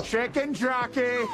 Chicken jockey.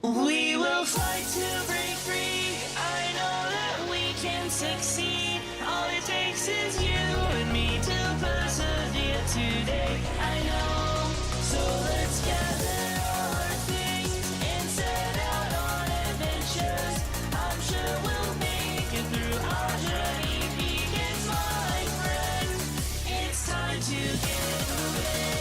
We will fight to break free. I know that we can succeed. All it takes is you and me to persevere today. I know. So let's gather all our things and set out on adventures. I'm sure we'll make it through our journey. Begins, my friend. It's time to get moving.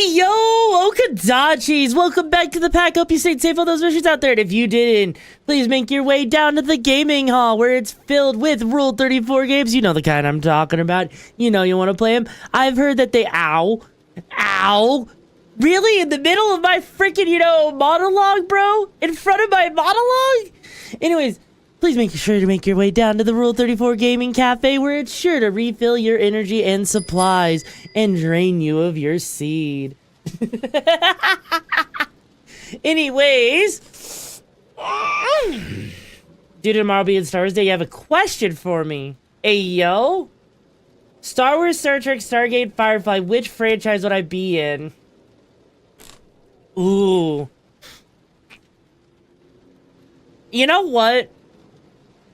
Yo, Okadachis! Welcome back to the pack. Hope you stayed safe on those missions out there. And if you didn't, please make your way down to the gaming hall where it's filled with Rule 34 games. You know the kind I'm talking about. You know you want to play them. I've heard that they... Ow! Really? In the middle of my freaking, monologue, bro? In front of my monologue? Anyways, please make sure to make your way down to the Rule 34 Gaming Cafe, where it's sure to refill your energy and supplies and drain you of your seed. Anyways, due to tomorrow being Star Wars Day, you have a question for me. Hey, yo? Star Wars, Star Trek, Stargate, Firefly, which franchise would I be in? Ooh. You know what?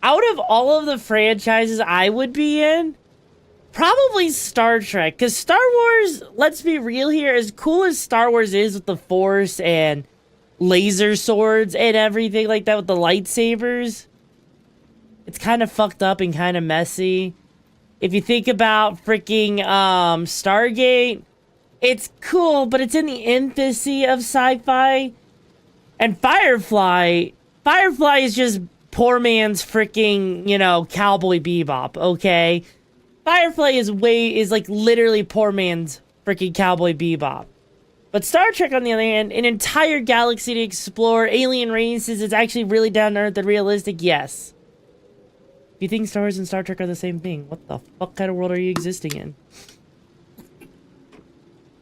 Out of all of the franchises I would be in, probably Star Trek. Because Star Wars, let's be real here, as cool as Star Wars is with the Force and laser swords and everything like that with the lightsabers, it's kind of fucked up and kind of messy. If you think about freaking Stargate, it's cool, but it's in the infancy of sci-fi. And Firefly is just poor man's freaking, Cowboy Bebop, okay? Firefly is like literally poor man's freaking Cowboy Bebop. But Star Trek, on the other hand, an entire galaxy to explore, alien races, it's actually really down to earth and realistic, yes. If you think Star Wars and Star Trek are the same thing, what the fuck kind of world are you existing in?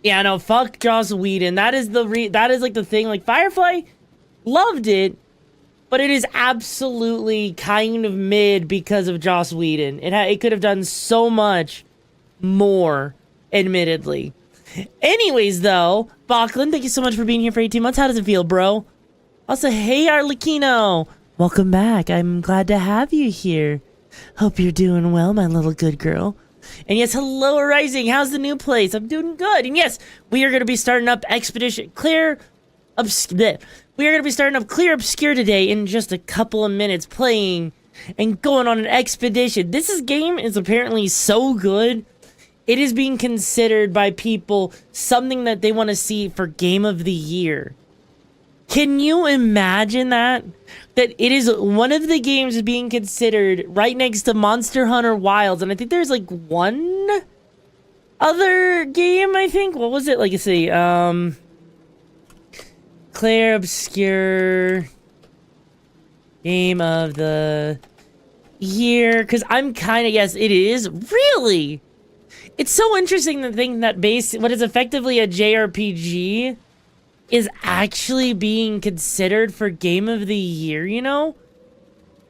Yeah, no, fuck Joss Whedon. That is like the thing. Like, Firefly, loved it, but it is absolutely kind of mid because of Joss Whedon. It could have done so much more, admittedly. Anyways, though, Bachlan, thank you so much for being here for 18 months. How does it feel, bro? Also, hey, Arlecchino. Welcome back. I'm glad to have you here. Hope you're doing well, my little good girl. And yes, hello, Rising. How's the new place? I'm doing good. And yes, we are going to be starting up Clear Obscure today in just a couple of minutes, playing and going on an expedition. This game is apparently so good. It is being considered by people something that they want to see for Game of the Year. Can you imagine that? That it is one of the games being considered right next to Monster Hunter Wilds. And I think there's like one other game, I think. What was it? Like, let's see. Claire Obscure Game of the Year. Because I'm kind of, yes, it is. Really? It's so interesting to think that what is effectively a JRPG is actually being considered for Game of the Year,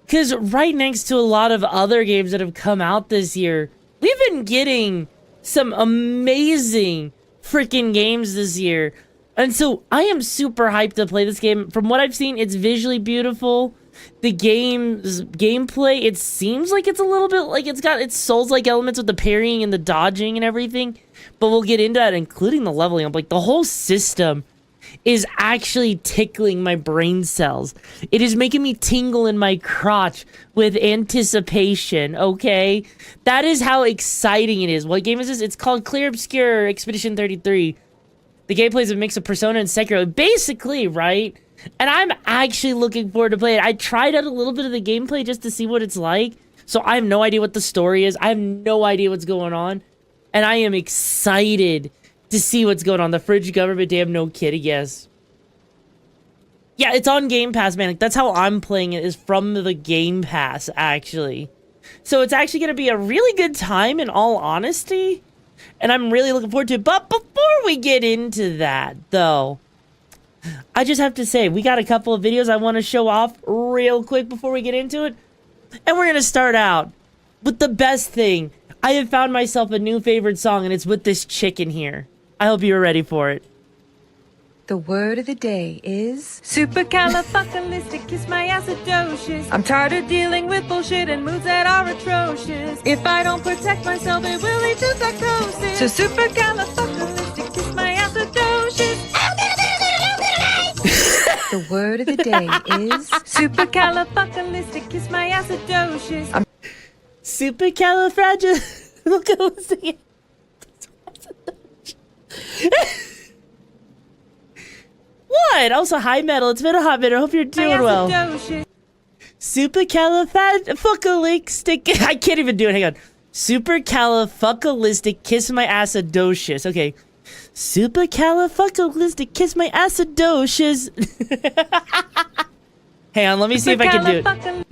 Because right next to a lot of other games that have come out this year, we've been getting some amazing freaking games this year. And so I am super hyped to play this game. From what I've seen, it's visually beautiful. The game's gameplay, it seems like it's a little bit like it's got its Souls-like elements with the parrying and the dodging and everything. But we'll get into that, including the leveling up. Like, the whole system is actually tickling my brain cells. It is making me tingle in my crotch with anticipation, okay? That is how exciting it is. What game is this? It's called Clear Obscure Expedition 33. The gameplay is a mix of Persona and Sekiro, basically, right? And I'm actually looking forward to play it. I tried out a little bit of the gameplay just to see what it's like, so I have no idea what the story is. I have no idea what's going on, and I am excited to see what's going on. The fridge government, damn, no kidding, yes. Yeah, it's on Game Pass, man. Like, that's how I'm playing it, is from the Game Pass, actually. So it's actually going to be a really good time, in all honesty. And I'm really looking forward to it. But before we get into that, though, I just have to say, we got a couple of videos I want to show off real quick before we get into it. And we're going to start out with the best thing. I have found myself a new favorite song, and it's with this chick in here. I hope you're ready for it. The word of the day is supercalifragilisticexpialidocious. I'm tired of dealing with bullshit and moods that are atrocious. If I don't protect myself, it will lead to psychosis. So supercalifragilisticexpialidocious. The word of the day is supercalifragilisticexpialidocious. Supercalifragilistic. What? Also, hi, Metal. It's been a hot minute. I hope you're doing well. Supercalifragilistic. I can't even do it. Hang on. Supercalifragilistic kiss my acidocious. Okay. Supercalifragilistic, kiss my acidosis. Hang on, let me see if I can do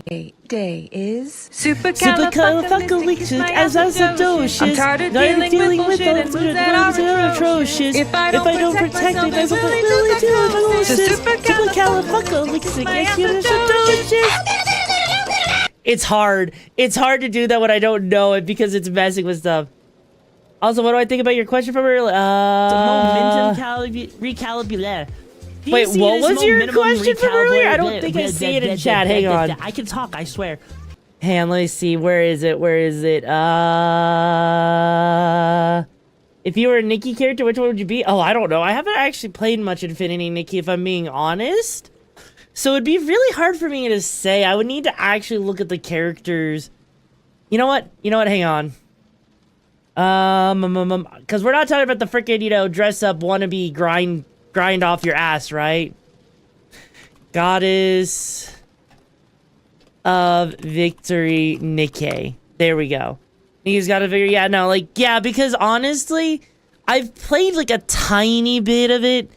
it. Day is Supercalifragilistic, acidosis. I'm tired of dealing with bullshit and moods that are atrocious. If I don't protect myself, it will lead to Supercalifragilistic, acidosis. It's hard. It's hard to do that when I don't know it because it's messing with stuff. Also, what do I think about your question from earlier? Recalibulate. Wait, what was your question from earlier? I don't think I see it in chat. Hang on. I can talk, I swear. Hang on, let me see. Where is it? Where is it? If you were a Nikki character, which one would you be? Oh, I don't know. I haven't actually played much Infinity Nikki, if I'm being honest. So it'd be really hard for me to say. I would need to actually look at the characters. You know what? You know what? Hang on. Because we're not talking about the freaking, you know, dress up, wannabe, grind off your ass, right? Goddess of Victory Nikkei. There we go. He's got to figure, yeah, no, like, yeah, because honestly, I've played like a tiny bit of it,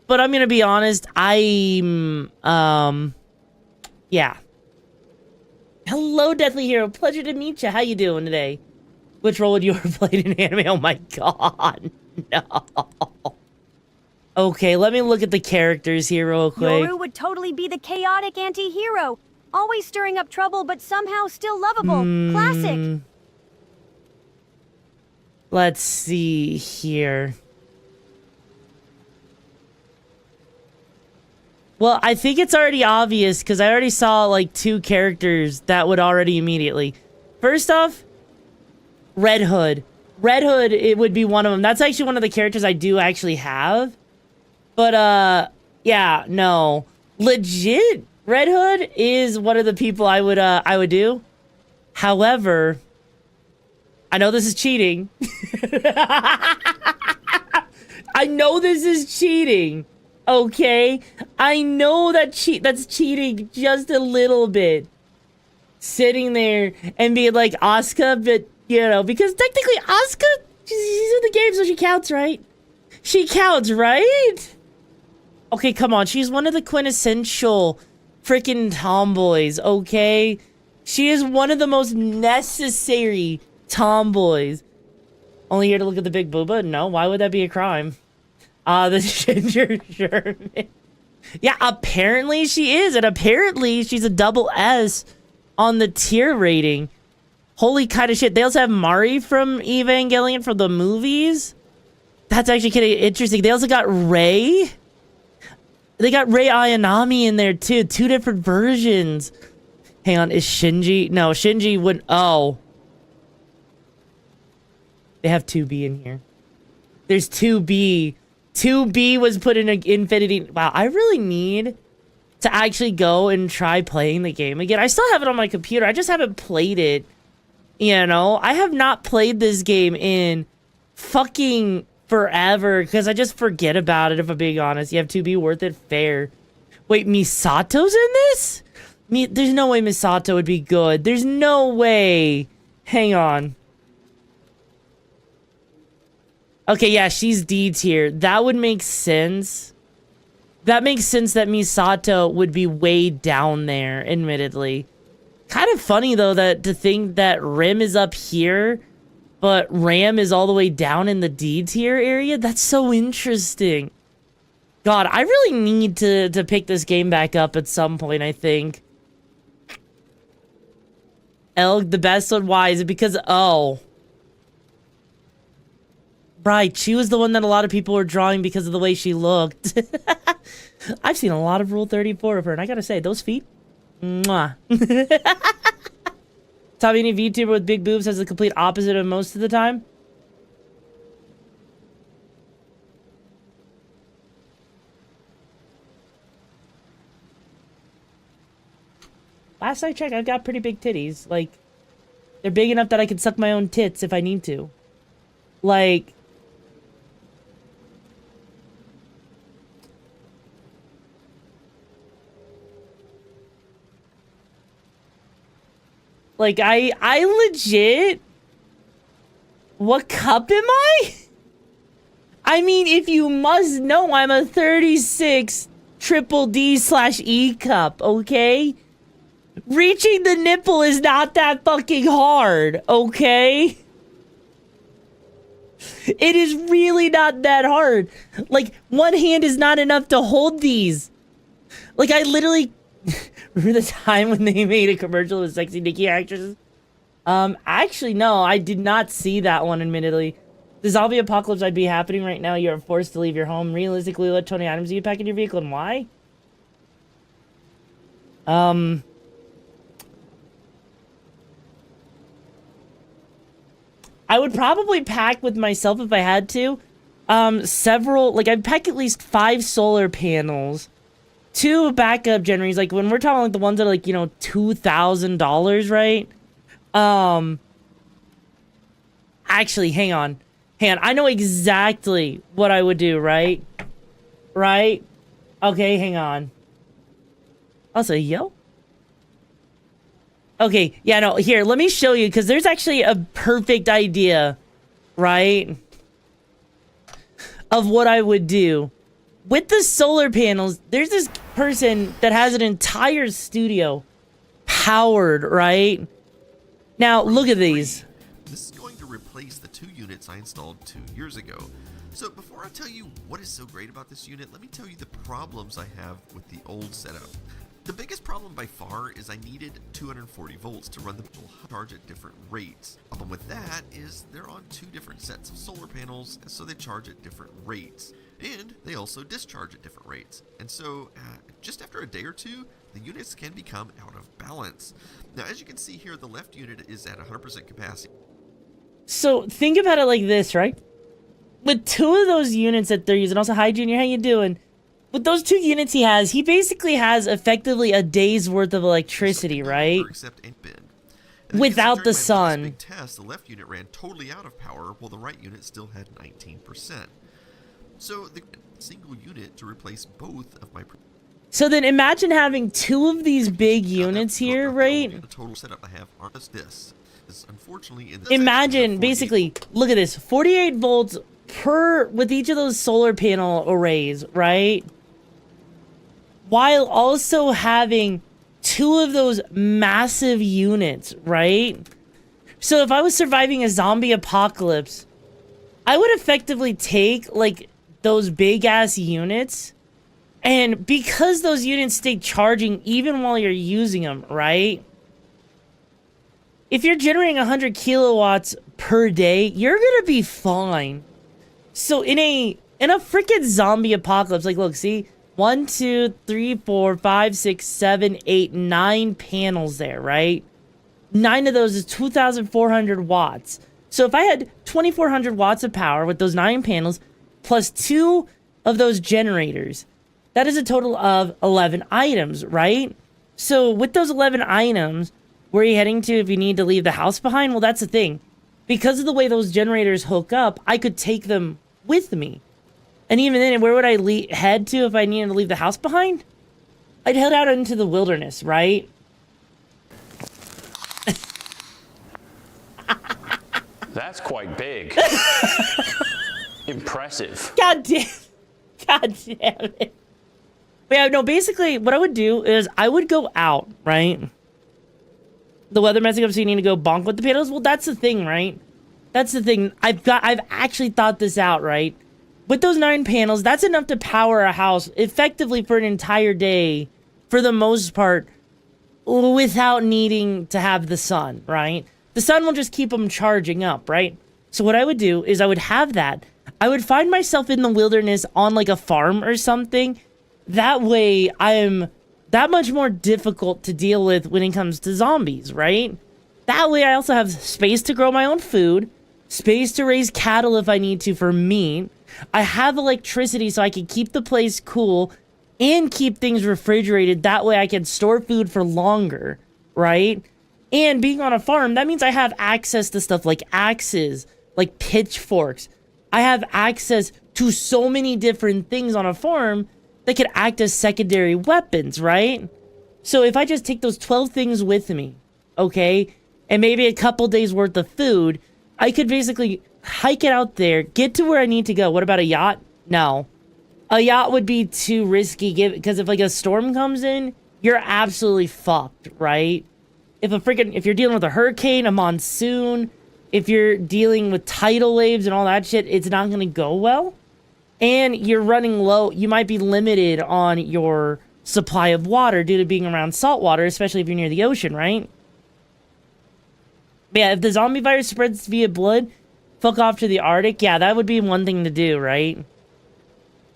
but I'm gonna be honest, yeah. Hello, Deathly Hero. Pleasure to meet you. How you doing today? Which role would you ever played in anime? Oh my god, no. Okay, let me look at the characters here real quick. Yoru would totally be the chaotic anti-hero. Always stirring up trouble, but somehow still lovable. Classic. Let's see here. Well, I think it's already obvious because I already saw like 2 characters that would already immediately. First off, Red Hood. Red Hood, it would be one of them. That's actually one of the characters I do actually have. But, yeah, no. Legit, Red Hood is one of the people I would do. However, I know this is cheating. I know this is cheating. Okay? I know that that's cheating just a little bit. Sitting there and being like Asuka, but, you know, because technically Asuka, she's in the game, so she counts, right? She counts, right? Okay, come on. She's one of the quintessential freaking tomboys, okay? She is one of the most necessary tomboys. Only here to look at the big booba? No, why would that be a crime? The Ginger Sherman. Yeah, apparently she is, and apparently she's a double S on the tier rating. Holy kind of shit. They also have Mari from Evangelion from the movies. That's actually kind of interesting. They also got Rei. They got Rei Ayanami in there too. 2 different versions. Hang on, is Shinji? No, Shinji would. Oh. They have 2B in here. There's 2B. 2B was put in Infinity. Wow, I really need to actually go and try playing the game again. I still have it on my computer. I just haven't played it. You know, I have not played this game in fucking forever because I just forget about it, if I'm being honest. You have to be worth it. Fair. Wait, Misato's in this? There's no way Misato would be good. There's no way. Hang on. Okay, yeah, she's D tier. That would make sense. That makes sense that Misato would be way down there, admittedly. Kind of funny, though, that to think that Rim is up here, but Ram is all the way down in the D tier area. That's so interesting. God, I really need to pick this game back up at some point, I think. Elg, the best one. Why? Is it because... Oh. Right, she was the one that a lot of people were drawing because of the way she looked. I've seen a lot of Rule 34 of her, and I gotta say, those feet... Mwah. Top any VTuber with big boobs has the complete opposite of most of the time. Last I checked, I've got pretty big titties. Like, they're big enough that I can suck my own tits if I need to. Like... Like, I legit... What cup am I? I mean, if you must know, I'm a 36 triple D/E cup, okay? Reaching the nipple is not that fucking hard, okay? It is really not that hard. Like, one hand is not enough to hold these. Like, I literally... Remember the time when they made a commercial with sexy Nikki actresses? Actually, no, I did not see that one, admittedly. The zombie apocalypse I'd be happening right now, you're forced to leave your home. Realistically, what Tony items do you pack in your vehicle and why? I would probably pack with myself if I had to. Several, like, I'd pack at least 5 solar panels. 2 backup generators, like, when we're talking, like, the ones that are, like, you know, $2,000, right? Actually, hang on. I know exactly what I would do, right? Right? Okay, hang on. Also, yo? Okay, yeah, no, here, let me show you, because there's actually a perfect idea, right? Of what I would do. With the solar panels, there's this person that has an entire studio powered, right? Now, look at these. This is going to replace the 2 units I installed 2 years ago. So before I tell you what is so great about this unit, let me tell you the problems I have with the old setup. The biggest problem by far is I needed 240 volts to run the charge at different rates. The problem with that is they're on 2 different sets of solar panels, so they charge at different rates. And they also discharge at different rates. And so just after a day or 2, the units can become out of balance. Now, as you can see here, the left unit is at 100% capacity. So think about it like this, right? With 2 of those units that they're using, also, hi Junior, how you doing? With those 2 units he basically has effectively a day's worth of electricity, right? Without the sun. Big test, the left unit ran totally out of power, while the right unit still had 19%. So the single unit to replace both of my. So then imagine having 2 of these big units here, right? The total setup I have are this. Unfortunately, imagine basically, look at this, 48 volts per with each of those solar panel arrays, right? While also having 2 of those massive units, right? So if I was surviving a zombie apocalypse, I would effectively take like those big ass units, and because those units stay charging even while you're using them, right? If you're generating 100 kilowatts per day, you're gonna be fine. So in a freaking zombie apocalypse, like, look, see, 1, 2, 3, 4, 5, 6, 7, 8, 9 panels there, right? 9 of those is 2,400 watts. So if I had 2,400 watts of power with those 9 panels, plus 2 of those generators, that is a total of 11 items, right? So with those 11 items, where are you heading to if you need to leave the house behind? Well, that's the thing. Because of the way those generators hook up, I could take them with me. And even then, where would I head to if I needed to leave the house behind? I'd head out into the wilderness, right? That's quite big. Impressive. God damn it. But yeah, no, basically, what I would do is I would go out, right? The weather messing up, so you need to go bonk with the panels. Well, that's the thing, right? That's the thing. I've actually thought this out, right? With those 9 panels, that's enough to power a house effectively for an entire day, for the most part, without needing to have the sun, right? The sun will just keep them charging up, right? So what I would do is I would have that. I would find myself in the wilderness on like a farm or something. That way I am that much more difficult to deal with when it comes to zombies, right? That way I also have space to grow my own food, space to raise cattle if I need to for meat. I have electricity so I can keep the place cool and keep things refrigerated. That way I can store food for longer, right? And being on a farm, that means I have access to stuff like axes, like pitchforks. I have access to so many different things on a farm that could act as secondary weapons, right? So if I just take those 12 things with me, okay, and maybe a couple days worth of food, I could basically hike it out there, get to where I need to go. What about a yacht? No. A yacht would be too risky because if like a storm comes in, you're absolutely fucked, right? If you're dealing with a hurricane, a monsoon, if you're dealing with tidal waves and all that shit, it's not going to go well. And you're running low. You might be limited on your supply of water due to being around salt water, especially if you're near the ocean, right? But yeah, if the zombie virus spreads via blood, fuck off to the Arctic. Yeah, that would be one thing to do, right?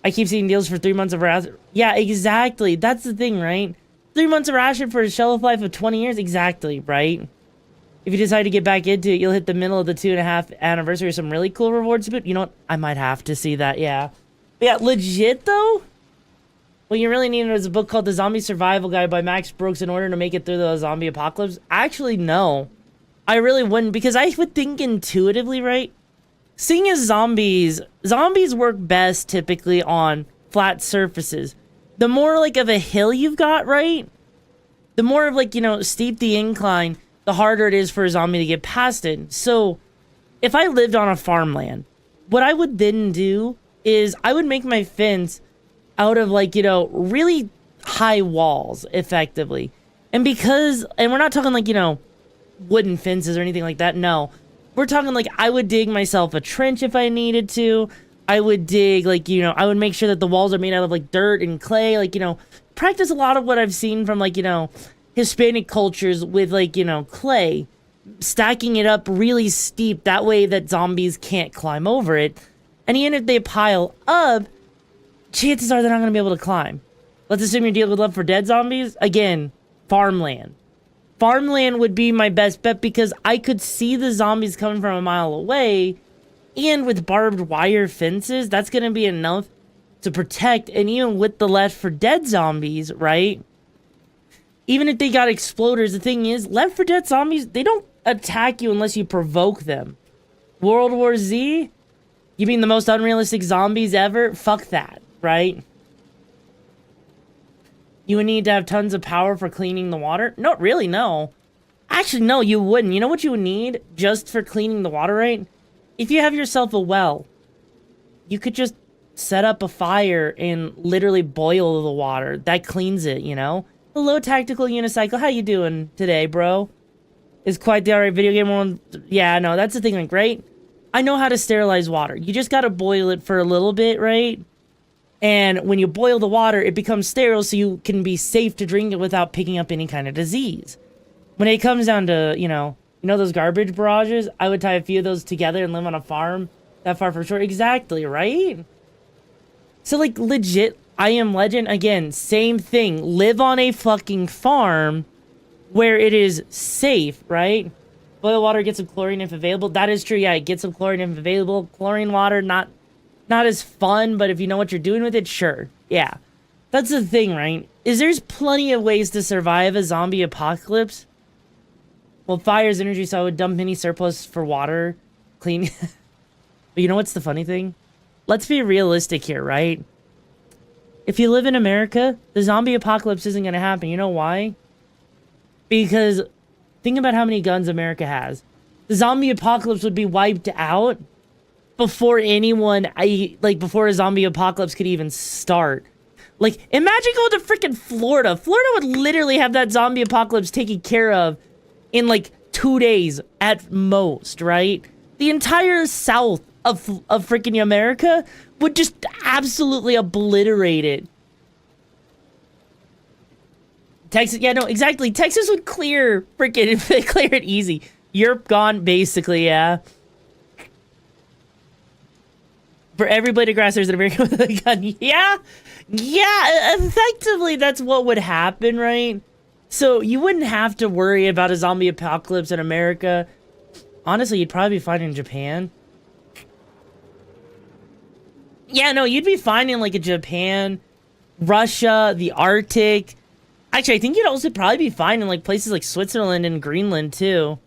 I keep seeing deals for 3 months of ration. Yeah, exactly. That's the thing, right? 3 months of ration for a shelf life of 20 years? Exactly, right? If you decide to get back into it, you'll hit the middle of the 2.5 anniversary of some really cool rewards. But you know what? I might have to see that, yeah. But yeah, legit, though? What you really need is a book called The Zombie Survival Guide by Max Brooks in order to make it through the zombie apocalypse. Actually, no. I really wouldn't, because I would think intuitively, right? Seeing as zombies work best typically on flat surfaces. The more like of a hill you've got, right? The more of like, you know, steep the incline, the harder it is for a zombie to get past it. So, if I lived on a farmland, what I would then do is I would make my fence out of like, you know, really high walls, effectively. And we're not talking like, you know, wooden fences or anything like that, no. We're talking like I would dig myself a trench if I needed to. I would dig, like, you know, I would make sure that the walls are made out of like dirt and clay, like, you know, practice a lot of what I've seen from like, you know, Hispanic cultures with like, you know, clay, stacking it up really steep, that way that zombies can't climb over it. And even if they pile up, chances are they're not going to be able to climb. Let's assume you're dealing with Left 4 Dead zombies. Again, farmland. Farmland would be my best bet because I could see the zombies coming from a mile away, and with barbed wire fences, that's going to be enough to protect. And even with the Left 4 Dead zombies, right? Even if they got exploders, the thing is, Left 4 Dead zombies, they don't attack you unless you provoke them. World War Z? You mean the most unrealistic zombies ever? Fuck that, right? You would need to have tons of power for cleaning the water? No, really, no. Actually, no, you wouldn't. You know what you would need just for cleaning the water, right? If you have yourself a well, you could just set up a fire and literally boil the water. That cleans it, you know? Hello, Tactical Unicycle. How you doing today, bro? Is quite the alright video game one. Yeah, no, that's the thing, like, right? I know how to sterilize water. You just gotta boil it for a little bit, right? And when you boil the water, it becomes sterile so you can be safe to drink it without picking up any kind of disease. When it comes down to, you know those garbage barrages? I would tie a few of those together and live on a farm that far from shore. Exactly, right? So, like, legit, I Am Legend, again, same thing. Live on a fucking farm where it is safe, right? Boil water, get some chlorine if available. That is true, yeah, get some chlorine if available. Chlorine water, not as fun, but if you know what you're doing with it, sure. Yeah. That's the thing, right? There's plenty of ways to survive a zombie apocalypse. Well, fire's energy, so I would dump any surplus for water. Clean. But you know what's the funny thing? Let's be realistic here, right? If you live in America, the zombie apocalypse isn't going to happen. You know why? Because think about how many guns America has. The zombie apocalypse would be wiped out before before a zombie apocalypse could even start. Like, imagine going to freaking Florida. Florida would literally have that zombie apocalypse taken care of in, like, 2 days at most, right? The entire south of freaking America would just absolutely obliterate it. Texas, yeah, no, exactly. Texas would clear it easy. Europe gone, basically, yeah. For every blade of grass, there's an American with a gun. Yeah, effectively, that's what would happen, right? So you wouldn't have to worry about a zombie apocalypse in America. Honestly, you'd probably be fine in Japan. Yeah, no, you'd be fine in, like, a Japan, Russia, the Arctic. Actually, I think you'd also probably be fine in, like, places like Switzerland and Greenland, too.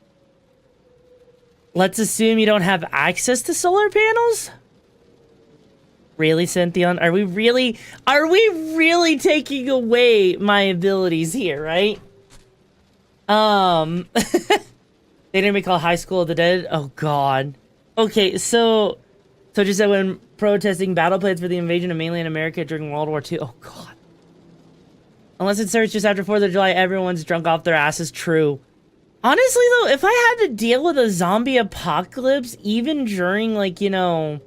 Let's assume you don't have access to solar panels? Really, Cynthion? Are we really taking away my abilities here, right? They didn't call High School of the Dead? Oh, God. Okay, so just said when protesting battle plans for the invasion of mainland America during World War II. Oh god. Unless it starts just after 4th of July, everyone's drunk off their asses. True. Honestly though, if I had to deal with a zombie apocalypse, even during like, you know,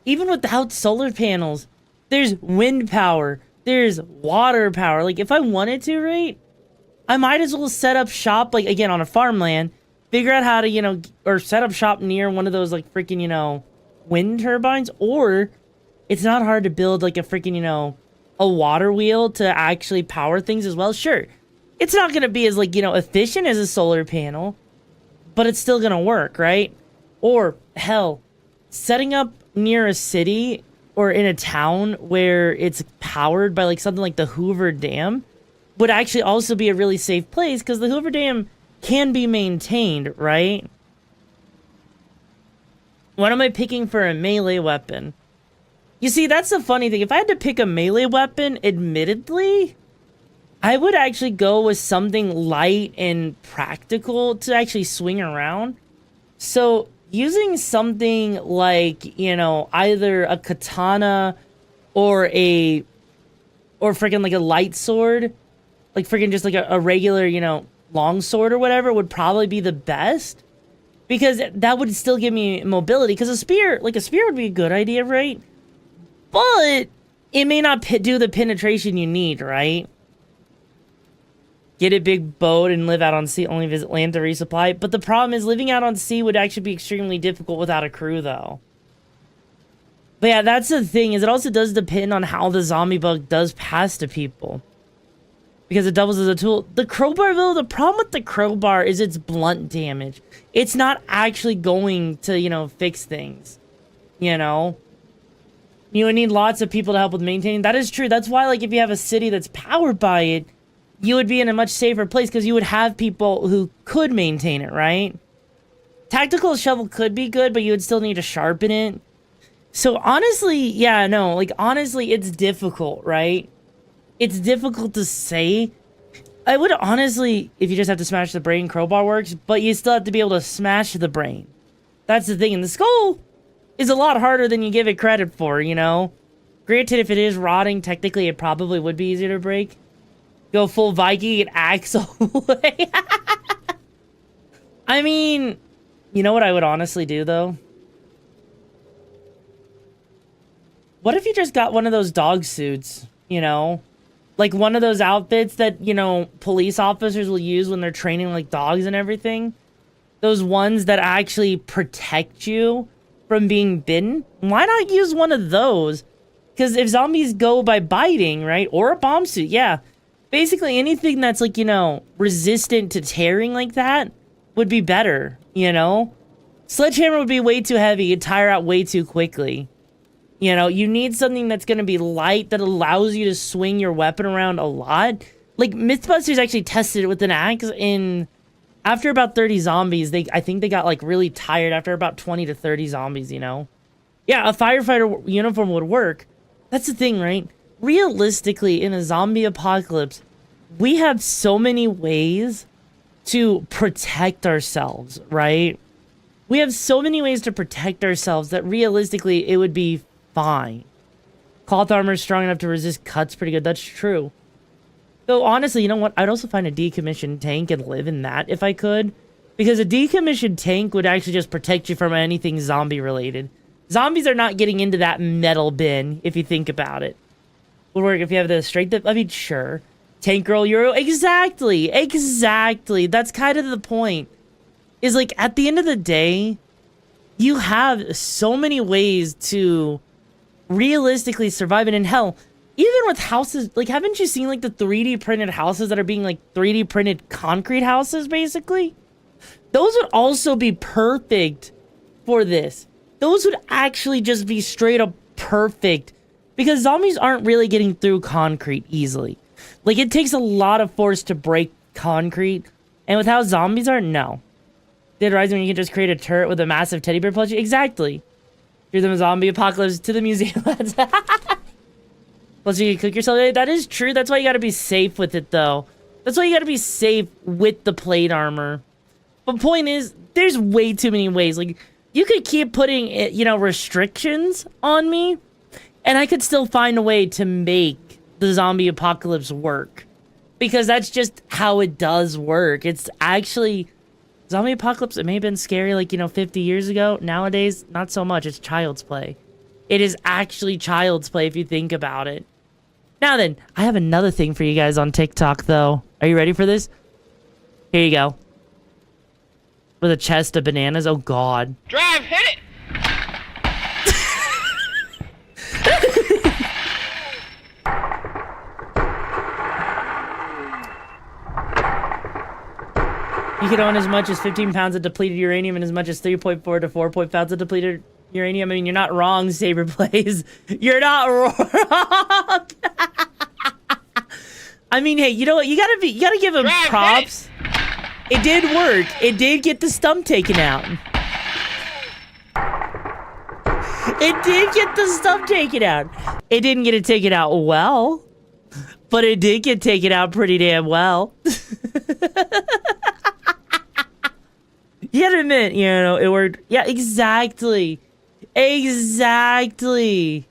even without solar panels, there's wind power, there's water power. Like if I wanted to, right? I might as well set up shop, like again, on a farmland, figure out how to, you know, or set up shop near one of those like freaking, you know, wind turbines, or it's not hard to build like a freaking, you know, a water wheel to actually power things as well. Sure, it's not going to be as like, you know, efficient as a solar panel, but it's still going to work, right? Or hell, setting up near a city or in a town where it's powered by like something like the Hoover Dam would actually also be a really safe place because the Hoover Dam can be maintained, right? What am I picking for a melee weapon? You see, that's the funny thing. If I had to pick a melee weapon, admittedly, I would actually go with something light and practical to actually swing around. So, using something like, you know, either a katana or freaking like a light sword, like freaking just like a regular, you know, long sword or whatever would probably be the best. Because that would still give me mobility. Because a spear would be a good idea, right? But it may not do the penetration you need, right? Get a big boat and live out on sea, only visit land to resupply. But the problem is living out on sea would actually be extremely difficult without a crew, though. But yeah, that's the thing, is it also does depend on how the zombie bug does pass to people. Because it doubles as a tool. The crowbar, though, the problem with the crowbar is its blunt damage. It's not actually going to, you know, fix things. You know? You would need lots of people to help with maintaining. That is true. That's why, like, if you have a city that's powered by it, you would be in a much safer place because you would have people who could maintain it, right? Tactical shovel could be good, but you would still need to sharpen it. So, honestly, yeah, no. Like, honestly, it's difficult, right? It's difficult to say. I would honestly, if you just have to smash the brain, crowbar works, but you still have to be able to smash the brain. That's the thing. And the skull is a lot harder than you give it credit for, you know? Granted, if it is rotting, technically it probably would be easier to break. Go full Viking and axe all the way. I mean, you know what I would honestly do, though? What if you just got one of those dog suits, you know? Like one of those outfits that, you know, police officers will use when they're training like dogs and everything. Those ones that actually protect you from being bitten. Why not use one of those? Because if zombies go by biting, right? Or a bomb suit, yeah. Basically anything that's like, you know, resistant to tearing like that would be better, you know? Sledgehammer would be way too heavy. It'd tire out way too quickly. You know, you need something that's going to be light that allows you to swing your weapon around a lot. Like, Mythbusters actually tested it with an axe, and after about 30 zombies, I think they got, like, really tired after about 20 to 30 zombies, you know? Yeah, a firefighter uniform would work. That's the thing, right? Realistically, in a zombie apocalypse, we have so many ways to protect ourselves, right? We have so many ways to protect ourselves that realistically, it would be fine. Cloth armor is strong enough to resist cuts pretty good. That's true. Though, honestly, you know what? I'd also find a decommissioned tank and live in that if I could. Because a decommissioned tank would actually just protect you from anything zombie-related. Zombies are not getting into that metal bin, if you think about it. Would work if you have the strength of... I mean, sure. Tank girl Euro. Exactly. Exactly. That's kind of the point. Is, like, at the end of the day, you have so many ways to realistically survive it. And hell, even with houses, like, haven't you seen, like, the 3D printed houses that are being, like, 3D printed concrete houses, basically? Those would also be perfect for this. Those would actually just be straight up perfect. Because zombies aren't really getting through concrete easily. Like, it takes a lot of force to break concrete. And with how zombies are, no. Dead Rising, when you can just create a turret with a massive teddy bear plushie? Exactly. Here's them a zombie apocalypse to the museum. Plus, you can cook yourself. That is true. That's why you gotta be safe with it, though. That's why you gotta be safe with the plate armor. But point is, there's way too many ways. Like, you could keep putting, restrictions on me, and I could still find a way to make the zombie apocalypse work. Because that's just how it does work. It's actually, zombie apocalypse, it may have been scary 50 years ago. Nowadays, not so much. It's child's play. It is actually child's play if you think about it. Now then, I have another thing for you guys on TikTok, though. Are you ready for this? Here you go. With a chest of bananas. Oh, God. Drive, hit it! You can own as much as 15 pounds of depleted uranium and as much as 3.4 to 4 pounds of depleted uranium. I mean, you're not wrong, Saber Plays. You're not wrong. I mean, hey, you know what? You gotta give him props. It did work. It did get the stump taken out. It did get the stump taken out. It didn't get it taken out well, but it did get taken out pretty damn well. You gotta admit, it worked. Yeah, exactly. Exactly.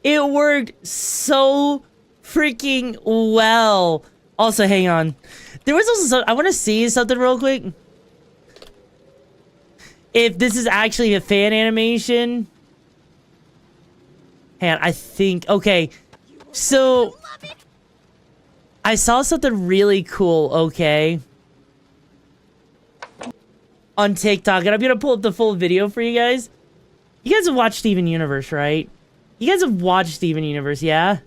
It worked so freaking well. Also, hang on. There was also I want to see something real quick. If this is actually a fan animation. And I think, okay. So, I saw something really cool, okay? On TikTok, and I'm gonna pull up the full video for you guys. You guys have watched Steven Universe, right? You guys have watched Steven Universe, yeah?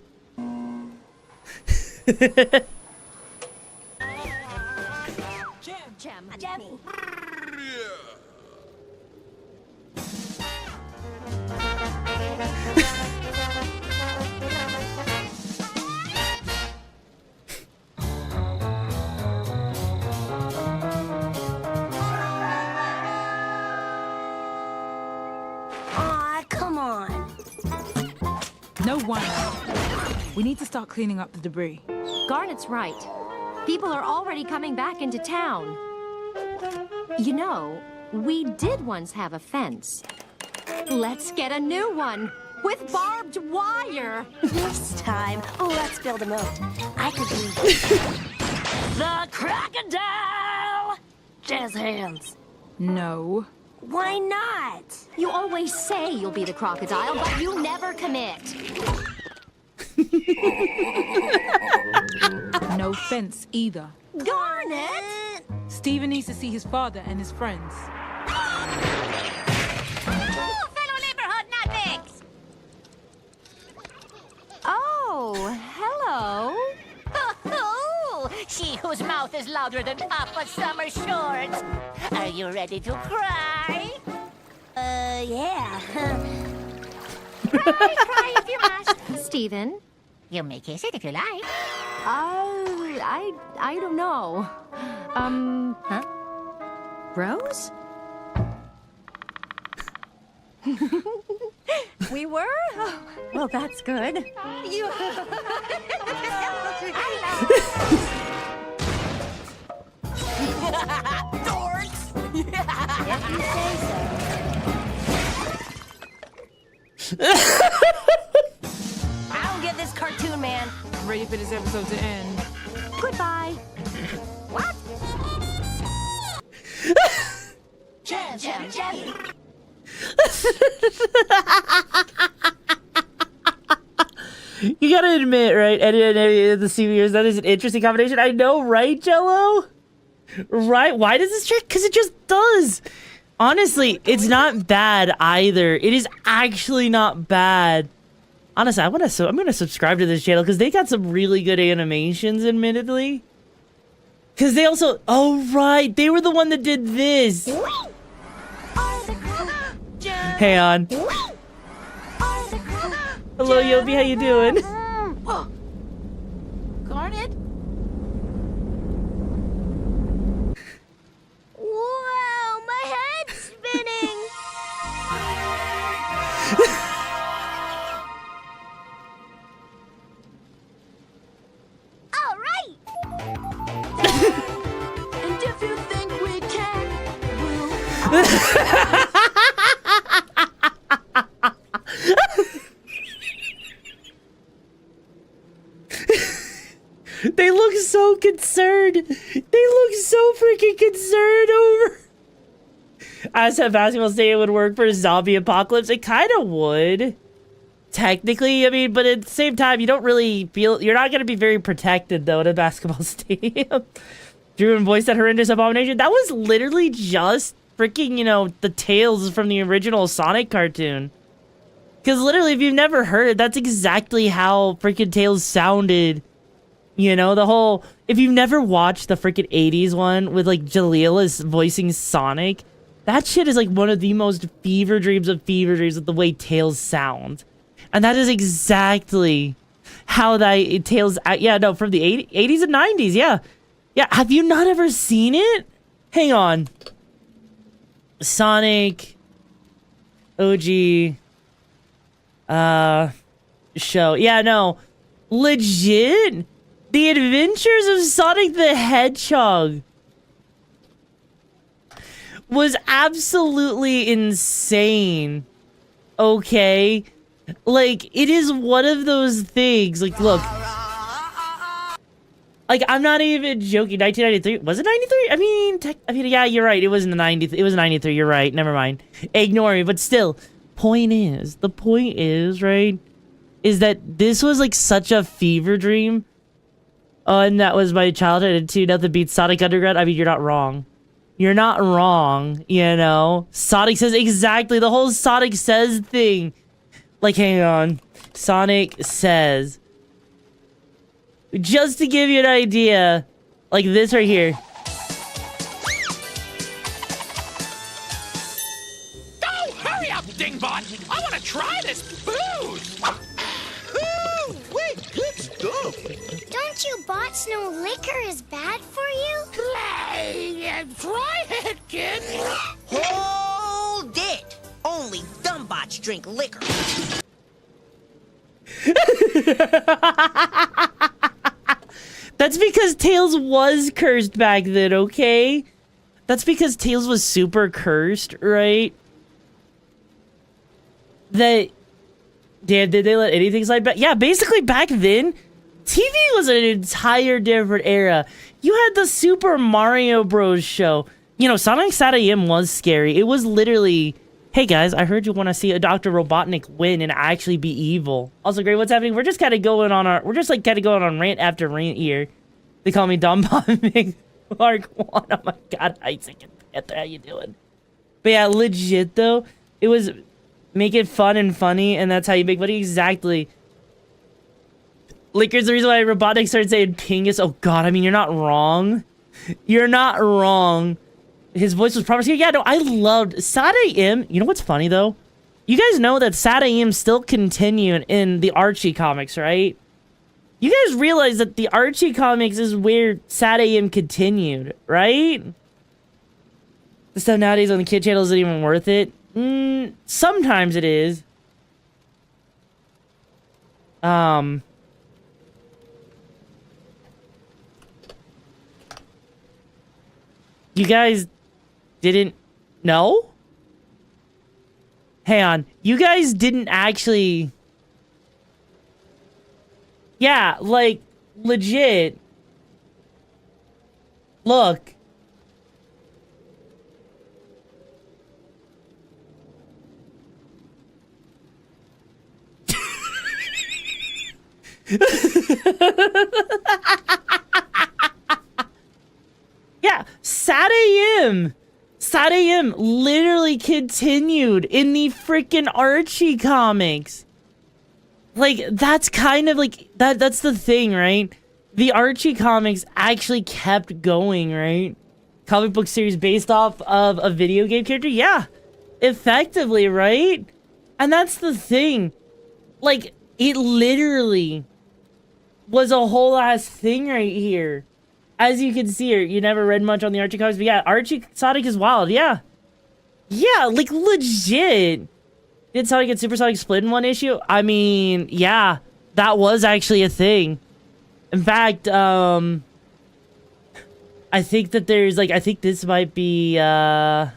No wonder. We need to start cleaning up the debris. Garnet's right. People are already coming back into town. You know, we did once have a fence. Let's get a new one with barbed wire. This time, let's build a moat. I could be The crocodile! Jazz hands. No. Why not? You always say you'll be the crocodile, but you never commit. No fence either. Garnet! Steven needs to see his father and his friends. Fellow neighborhood nutmix! Oh, hello. She whose mouth is louder than Papa's summer shorts. Are you ready to cry? Yeah. Cry if you must. Steven? You may kiss it if you like. I don't know. Huh? Rose? We were? Oh, well, that's good. You... Dorks! If you say so. I don't get this cartoon, man. I'm ready for this episode to end. Goodbye. What? Jam, jam, jam. You gotta admit, right? And the CVers, that is an interesting combination. I know, right, Jello? Right? Why does this trick? Because it just does. Honestly, it's not bad either. It is actually not bad. Honestly, I'm gonna subscribe to this channel because they got some really good animations, admittedly. Because they also, oh right, they were the one that did this. Hang on. Hello, Yobi, how you doing? Garnet? Wow, my head's spinning. All right. And if you think we can, we'll... concerned. They look so freaking concerned over. As a basketball stadium would work for a zombie apocalypse, it kind of would. Technically, I mean, but at the same time, you don't really feel... You're not going to be very protected, though, at a basketball stadium. Drew and voiced that horrendous abomination. That was literally just freaking, you know, the Tails from the original Sonic cartoon. Because literally, if you've never heard it, that's exactly how freaking Tails sounded. You know, the whole... If you've never watched the freaking 80s one with, like, Jaleel is voicing Sonic, that shit is, like, one of the most fever dreams of the way Tails sound. And that is exactly how that Tails... Yeah, no, from the 80s and 90s, yeah. Yeah, have you not ever seen it? Hang on. Sonic... OG... show. Yeah, no. Legit? The Adventures of Sonic the Hedgehog was absolutely insane. Okay? Like, it is one of those things. Like, look. Like, I'm not even joking. 1993. Was it 93? I mean, yeah, you're right. It was in the 90s. It was 93. You're right. Never mind. Ignore me. But still, the point is, right, is that this was, like, such a fever dream. And that was my childhood. And too, nothing beats Sonic Underground. I mean, you're not wrong. You're not wrong, you know? Sonic Says, exactly. The whole Sonic Says thing. Like, hang on. Sonic Says. Just to give you an idea, like this right here. Oh, hurry up, Dingbot! I want to try this booze! Ooh, wait, good stuff! Don't you bots know liquor is bad for you? Try it, kid! Hold it! Only dumb bots drink liquor. That's because Tails was cursed back then, okay? That's because Tails was super cursed, right? Damn, did they let anything slide back? Yeah, basically back then, TV was an entire different era. You had the Super Mario Bros. Show. You know, Sonic Sat AM was scary. It was literally, hey guys, I heard you want to see a Dr. Robotnik win and actually be evil. Also, great, what's happening? We're just kind of going on rant after rant here. They call me Dumb Bombing Mark 1. Oh my god, Isaac and Panther, how you doing? But yeah, legit though, it was make it fun and funny, and that's how you make money. Exactly. Liquor's the reason why Robotnik started saying Pingus. Oh god, I mean, you're not wrong. You're not wrong. His voice was promising. Yeah, no, I loved Sat AM. You know what's funny, though? You guys know that Sat AM still continued in the Archie comics, right? You guys realize that the Archie comics is where Sat AM continued, right? The stuff nowadays on the kid channel isn't even worth it. Sometimes it is. You guys didn't know? Hang on. You guys didn't actually... Yeah, like, legit. Look. Yeah, Sat AM. Sat AM literally continued in the freaking Archie comics. Like, that's kind of like, that's the thing, right? The Archie comics actually kept going, right? Comic book series based off of a video game character? Yeah, effectively, right? And that's the thing. Like, it literally was a whole ass thing right here. As you can see here, you never read much on the Archie comics, but yeah, Archie Sonic is wild, yeah. Yeah, like, legit. Did Sonic get Super Sonic split in one issue? I mean, yeah, that was actually a thing. In fact, I think that there's, like, I think this might be, no,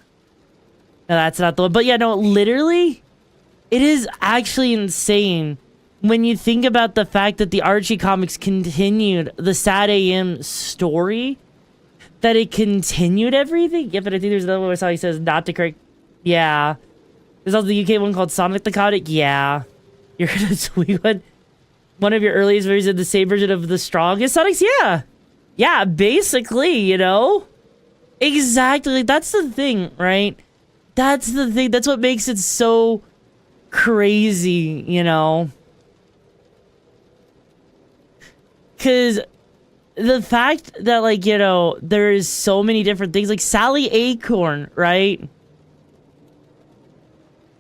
that's not the one. But yeah, no, literally, it is actually insane when you think about the fact that the Archie comics continued the Sad AM story, that it continued everything. Yeah, but I think there's another one where he says not to correct. Yeah. There's also the UK one called Sonic the Comic. Yeah. You're gonna tweet one of your earliest versions of the same version of the strongest Sonic's? Yeah. Yeah, basically, you know? Exactly. That's the thing, right? That's the thing. That's what makes it so crazy, you know? Because the fact that, like, you know, there is so many different things, like Sally Acorn, right?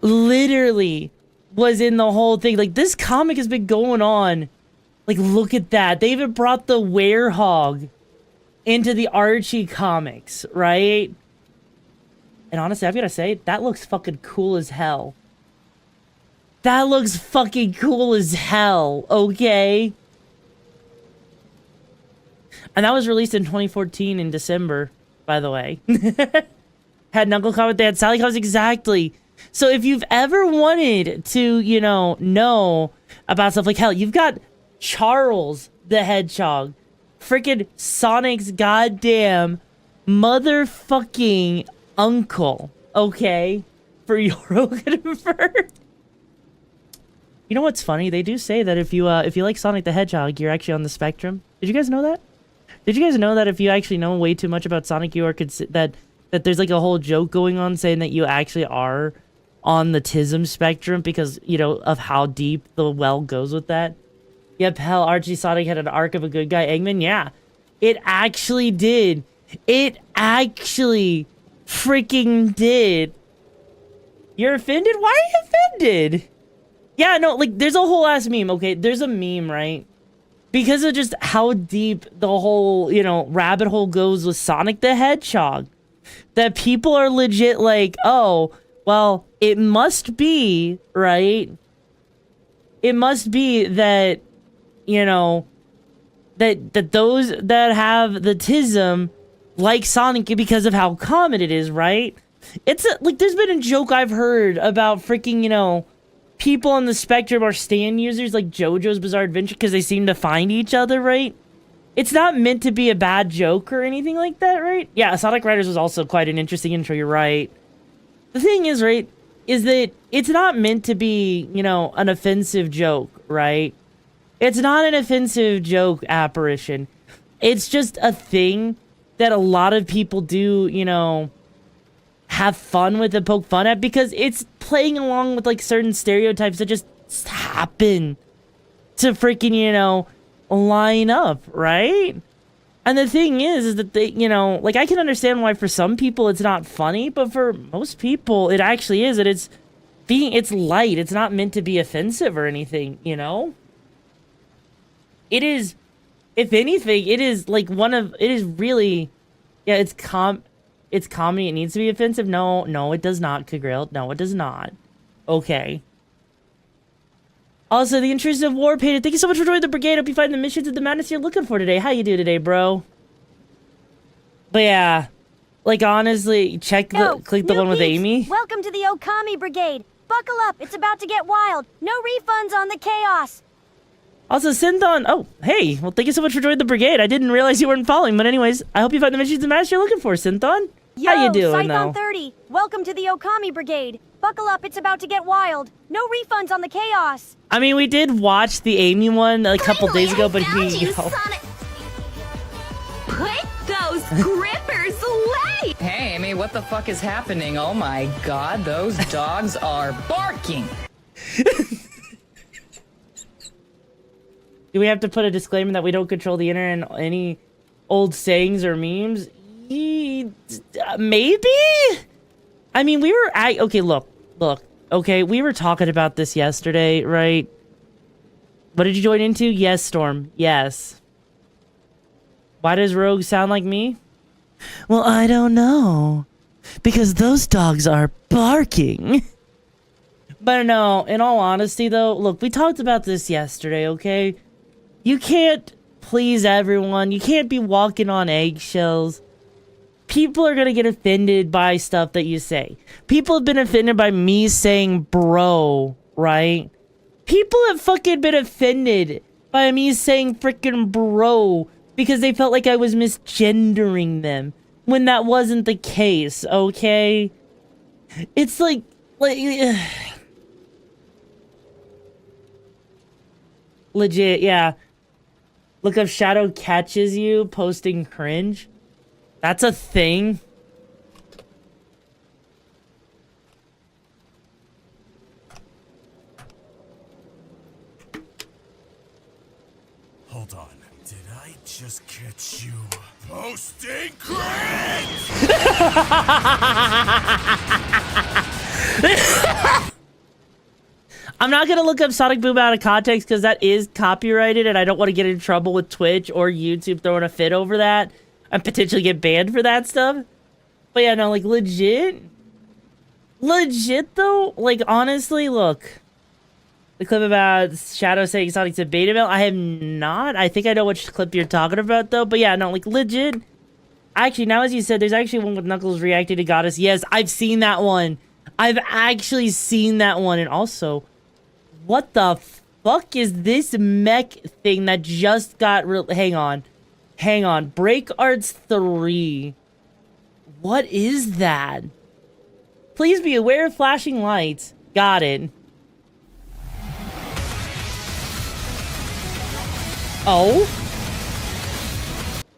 Literally was in the whole thing. Like, this comic has been going on. Like, look at that. They even brought the werehog into the Archie comics, right? And honestly, I've got to say, that looks fucking cool as hell. That looks fucking cool as hell, okay? And that was released in 2014 in December, by the way. Had Knuckle Comic, they had Sally Comics, exactly. So if you've ever wanted to, you know about stuff like hell, you've got Charles the Hedgehog, freaking Sonic's goddamn motherfucking uncle, okay? For your convert. You know what's funny? They do say that if you like Sonic the Hedgehog, you're actually on the spectrum. Did you guys know that? Did you guys know that if you actually know way too much about Sonic, you are that there's like a whole joke going on saying that you actually are on the TISM spectrum because, you know, of how deep the well goes with that? Yep, hell, Archie Sonic had an arc of a good guy. Eggman, yeah. It actually did. It actually freaking did. You're offended? Why are you offended? Yeah, no, like, there's a whole ass meme, okay? There's a meme, right? Because of just how deep the whole, you know, rabbit hole goes with Sonic the Hedgehog. That people are legit like, oh, well, it must be, right? It must be that, you know, that those that have the TISM like Sonic because of how common it is, right? It's like, there's been a joke I've heard about freaking, you know, people on the spectrum are stand users like JoJo's Bizarre Adventure because they seem to find each other, right? It's not meant to be a bad joke or anything like that, right? Yeah, Sonic Riders was also quite an interesting intro, you're right. The thing is, right, is that it's not meant to be, you know, an offensive joke, right? It's not an offensive joke apparition. It's just a thing that a lot of people do, you know, have fun with and poke fun at because it's playing along with like certain stereotypes that just happen to freaking, you know, line up, right? And the thing is that they, you know, like, I can understand why for some people it's not funny, but for most people it actually is, and it's light. It's not meant to be offensive or anything, you know? It is, if anything, it is like it is really, yeah, it's comedy. It needs to be offensive. No, it does not, Kagrill. No, it does not. Okay. Also, the Intrusive War Painted, thank you so much for joining the brigade. Hope you find the missions of the madness you're looking for today. How you do today, bro? But yeah, like, honestly, click the one with Amy. Welcome to the Okami Brigade. Buckle up, it's about to get wild. No refunds on the chaos. Also, Synthon, oh, hey, well, thank you so much for joining the brigade. I didn't realize you weren't following, but anyways, I hope you find the missions of the madness you're looking for, Synthon. Yo, how you doing, Scython 30, welcome to the Okami Brigade. Buckle up, it's about to get wild. No refunds on the chaos. I mean, we did watch the Amy one a couple days ago, but he... Put those grippers away! Hey, Amy, what the fuck is happening? Oh my god, those dogs are barking! Do we have to put a disclaimer that we don't control the internet and any old sayings or memes? Maybe? I mean, we were... okay, look. Okay, we were talking about this yesterday, right? What did you join into? Yes, Storm. Yes. Why does Rogue sound like me? Well, I don't know. Because those dogs are barking. But no, in all honesty, though, look, we talked about this yesterday, okay? You can't please everyone. You can't be walking on eggshells. People are going to get offended by stuff that you say. People have been offended by me saying bro, right? People have fucking been offended by me saying freaking bro because they felt like I was misgendering them when that wasn't the case, okay? It's like legit, yeah. Look up Shadow catches you posting cringe. That's a thing. Hold on. Did I just catch you posting cringe? I'm not gonna look up Sonic Boom out of context because that is copyrighted and I don't want to get in trouble with Twitch or YouTube throwing a fit over that and potentially get banned for that stuff. But yeah, no, like legit though, like honestly, look. The clip about Shadow saying Sonic's a beta male, I have not. I think I know which clip you're talking about though, but yeah, no, like legit. Actually, now as you said, there's actually one with Knuckles reacting to Goddess. Yes, I've seen that one. I've actually seen that one. And also, what the fuck is this mech thing that just got hang on. Break Arts 3. What is that? Please be aware of flashing lights. Got it. Oh?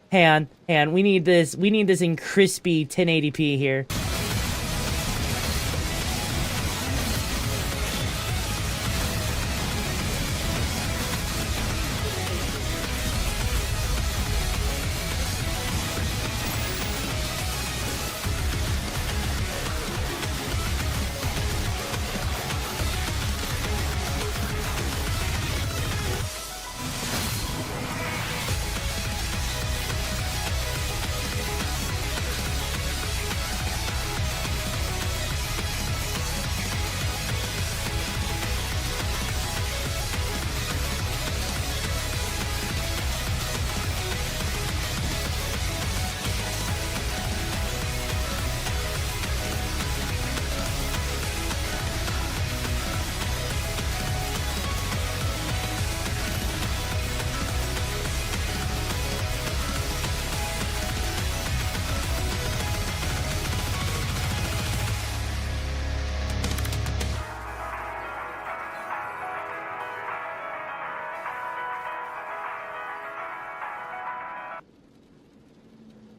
Hang on. We need this in crispy 1080p here.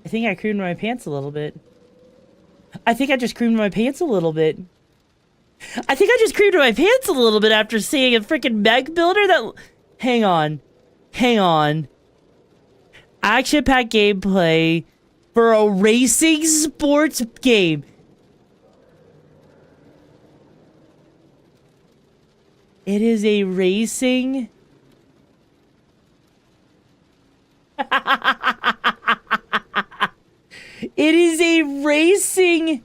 I think I creamed my pants a little bit. I think I just creamed my pants a little bit. I think I just creamed my pants a little bit after seeing a freaking mech builder that... Hang on. Action-packed gameplay for a racing sports game. It is a racing... It is a racing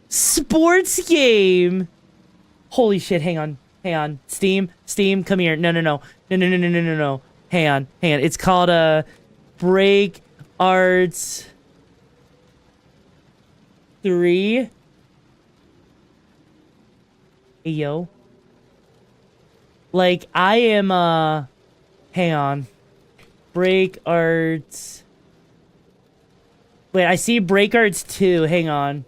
sports game. Holy shit, hang on. Steam, come here. No. Hang on. It's called Break Arts 3. Hey, yo. Like, I am, hang on. Break Arts... Wait, I see Break Arts 2. Hang on.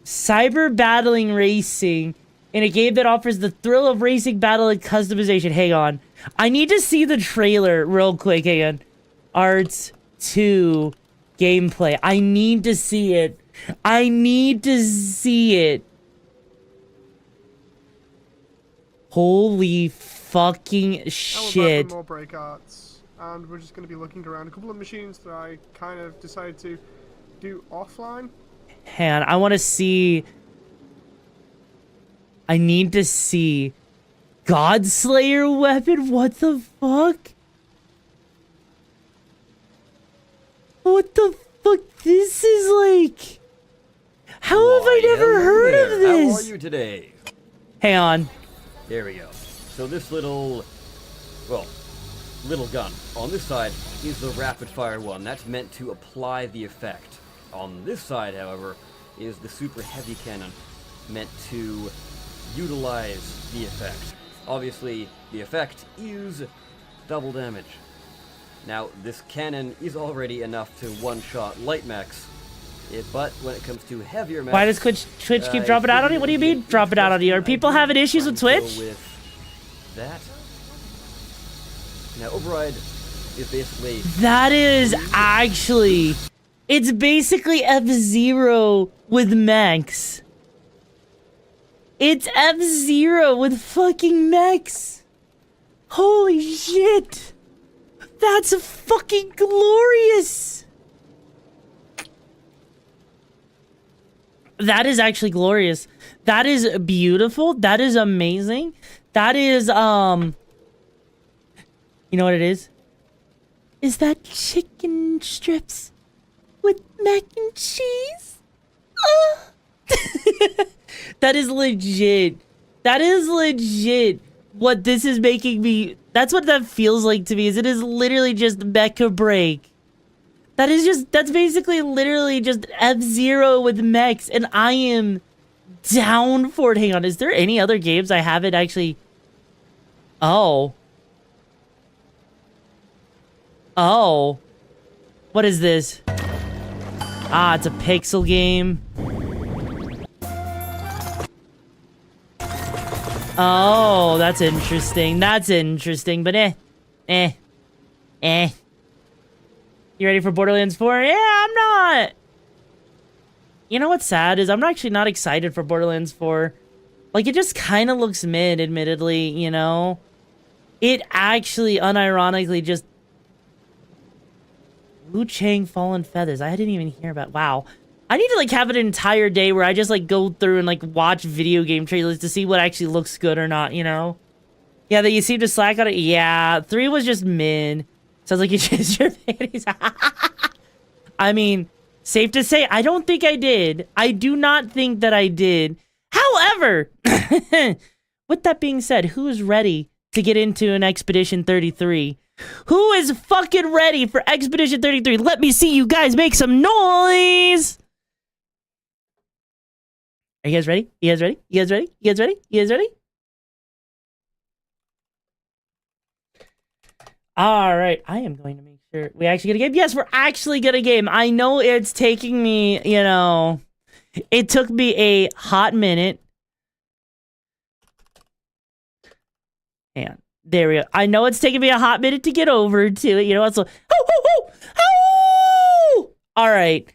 Cyber battling racing in a game that offers the thrill of racing, battle, and customization. Hang on. I need to see the trailer real quick. Hang on. Arts 2 gameplay. I need to see it. Holy fucking shit. More break arts, and we're just going to be looking around a couple of machines that I kind of decided to do offline. Hang on, I want to see... I need to see... Godslayer weapon? What the fuck? What the fuck? This is like... How have I never heard of this? How are you today? Hang on. There we go. So this little gun on this side is the rapid fire one. That's meant to apply the effect. On this side, however, is the super heavy cannon, meant to utilize the effect. Obviously, the effect is double damage. Now, this cannon is already enough to one-shot light mechs, but when it comes to heavier mechs... Why does Twitch keep dropping out on you? What do you mean, drop it out on you? Are people having issues with Twitch? With that. Now, Override is basically... That is actually... It's basically F-Zero with mechs. It's F-Zero with fucking mechs. Holy shit. That's fucking glorious. That is actually glorious. That is beautiful. That is amazing. That is, you know what it is? Is that chicken strips with mac and cheese? That is legit. That is legit. What this is making me... That's what that feels like to me, is it is literally just mecha break. That is just... That's basically literally just F-Zero with mechs, and I am down for it. Hang on, is there any other games I haven't actually... Oh. Oh. What is this? Ah, it's a pixel game. Oh, that's interesting. That's interesting, but eh. You ready for Borderlands 4? Yeah, I'm not. You know what's sad is I'm actually not excited for Borderlands 4. Like, it just kind of looks mid, admittedly, you know? It actually, unironically, just... Wu Chang Fallen Feathers. I didn't even hear about... Wow. I need to, like, have an entire day where I just, like, go through and, like, watch video game trailers to see what actually looks good or not, you know? Yeah, that you seem to slack on it? Yeah, 3 was just mid. Sounds like you changed your panties. I mean, safe to say, I don't think I did. I do not think that I did. However, with that being said, who is ready to get into an Expedition 33? Who is fucking ready for Expedition 33? Let me see you guys make some noise! Are you guys ready? You guys ready? You guys ready? You guys ready? You guys ready? Alright, I am going to make sure we actually get a game. Yes, we're actually get a game. I know it's taking me, you know... It took me a hot minute. And there we go. I know it's taking me a hot minute to get over to it. You know what? So, all right.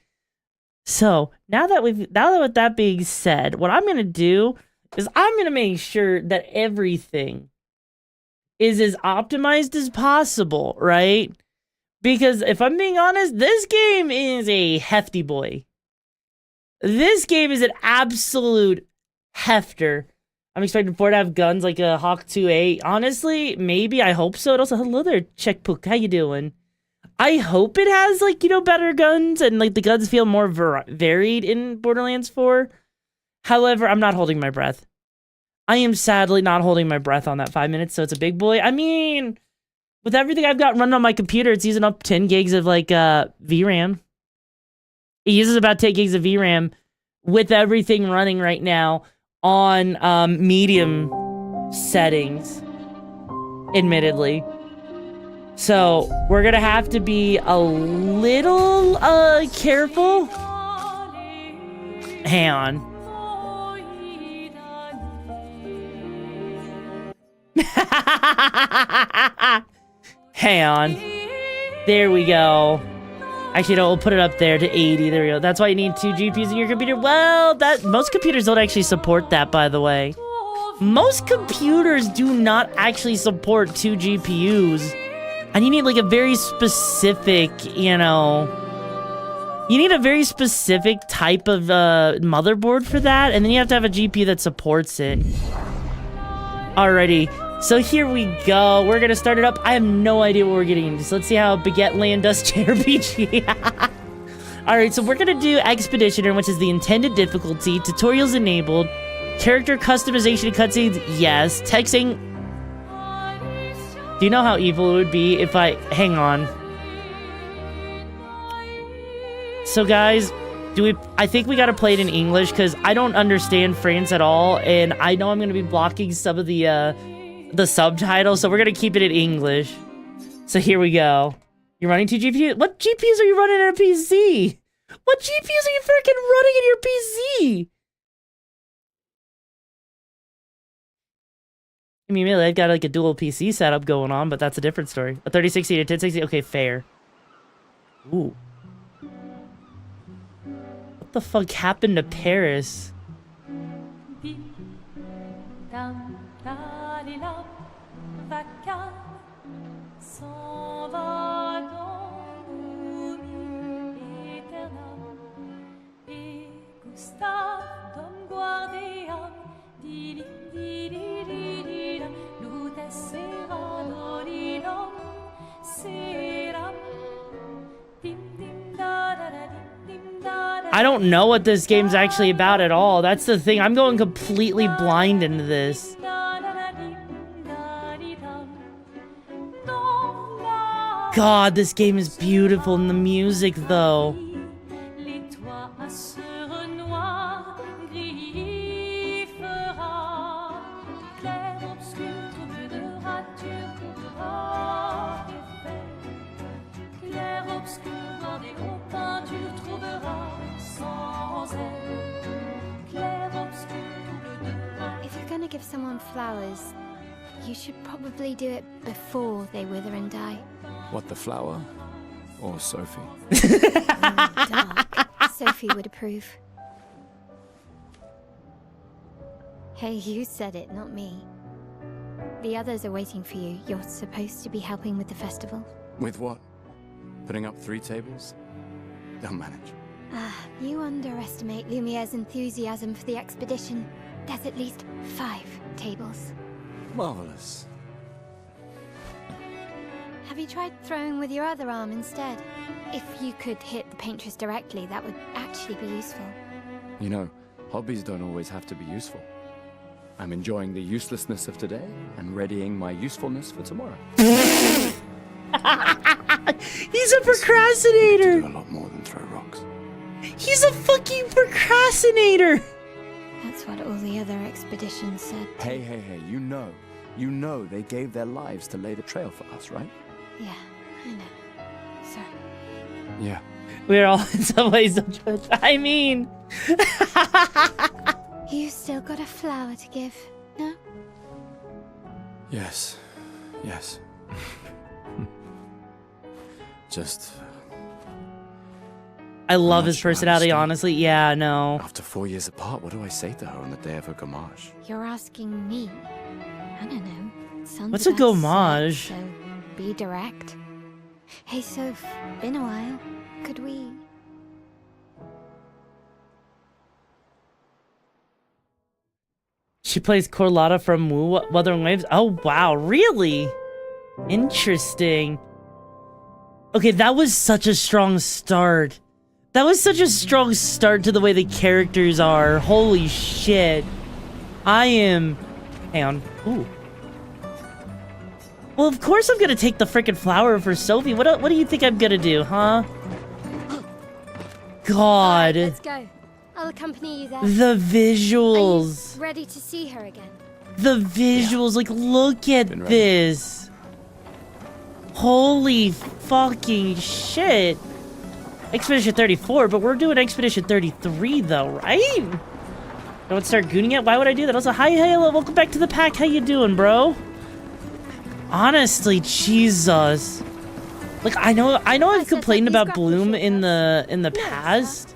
So now that with that being said, what I'm gonna do is I'm gonna make sure that everything is as optimized as possible, right? Because if I'm being honest, this game is a hefty boy. This game is an absolute hefter. I'm expecting 4 to have guns like a Hawk 2A. Honestly, maybe. I hope so. And also, hello there, Checkpook. How you doing? I hope it has, like, you know, better guns and, like, the guns feel more varied in Borderlands 4. However, I'm not holding my breath. I am sadly not holding my breath on that 5 minutes, so it's a big boy. I mean, with everything I've got running on my computer, it's using up 10 gigs of, like, VRAM. It uses about 10 gigs of VRAM with everything running right now on medium settings, admittedly. So we're gonna have to be a little careful. Hang on. Hang on. There we go. Actually, no, we'll put it up there to 80. There we go. That's why you need 2 GPUs in your computer. Well, most computers don't actually support that, by the way. Most computers do not actually support 2 GPUs. And you need, like, a very specific, you know... You need a very specific type of motherboard for that. And then you have to have a GPU that supports it. Alrighty. So here we go. We're gonna start it up. I have no idea what we're getting into. So let's see how Baguette Land does JRPG. Alright, so we're gonna do Expeditioner, which is the intended difficulty. Tutorials enabled. Character customization and cutscenes, yes. Texting. Do you know how evil it would be if I... Hang on. So guys, I think we gotta play it in English because I don't understand France at all, and I know I'm gonna be blocking some of the subtitles, so we're gonna keep it in English. So here we go. You're running 2 GPUs? What GPUs are you running in a PC? What GPUs are you freaking running in your PC? I mean, really, I've got like a dual PC setup going on, but that's a different story. A 3060 to 1060, okay, fair. Ooh. What the fuck happened to Paris? I don't know what this game's actually about at all. That's the thing. I'm going completely blind into this. God, this game is beautiful in the music, though. If you're gonna give someone flowers, you should probably do it before they wither and die. What, the flower? Or Sophie? Dark. Sophie would approve. Hey, you said it, not me. The others are waiting for you. You're supposed to be helping with the festival. With what? Putting up 3 tables? They'll manage. You underestimate Lumiere's enthusiasm for the expedition. There's at least 5 tables. Marvelous. Have you tried throwing with your other arm instead? If you could hit the paintress directly, that would actually be useful. You know, hobbies don't always have to be useful. I'm enjoying the uselessness of today and readying my usefulness for tomorrow. He's a procrastinator! Do a lot more than throw rocks. He's a fucking procrastinator! That's what all the other expeditions said. Hey, you know they gave their lives to lay the trail for us, right? Yeah, I know. Sorry. Yeah. We're all in some ways I mean... You still got a flower to give, no? Yes. Just... I love his personality, honestly. Yeah, no. After 4 years apart, what do I say to her on the day of her gommage? You're asking me? I don't know. Sounds What's a about gommage? sad, so be direct. Hey, Soph, been a while. Could we... She plays Carlotta from Wuthering Waves. Oh, wow. Really? Interesting. Okay, that was such a strong start. That was such a strong start to the way the characters are. Holy shit. I am... Hang on. Ooh. Well, of course I'm gonna take the frickin' flower for Sophie. What do you think I'm gonna do, huh? God. Right, let's go. I'll accompany you there. The visuals. Are you ready to see her again? The visuals, like, look at this. Holy fucking shit. Expedition 34, but we're doing Expedition 33, though, right? Don't start gooning it? Why would I do that? Also, hi, hello, welcome back to the pack. How you doing, bro? Honestly, Jesus. Like, I know I've complained about Bloom in the past.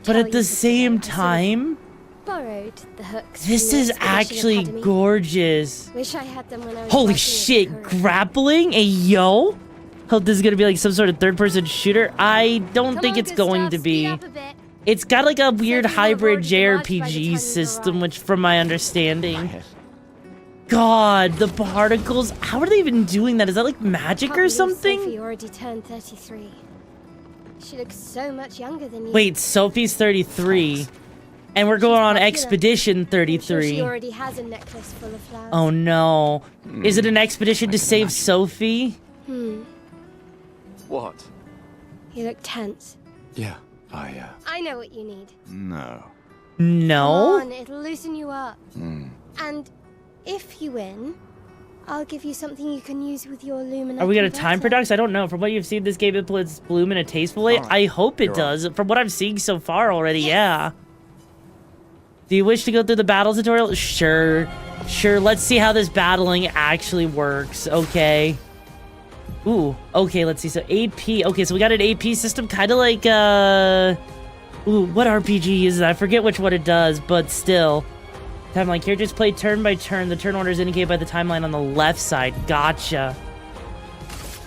But at the same time, Borrowed the hooks. this is actually gorgeous. Wish I had them when I was Holy working shit, at Kura. grappling? Hey, yo? Hope this is gonna be like some sort of third-person shooter. I don't think it's going to be. It's got like a weird hybrid JRPG system, which from my understanding. God, the particles. How are they even doing that? Is that like magic or something? Sophie already turned 33. She looks so much younger than you. Wait, Sophie's 33. And we're going on Expedition 33. She already has a necklace full of flowers. Oh no. Is it an expedition to save Sophie? Hmm. What? You look tense. Yeah, I know what you need. No. No? Come on, it'll loosen you up. And if you win, I'll give you something you can use with your Lumina. Are we gonna time converter. products? I don't know. From what you've seen, this game puts Bloom in a tasteful way. I hope it does. From what I'm seeing so far already, yeah. Do you wish to go through the battle tutorial? Sure. Sure, let's see how this battling actually works. Okay. Ooh, okay, let's see. So AP. Okay, so we got an AP system, kind of like, ooh, what RPG is that? I forget which one it does, but still. Timeline. Characters play turn by turn. The turn order is indicated by the timeline on the left side. Gotcha.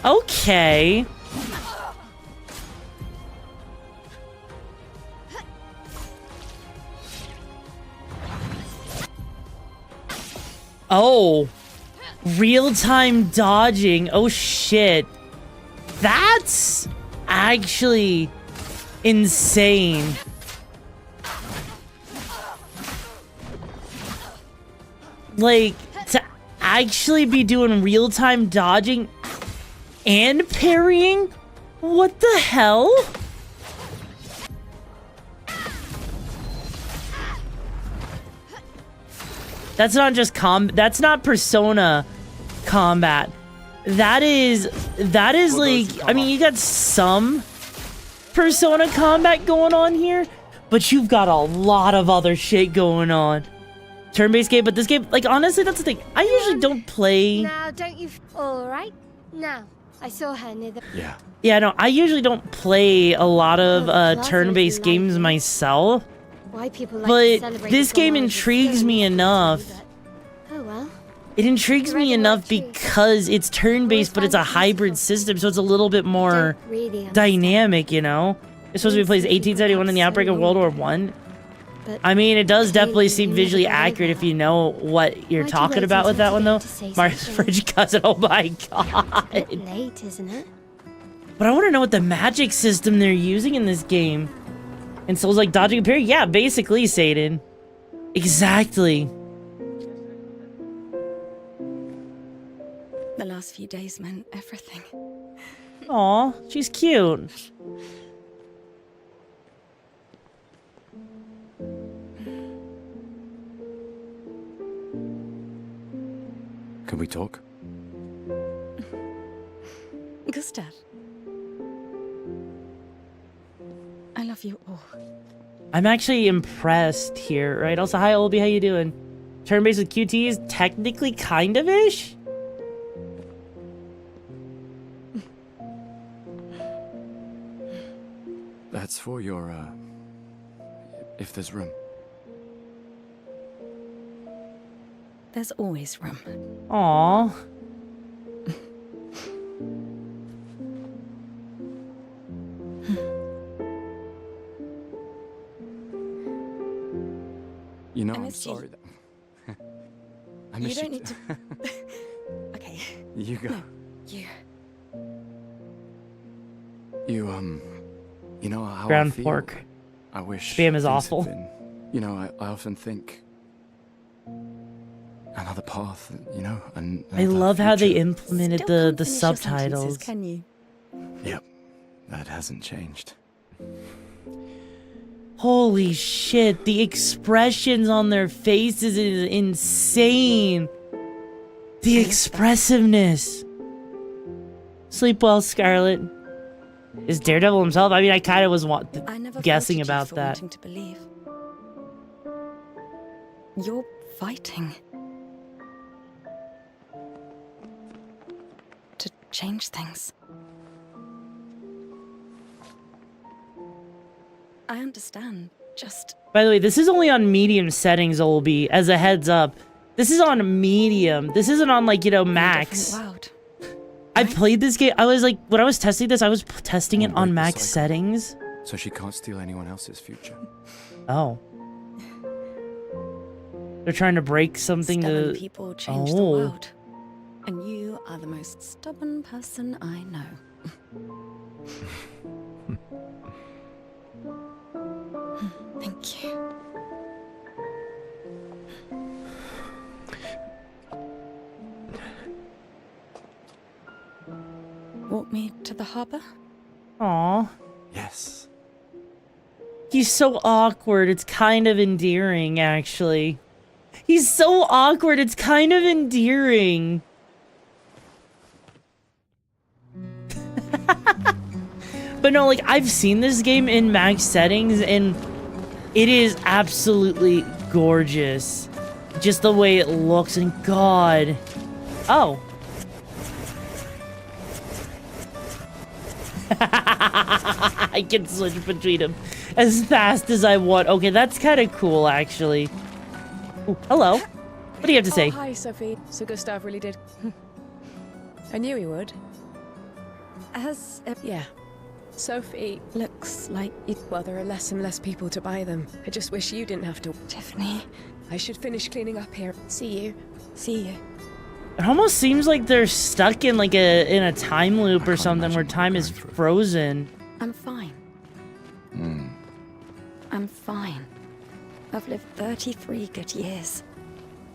Okay. Oh. Real-time dodging. Oh, shit. That's actually insane. Like, to actually be doing real-time dodging and parrying? What the hell? That's not just that's not Persona combat. That is like, I mean, you got some Persona combat going on here, but you've got a lot of other shit going on. Turn-based game, but this game, like, honestly, that's the thing. I usually don't play. Now, don't you? All right. Now, I saw her near the. Yeah. Yeah, no, I usually don't play a lot of turn-based games myself. Why people like to But celebrate this the game demise of intrigues stones me is enough. Oh well. It intrigues me enough because it's turn-based, but it's a hybrid system, so it's a little bit more dynamic, you know? It's supposed to be placed 1871 in the outbreak of World War I. I mean, it does definitely seem visually accurate if you know what you're talking about with that one, though. Mark's fridge cousin, oh my god. Bit late, isn't it? But I want to know what the magic system they're using in this game. And Souls like dodging and parry? Yeah, basically, Satan. Exactly. The last few days meant everything. Aw, she's cute. Can we talk? Gustav. I love you all. I'm actually impressed here, right? Also, hi, Olby, how you doing? Turn-based with QTs, technically kind of-ish? That's for your, if there's room. There's always room. Aww. You know, I I'm miss you. sorry that... I You miss don't need to... Okay. You go. No, you. You know how Ground I feel? pork. I wish... Spam is things had awful. been- you know, I often think... Another path, you know, and I love how they implemented Still the can't finish your subtitles. sentences, can you? Yep, that hasn't changed. Holy shit, the expressions on their faces is insane. The expressiveness. Sleep well, Scarlet. Is Daredevil himself? I mean, I kind of was I never guessing faulted you about for that. wanting to believe. You're fighting to change things. I understand. Just By the way, this is only on medium settings, Olby, as a heads up. This is on medium. This isn't on, like, you know, max. world. I played this game. I was like, when I was testing this, I was testing it on max settings. So she can't steal anyone else's future. Oh. They're trying to break something Stubborn to... people change the world. And you are the most stubborn person I know. Thank you. Walk me to the harbor? Aw. Yes. He's so awkward, it's kind of endearing, actually. He's so awkward, it's kind of endearing. But no, like, I've seen this game in max settings, and it is absolutely gorgeous. Just the way it looks, and God. Oh. I can switch between them as fast as I want. Okay, that's kind of cool, actually. Ooh, hello. What do you have to say? Hi, Sophie. So Gustav really did. I knew he would. Yeah. Sophie, looks like well, there are less and less people to buy them. I just wish you didn't have to. Tiffany, I should finish cleaning up here. See you. See you. It almost seems like they're stuck in like a time loop or something where time is frozen. I'm fine. I'm fine. I've lived 33 good years.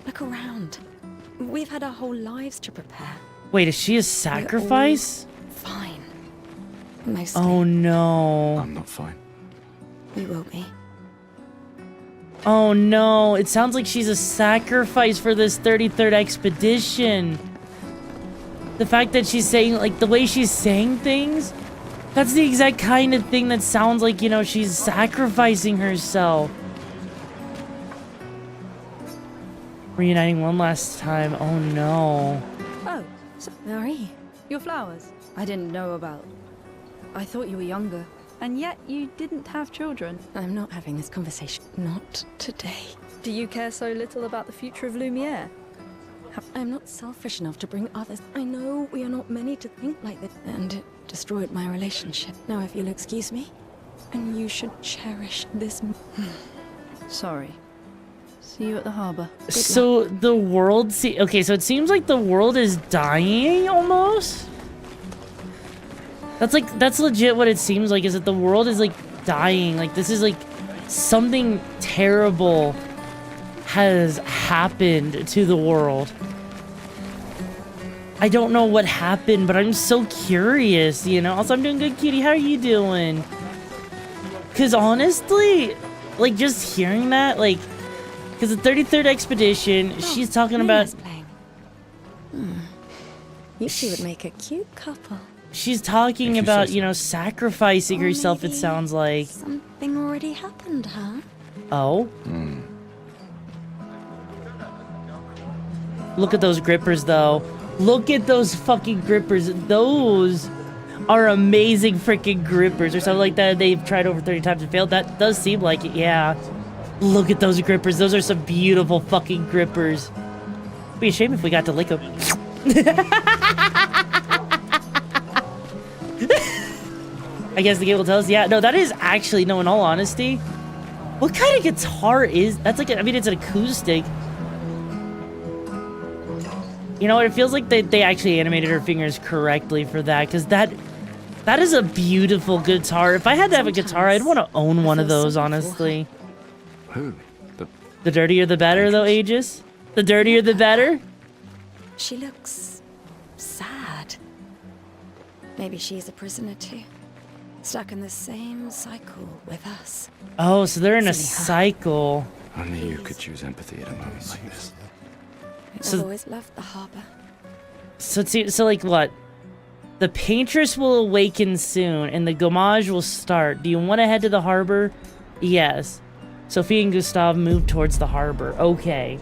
Look around. We've had our whole lives to prepare. Wait, is she a sacrifice? Fine. Mostly. Oh no. I'm not fine. You will be. Oh no, it sounds like she's a sacrifice for this 33rd expedition. The fact that she's saying, like, the way she's saying things, that's the exact kind of thing that sounds like, you know, she's sacrificing herself. Reuniting one last time, oh no. Oh, so Marie, your flowers. I didn't know about. I thought you were younger. And yet you didn't have children. I'm not having this conversation. Not today. Do you care so little about the future of Lumiere? I'm not selfish enough to bring others. I know we are not many to think like this. And it destroyed my relationship. Now, if you'll excuse me, and you should cherish this. Sorry. See you at the harbor. So the world, okay, so it seems like the world is dying almost. That's legit what it seems like, is that the world is like dying. Like, this is like something terrible has happened to the world. I don't know what happened, but I'm so curious, you know? Also, I'm doing good, cutie. How are you doing? Because honestly, like, just hearing that, like, because the 33rd expedition, she's talking about... You two would make a cute couple. She's talking about, you know, sacrificing herself, it sounds like. Something already happened, huh? Oh? Look at those grippers, though. Look at those fucking grippers. Those are amazing freaking grippers or something like that. They've tried over 30 times and failed. That does seem like it, yeah. Look at those grippers. Those are some beautiful fucking grippers. It'd be a shame if we got to lick them. I guess the game will tell us. Yeah, no, that is actually, no, in all honesty. What kind of guitar is... That's like, I mean, it's an acoustic. You know what? It feels like they actually animated her fingers correctly for that, because that is a beautiful guitar. If I had to have a guitar, I'd want to own one of those, honestly. Who? The dirtier the better, though, Aegis? The dirtier the better? She looks sad. Maybe she's a prisoner too. Stuck in the same cycle with us. Oh, so they're in a cycle. Only you could choose empathy at a moment like this. I've always loved the harbor. So like what? The Paintress will awaken soon, and the Gommage will start. Do you want to head to the harbor? Yes. Sophie and Gustav move towards the harbor. Okay.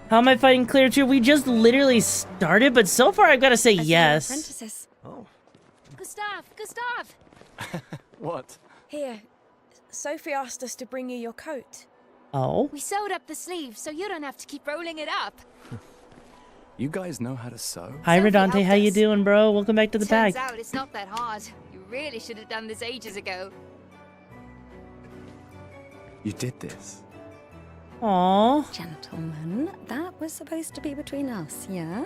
How am I fighting Clear 2? We just literally started, but so far I've got to say yes. Apprentices. Oh. Gustav! What? Here. Sophie asked us to bring you your coat. Oh? We sewed up the sleeves, so you don't have to keep rolling it up. You guys know how to sew? Hi, Redante. How you doing, bro? Welcome back to the pack. Turns out it's not that hard. You really should have done this ages ago. You did this? Aww. Gentlemen, that was supposed to be between us, yeah?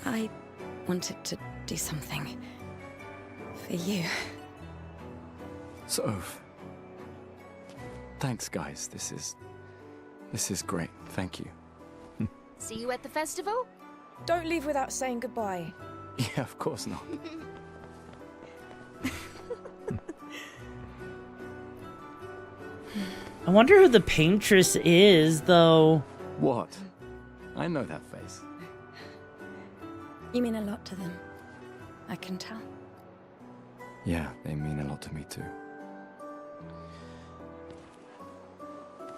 I wanted to do something for you. Soph. Thanks, guys. This is great. Thank you. See you at the festival? Don't leave without saying goodbye. Yeah, of course not. I wonder who the paintress is, though. What? I know that face. You mean a lot to them. I can tell. Yeah, they mean a lot to me too.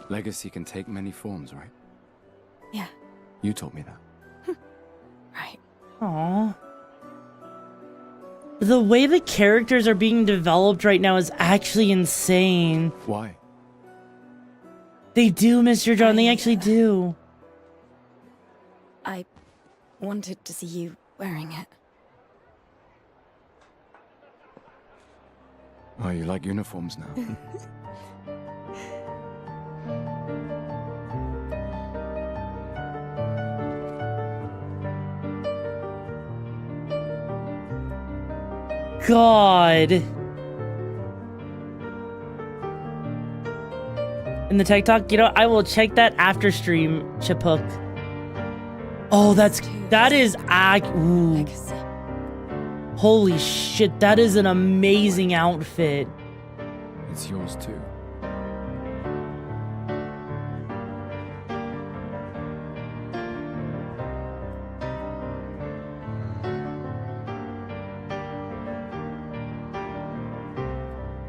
Legacy can take many forms, right? Yeah. You told me that. Right. Aww. The way the characters are being developed right now is actually insane. Why? They do, Mr. John. They actually do. I wanted to see you wearing it. Oh, you like uniforms now? God. In the TikTok, you know, I will check that after stream, Chiphook. Oh, that is ooh. Holy shit, that is an amazing outfit. It's yours too.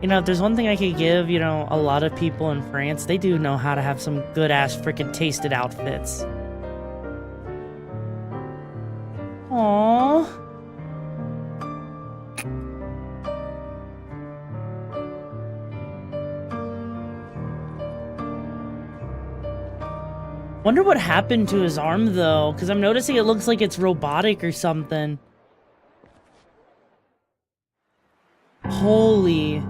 You know, if there's one thing I could give, you know, a lot of people in France, they do know how to have some good-ass freaking tasted outfits. Aww. Wonder what happened to his arm, though, because I'm noticing it looks like it's robotic or something. Holy...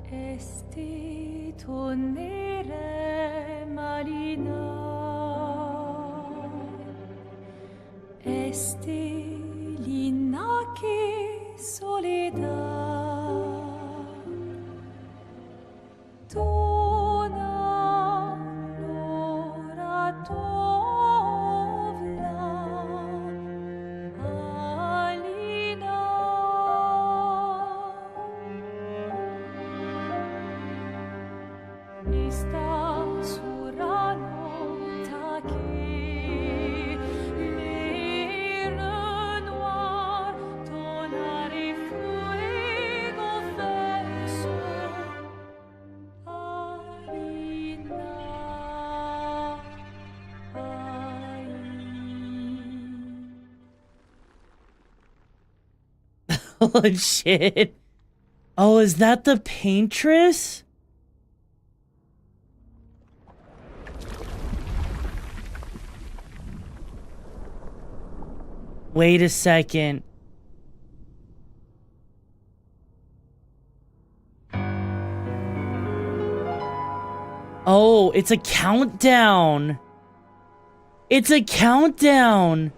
Esti tornere marina, esti l'inaki soledad, tona l'ora tovla, alina. Sta surano taki l'air noir tonari fuego verso Arina Oh, shit. Oh, is that the paintress? Wait a second. Oh, it's a countdown. It's a countdown.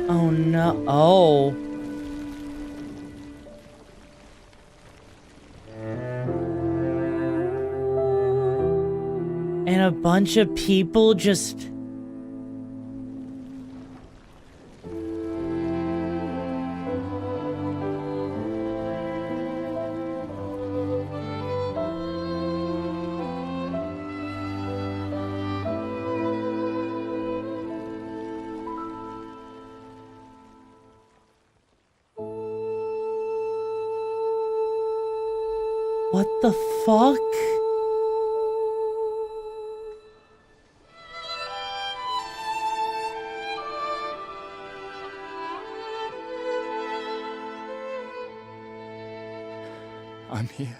Oh no. Oh. And a bunch of people just... What the fuck? I'm here.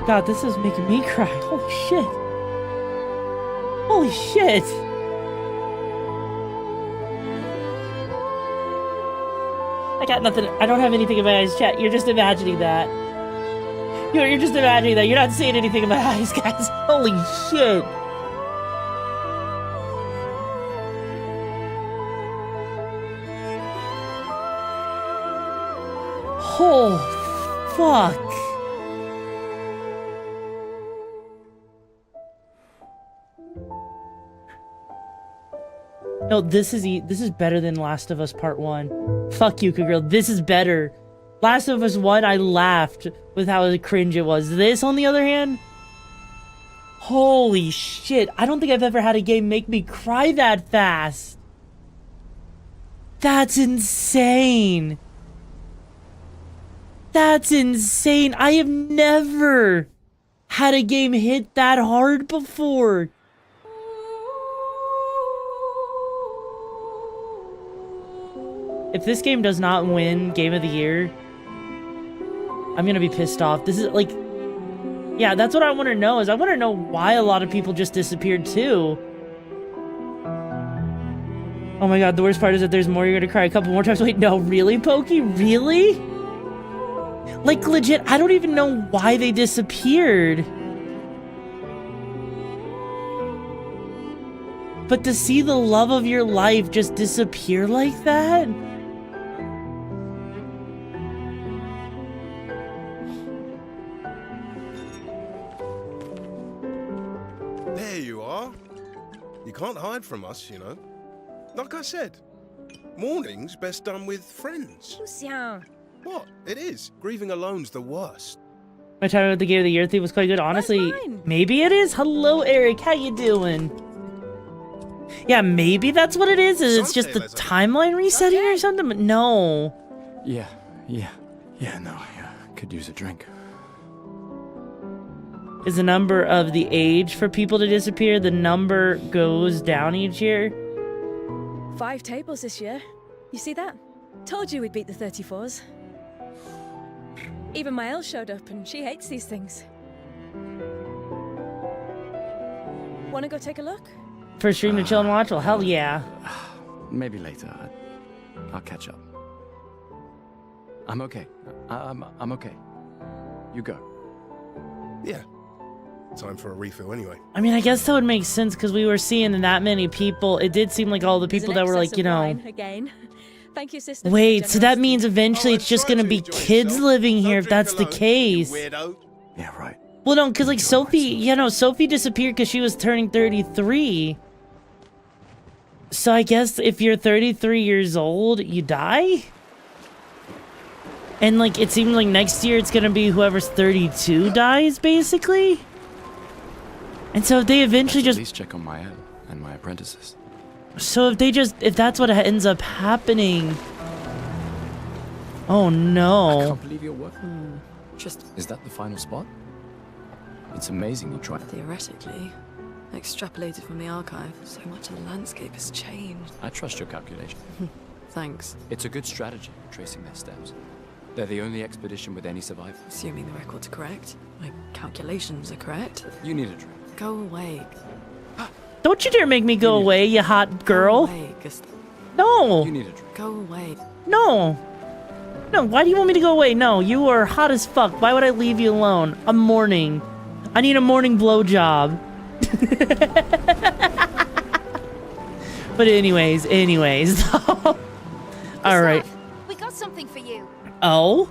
God, this is making me cry. Holy shit. Holy shit. I got nothing. I don't have anything in my eyes, chat. You're just imagining that. You're just imagining that. You're not seeing anything in my eyes, guys. Holy shit. Oh, fuck. No, this is better than Last of Us Part 1. Fuck you, girl. This is better. Last of Us 1, I laughed with how cringe it was. This, on the other hand, holy shit. I don't think I've ever had a game make me cry that fast. That's insane. That's insane. I have never had a game hit that hard before. If this game does not win Game of the Year, I'm gonna be pissed off. This is like, yeah, that's what I want to know. Is I want to know why a lot of people just disappeared too. Oh my god, the worst part is that there's more. You're gonna cry a couple more times. Wait, no, really, Pokey? Really? Like, legit, I don't even know why they disappeared. But to see the love of your life just disappear like that? There you are. You can't hide from us, you know. Like I said, mourning's best done with friends. Lucien. What? It is. Grieving alone's the worst. My time with the Game of the Year theme was quite good. Honestly, maybe it is. Hello, Eric. How you doing? Yeah, maybe that's what it is. It's just the timeline resetting or something, but no. Yeah, no, could use a drink. Is the number of the age for people to disappear, the number goes down each year? 5 tables this year. You see that? Told you we'd beat the 34s. Even Maëlle showed up and she hates these things. Wanna go take a look? For stream to chill and watch? Well, hell yeah. Maybe later. I'll catch up. I'm okay. I'm okay. You go. Yeah. Time for a refill anyway. I mean, I guess that would make sense because we were seeing that many people. It did seem like all the people that were like, you know. Again. Thank you, sister. Wait, so that means eventually it's just gonna be kids living here if that's the case. Yeah, right. Well, no, because like Sophie, you know, Sophie disappeared because she was turning 33. So I guess if you're 33 years old, you die? And like, it seems like next year it's gonna be whoever's 32 dies, basically? And so if they eventually just... At least check on Maëlle and my apprentices. So if that's what ends up happening... Oh no. I can't believe you're working. Is that the final spot? It's amazing you tried. Theoretically, extrapolated from the archive, so much of the landscape has changed. I trust your calculation. Thanks. It's a good strategy, tracing their steps. They're the only expedition with any survivors. Assuming the record's correct, my calculations are correct. You need a drink. Go away. Don't you dare make me go away, you hot girl. Go away, No. You need a drink. Go away. No. No, why do you want me to go away? No, you are hot as fuck. Why would I leave you alone? I'm mourning. I need a morning blowjob. But anyways. All right. We got something for you. Oh?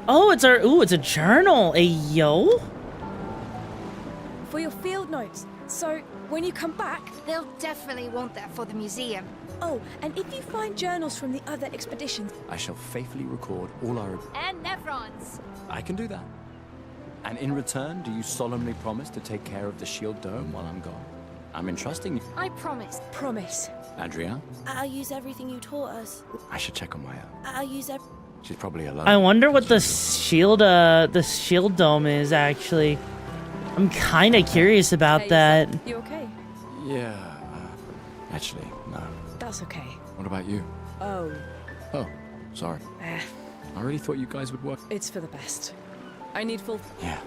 Oh, it's a journal. Yo? For your field notes. So, when you come back... They'll definitely want that for the museum. Oh, and if you find journals from the other expeditions... I shall faithfully record all our... And Nevrons. I can do that. And in return, do you solemnly promise to take care of the shield dome while I'm gone? I'm entrusting you. I promise. Promise. Adrienne? I'll use everything you taught us. I should check on Maëlle. I'll use She's probably alone. I wonder what the shield dome is, actually. I'm kind of curious about that. You okay? Yeah. Actually, no. That's okay. What about you? Oh. Oh, sorry. I really thought you guys would work. It's for the best. I need full... Yeah.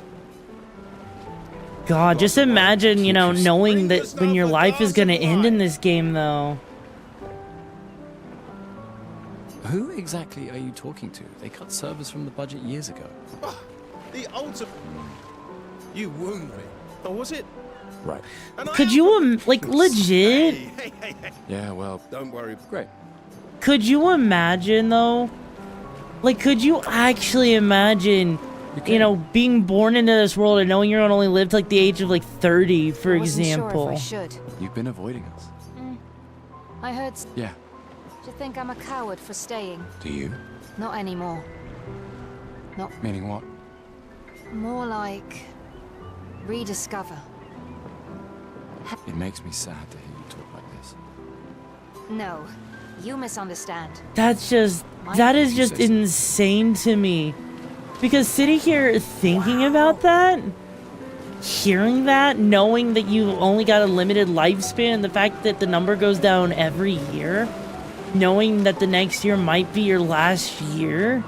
God, just imagine, you know, knowing that when your life is gonna end in this game, though. Who exactly are you talking to? They cut servers from the budget years ago. The ultimate. You wound me. Or was it? Right. Could you, like, legit? Yeah, well, don't worry. Great. Could you imagine, though? Like, could you actually imagine, you know, being born into this world and knowing you're gonna only live to, like, the age of, like, 30, for example? You've been avoiding us. I heard. Yeah. Do you think I'm a coward for staying? Do you? Not anymore. Not. Meaning what? More like. Rediscover. It makes me sad to hear you talk like this. No, you misunderstand. That is just insane to me. Because sitting here thinking about that, hearing that, knowing that you only got a limited lifespan, and the fact that the number goes down every year, knowing that the next year might be your last year.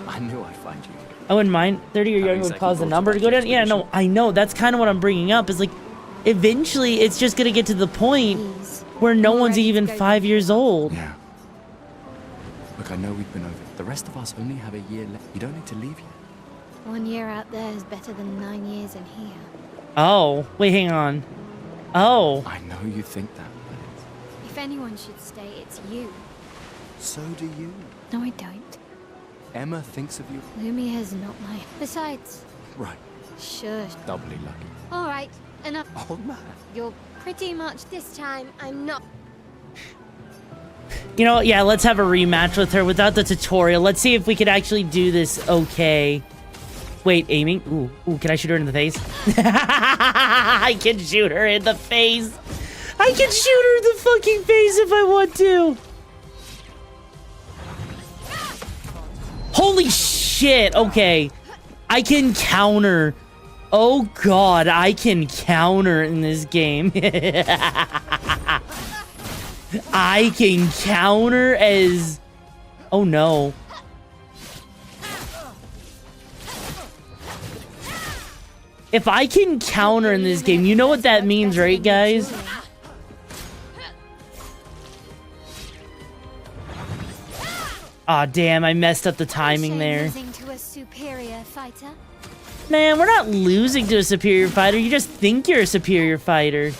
I knew I'd find you. I wouldn't mind. 30 or younger would cause the number to go down. Yeah, no, I know. That's kind of what I'm bringing up. Is like, eventually, it's just gonna get to the point where no one's even 5 years old. Yeah. Look, I know we've been over it. The rest of us only have a year left. You don't need to leave yet. 1 year out there is better than 9 years in here. Oh, wait, hang on. Oh. I know you think that, but If anyone should stay, it's you. so do you. No, I don't. Emma thinks of you. Lumia's not my... Besides... Right. Shush. Doubly lucky. All right, enough. Oh, man. You're pretty much... This time, I'm not... You know, yeah, let's have a rematch with her without the tutorial. Let's see if we could actually do this okay. Wait, aiming? Ooh, can I shoot her in the face? I can shoot her in the face. I can shoot her in the fucking face if I want to. Holy shit, okay. I can counter. Oh god, I can counter in this game. I can counter as... Oh no. If I can counter in this game, you know what that means, right, guys? Aw, damn, I messed up the timing there. Losing to a superior fighter. Man, we're not losing to a superior fighter. You just think you're a superior fighter.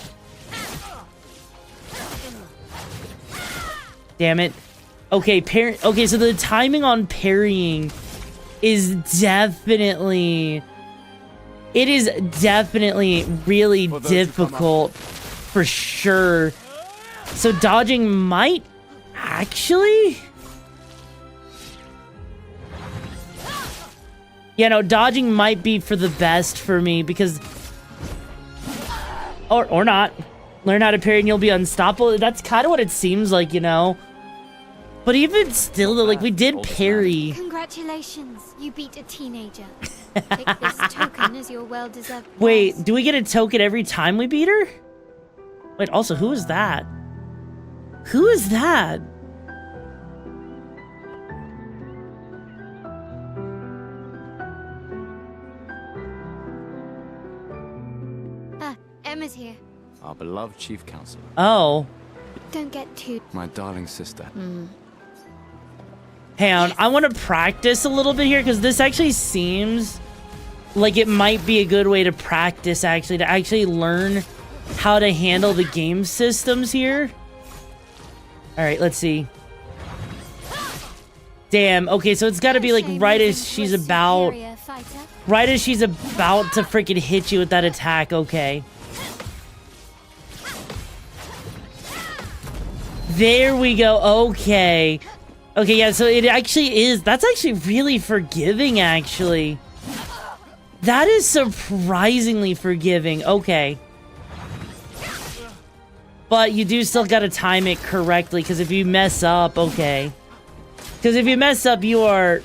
Damn it. Okay, okay, so the timing on parrying is definitely... It is definitely really difficult, for sure. So dodging might actually... Yeah, no, dodging might be for the best for me because... Or not. Learn how to parry and you'll be unstoppable. That's kind of what it seems like, you know? But even still, though, like, we did parry. Congratulations, you beat a teenager. Take this token as your well-deserved... Wait, do we get a token every time we beat her? Wait, also, who is that? Who is that? Emma's here. Our beloved chief counselor. Oh. Don't get too... My darling sister. Hang on, I want to practice a little bit here because this actually seems like it might be a good way to practice, actually, to actually learn how to handle the game systems here. All right, let's see. Damn, okay, so it's got to be like right as she's about... Right as she's about to freaking hit you with that attack, okay. There we go, okay. Okay, yeah, so it actually is... That's actually really forgiving, actually. That is surprisingly forgiving. Okay. But you do still gotta time it correctly, because if you mess up, okay. Because if you mess up, you are...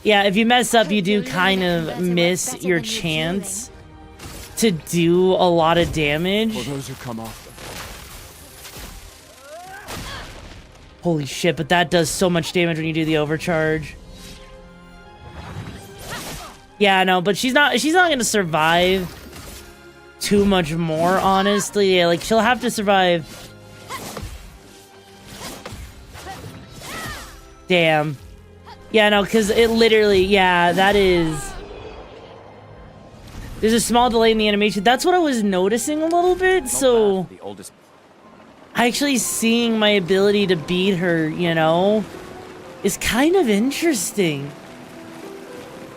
Yeah, if you mess up, you do kind of miss your chance to do a lot of damage. For those who come after. Holy shit, but that does so much damage when you do the overcharge. Yeah, no, but she's not gonna survive too much more, honestly. Yeah, like, she'll have to survive. Damn. Yeah, no, because it literally, yeah, that is... There's a small delay in the animation. That's what I was noticing a little bit, so... Actually seeing my ability to beat her, you know, is kind of interesting.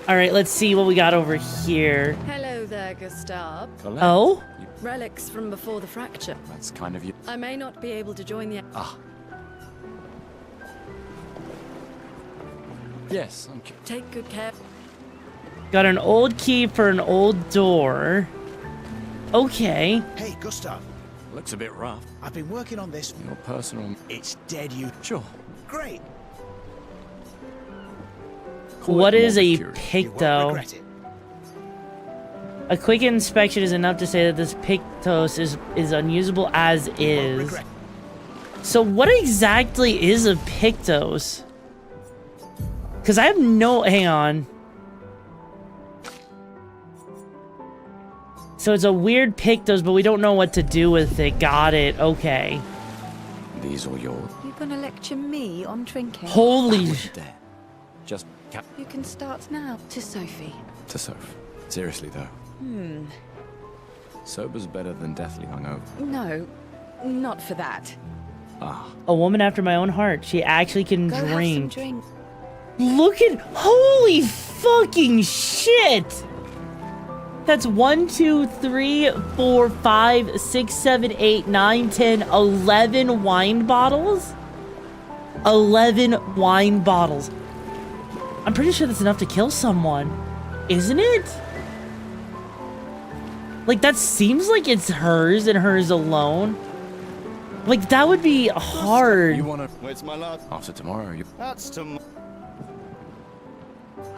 Alright, let's see what we got over here. Hello there, Gustav. Oh? Relics from before the fracture. That's kind of you. I may not be able to join the... Ah. Yes, I'm... Take good care. Got an old key for an old door. Okay. Hey, Gustav. Looks a bit rough. I've been working on this. Your personal... It's dead, you... Sure. Great. What is a You won't picto? regret it. A quick inspection is enough to say that this pictos is unusable as is. So what exactly is a pictos? Because I have no... Hang on. So it's a weird pictos, but we don't know what to do with it. Got it. Okay. These are yours. You gonna lecture me on drinking? Holy... Just cap You can start now. To Sophie. to Soph. Seriously though, Hmm. sober's better than deathly hungover. No, not for that. Ah. A woman after my own heart. She actually can Go have some drink. drink. Look at... Holy fucking shit! That's 1, 2, 3, 4, 5, 6, 7, 8, 9, 10, 11 wine bottles? 11 wine bottles. I'm pretty sure that's enough to kill someone. Isn't it? Like, that seems like it's hers and hers alone. Like, that would be hard. You wanna... Where's my last? After tomorrow, you... That's tomorrow.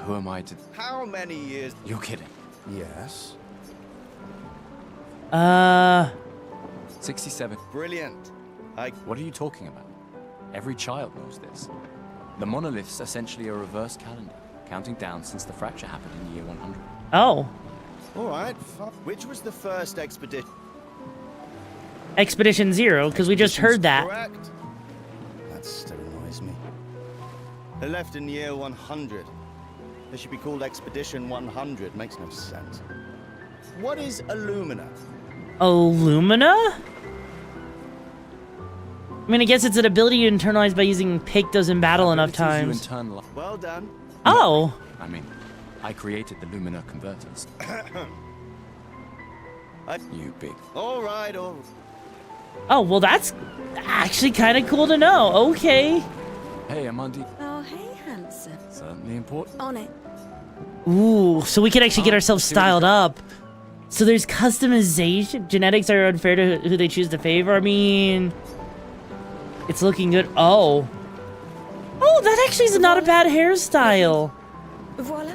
Who am I to... How many years? You're kidding. Yes. 67. Brilliant. What are you talking about? Every child knows this. The monolith's essentially a reverse calendar, counting down since the fracture happened in year 100. Oh. All right. Which was the first expedition? Expedition 0, because we just heard that. Correct. That still annoys me. They left in year 100. They should be called Expedition 100. Makes no sense. What is Illumina? Illumina? I mean, I guess it's an ability you internalize by using pictos in battle enough times. Well done. Oh. I mean, I created the Lumina converters. You big... All right, all right. Oh, well, that's actually kind of cool to know. Okay. Hey, Amandi. Oh, hey, handsome. Certainly important. On it. Ooh, so we can actually get ourselves styled up. So there's customization. Genetics are unfair to who they choose to favor. I mean, it's looking good. Oh. Oh, that actually is not a bad hairstyle. Voila.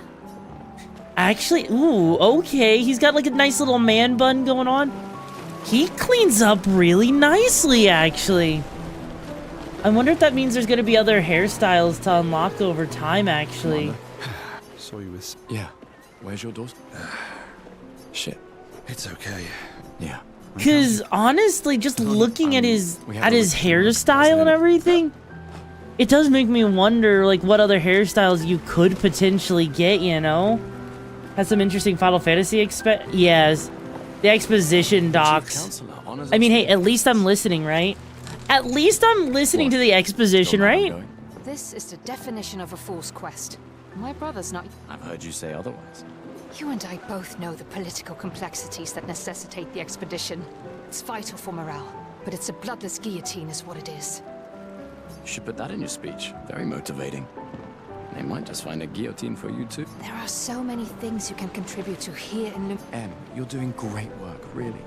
Actually, ooh, okay. He's got like a nice little man bun going on. He cleans up really nicely, actually. I wonder if that means there's going to be other hairstyles to unlock over time, actually. Saw you with... Yeah. Where's your daughter? Shit. It's okay. Yeah. Because honestly, just looking at his hairstyle and everything, it does make me wonder, like, what other hairstyles you could potentially get, you know? Has some interesting Final Fantasy yes. The exposition docs. I mean, hey, at least I'm listening, right? At least I'm listening to the exposition, right? This is the definition of a fool's quest. My brother's not... I've heard you say otherwise. You and I both know the political complexities that necessitate the expedition. It's vital for morale, but it's a bloodless guillotine is what it is. You should put that in your speech. Very motivating. They might just find a guillotine for you too. There are so many things you can contribute to here in Em, you're doing great work, really.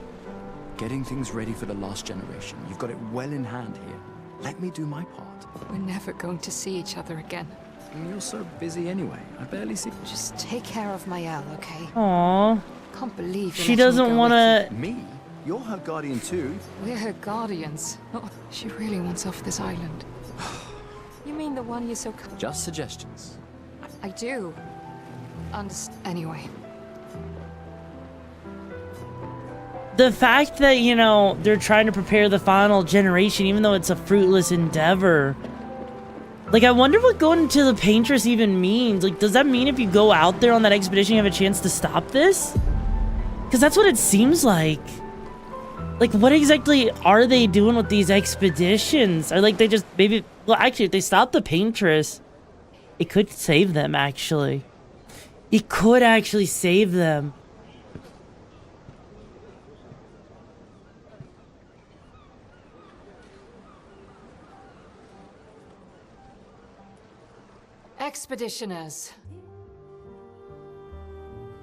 Getting things ready for the last generation. You've got it well in hand here. Let me do my part. We're never going to see each other again. You're so busy anyway. I barely see... Just take care of Mayel, okay? Aww. Can't believe she doesn't want to... Me? You're her guardian too. We're her guardians. Oh, she really wants off this island. You mean the one you're so... Just suggestions. I do. Anyway. The fact that, you know, they're trying to prepare the final generation, even though it's a fruitless endeavor. Like, I wonder what going to the Paintress even means. Like, does that mean if you go out there on that expedition, you have a chance to stop this? Because that's what it seems like. Like, what exactly are they doing with these expeditions? Or, like, they just maybe... Well, actually, if they stop the Paintress, it could save them, actually. It could actually save them. Expeditioners.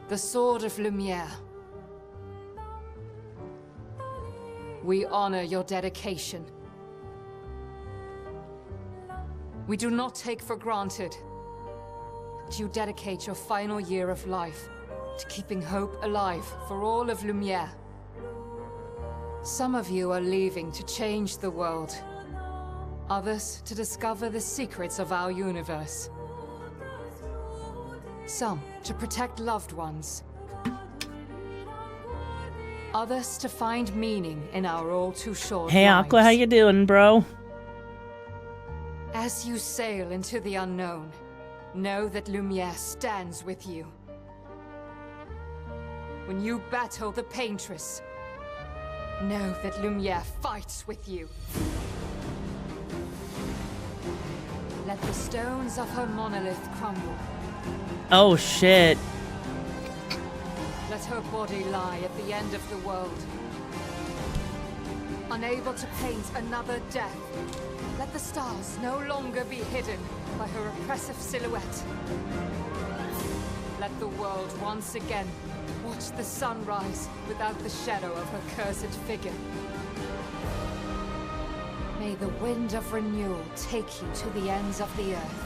The Sword of Lumiere. We honor your dedication. We do not take for granted that you dedicate your final year of life to keeping hope alive for all of Lumiere. Some of you are leaving to change the world. Others to discover the secrets of our universe. Some to protect loved ones. Others to find meaning in our all too short Hey, lives. Aqua, how you doing, bro? As you sail into the unknown, know that Lumiere stands with you. When you battle the Paintress, know that Lumiere fights with you. Let the stones of her monolith crumble. Oh, shit. Let her body lie at the end of the world. Unable to paint another death, let the stars no longer be hidden by her oppressive silhouette. Let the world once again watch the sun rise without the shadow of her cursed figure. May the wind of renewal take you to the ends of the earth.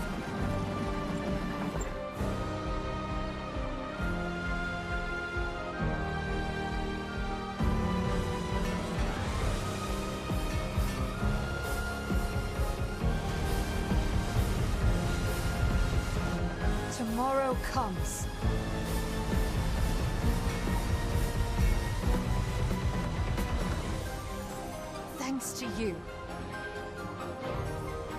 Tomorrow comes. Thanks to you.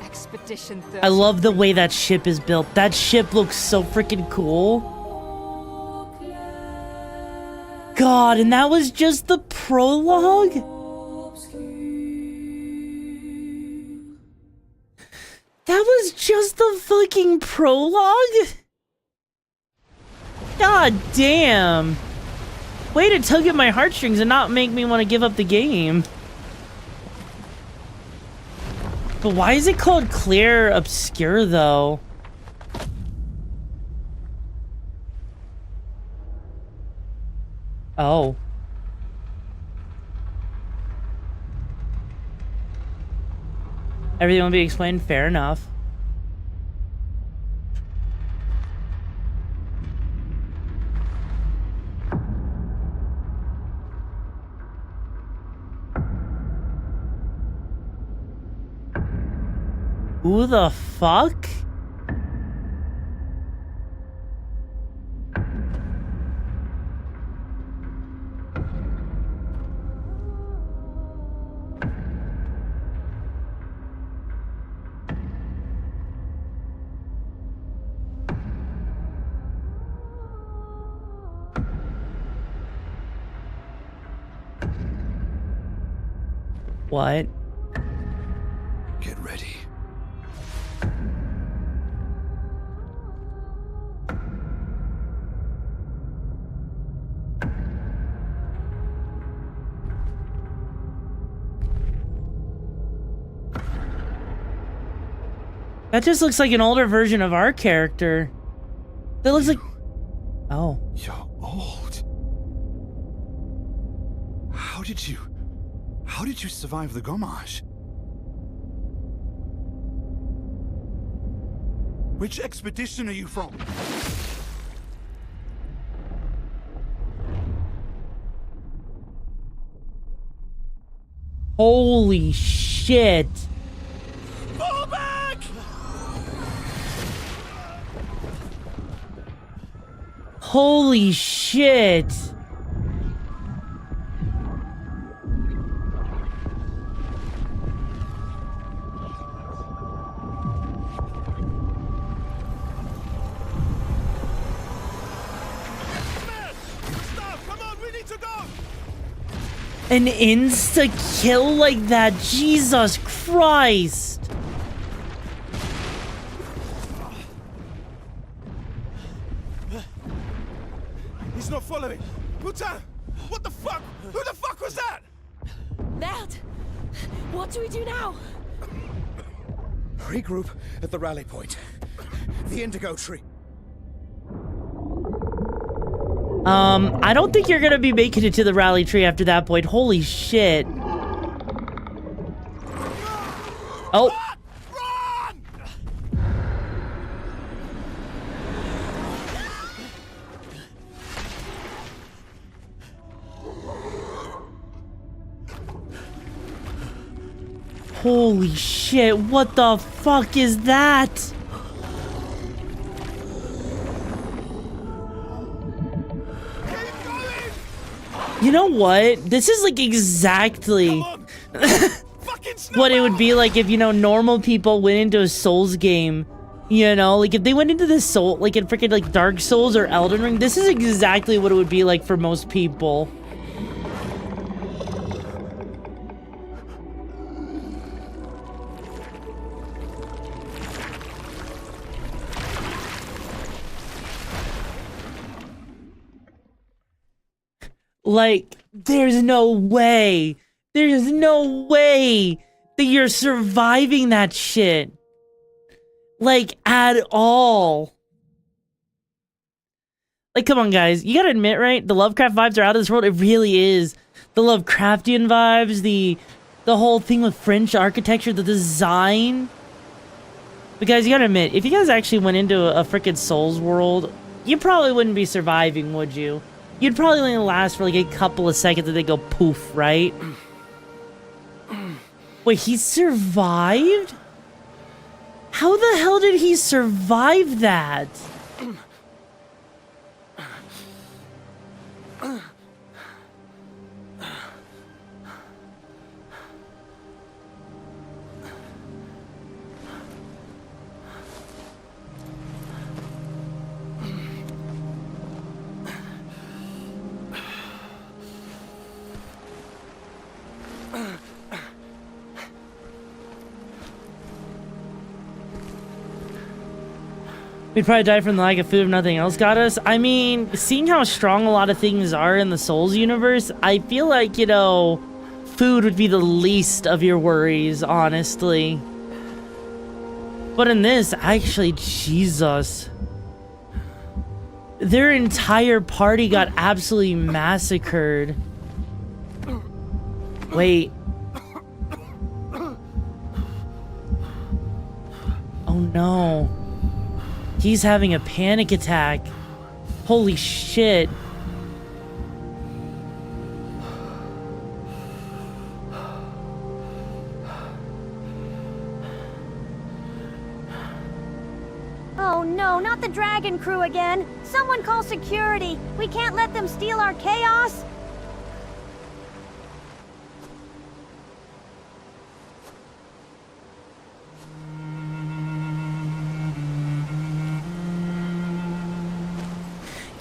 Expedition 30. I love the way that ship is built. That ship looks so freaking cool. God, and that was just the prologue? That was just the fucking prologue? God damn. Way to tug at my heartstrings and not make me want to give up the game. But why is it called Clear Obscure, though? Oh. Everything will be explained? Fair enough. Who the fuck? What? Get ready. That just looks like an older version of our character. That looks like... Oh. You're old. How did you survive the Gommage? Which expedition are you from? Holy shit. Fall back! Holy shit. An insta-kill like that? Jesus Christ! He's not following. Putain! What the fuck? Who the fuck was that? Merde! What do we do now? Regroup at the rally point. The indigo tree. I don't think you're gonna be making it to the rally tree after that point. Holy shit. Oh. Holy shit, what the fuck is that? You know what? This is like exactly what it would be like if, you know, normal people went into a Souls game. You know, like if they went into this Soul, like in freaking like Dark Souls or Elden Ring, this is exactly what it would be like for most people. Like, there's no way that you're surviving that shit. Like, at all. Like, come on, guys. You gotta admit, right? The Lovecraft vibes are out of this world. It really is. The Lovecraftian vibes, the whole thing with French architecture, the design. But guys, you gotta admit, if you guys actually went into a freaking Souls world, you probably wouldn't be surviving, would you? You'd probably only last for like a couple of seconds and they go poof, right? Wait, he survived? How the hell did he survive that? We'd probably die from the lack of food if nothing else got us. I mean, seeing how strong a lot of things are in the Souls universe, I feel like, you know, food would be the least of your worries, honestly. But in this, actually, Jesus. Their entire party got absolutely massacred. Wait. Oh no. He's having a panic attack. Holy shit. Oh no, not the dragon crew again. Someone call security. We can't let them steal our chaos.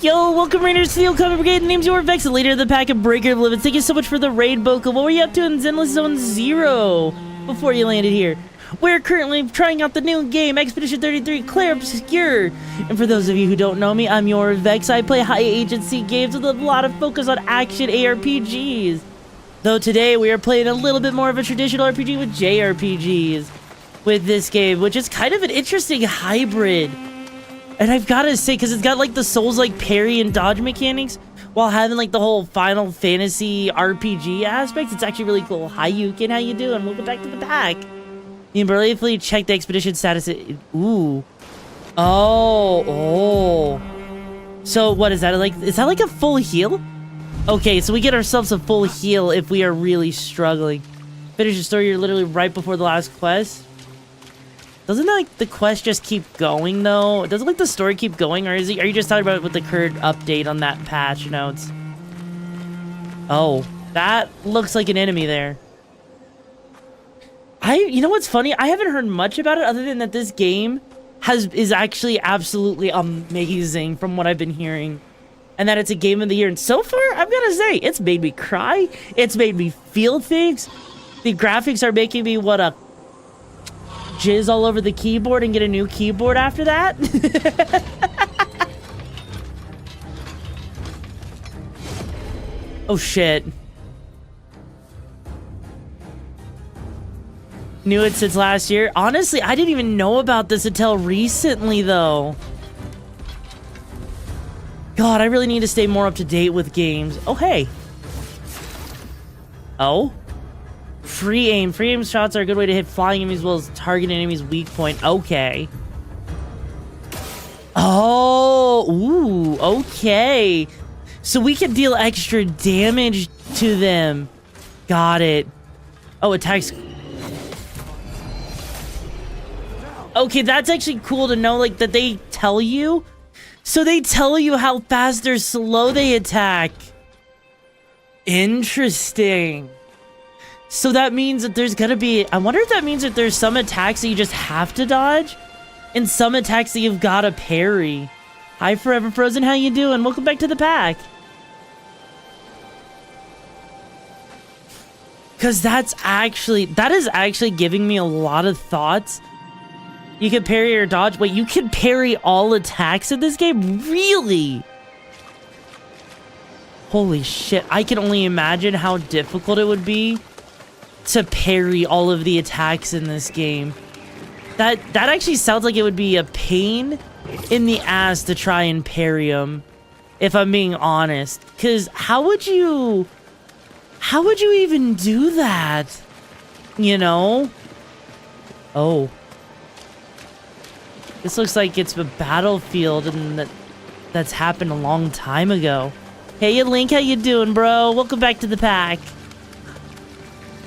Yo, welcome Raiders to the Okami Brigade. The name's your Vex, the leader of the pack of Breaker of Limits. Thank you so much for the raid, Boca. What were you up to in Zenless Zone 0 before you landed here? We're currently trying out the new game, Expedition 33 Clair Obscure. And for those of you who don't know me, I'm your Vex. I play high agency games with a lot of focus on action ARPGs. Though today we are playing a little bit more of a traditional RPG with JRPGs with this game, which is kind of an interesting hybrid. And I've got to say, because it's got like the Souls-like parry and dodge mechanics, while having like the whole Final Fantasy RPG aspects, it's actually really cool. Hi, Yukin, how you doing? Welcome back to the pack. You can briefly check the expedition status. Ooh. Oh. So what is that like? Is that like a full heal? Okay, so we get ourselves a full heal if we are really struggling. Finish the story. You're literally right before the last quest. Doesn't like the quest just keep going though? Doesn't like the story keep going, or are you just talking about with the current update on that patch notes? Oh, that looks like an enemy there. You know what's funny? I haven't heard much about it other than that this game is actually absolutely amazing from what I've been hearing. And that it's a game of the year. And so far, I've got to say, it's made me cry. It's made me feel things. The graphics are making me want to jizz all over the keyboard and get a new keyboard after that. Oh, shit. Knew it since last year. Honestly, I didn't even know about this until recently, though. God, I really need to stay more up to date with games. Oh, hey. Oh? Free aim. Free aim shots are a good way to hit flying enemies as well as target enemies' weak point. Okay. Oh, ooh, okay. So we can deal extra damage to them. Got it. Oh, attacks. Okay, that's actually cool to know, like, that they tell you. So they tell you how fast or slow they attack. Interesting. So that means that there's gonna be... I wonder if that means that there's some attacks that you just have to dodge, and some attacks that you've gotta parry. Hi, Forever Frozen, how you doing? Welcome back to the pack. Because that is actually giving me a lot of thoughts. You can parry or dodge. Wait, you can parry all attacks in this game? Really? Holy shit. I can only imagine how difficult it would be to parry all of the attacks in this game. That actually sounds like it would be a pain in the ass to try and parry them, if I'm being honest. Because how would you even do that? You know? Oh. This looks like it's a battlefield and that's happened a long time ago. Hey, Link, how you doing, bro? Welcome back to the pack.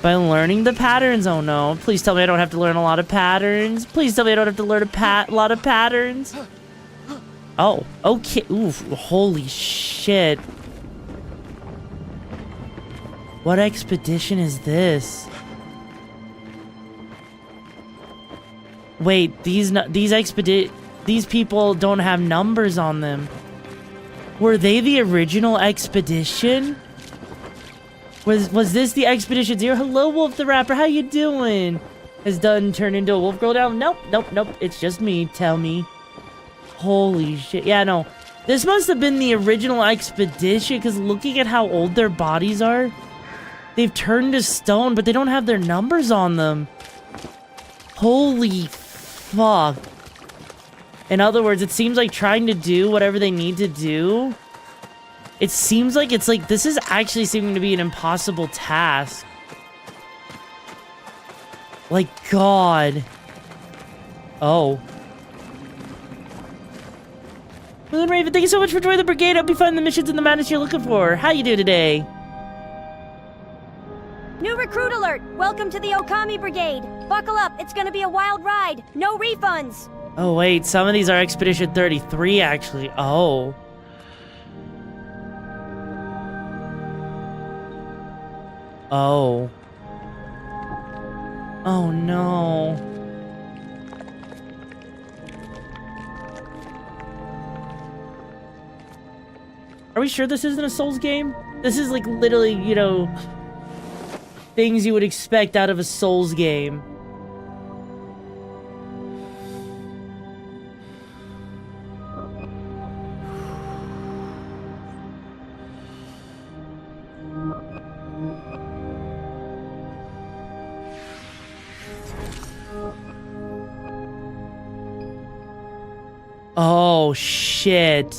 By learning the patterns? Oh, no. Please tell me I don't have to learn a lot of patterns. Please tell me I don't have to learn a lot of patterns. Oh, okay. Oof, holy shit. What expedition is this? Wait, these people don't have numbers on them. Were they the original expedition? Was this the Expedition Zero? Hello, Wolf the Rapper, how you doing? Has Dunn turned into a wolf girl now? Nope, nope, nope. It's just me, tell me. Holy shit. Yeah, no. This must have been the original expedition, because looking at how old their bodies are, they've turned to stone, but they don't have their numbers on them. Holy fuck. In other words, it seems like trying to do whatever they need to do, it seems like this is actually seeming to be an impossible task. Like, God. Oh. Moon Raven, thank you so much for joining the brigade. Hope you find the missions and the madness you're looking for. How you do today? New recruit alert! Welcome to the Okami Brigade. Buckle up, it's gonna be a wild ride. No refunds. Oh, wait, some of these are Expedition 33, actually. Oh. Oh. Oh, no. Are we sure this isn't a Souls game? This is like literally, you know, things you would expect out of a Souls game. Oh, shit.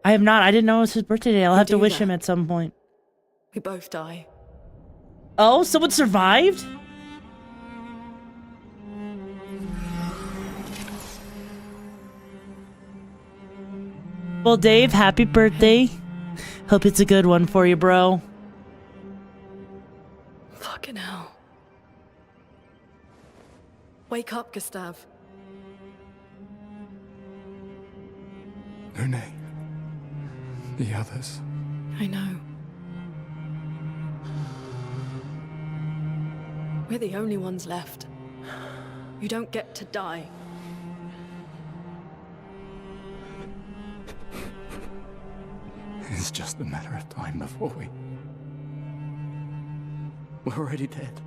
I have not. I didn't know it was his birthday today. I'll have to wish him at some point. We both die. Oh, someone survived? Well, Dave, happy birthday. Hope it's a good one for you, bro. Fucking hell. Wake up, Gustav. Lune. The others. I know. We're the only ones left. You don't get to die. It's just a matter of time before we're already dead.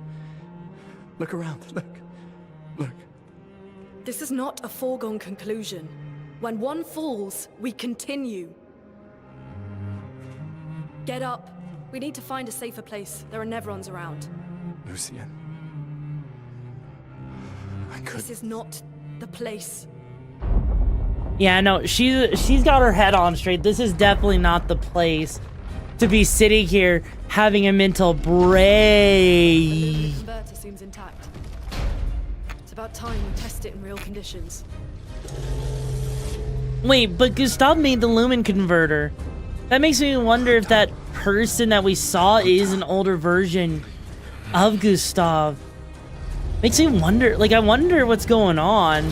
Look around, look. This is not a foregone conclusion. When one falls, we continue. Get up. We need to find a safer place. There are Nevrons around. Lucien. This is not the place. Yeah, no, she's got her head on straight. This is definitely not the place to be sitting here having a mental break. The converter seems intact. It's about time we test it in real conditions. Wait, but Gustav made the lumen converter. That makes me wonder if that person that we saw is an older version of Gustav. Makes me wonder, like, I wonder what's going on.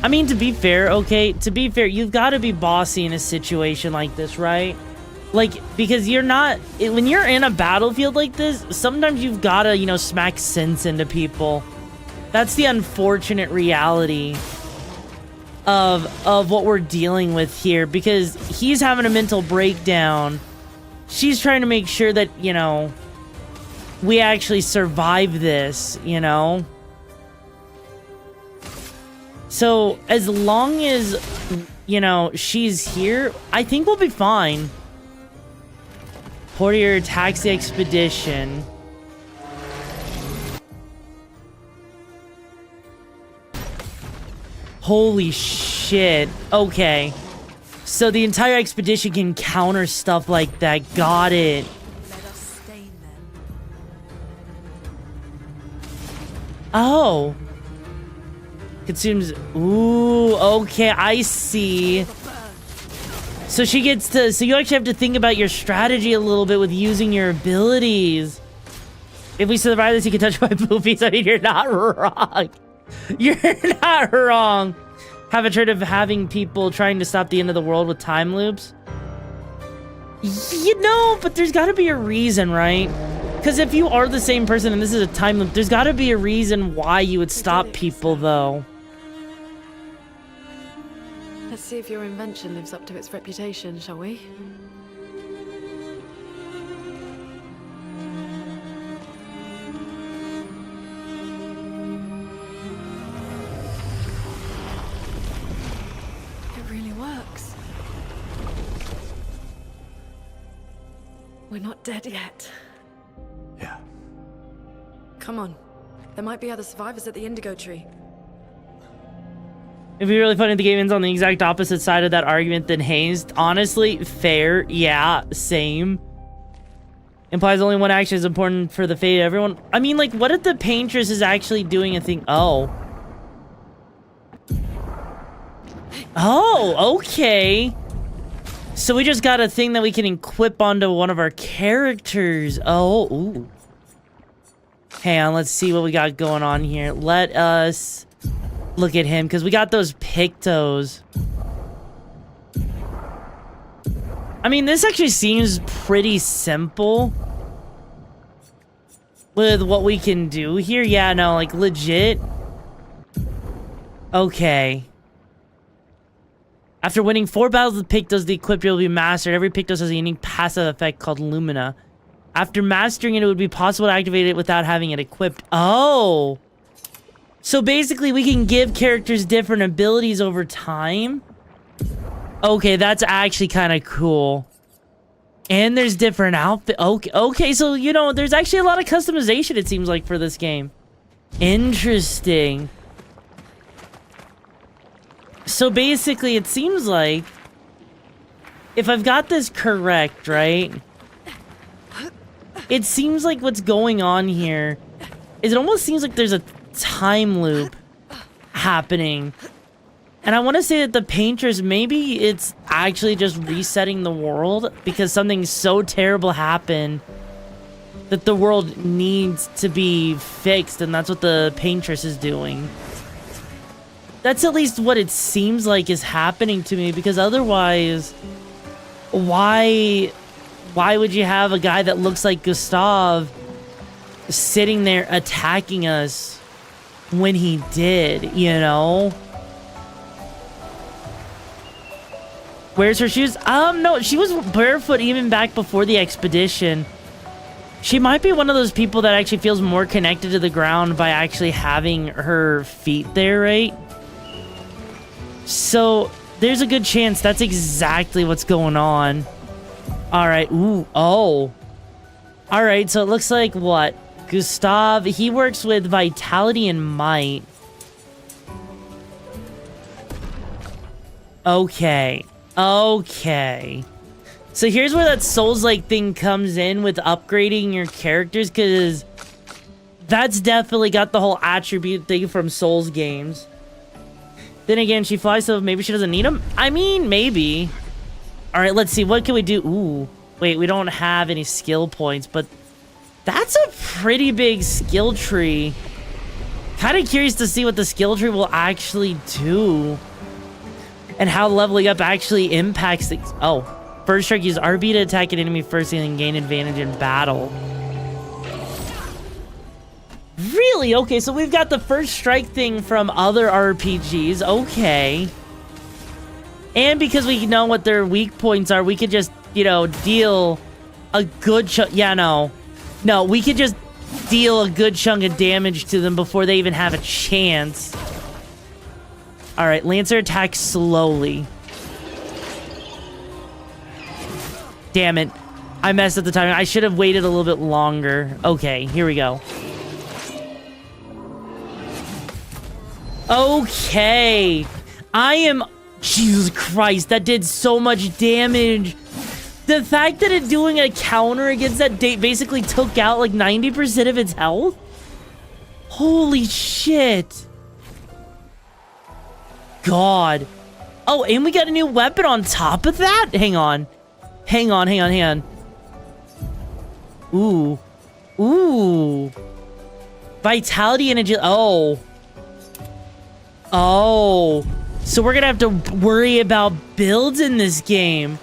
I mean, to be fair, okay, you've got to be bossy in a situation like this, right? Like, because you're not, when you're in a battlefield like this, sometimes you've got to, you know, smack sense into people. That's the unfortunate reality of what we're dealing with here, because he's having a mental breakdown. She's trying to make sure that, you know, we actually survive this, you know? So, as long as, you know, she's here, I think we'll be fine. Portier attacks the expedition. Holy shit. Okay. So the entire expedition can counter stuff like that. Got it. Oh. Consumes. Ooh, okay, I see. So she gets to. So you actually have to think about your strategy a little bit with using your abilities. If we survive this, you can touch my boobies. I mean, you're not wrong. You're not wrong. Have a trend of having people trying to stop the end of the world with time loops. You know, but there's got to be a reason, right? Because if you are the same person and this is a time loop, there's got to be a reason why you would stop people, though. Let's see if your invention lives up to its reputation, shall we? It really works. We're not dead yet. Yeah. Come on. There might be other survivors at the Indigo Tree. It'd be really funny if the game ends on the exact opposite side of that argument than Hayes. Honestly, fair. Yeah, same. Implies only one action is important for the fate of everyone. I mean, like, what if the paintress is actually doing a thing? Oh. Oh, okay. So we just got a thing that we can equip onto one of our characters. Oh, ooh. Hang on, let's see what we got going on here. Let us look at him, because we got those pictos. I mean, this actually seems pretty simple with what we can do here. Yeah, no, like, legit. Okay. After winning 4 battles with Pictos, the equipped will be mastered. Every Pictos has a unique passive effect called Lumina. After mastering it, it would be possible to activate it without having it equipped. Oh! So basically, we can give characters different abilities over time. Okay, that's actually kind of cool. And there's different outfits. Okay, so, you know, there's actually a lot of customization, it seems like, for this game. Interesting. So basically, it seems like, if I've got this correct, right? It seems like what's going on here is it almost seems like there's a time loop happening And I want to say that the painters, maybe it's actually just resetting the world because something so terrible happened that the world needs to be fixed, and that's what the paintress is doing. That's at least what it seems like is happening to me, because otherwise, why would you have a guy that looks like Gustav sitting there attacking us when he did, you know? Where's her shoes? No, she was barefoot even back before the expedition. She might be one of those people that actually feels more connected to the ground by actually having her feet there, right? So, there's a good chance that's exactly what's going on. Alright, ooh, oh. Alright, so it looks like what? Gustav, he works with vitality and might. Okay. Okay. So here's where that Souls-like thing comes in with upgrading your characters, because that's definitely got the whole attribute thing from Souls games. Then again, she flies, so maybe she doesn't need them? I mean, maybe. Alright, let's see. What can we do? Ooh. Wait, we don't have any skill points, but that's a pretty big skill tree. Kind of curious to see what the skill tree will actually do. And how leveling up actually impacts things. Oh. First strike, use RB to attack an enemy first and then gain advantage in battle. Really? Okay, so we've got the first strike thing from other RPGs. Okay. And because we know what their weak points are, we could just, you know, deal a good chunk. Yeah, no. No, we could just deal a good chunk of damage to them before they even have a chance. Alright, Lancer attacks slowly. Damn it. I messed up the timing. I should have waited a little bit longer. Okay, here we go. Okay. I am... Jesus Christ, that did so much damage. The fact that it doing a counter against that date basically took out like 90% of its health? Holy shit. God. Oh, and we got a new weapon on top of that? Hang on. Hang on. Ooh. Ooh. Vitality and agility. Oh. Oh. So we're gonna have to worry about builds in this game.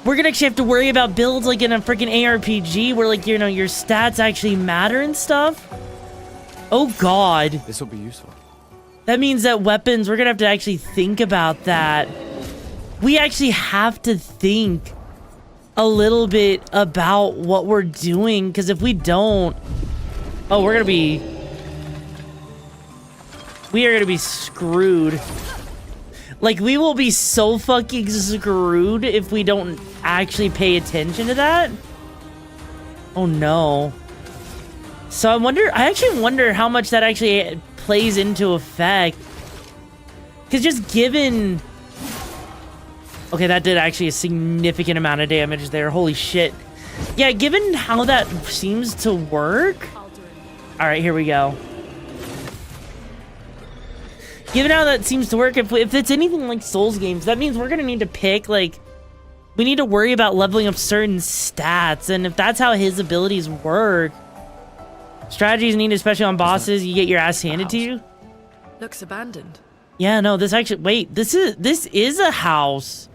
We're gonna actually have to worry about builds like in a freaking ARPG where, like, you know, your stats actually matter and stuff. Oh God. This will be useful. That means that weapons, we're gonna have to actually think about that. We actually have to think a little bit about what we're doing, because if we don't, oh, we are gonna be screwed. Like, we will be so fucking screwed if we don't actually pay attention to that. Oh no. So I actually wonder how much that actually plays into effect. Because just given... Okay, that did actually a significant amount of damage there. Holy shit. Yeah, given how that seems to work... Alright, here we go. Given how that seems to work, if it's anything like Souls games, that means we're gonna need to pick, like... We need to worry about leveling up certain stats, and if that's how his abilities work... Strategies needed, especially on bosses, you get your ass handed to you. Looks abandoned. Yeah, no, this actually... Wait, this is a house.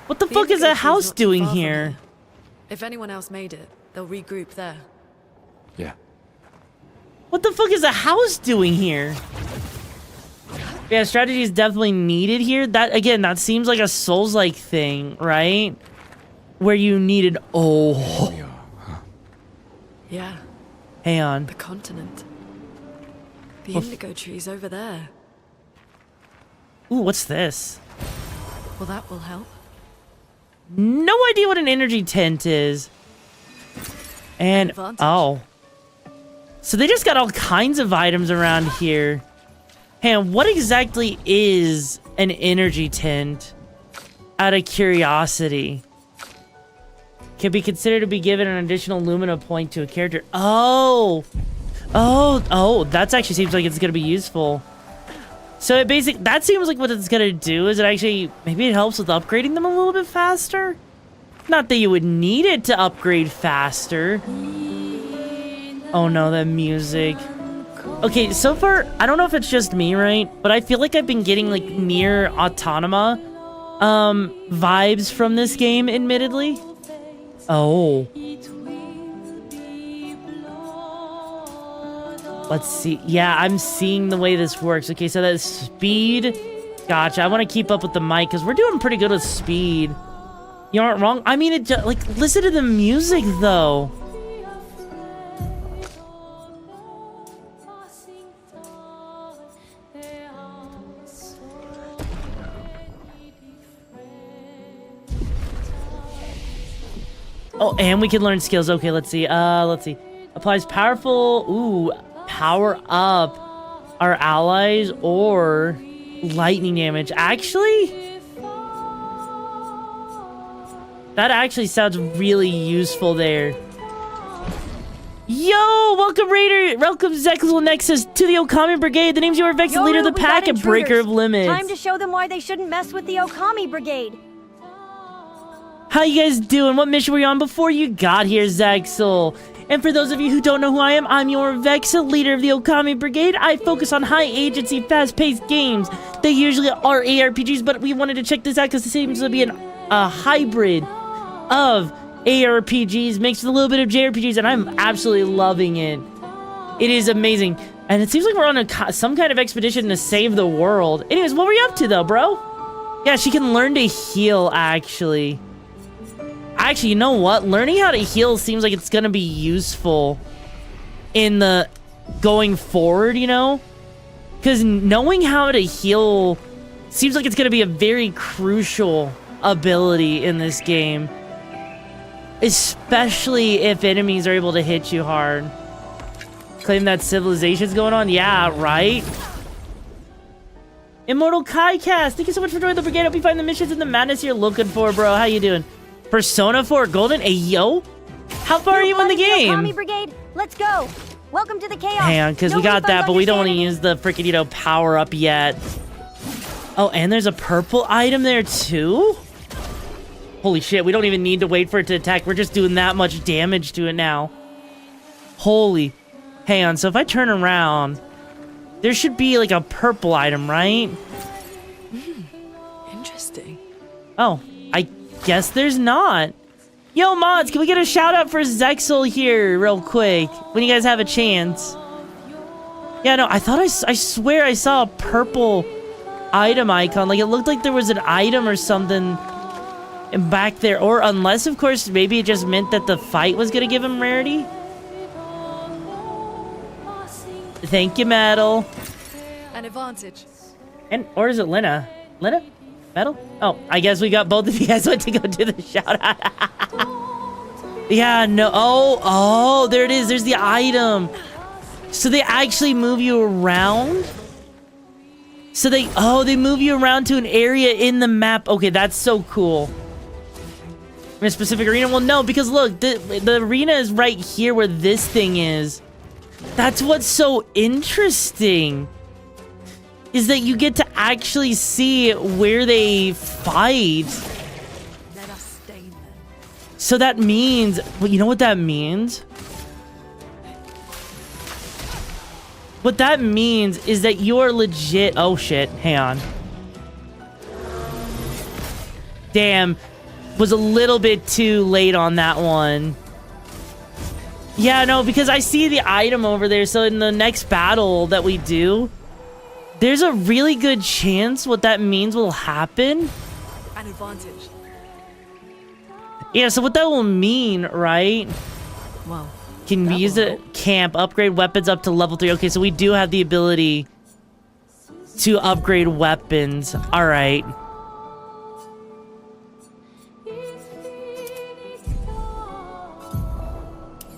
What the fuck is a house doing here? If anyone else made it, they'll regroup there. Yeah. What the fuck is a house doing here? Yeah, strategy is definitely needed here. That, again, that seems like a Souls-like thing, right? Where you needed... Oh. Yeah. Hang on. The continent. The indigo trees over there. Ooh, what's this? Well, that will help. No idea what an energy tent is. And, oh. So they just got all kinds of items around here. Hey, what exactly is an energy tent? Out of curiosity. Can be considered to be given an additional Lumina point to a character. Oh! Oh, that's actually seems like it's gonna be useful. So it that seems like what it's gonna do is it actually, maybe it helps with upgrading them a little bit faster? Not that you would need it to upgrade faster. Oh no, that music. Okay, so far, I don't know if it's just me, right? But I feel like I've been getting like near Autonoma vibes from this game, admittedly. Oh. Let's see. Yeah, I'm seeing the way this works. Okay, so that's speed. Gotcha. I want to keep up with the mic because we're doing pretty good with speed. You aren't wrong. I mean, it like, listen to the music though. Oh, and we can learn skills. Okay, let's see. Let's see. Applies powerful. Ooh, power up our allies or lightning damage. Actually, that actually sounds really useful there. Yo, welcome Raider, welcome Zexel Nexus to the Okami Brigade. The name's your Vex, the leader of the pack and breaker of limits. Time to show them why they shouldn't mess with the Okami Brigade. How you guys doing? What mission were you on before you got here, Zexel? And for those of you who don't know who I am, I'm your Vex, leader of the Okami Brigade. I focus on high-agency, fast-paced games. They usually are ARPGs, but we wanted to check this out because it seems to be a hybrid of ARPGs mixed with a little bit of JRPGs, and I'm absolutely loving it. It is amazing. And it seems like we're on some kind of expedition to save the world. Anyways, what were you up to, though, bro? Yeah, she can learn to heal, actually. Actually, you know what? Learning how to heal seems like it's gonna be useful in the going forward, you know? Because knowing how to heal seems like it's gonna be a very crucial ability in this game. Especially if enemies are able to hit you hard. Claim that civilization's going on? Yeah, right? Immortal Kaicast, thank you so much for joining the brigade. Hope you find the missions and the madness you're looking for, bro. How you doing? Persona 4 Golden? Hey, yo? How far are you in the game? Okami Brigade, let's go. Welcome to the chaos. Hang on, because we got that, but we don't want to use the freaking, you know, power up yet. Oh, and there's a purple item there too? Holy shit, we don't even need to wait for it to attack. We're just doing that much damage to it now. Holy. Hang on, so if I turn around, there should be like a purple item, right? Interesting. Oh, I guess there's not. Yo, mods, can we get a shout out for Zexel here real quick when you guys have a chance? Yeah, no, I thought I swear I saw a purple item icon. Like, it looked like there was an item or something back there. Or unless, of course, maybe it just meant that the fight was going to give him rarity. Thank you, Metal. An advantage. And, or is it Lena? Lena? Metal? Oh, I guess we got both of you guys went to go do the shout out. Yeah, no. Oh, there it is. There's the item. So they actually move you around? So they move you around to an area in the map. Okay, that's so cool. In a specific arena? Well, no, because look, the arena is right here where this thing is. That's what's so interesting. Is that you get to actually see where they fight. Let us stay there. So that means, well, you know what that means? What that means is that you're legit. Oh shit, hang on. Damn, was a little bit too late on that one. Yeah, no, because I see the item over there, so in the next battle that we do, there's a really good chance what that means will happen. An advantage. Yeah, so what that will mean, right? Well, can we use it? Camp, upgrade weapons up to level 3. Okay, so we do have the ability to upgrade weapons. All right.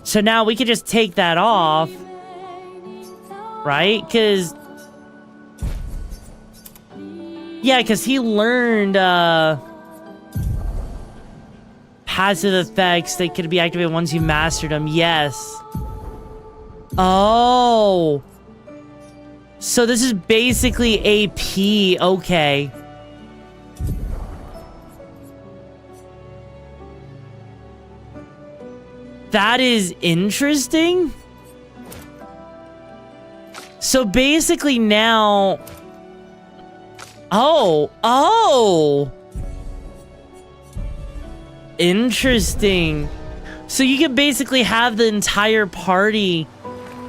So now we can just take that off, right? Because, yeah, because he learned passive effects that could be activated once you mastered them. Yes. Oh. So this is basically AP. Okay. That is interesting. So basically now... Oh! Interesting. So you can basically have the entire party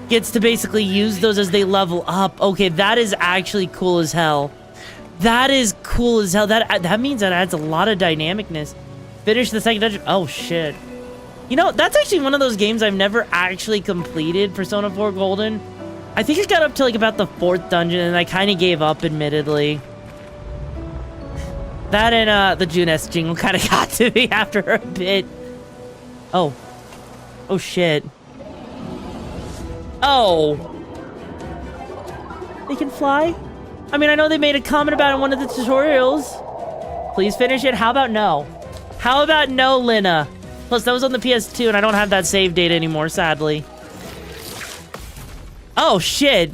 gets to basically use those as they level up. Okay, that is actually cool as hell. That is cool as hell. That means that adds a lot of dynamicness. Finish the second dungeon. Oh, shit. You know, that's actually one of those games I've never actually completed, Persona 4 Golden. I think I got up to like about the 4th dungeon and I kind of gave up, admittedly. That and the Junes jingle kind of got to me after a bit. Oh. Oh, shit. Oh. They can fly? I mean, I know they made a comment about it in one of the tutorials. Please finish it. How about no? How about no, Lina? Plus, that was on the PS2, and I don't have that save data anymore, sadly. Oh, shit.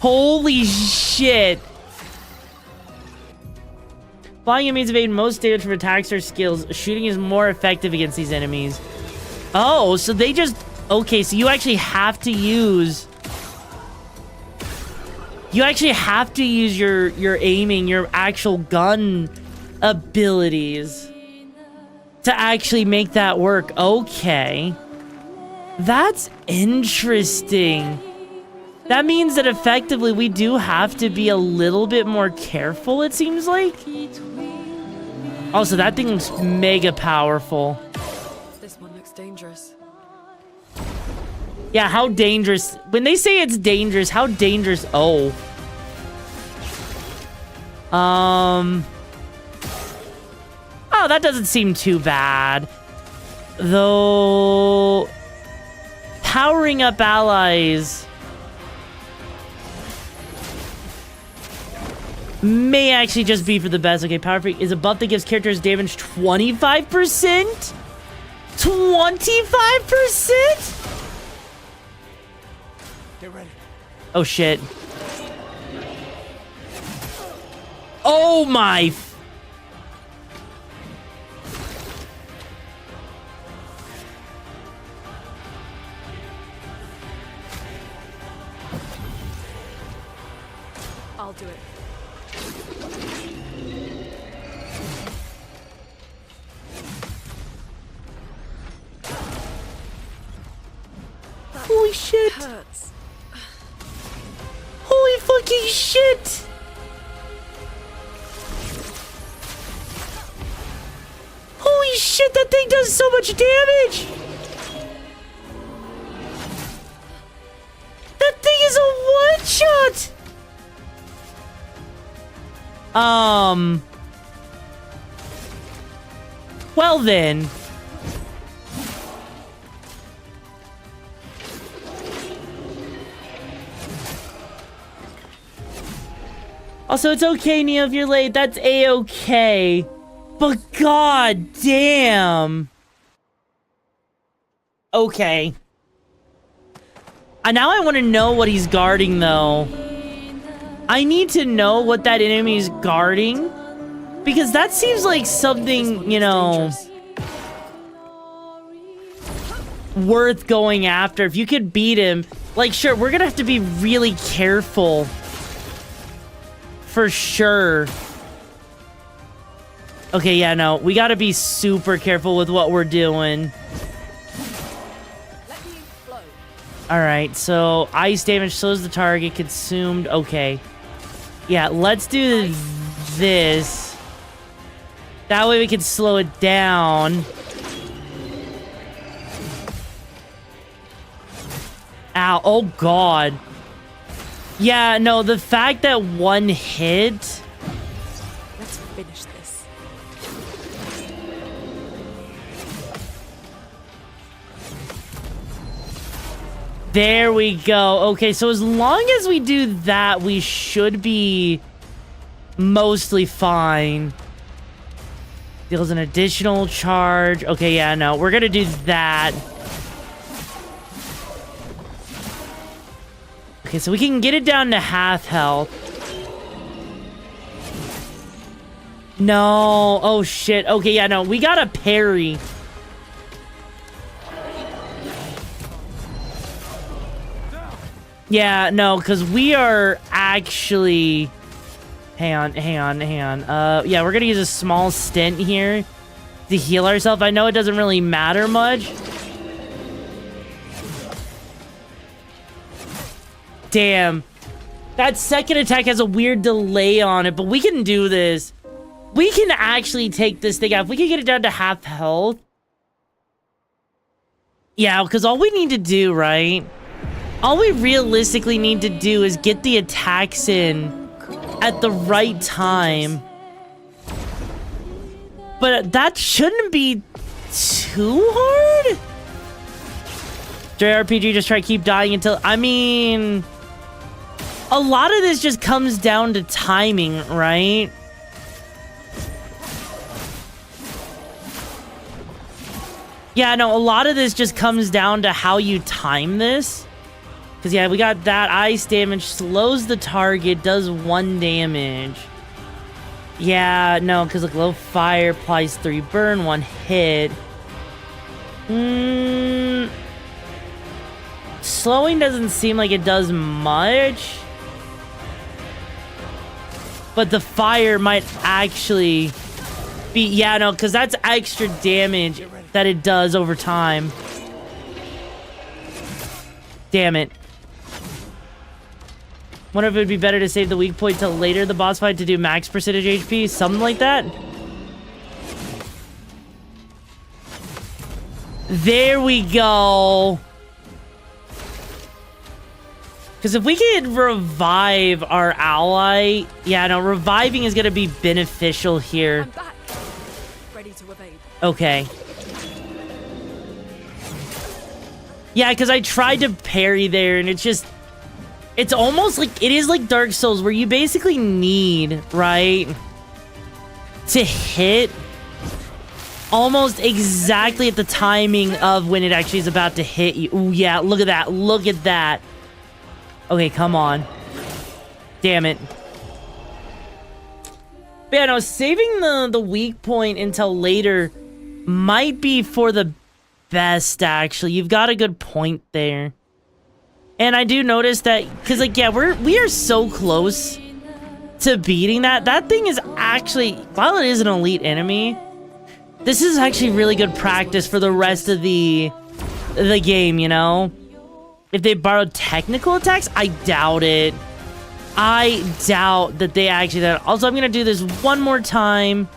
Holy shit. Flying means evading most damage from attacks or skills. Shooting is more effective against these enemies. Oh, so they just... Okay, so you actually have to use... You actually have to use your aiming, your actual gun abilities to actually make that work. Okay. That's interesting. That means that effectively we do have to be a little bit more careful, it seems like. Also, that thing looks mega powerful. This one looks dangerous. Yeah, how dangerous? When they say it's dangerous, how dangerous? Oh. Oh, that doesn't seem too bad. Though... Powering up allies... may actually just be for the best. Okay, Power Freak is a buff that gives characters damage 25%? 25%? Get ready. Oh, shit. Oh, my... I'll do it. Holy shit. Hurts. Holy fucking shit. Holy shit, that thing does so much damage. That thing is a one-shot. Well then. Also, it's okay, Neo, if you're late. That's A-okay. But god damn. Okay. Now I want to know what he's guarding, though. I need to know what that enemy is guarding. Because that seems like something, you know... worth going after. If you could beat him... Like, sure, we're gonna have to be really careful. For sure. Okay, yeah, no. We gotta be super careful with what we're doing. Alright, so ice damage slows the target, consumed. Okay. Yeah, let's do this. That way we can slow it down. Ow, oh god. Yeah, no, the fact that one hit... Let's finish this. There we go. Okay, so as long as we do that, we should be mostly fine. Deals an additional charge. Okay, yeah, no, we're gonna do that. Okay, so we can get it down to half health. No. Oh, shit. Okay, yeah, no. We got a parry. Yeah, no, because we are actually... Hang on. Yeah, we're gonna use a small stint here to heal ourselves. I know it doesn't really matter much. Damn. That second attack has a weird delay on it, but we can do this. We can actually take this thing out. If we can get it down to half health. Yeah, because all we need to do, right? All we realistically need to do is get the attacks in at the right time. But that shouldn't be too hard. JRPG, just try to keep dying until... I mean... A lot of this just comes down to timing, right? Yeah, no, a lot of this just comes down to how you time this. Because, yeah, we got that ice damage, slows the target, does 1 damage. Yeah, no, because, look, low fire applies 3 burn, 1 hit. Slowing doesn't seem like it does much. But the fire might actually be... Yeah, no, because that's extra damage that it does over time. Damn it. Wonder if it would be better to save the weak point till later in the boss fight to do max percentage HP. Something like that. There we go. Because if we can revive our ally... Yeah, no, reviving is going to be beneficial here. I'm back. Ready to evade. Okay. Yeah, because I tried to parry there, and it's just... It's almost like... It is like Dark Souls, where you basically need, right, to hit almost exactly at the timing of when it actually is about to hit you. Ooh, yeah, look at that. Look at that. Okay, come on. Damn it. But yeah, no, saving the weak point until later might be for the best, actually. You've got a good point there. And I do notice that, because, like, yeah, we are so close to beating that. That thing is actually, while it is an elite enemy, this is actually really good practice for the rest of the game, you know? If they borrowed technical attacks, I doubt it. I doubt that they actually did. Also, I'm going to do this one more time.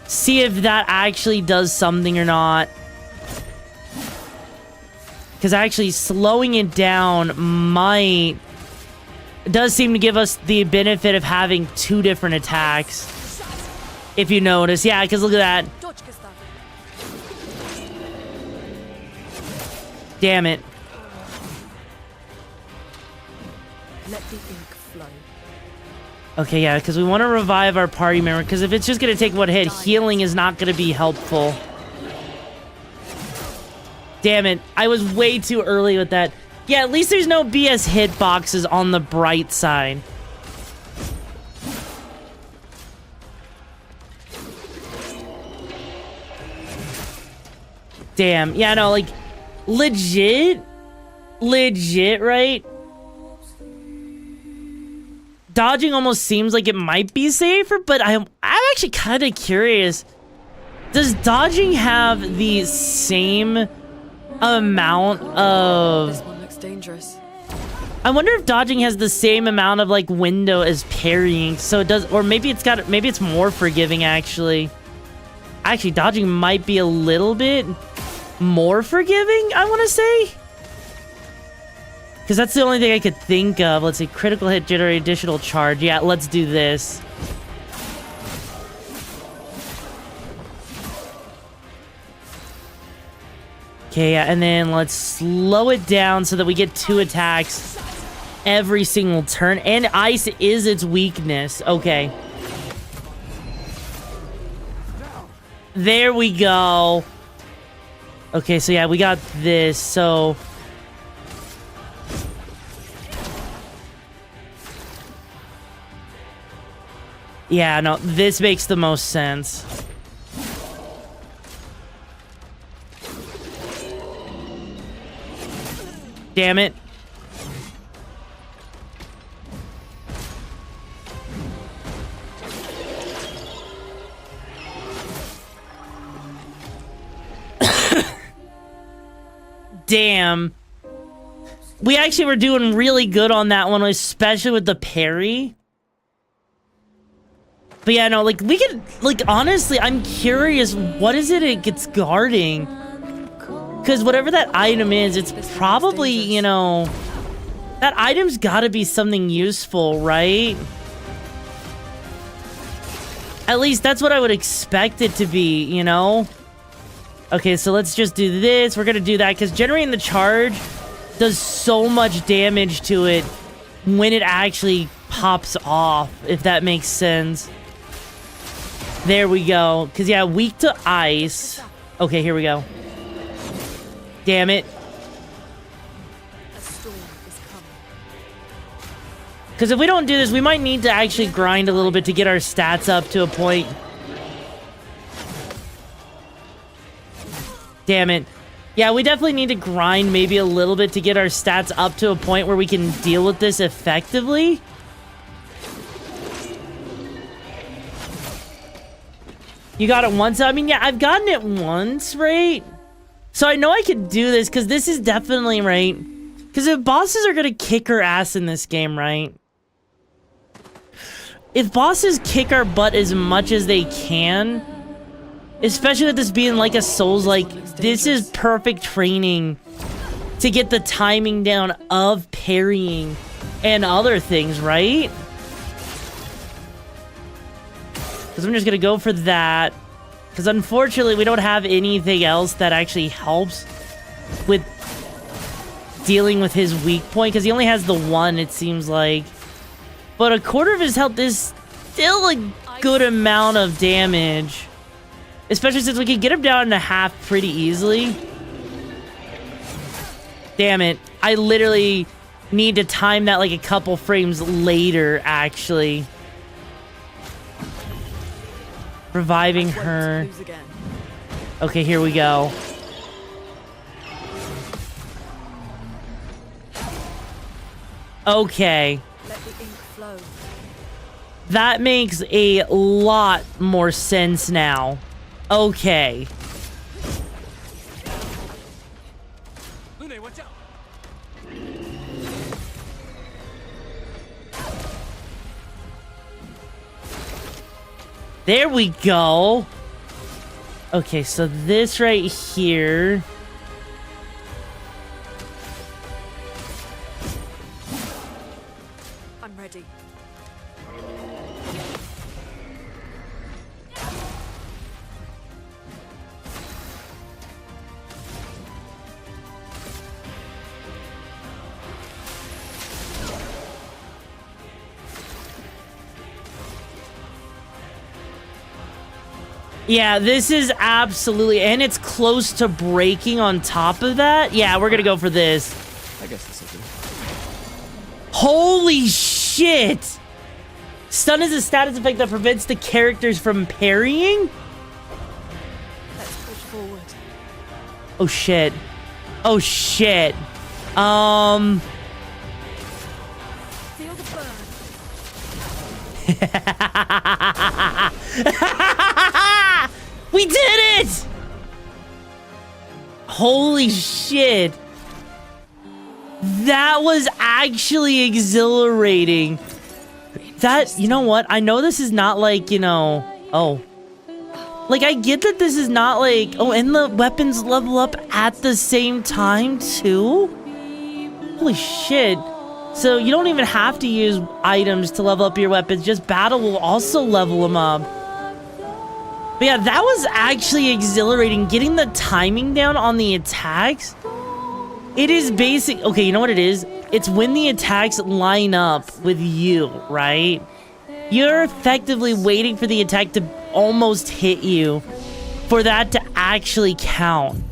See if that actually does something or not. Because actually slowing it down might... does seem to give us the benefit of having 2 different attacks. If you notice. Yeah, because look at that. Damn it. Let the ink flow. Okay, yeah, because we want to revive our party member, because if it's just going to take 1 hit, healing is not going to be helpful. Damn it. I was way too early with that. Yeah, at least there's no BS hitboxes on the bright side. Damn. Yeah, no, like, legit, right? Dodging almost seems like it might be safer, but I'm actually kind of curious. Does dodging have the same amount of... This one looks dangerous. I wonder if dodging has the same amount of, like, window as parrying. So it does... Or maybe it's got... Maybe it's more forgiving, actually. Actually, dodging might be a little bit more forgiving, I want to say. Because that's the only thing I could think of. Let's see, critical hit, generate additional charge. Yeah, let's do this. Okay, yeah, and then let's slow it down so that we get 2 attacks every single turn. And ice is its weakness. Okay. There we go. Okay, so yeah, we got this, so... Yeah, no, this makes the most sense. Damn it. Damn. We actually were doing really good on that one, especially with the parry. But yeah, no, like, we could, like, honestly, I'm curious, what is it gets guarding? Because whatever that item is, it's probably, you know, that item's gotta be something useful, right? At least that's what I would expect it to be, you know? Okay, so let's just do this. We're gonna do that, because generating the charge does so much damage to it when it actually pops off, if that makes sense. There we go. Because, yeah, weak to ice. Okay, here we go. Damn it. Because if we don't do this, we might need to actually grind a little bit to get our stats up to a point. Damn it. Yeah, we definitely need to grind maybe a little bit to get our stats up to a point where we can deal with this effectively. You got it once? I mean, yeah, I've gotten it once, right? So I know I could do this, because this is definitely, right? Because if bosses are going to kick our ass in this game, right? If bosses kick our butt as much as they can, especially with this being like a Souls-like, this is perfect training to get the timing down of parrying and other things, right? Because I'm just going to go for that. Because unfortunately, we don't have anything else that actually helps with dealing with his weak point. Because he only has the one, it seems like. But a quarter of his health is still a good amount of damage. Especially since we can get him down to half pretty easily. Damn it. I literally need to time that like a couple frames later, actually. Reviving her. Okay, here we go. Okay. That makes a lot more sense now. Okay. There we go. Okay, so this right here. I'm ready. Yeah, this is absolutely... And it's close to breaking on top of that. Yeah, we're gonna go for this. I guess this will do. Holy shit! Stun is a status effect that prevents the characters from parrying? Let's push forward. Oh shit. Oh shit. Feel the burn. We did it! Holy shit. That was actually exhilarating. That, you know what? I know this is not like, you know... Oh. Like, I get that this is not like... Oh, and the weapons level up at the same time, too? Holy shit. So, you don't even have to use items to level up your weapons. Just battle will also level them up. But yeah, that was actually exhilarating. Getting the timing down on the attacks. It is basic. Okay, you know what it is? It's when the attacks line up with you, right? You're effectively waiting for the attack to almost hit you for that to actually count.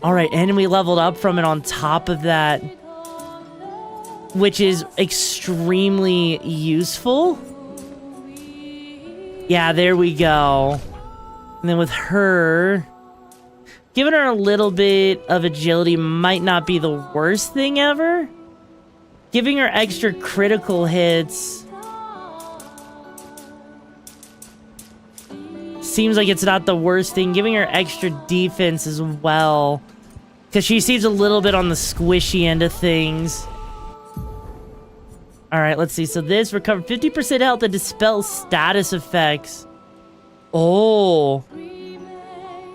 All right, and we leveled up from it on top of that, which is extremely useful. Yeah, there we go. And then with her, giving her a little bit of agility might not be the worst thing ever. Giving her extra critical hits seems like it's not the worst thing. Giving her extra defense as well, because she seems a little bit on the squishy end of things. Alright, let's see. So this, recover 50% health and dispel status effects. Oh.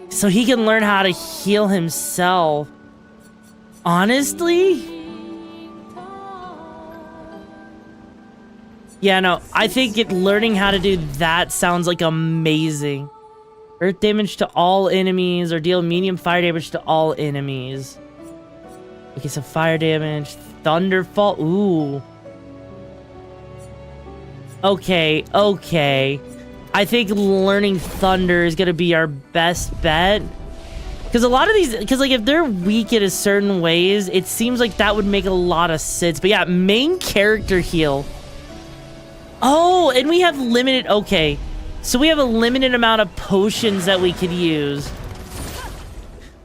So he can learn how to heal himself. Honestly? Yeah, no, I think learning how to do that sounds like amazing. Earth damage to all enemies, or deal medium fire damage to all enemies. Okay, so fire damage, thunderfall, ooh. Okay, okay. I think learning thunder is gonna be our best bet. Because a lot of these, because like if they're weak in a certain ways, it seems like that would make a lot of sense. But yeah, main character heal. Oh, and we have limited, okay. So we have a limited amount of potions that we could use.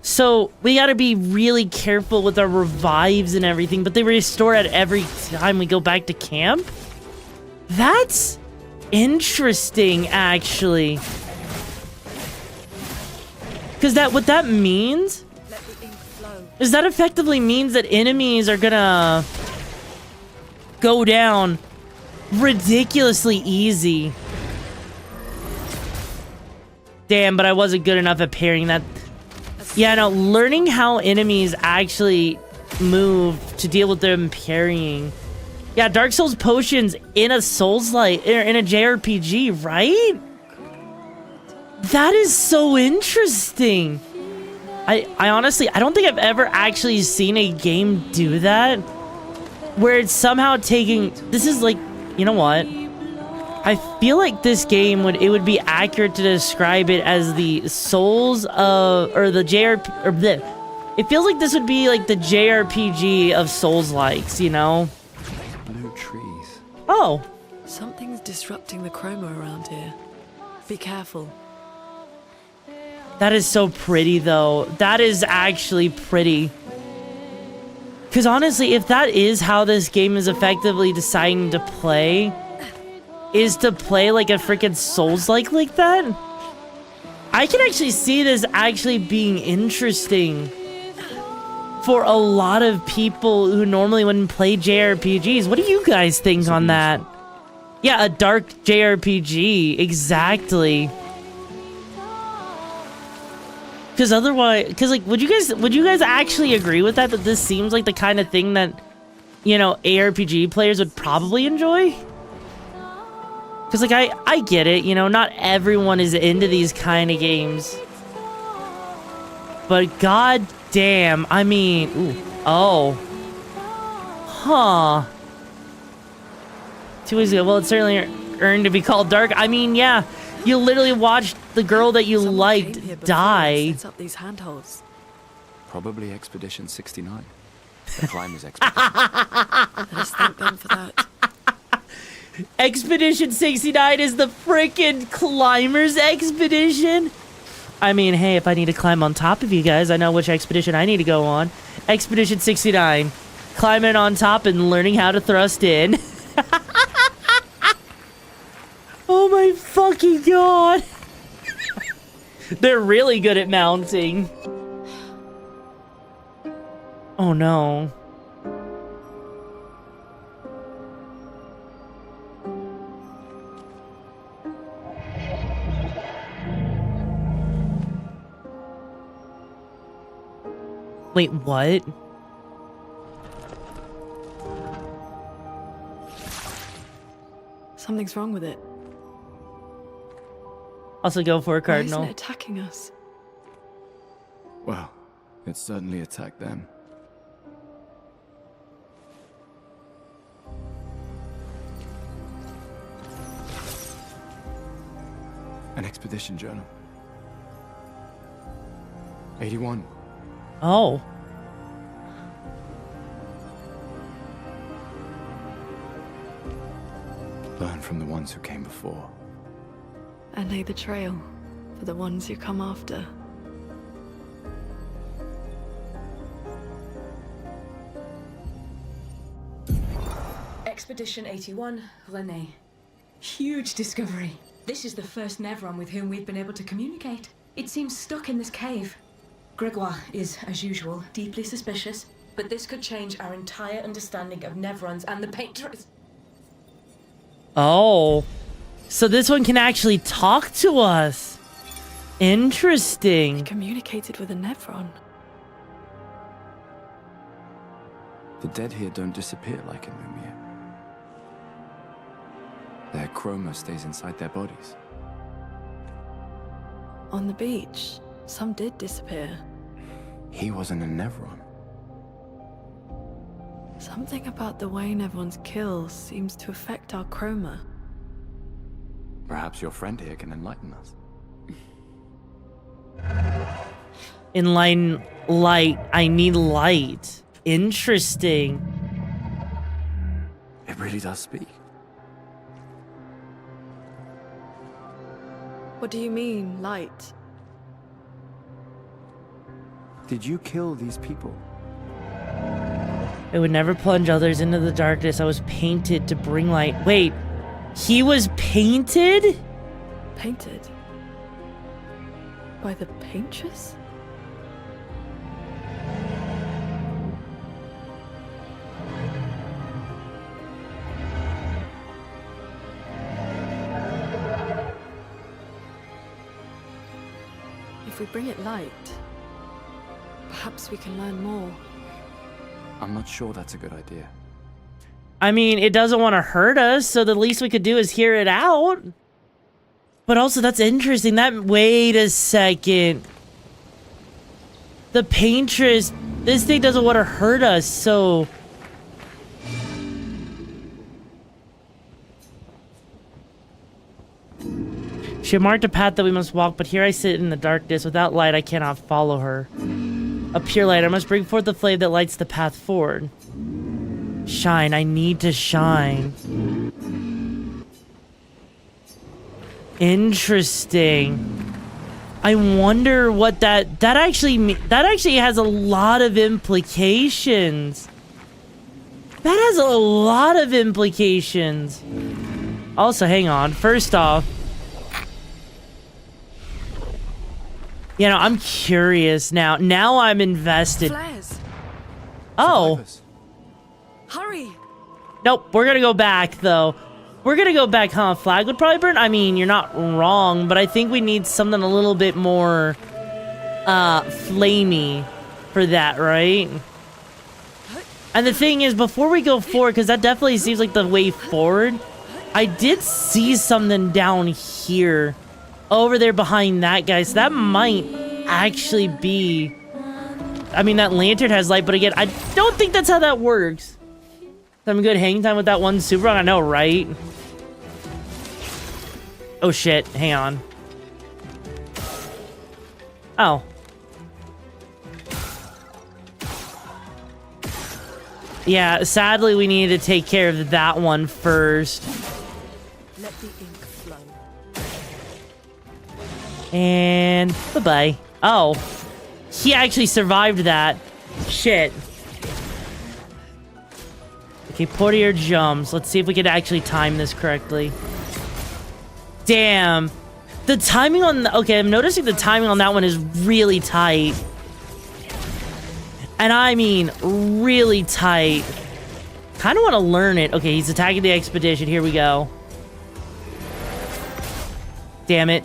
So we gotta be really careful with our revives and everything, but they restore at every time we go back to camp? That's interesting, actually. Because what that means is that effectively means that enemies are gonna go down ridiculously easy. Damn, but I wasn't good enough at parrying that. Yeah, no, learning how enemies actually move to deal with them parrying. Yeah, Dark Souls potions in a Souls-like, in a JRPG, right? That is so interesting. I honestly, I don't think I've ever actually seen a game do that. Where it's somehow taking, this is like, you know what? I feel like this game it would be accurate to describe it as the Souls of, or the JRPG, or the, it feels like this would be like the JRPG of Souls-likes, you know? Blue trees. Oh. Something's disrupting the chroma around here. Be careful. That is so pretty, though. That is actually pretty. Because honestly, if that is how this game is effectively deciding to play, is to play like a freaking Souls-like that, I can actually see this actually being interesting for a lot of people who normally wouldn't play JRPGs. What do you guys think on that? Yeah, a dark JRPG, exactly. Because otherwise, because like, would you guys actually agree with that? That this seems like the kind of thing that, you know, ARPG players would probably enjoy? Because like, I get it, you know, not everyone is into these kind of games. But god damn, I mean, ooh, oh. Huh. 2 weeks ago, well, it's certainly earned to be called dark. I mean, yeah. You literally watched the girl that you liked die. Sets up these handholds. Probably Expedition 69. The climbers expedition. Let's thank them for that. Expedition 69 is the frickin' climbers expedition? I mean, hey, if I need to climb on top of you guys, I know which expedition I need to go on. Expedition 69. Climbing on top and learning how to thrust in. Oh my fucking god. They're really good at mounting. Oh no. Wait, what? Something's wrong with it. Also go for a cardinal. Why isn't it attacking us? Well, it certainly attacked them. An expedition journal. 81. Oh. Learn from the ones who came before. and lay the trail for the ones you come after. Expedition 81, René. Huge discovery. This is the first Nevron with whom we've been able to communicate. It seems stuck in this cave. Gregoire is, as usual, deeply suspicious, but this could change our entire understanding of Nevrons and the Patrons. Oh. So this one can actually talk to us. Interesting. He communicated with a Nevron. The dead here don't disappear like in Lumiere. Their chroma stays inside their bodies. On the beach, some did disappear. He wasn't a Nevron. Something about the way Nevrons kill seems to affect our chroma. Perhaps your friend here can enlighten us. Enlighten light. I need light. Interesting. It really does speak. What do you mean, light? Did you kill these people? I would never plunge others into the darkness. I was painted to bring light. Wait, he was painted? Painted? By the paintress? If we bring it light, perhaps we can learn more. I'm not sure that's a good idea. I mean, it doesn't want to hurt us, so the least we could do is hear it out. But also, that's interesting. Wait a second. The paintress, this thing doesn't want to hurt us, so... She marked a path that we must walk, but here I sit in the darkness. Without light, I cannot follow her. A pure light, I must bring forth the flame that lights the path forward. Shine, I need to shine. Interesting. I wonder what that actually has a lot of implications. That has a lot of implications. Also, hang on. First off, you know, I'm curious now. Now I'm invested. Flares. Oh. Hurry. Nope, we're gonna go back, though. We're gonna go back, huh? Flag would probably burn? I mean, you're not wrong, but I think we need something a little bit more, flamey for that, right? And the thing is, before we go forward, because that definitely seems like the way forward, I did see something down here. Over there behind that guy, so that might actually be... I mean, that lantern has light, but again, I don't think that's how that works. Some good hang time with that one super, I know, right? Oh shit, hang on. Oh. Yeah, sadly we need to take care of that one first. Let the ink flow. And bye-bye. Oh, he actually survived that. Shit. Okay, Portier jumps. Let's see if we can actually time this correctly. Damn. The timing on... Okay, I'm noticing the timing on that one is really tight. And I mean really tight. Kind of want to learn it. Okay, he's attacking the expedition. Here we go. Damn it.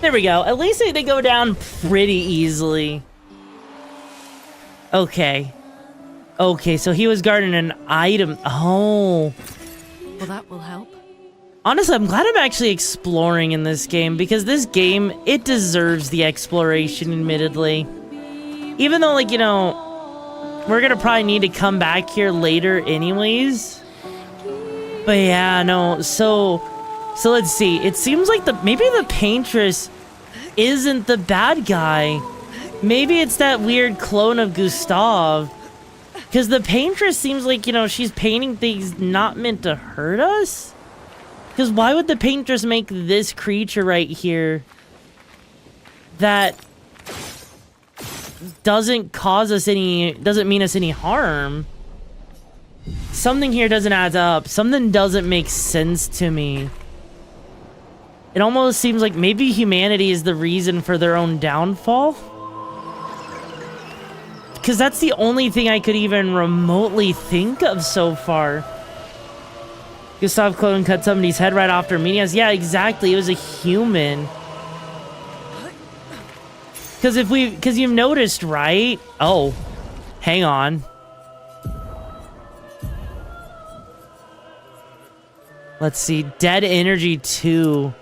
There we go. At least they go down pretty easily. Okay. Okay, so he was guarding an item. Oh. Well, that will help. Honestly, I'm glad I'm actually exploring in this game, because this game, it deserves the exploration, admittedly. Even though, like, you know, we're gonna probably need to come back here later anyways. But yeah, no, so let's see. It seems like maybe the paintress isn't the bad guy. Maybe it's that weird clone of Gustav. Because the paintress seems like, you know, she's painting things not meant to hurt us? Because why would the paintress make this creature right here that doesn't cause us any, doesn't mean us any harm? Something here doesn't add up. Something doesn't make sense to me. It almost seems like maybe humanity is the reason for their own downfall. Because that's the only thing I could even remotely think of so far. Gustav Clone cut somebody's head right off their meeting. Yeah, exactly. It was a human. Because you've noticed, right? Oh, hang on. Let's see. Dead energy 2.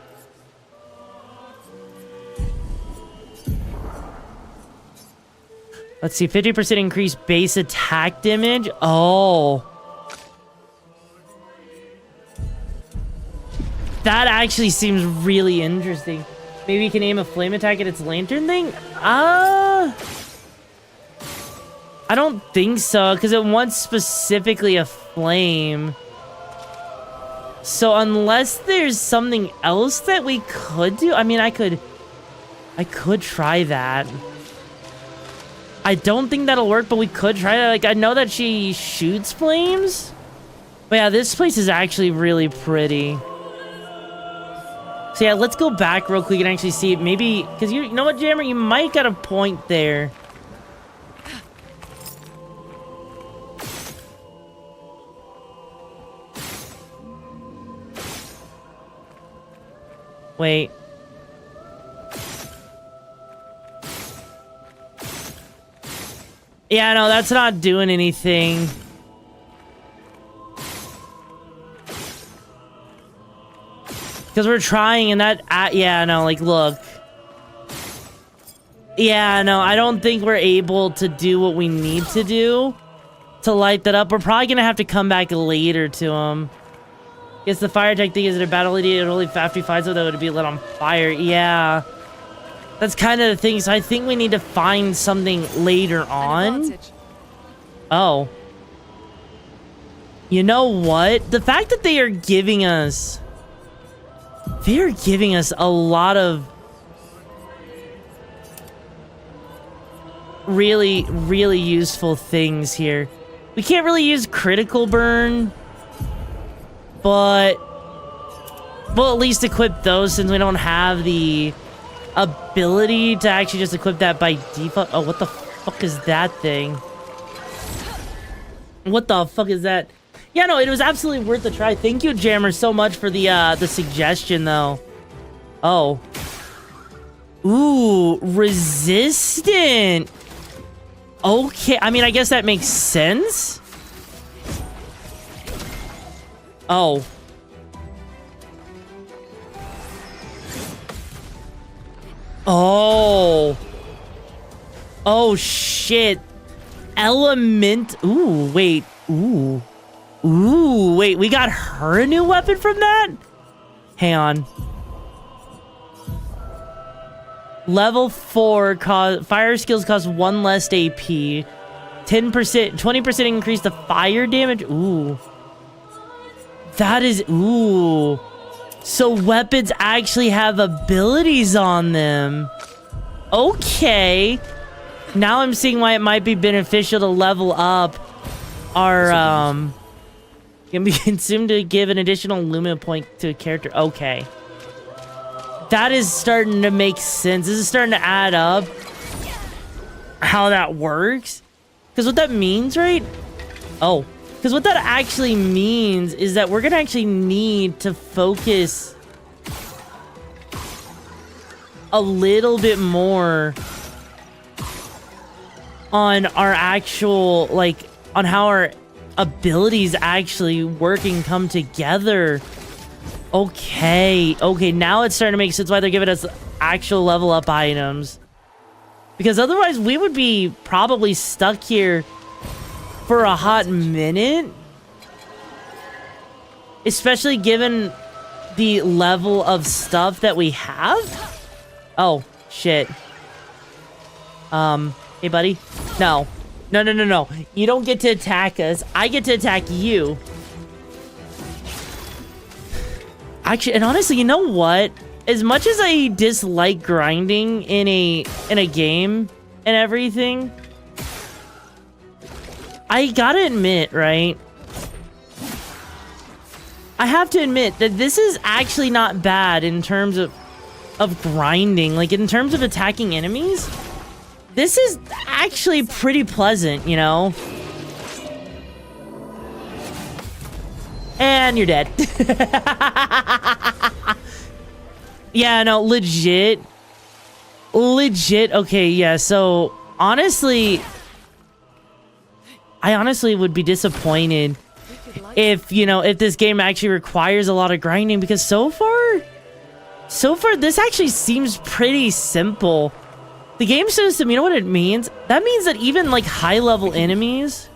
Let's see, 50% increased base attack damage. Oh. That actually seems really interesting. Maybe you can aim a flame attack at its lantern thing? I don't think so, because it wants specifically a flame. So unless there's something else that we could do, I mean, I could try that. I don't think that'll work, but we could try that. Like, I know that she shoots flames. But yeah, this place is actually really pretty. So yeah, let's go back real quick and actually see it. Maybe, because you know what, Jammer? You might got a point there. Wait. Yeah, no, that's not doing anything. Because we're trying and that... yeah, no, like, look. Yeah, no, I don't think we're able to do what we need to do to light that up. We're probably going to have to come back later to him. Guess the fire technique is it a battle idiot only after he finds out that it would be lit on fire. Yeah. That's kind of the thing, so I think we need to find something later on. Oh. You know what? The fact that they are giving us... They're giving us a lot of... really, really useful things here. We can't really use critical burn. But... we'll at least equip those since we don't have the... ability to actually just equip that by default. Oh, what the fuck is that thing? What the fuck is that? Yeah, no, it was absolutely worth a try. Thank you, Jammer, so much for the suggestion, though. Oh. Ooh, resistant. Okay, I mean, I guess that makes sense. Oh. Oh. Oh, shit. Element. Ooh, wait. Ooh. Ooh, wait. We got her a new weapon from that? Hang on. Level 4. Fire skills cost 1 less AP. 10%, 20% increase to fire damage. Ooh. That is... Ooh. So weapons actually have abilities on them. Okay. Now I'm seeing why it might be beneficial to level up our, can be consumed to give an additional Lumina point to a character. Okay. That is starting to make sense. This is starting to add up how that works. Because what that means, right? Oh. Because what that actually means is that we're going to actually need to focus a little bit more on our actual, like, on how our abilities actually work and come together. Okay. Okay, now it's starting to make sense why they're giving us actual level up items. Because otherwise we would be probably stuck here for a hot minute. Especially given the level of stuff that we have. Oh, shit. Hey, buddy. No. No, no, no, no. You don't get to attack us. I get to attack you. Actually, and honestly, you know what? As much as I dislike grinding in a game and everything, I gotta admit, right? I have to admit that this is actually not bad in terms of grinding. Like, in terms of attacking enemies, this is actually pretty pleasant, you know? And you're dead. Yeah, no, legit. Legit. Okay, yeah, so honestly, I honestly would be disappointed if, you know, if this game actually requires a lot of grinding, because so far, this actually seems pretty simple. The game system, you know what it means? That means that even, like, high-level enemies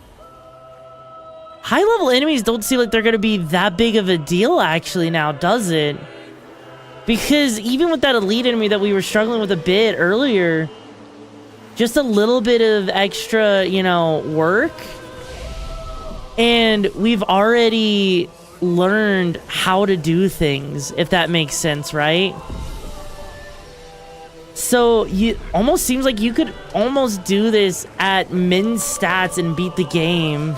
don't seem like they're gonna be that big of a deal, actually, now, does it? Because even with that elite enemy that we were struggling with a bit earlier, just a little bit of extra, you know, work, and we've already learned how to do things, if that makes sense, right? So, you almost seems like you could almost do this at min stats and beat the game.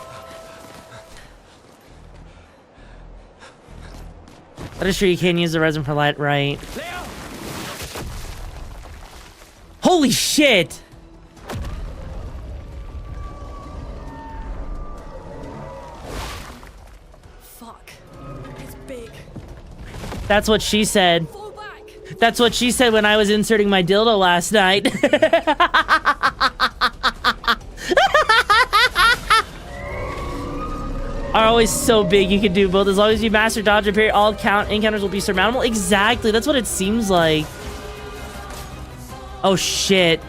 That is true, you can use the resin for light, right? Holy shit! Fuck. It's big. That's what she said. That's what she said when I was inserting my dildo last night. Are always so big you can do both. As long as you master dodge and parry, all encounters will be surmountable. Exactly, that's what it seems like. Oh shit.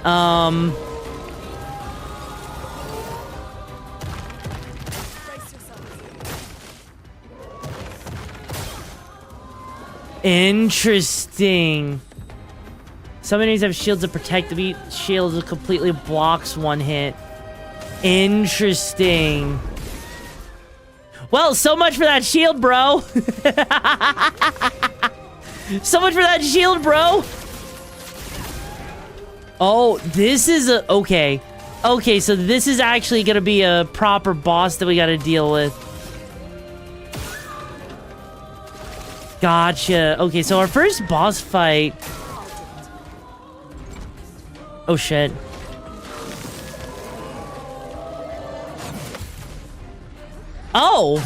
Interesting. Some enemies have shields that protect the beat. Shields that completely blocks one hit. Interesting. Well, so much for that shield, bro. So much for that shield, bro. Oh, this is a... Okay. Okay, so this is actually gonna be a proper boss that we gotta deal with. Gotcha. Okay, so our first boss fight... Oh, shit. Oh!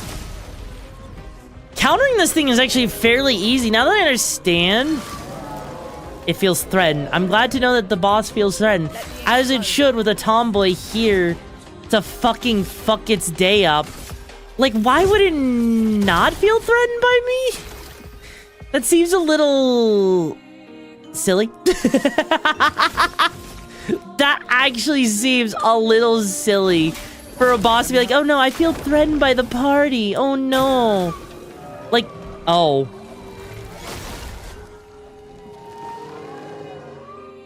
Countering this thing is actually fairly easy. Now that I understand, it feels threatened. I'm glad to know that the boss feels threatened. As it should with a tomboy here to fucking fuck its day up. Like, why would it not feel threatened by me? That seems a little... silly. That actually seems a little silly. For a boss to be like, oh no, I feel threatened by the party. Oh no. Like, oh.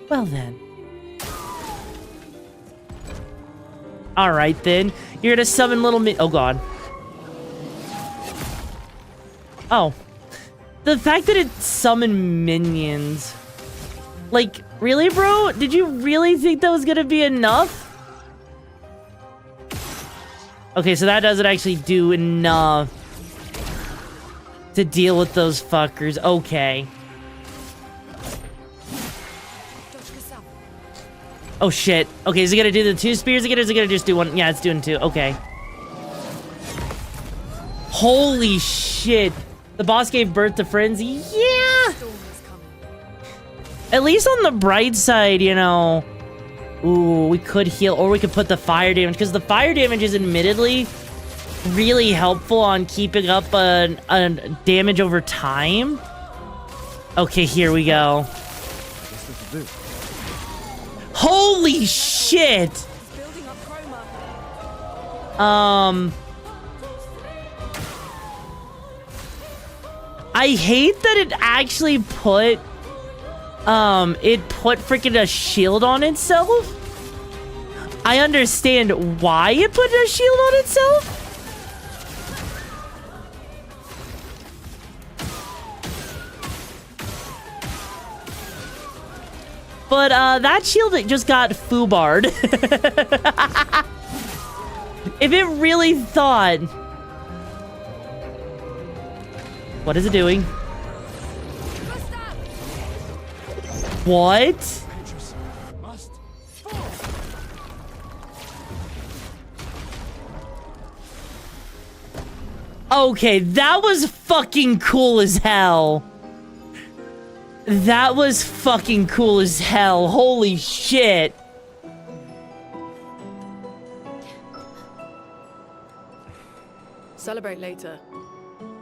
Well then. Alright then. You're gonna summon little oh god. Oh. The fact that it summoned minions. Like, really, bro? Did you really think that was gonna be enough? Okay, so that doesn't actually do enough to deal with those fuckers. Okay. Oh, shit. Okay, is it gonna do the 2 spears again, or is it gonna just do 1? Yeah, it's doing 2. Okay. Holy shit. The boss gave birth to frenzy. Yeah! At least on the bright side, you know... Ooh, we could heal, or we could put the fire damage, because the fire damage is admittedly really helpful on keeping up a damage over time. Okay, here we go. Holy shit! I hate that it actually put freaking a shield on itself. I understand why it put a shield on itself. But that shield just got foobarred. If it really thought... What is it doing? What? Okay, that was fucking cool as hell. That was fucking cool as hell. Holy shit. Celebrate later.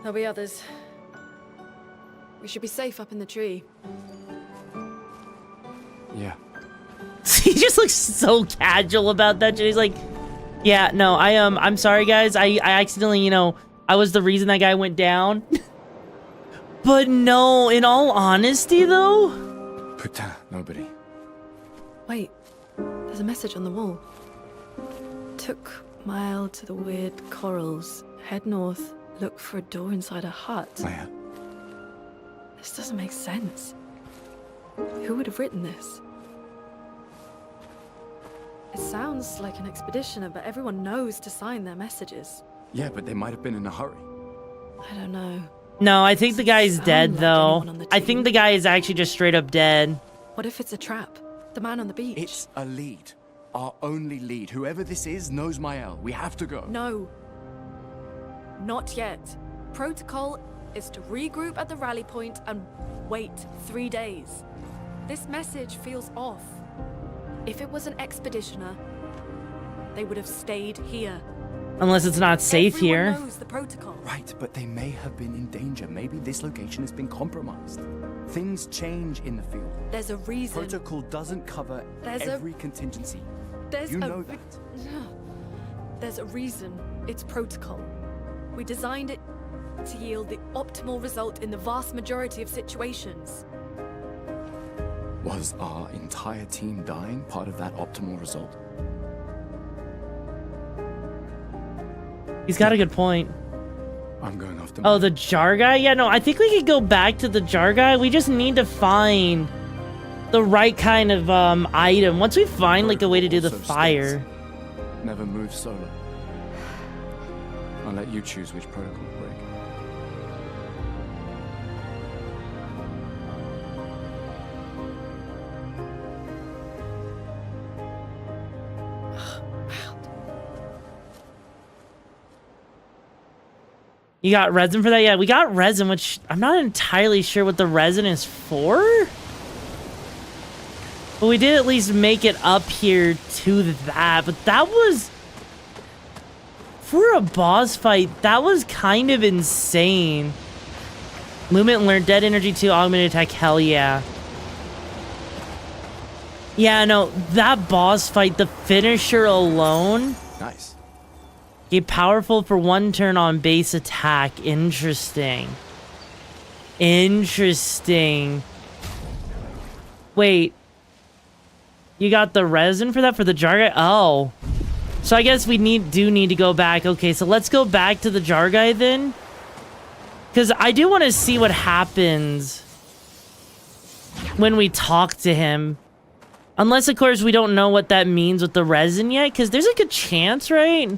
There'll be others. We should be safe up in the tree. Yeah. He just looks so casual about that shit. He's like, yeah, no, I'm sorry guys. I accidentally, you know, I was the reason that guy went down. But no, in all honesty though. Putain, nobody. Wait, there's a message on the wall. Took mile to the weird corals. Head north, look for a door inside a hut. Where? This doesn't make sense. Who would have written this? It sounds like an expeditioner, but everyone knows to sign their messages. Yeah, but they might have been in a hurry. I don't know. No, I think the guy's dead though. I think the guy is actually just straight up dead. What if it's a trap? The man on the beach. It's a lead. Our only lead. Whoever this is knows Mael. We have to go. No. Not yet. Protocol is to regroup at the rally point and wait 3 days. This message feels off. If it was an expeditioner, they would have stayed here. Unless it's not safe here. Knows the protocol. Right, but they may have been in danger. Maybe this location has been compromised. Things change in the field. There's a reason. Protocol doesn't cover every contingency. You know that. There's a reason it's protocol. We designed it to yield the optimal result in the vast majority of situations. Was our entire team dying part of that optimal result? He's got a good point. I'm going off the... Oh, the jar guy? Yeah, no, I think we could go back to the jar guy. We just need to find the right kind of item. Once we find like a way to do the fire. Never move solo. I'll let you choose which protocol to break. You got resin for that? Yeah, we got resin, which I'm not entirely sure what the resin is for. But we did at least make it up here to that. But that was... For a boss fight, that was kind of insane. Movement learned dead energy 2, augmented attack, hell yeah. Yeah, no, that boss fight, the finisher alone... Nice. Get powerful for 1 turn on base attack. Interesting. Interesting. Wait. You got the resin for that for the jar guy? Oh. So I guess we do need to go back. Okay, so let's go back to the jar guy then. Because I do want to see what happens when we talk to him. Unless, of course, we don't know what that means with the resin yet. Because there's a good chance, right?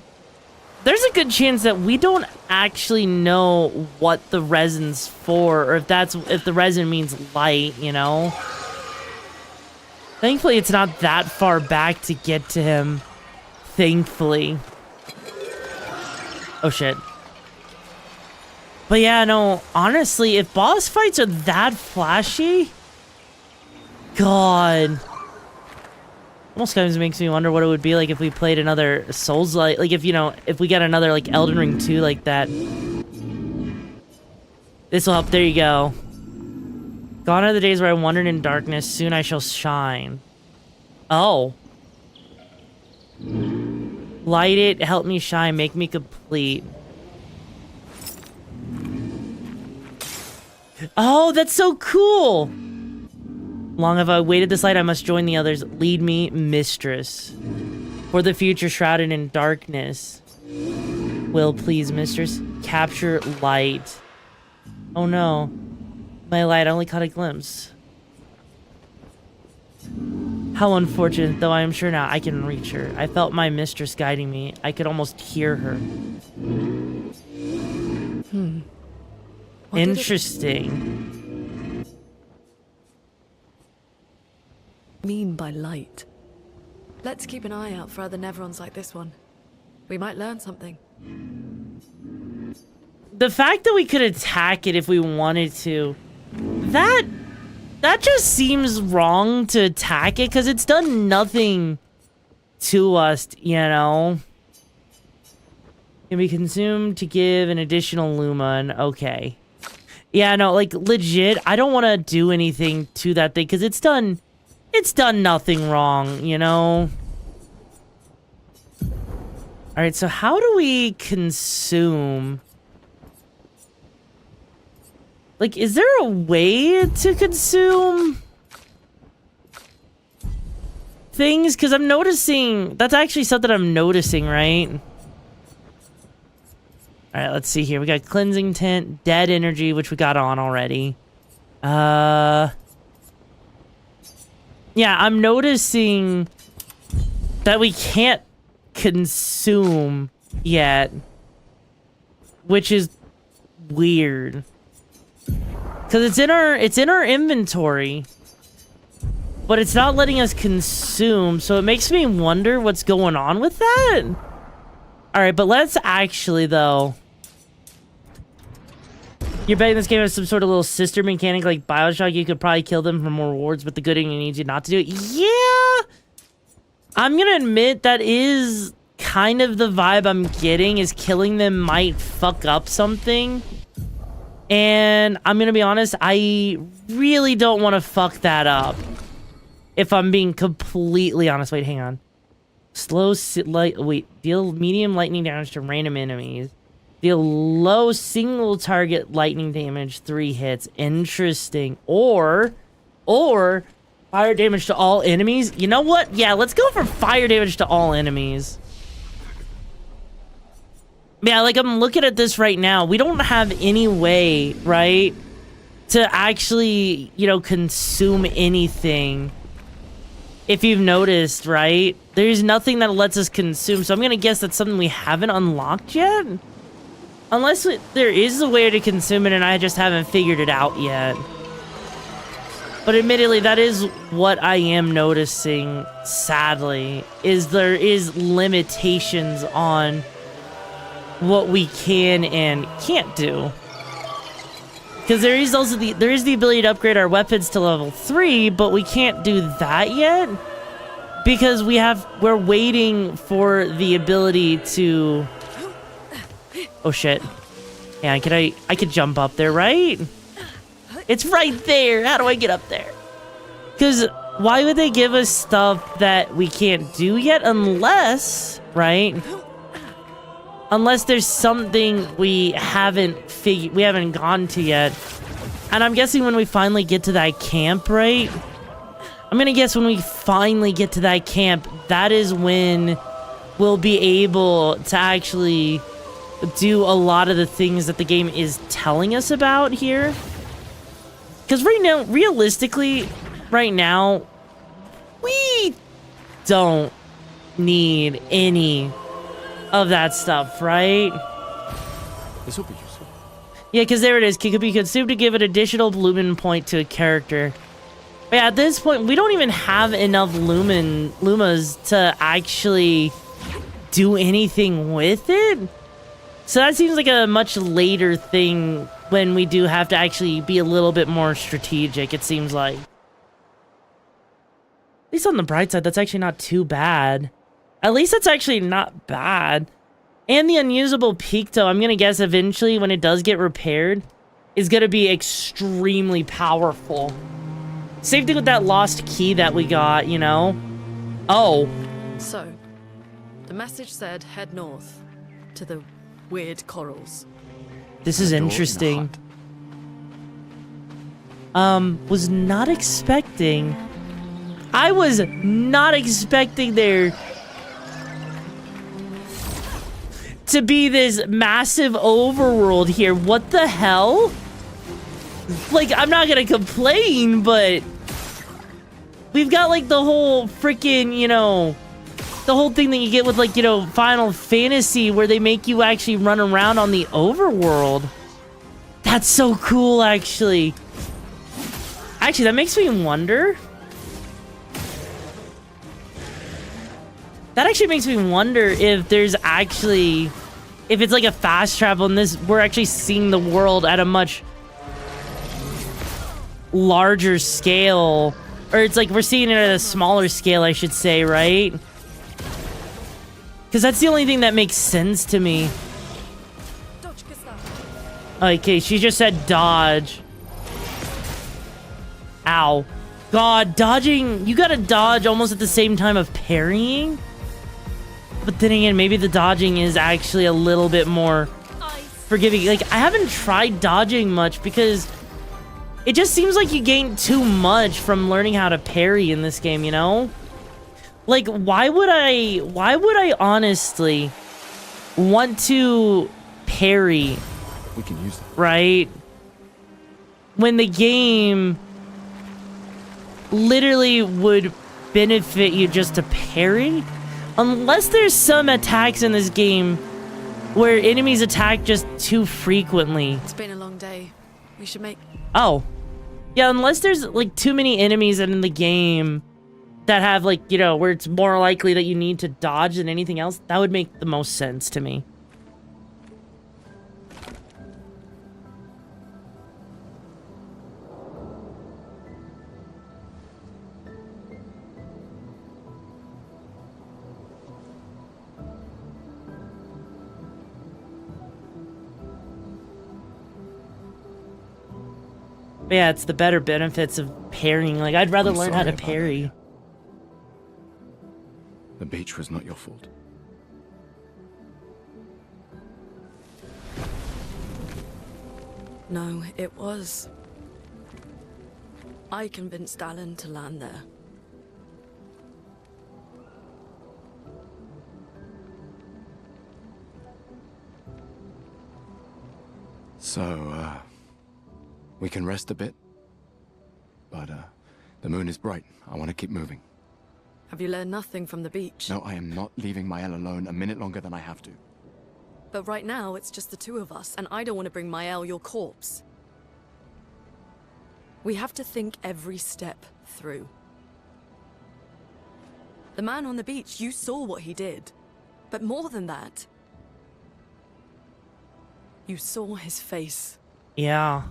There's a good chance that we don't actually know what the resin's for, or if the resin means light, you know? Thankfully, it's not that far back to get to him. Thankfully. Oh, shit. But yeah, no, honestly, if boss fights are that flashy... God... Almost kind of makes me wonder what it would be like if we played another Souls-like, like if, you know, if we got another, like, Elden Ring 2 like that. This will help. There you go. Gone are the days where I wandered in darkness. Soon I shall shine. Oh. Light it, help me shine, make me complete. Oh, that's so cool! Long have I waited this light, I must join the others. Lead me, mistress. For the future shrouded in darkness. Will please, mistress, capture light. Oh no. My light only caught a glimpse. How unfortunate, though I am sure now I can reach her. I felt my mistress guiding me. I could almost hear her. Interesting. Mean by light? Let's keep an eye out for other Nevrons like this one. We might learn something. The fact that we could attack it if we wanted to, that just seems wrong to attack it because it's done nothing to us, you know? Can be consumed to give an additional lumen. Okay. Yeah, no, like legit, I don't want to do anything to that thing because it's done nothing wrong, you know? Alright, so how do we consume? Like, is there a way to consume things? Because I'm noticing, that's actually something I'm noticing, right? Alright, let's see here. We got cleansing tint, dead energy, which we got on already. Yeah, I'm noticing that we can't consume yet, which is weird. Because it's in our inventory, but it's not letting us consume, so it makes me wonder what's going on with that. Alright, but let's actually, though. You're betting this game has some sort of little sister mechanic like Bioshock. You could probably kill them for more rewards, but the good thing needs you not to do it. Yeah! I'm gonna admit that is kind of the vibe I'm getting, is killing them might fuck up something. And I'm gonna be honest, I really don't want to fuck that up. If I'm being completely honest. Wait, hang on. Deal medium lightning damage to random enemies. Deal low single target lightning damage, 3 hits. Interesting. Or fire damage to all enemies. You know what? Yeah, let's go for fire damage to all enemies. Yeah, like I'm looking at this right now. We don't have any way, right, to actually, you know, consume anything. If you've noticed, right? There's nothing that lets us consume. So I'm going to guess that's something we haven't unlocked yet. Unless there is a way to consume it and I just haven't figured it out yet. But admittedly, that is what I am noticing, sadly, is there is limitations on what we can and can't do. Because there is also the ability to upgrade our weapons to level 3, but we can't do that yet. Because we're waiting for the ability to... Oh shit. Yeah, I could jump up there, right? It's right there. How do I get up there? Because why would they give us stuff that we can't do yet unless, right? Unless there's something we haven't gone to yet. And I'm guessing when we finally get to that camp, right? I'm gonna guess when we finally get to that camp, that is when we'll be able to actually do a lot of the things that the game is telling us about here. Because right now, realistically, right now, we don't need any of that stuff, right? This will be useful. Yeah, because there it is. It could be consumed to give an additional lumen point to a character. But yeah, at this point, we don't even have enough lumas to actually do anything with it. So that seems like a much later thing when we do have to actually be a little bit more strategic, it seems like. At least on the bright side, that's actually not too bad. At least that's actually not bad. And the unusable Picto, I'm gonna guess eventually when it does get repaired, is gonna be extremely powerful. Same thing with that lost key that we got, you know? Oh. So, the message said head north to the weird corals. This is interesting. Was not expecting. I was not expecting there to be this massive overworld here. What the hell? Like, I'm not gonna complain, but we've got like the whole freaking, you know, the whole thing that you get with like, you know, Final Fantasy where they make you actually run around on the overworld. That's so cool, actually. Actually, that makes me wonder. That actually makes me wonder if there's actually, if it's like a fast travel and this, we're actually seeing the world at a much larger scale, or it's like we're seeing it at a smaller scale, I should say, right? Because that's the only thing that makes sense to me. Okay, she just said dodge. Ow. God, dodging, you gotta dodge almost at the same time of parrying? But then again, maybe the dodging is actually a little bit more forgiving. Like, I haven't tried dodging much because it just seems like you gain too much from learning how to parry in this game, you know? Like, why would I honestly want to parry? We can use that. Right? When the game literally would benefit you just to parry? Unless there's some attacks in this game where enemies attack just too frequently. It's been a long day. We should make... Oh. Yeah, unless there's like too many enemies in the game that have like, you know, where it's more likely that you need to dodge than anything else, that would make the most sense to me. But yeah, it's the better benefits of parrying. Like, I'd rather learn how to parry. The beach was not your fault. No, it was. I convinced Alan to land there. So, we can rest a bit. But, the moon is bright. I want to keep moving. Have you learned nothing from the beach? No, I am not leaving Mael alone a minute longer than I have to. But right now, it's just the two of us, and I don't want to bring Mael your corpse. We have to think every step through. The man on the beach, you saw what he did. But more than that, you saw his face. Yeah.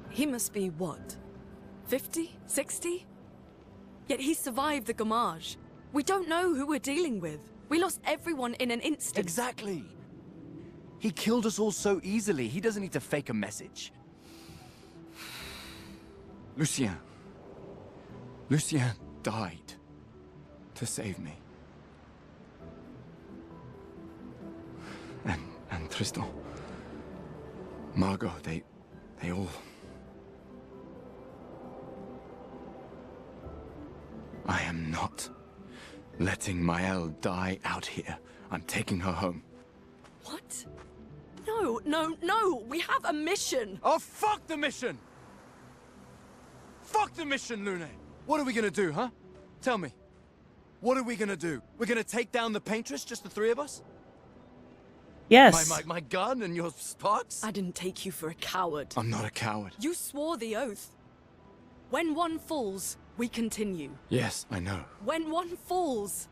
He must be, what, 50? 60? Yet he survived the Gamage. We don't know who we're dealing with. We lost everyone in an instant. Exactly! He killed us all so easily. He doesn't need to fake a message. Lucien. Lucien died to save me. And Tristan. Margot, they all... I am not letting Mael die out here. I'm taking her home. What? No, no, no! We have a mission! Oh, fuck the mission! Fuck the mission, Lune! What are we gonna do, huh? Tell me. What are we gonna do? We're gonna take down the Paintress, just the three of us? Yes. My gun and your sparks? I didn't take you for a coward. I'm not a coward. You swore the oath. When one falls, we continue. Yes, I know. When one falls.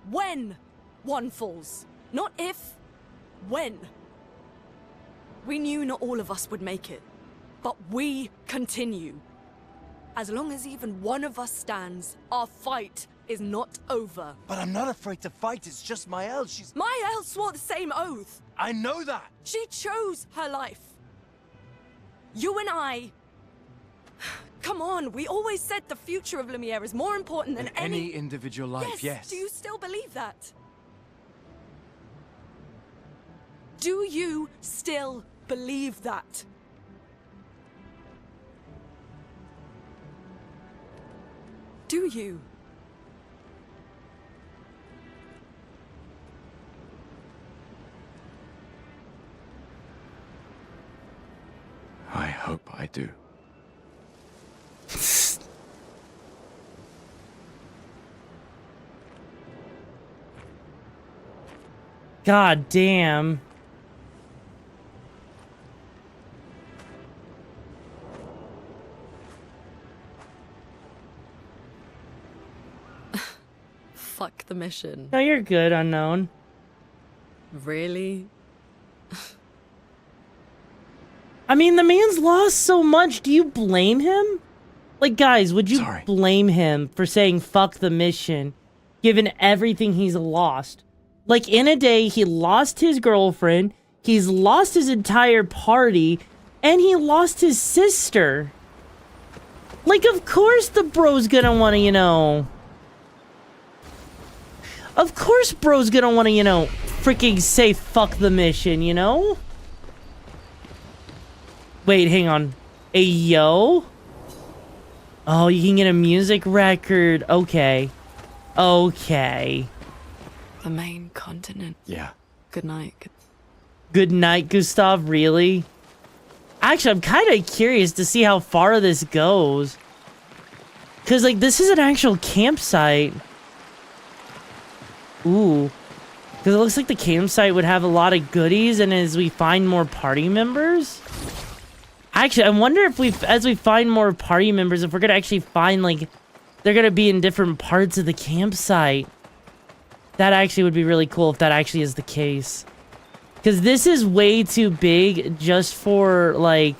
When one falls. Not if. When. We knew not all of us would make it. But we continue. As long as even one of us stands, our fight is not over. But I'm not afraid to fight. It's just Mael. Mael swore the same oath. I know that. She chose her life. You and I Come on, we always said the future of Lumiere is more important than Any individual life, yes. Do you still believe that? Do you still believe that? Do you? I hope I do. God damn. Fuck the mission. No, you're good, Unknown. Really? I mean, the man's lost so much. Do you blame him? Like, guys, would you blame him for saying fuck the mission, given everything he's lost? Like, in a day, he lost his girlfriend, he's lost his entire party, and he lost his sister. Like, of course the bro's gonna wanna, you know... Of course bro's gonna wanna, you know, freaking say fuck the mission, you know? Wait, hang on. Yo? Oh, you can get a music record. Okay. Okay. The main continent. Yeah. Good night. Good night, Gustav, really? Actually, I'm kind of curious to see how far this goes. Because, like, this is an actual campsite. Ooh. Because it looks like the campsite would have a lot of goodies, and as we find more party members... Actually, I wonder if as we find more party members, if we're gonna actually find, like, they're gonna be in different parts of the campsite. That actually would be really cool if that actually is the case. Because this is way too big just for, like,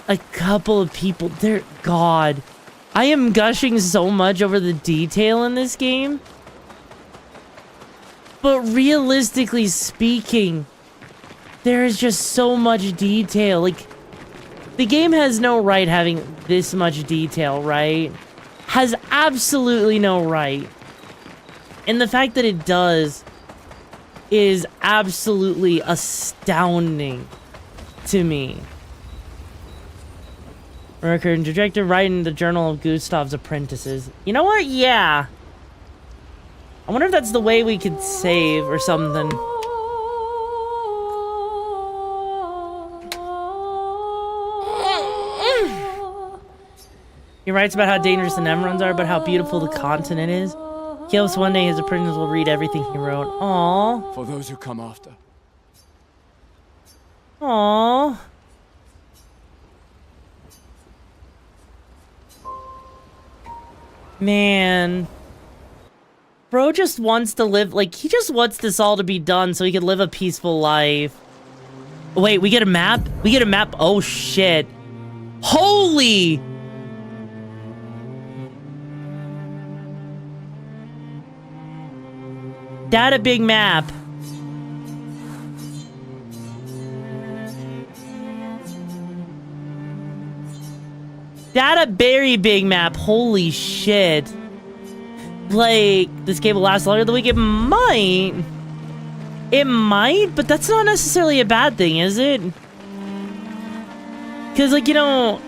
a couple of people. God. I am gushing so much over the detail in this game. But realistically speaking... There is just so much detail. Like, the game has no right having this much detail, right? Has absolutely no right. And the fact that it does is absolutely astounding to me. Record and director writing the Journal of Gustav's Apprentices. You know what? Yeah. I wonder if that's the way we could save or something. He writes about how dangerous the Nemrons are, but how beautiful the continent is. He hopes one day his apprentice will read everything he wrote. Aww. For those who come after. Aww. Man. Bro just wants to live, like, he just wants this all to be done so he can live a peaceful life. Wait, we get a map? We get a map? Oh, shit. Holy... That a big map. That a very big map. Holy shit. Like, this game will last longer than we it might. It might, but that's not necessarily a bad thing, is it? Because, like, you know,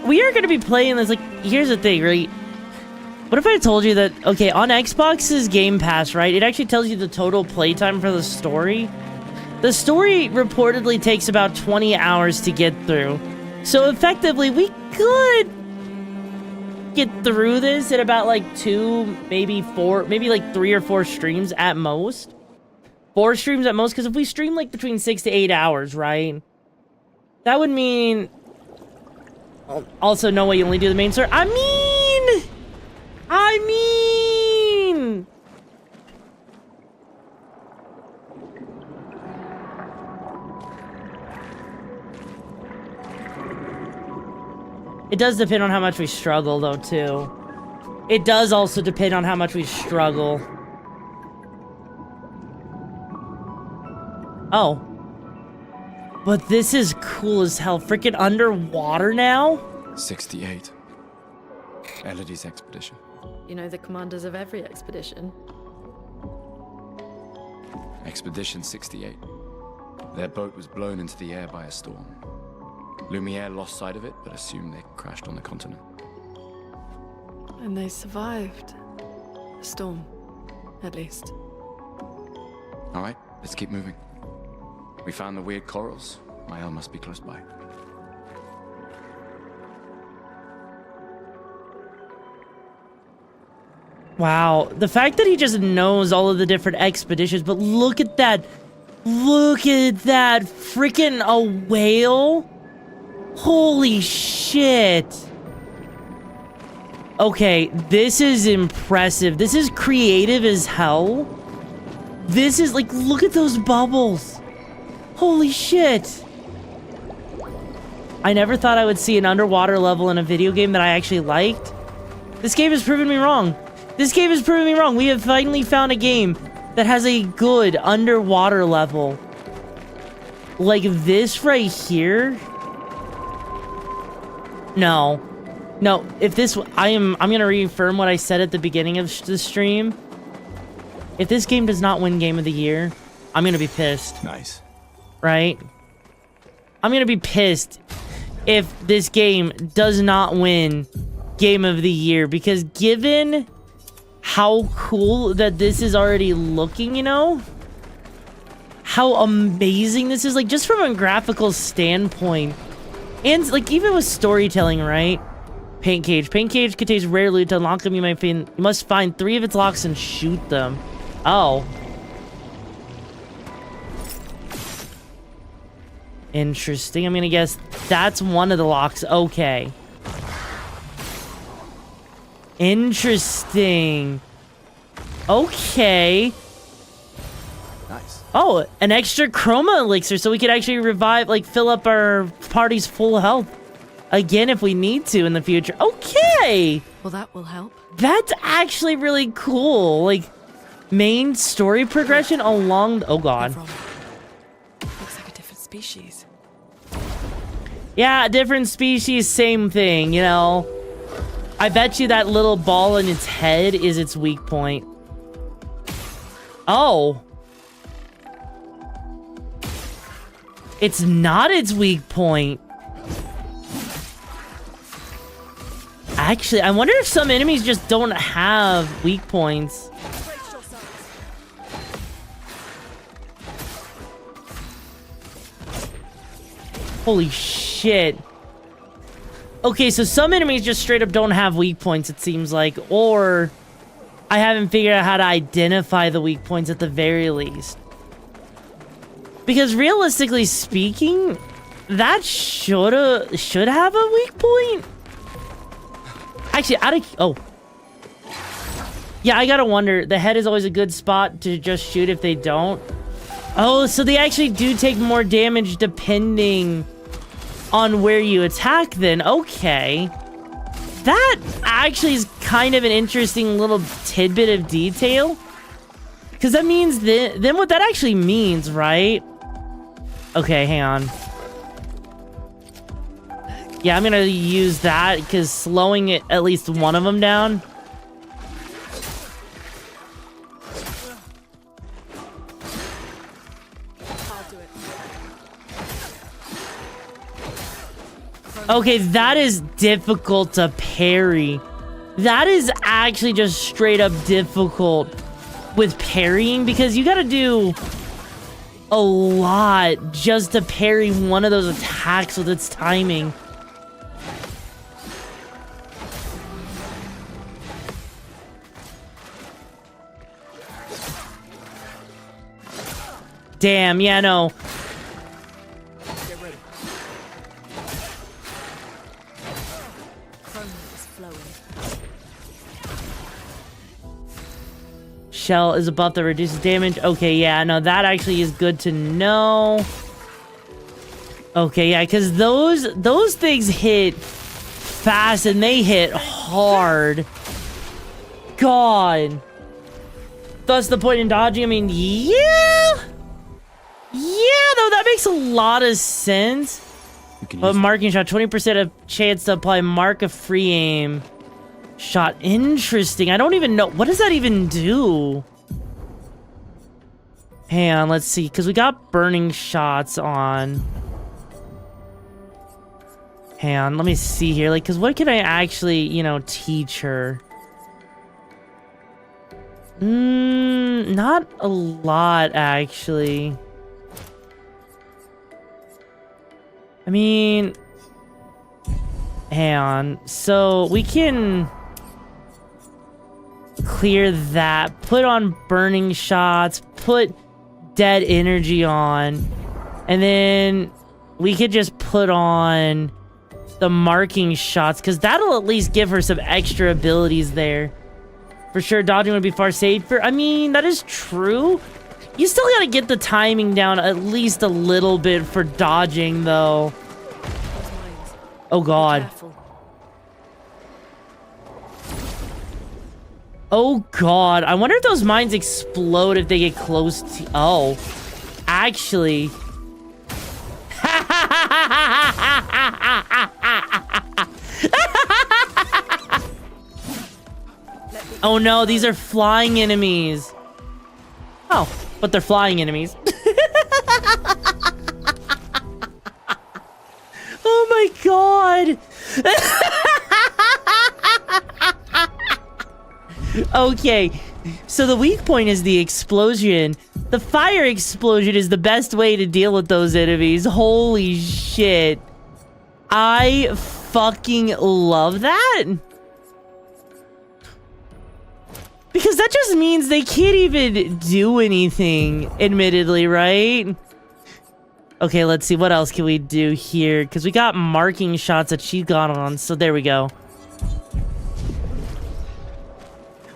we are going to be playing this, like, here's the thing, right? What if I told you that, okay, on Xbox's Game Pass, right, it actually tells you the total playtime for the story. The story reportedly takes about 20 hours to get through. So effectively, we could get through this in about like 2, maybe 4, maybe like 3 or 4 streams at most. 4 streams at most, because if we stream like between 6 to 8 hours, right? That would mean... Also, no way you only do the main story. I mean... It does depend on how much we struggle, though, too. It does also depend on how much we struggle. Oh. But this is cool as hell. Freaking underwater now? 68. Elodie's expedition. You know the commanders of every expedition. Expedition 68. Their boat was blown into the air by a storm. Lumiere lost sight of it, but assumed they crashed on the continent. And they survived. The storm, at least. All right, let's keep moving. We found the weird corals. Mael must be close by. Wow, the fact that he just knows all of the different expeditions, but look at that. Look at that. Freaking a whale. Holy shit. Okay, this is impressive. This is creative as hell. This is like, look at those bubbles. Holy shit. I never thought I would see an underwater level in a video game that I actually liked. This game has proven me wrong. This game has proven me wrong. We have finally found a game that has a good underwater level. Like this right here. No. No, if this... I'm gonna reaffirm what I said at the beginning of the stream. If this game does not win Game of the Year, I'm gonna be pissed. Nice. Right? I'm gonna be pissed if this game does not win Game of the Year, because given how cool that this is already looking, you know? How amazing this is, like, just from a graphical standpoint. And, like, even with storytelling, right? Paint cage. Paint cage contains rare loot. To unlock them, you must find 3 of its locks and shoot them. Oh. Interesting. I'm gonna guess that's one of the locks. Okay. Interesting. Okay. Nice. Oh, an extra chroma elixir, so we could actually revive, like, fill up our party's full health again if we need to in the future. Okay. Well, that will help. That's actually really cool. Like, main story progression along... Oh, God. Looks like a different species. Yeah, different species, same thing, you know. I bet you that little ball in its head is its weak point. Oh. It's not its weak point. Actually, I wonder if some enemies just don't have weak points. Holy shit. Okay, so some enemies just straight up don't have weak points, it seems like. Or I haven't figured out how to identify the weak points at the very least. Because realistically speaking, that should have a weak point. Actually, oh. Yeah, I gotta wonder. The head is always a good spot to just shoot if they don't. Oh, so they actually do take more damage depending on where you attack then. Okay. That actually is kind of an interesting little tidbit of detail. Because that means then what that actually means, right? Okay, hang on. Yeah, I'm gonna use that because slowing it, at least one of them down. Okay, that is difficult to parry. That is actually just straight up difficult with parrying because you gotta do a lot just to parry one of those attacks with its timing. Damn, yeah, no. Get ready. Is flowing. Shell is a buff that reduces damage. Okay, yeah, no, that actually is good to know. Okay, yeah, because those things hit fast and they hit hard. God. That's the point in dodging. I mean, yeah. Yeah, though, that makes a lot of sense. But marking shot, 20% of chance to apply mark a free aim shot. Interesting. I don't even know. What does that even do? Hang on, let's see. Because we got burning shots on. Hang on, let me see here. Like, because what can I actually, you know, teach her? Not a lot, actually. I mean, hang on. So we can clear that, put on burning shots, put dead energy on, and then we could just put on the marking shots, because that'll at least give her some extra abilities there. For sure, dodging would be far safer. I mean, that is true. You still gotta get the timing down at least a little bit for dodging, though. Oh, God. Oh, God. I wonder if those mines explode if they get close to... Oh. Actually... Oh, no. These are flying enemies. Oh, but they're flying enemies. Oh my god. Okay, so the weak point is the explosion. The fire explosion is the best way to deal with those enemies. Holy shit. I fucking love that. Because that just means they can't even do anything, admittedly, right? Okay, let's see. What else can we do here? Because we got marking shots that she got on, so there we go.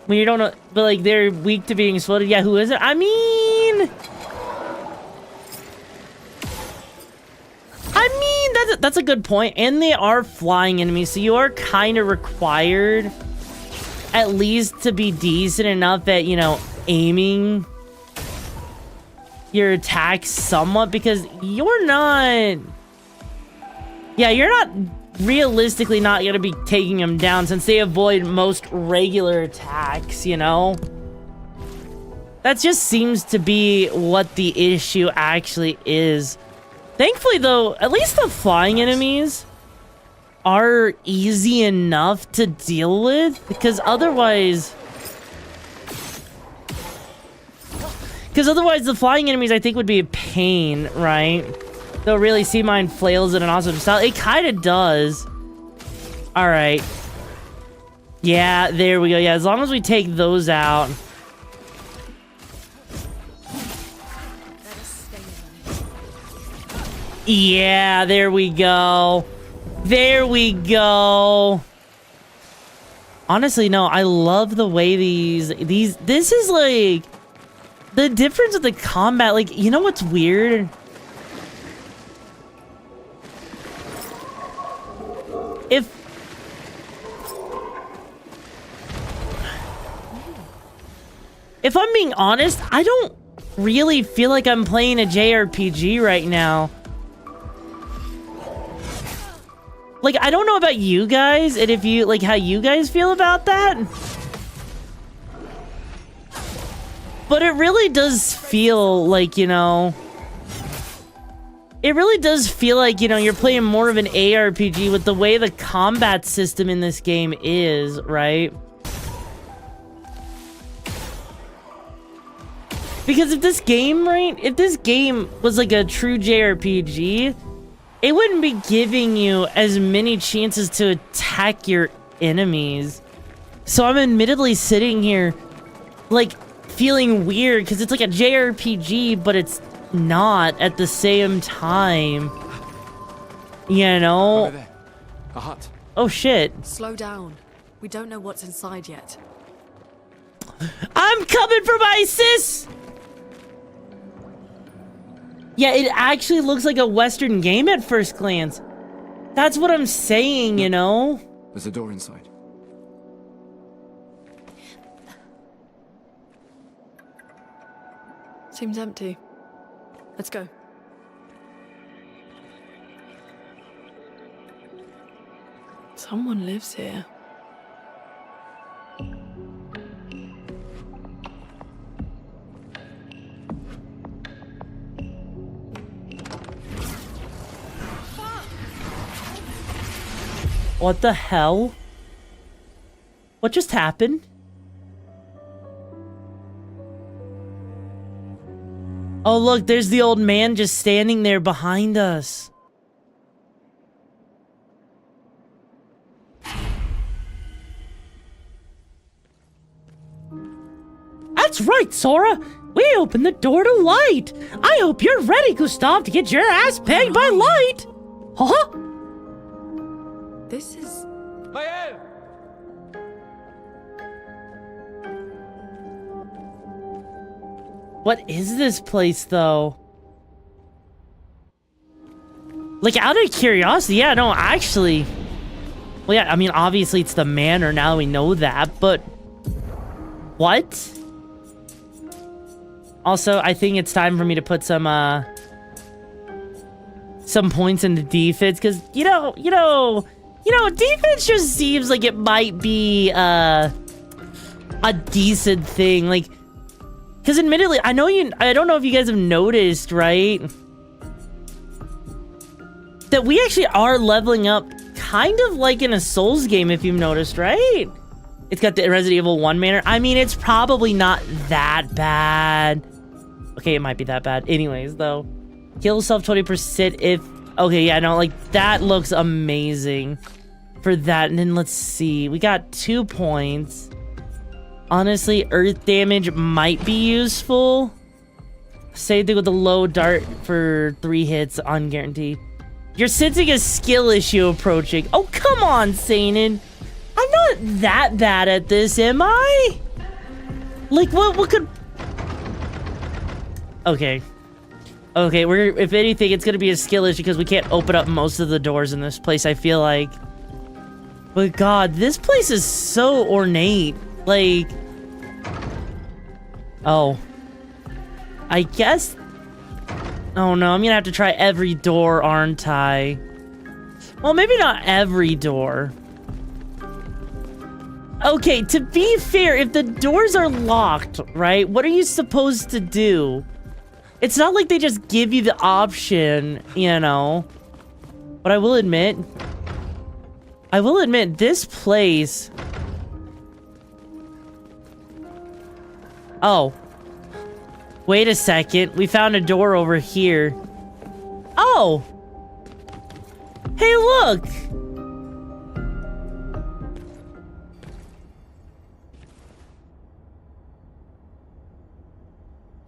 When you don't know, but like they're weak to being exploded. Yeah, who is it? I mean, that's a good point. And they are flying enemies, so you are kind of required at least to be decent enough at, you know, aiming your attacks somewhat, because you're not... Yeah, you're not realistically not going to be taking them down since they avoid most regular attacks, you know? That just seems to be what the issue actually is. Thankfully, though, at least the flying enemies are easy enough to deal with, because otherwise the flying enemies I think would be a pain, right? They'll really see mine flails in an awesome style. It kind of does. All right. Yeah, there we go. Yeah, as long as we take those out. Yeah, there we go. There we go. Honestly, no, I love the way this is like the difference of the combat. Like, you know what's weird? If I'm being honest, I don't really feel like I'm playing a JRPG right now. Like, I don't know about you guys, and if you, like, how you guys feel about that. But it really does feel like, you know... It really does feel like, you know, you're playing more of an ARPG with the way the combat system in this game is, right? Because if this game was like a true JRPG, it wouldn't be giving you as many chances to attack your enemies. So I'm admittedly sitting here, like, feeling weird because it's like a JRPG, but it's not at the same time. You know? Over there. A hut. Oh shit. Slow down. We don't know what's inside yet. I'm coming for my sis! Yeah, it actually looks like a Western game at first glance. That's what I'm saying, you know? There's a door inside. Seems empty. Let's go. Someone lives here. What the hell? What just happened? Oh, look, there's the old man just standing there behind us. That's right, Sora. We opened the door to light. I hope you're ready, Gustav, to get your ass pegged by light. Huh? This is... What is this place, though? Like, out of curiosity, yeah, no, actually... Well, yeah, I mean, obviously it's the manor, now we know that, but... What? Also, I think it's time for me to put some points into defense, because, you know, defense just seems like it might be, a decent thing, like... Because admittedly, I don't know if you guys have noticed, right? That we actually are leveling up kind of like in a Souls game, if you've noticed, right? It's got the Resident Evil 1 manner. I mean, it's probably not that bad. Okay, it might be that bad. Anyways, though. Kill yourself 20% if... Okay, yeah, no, like, that looks amazing for that. And then let's see. We got 2 points. Honestly, earth damage might be useful. Same thing with the low dart for 3 hits, unguaranteed. You're sensing a skill issue approaching. Oh, come on, Sainin. I'm not that bad at this, am I? Like, what could... Okay. Okay, if anything, it's gonna be a skill issue because we can't open up most of the doors in this place, I feel like. But God, this place is so ornate. Like... Oh. I guess... Oh no, I'm gonna have to try every door, aren't I? Well, maybe not every door. Okay, to be fair, if the doors are locked, right, what are you supposed to do? It's not like they just give you the option, you know. But I will admit, this place... Oh. Wait a second, we found a door over here. Oh! Hey, look!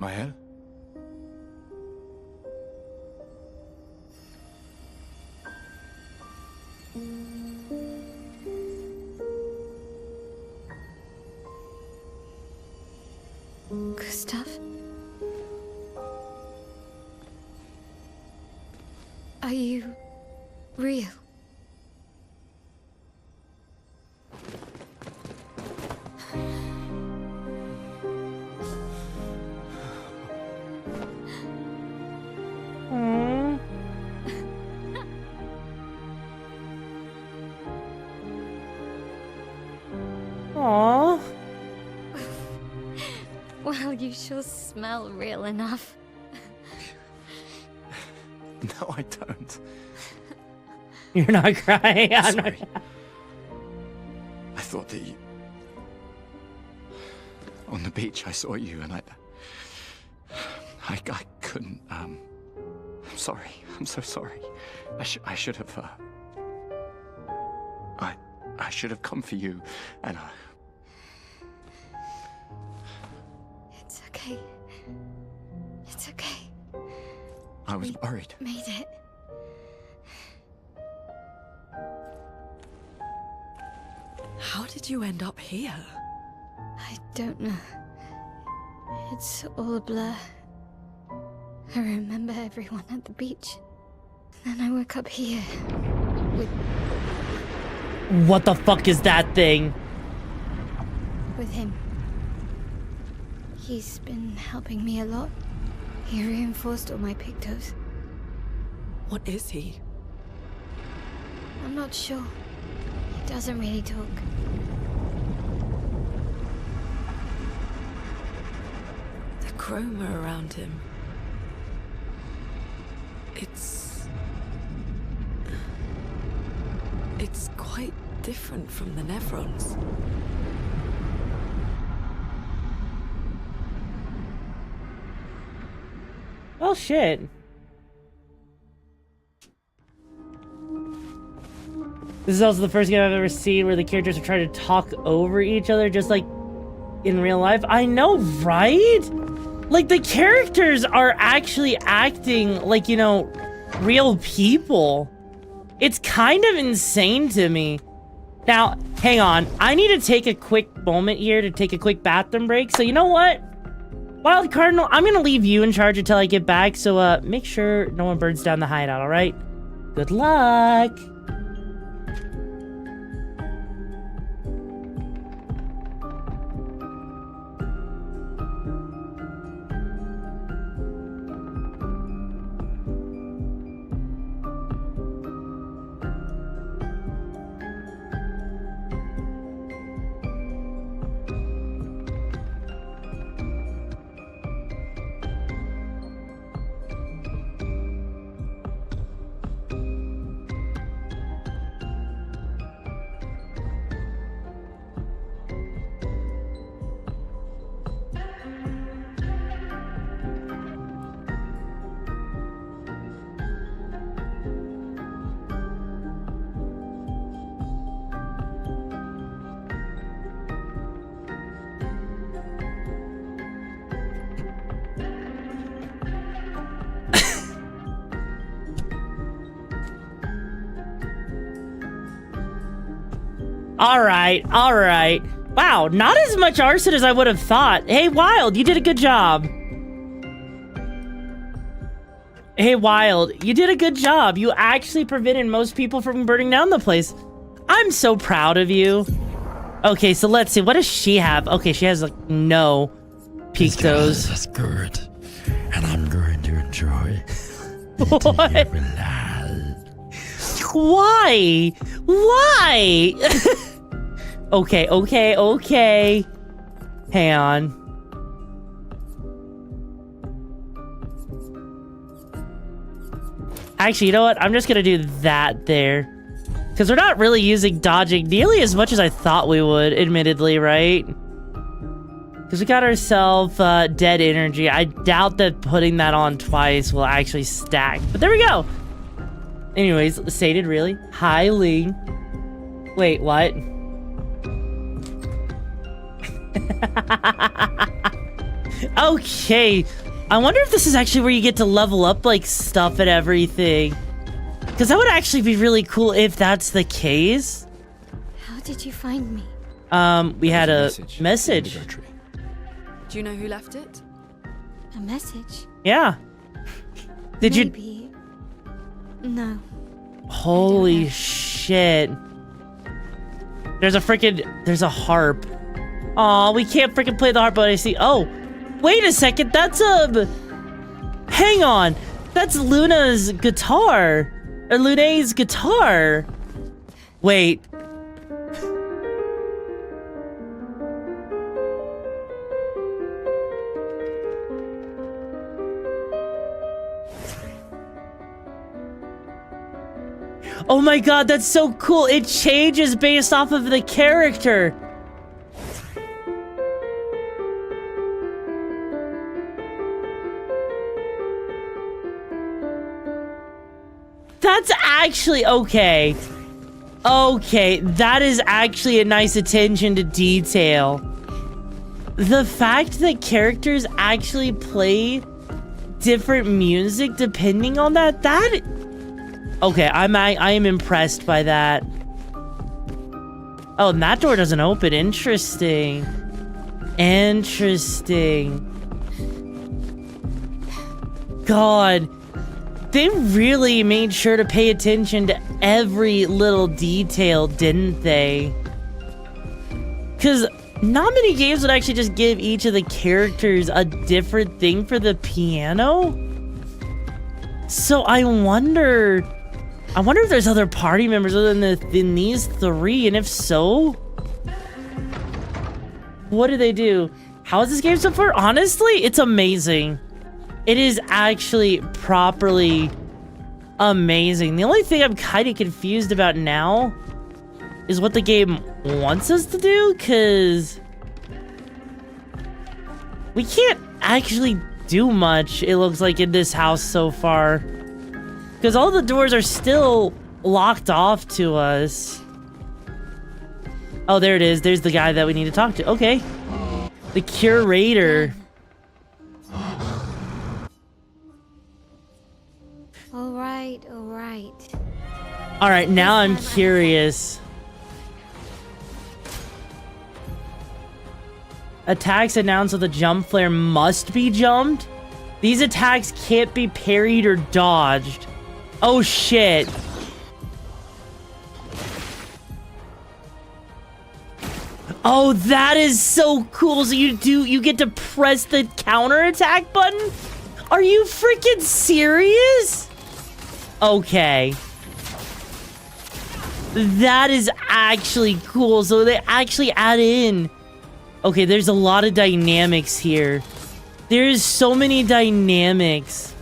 Mael? Gustav? Are you real? Aww. Well, you sure smell real enough. No, I don't. You're not crying. I'm Sorry. I thought that you... On the beach, I saw you and I couldn't, I'm sorry. I'm so sorry. I should have, I should have come for you, and It's okay. It's okay. I was worried. Made it. How did you end up here? I don't know. It's all a blur. I remember everyone at the beach. Then I woke up here. What the fuck is that thing? With him. He's been helping me a lot. He reinforced all my pictos. What is he? I'm not sure. doesn't really talk. The chroma around him. It's quite different from the Nevrons. Well, shit. This is also the first game I've ever seen where the characters are trying to talk over each other, just like in real life. I know, right? Like, the characters are actually acting like, you know, real people. It's kind of insane to me. Now, hang on. I need to take a quick moment here to take a quick bathroom break. So, you know what? Wild Cardinal, I'm gonna leave you in charge until I get back. So, make sure no one burns down the hideout, alright? Good luck! All right. Wow, not as much arson as I would have thought. Hey, Wild, you did a good job. Hey, Wild, you did a good job. You actually prevented most people from burning down the place. I'm so proud of you. Okay, so let's see. What does she have? Okay, she has, like, no pictos. That's good. And I'm going to enjoy. What? Why? Why? Okay. Hang on. Actually, you know what? I'm just gonna do that there. Because we're not really using dodging nearly as much as I thought we would, admittedly, right? Because we got ourselves dead energy. I doubt that putting that on twice will actually stack. But there we go. Anyways, sated really. Hi, Ling. Wait, what? Okay. I wonder if this is actually where you get to level up, like, stuff and everything. Because that would actually be really cool if that's the case. How did you find me? We had a message. Do you know who left it? A message? Yeah. Did Maybe. No. Holy shit. There's a harp. Aw, we can't freaking play the harp, but I see. Oh, wait a second. That's hang on. That's Luna's guitar. Or Luna's guitar. Wait. Oh my god, that's so cool. It changes based off of the character. That's actually okay. Okay, that is actually a nice attention to detail. The fact that characters actually play different music depending on that, okay, I am impressed by that. Oh, and that door doesn't open. Interesting. God. They really made sure to pay attention to every little detail, didn't they? Because not many games would actually just give each of the characters a different thing for the piano. So I wonder I wonder if there's other party members other than these three, and if so, what do they do? How is this game so far? Honestly, it's amazing. It is actually properly amazing. The only thing I'm kind of confused about now is what the game wants us to do, because we can't actually do much, it looks like, in this house so far. Because all the doors are still locked off to us. Oh, there it is. There's the guy that we need to talk to. Okay. The curator. All right, all right. All right, now I'm curious. Attacks announced with a jump flare must be jumped. These attacks can't be parried or dodged. Oh shit. Oh, that is so cool. So you get to press the counter attack button? Are you freaking serious? Okay. That is actually cool. So they actually add in. Okay, there's a lot of dynamics here. There's so many dynamics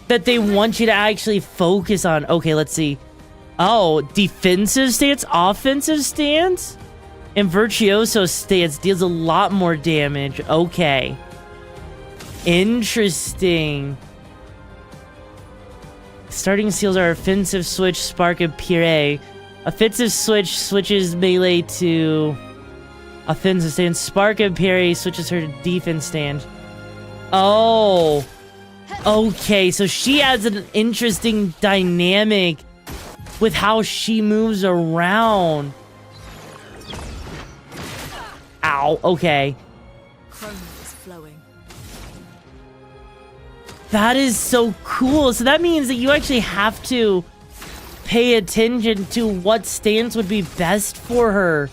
that they want you to actually focus on. Okay, let's see. Oh, defensive stance, offensive stance, and virtuoso stance deals a lot more damage. Okay. Interesting. Starting seals are offensive switch, spark, and puree. Offensive switch switches melee to offensive stance. Spark and parry switches her to defense stand. Oh. Okay, so she adds an interesting dynamic with how she moves around. Ow, okay. Chrome is flowing. That is so cool. So that means that you actually have to pay attention to what stance would be best for her.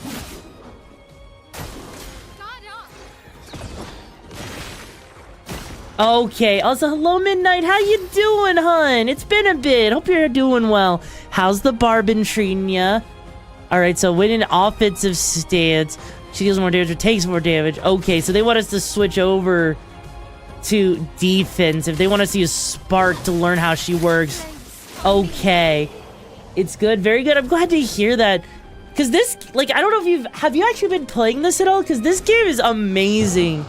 Okay, also hello Midnight, how you doing, hun? It's been a bit, hope you're doing well. How's the barbin treating ya? Alright, so when in offensive stance, she deals more damage or takes more damage. Okay, so they want us to switch over to defense. If they want to see a spark to learn how she works. Okay. It's good, very good. I'm glad to hear that. Because this, like, I don't know if have you actually been playing this at all? Because this game is amazing.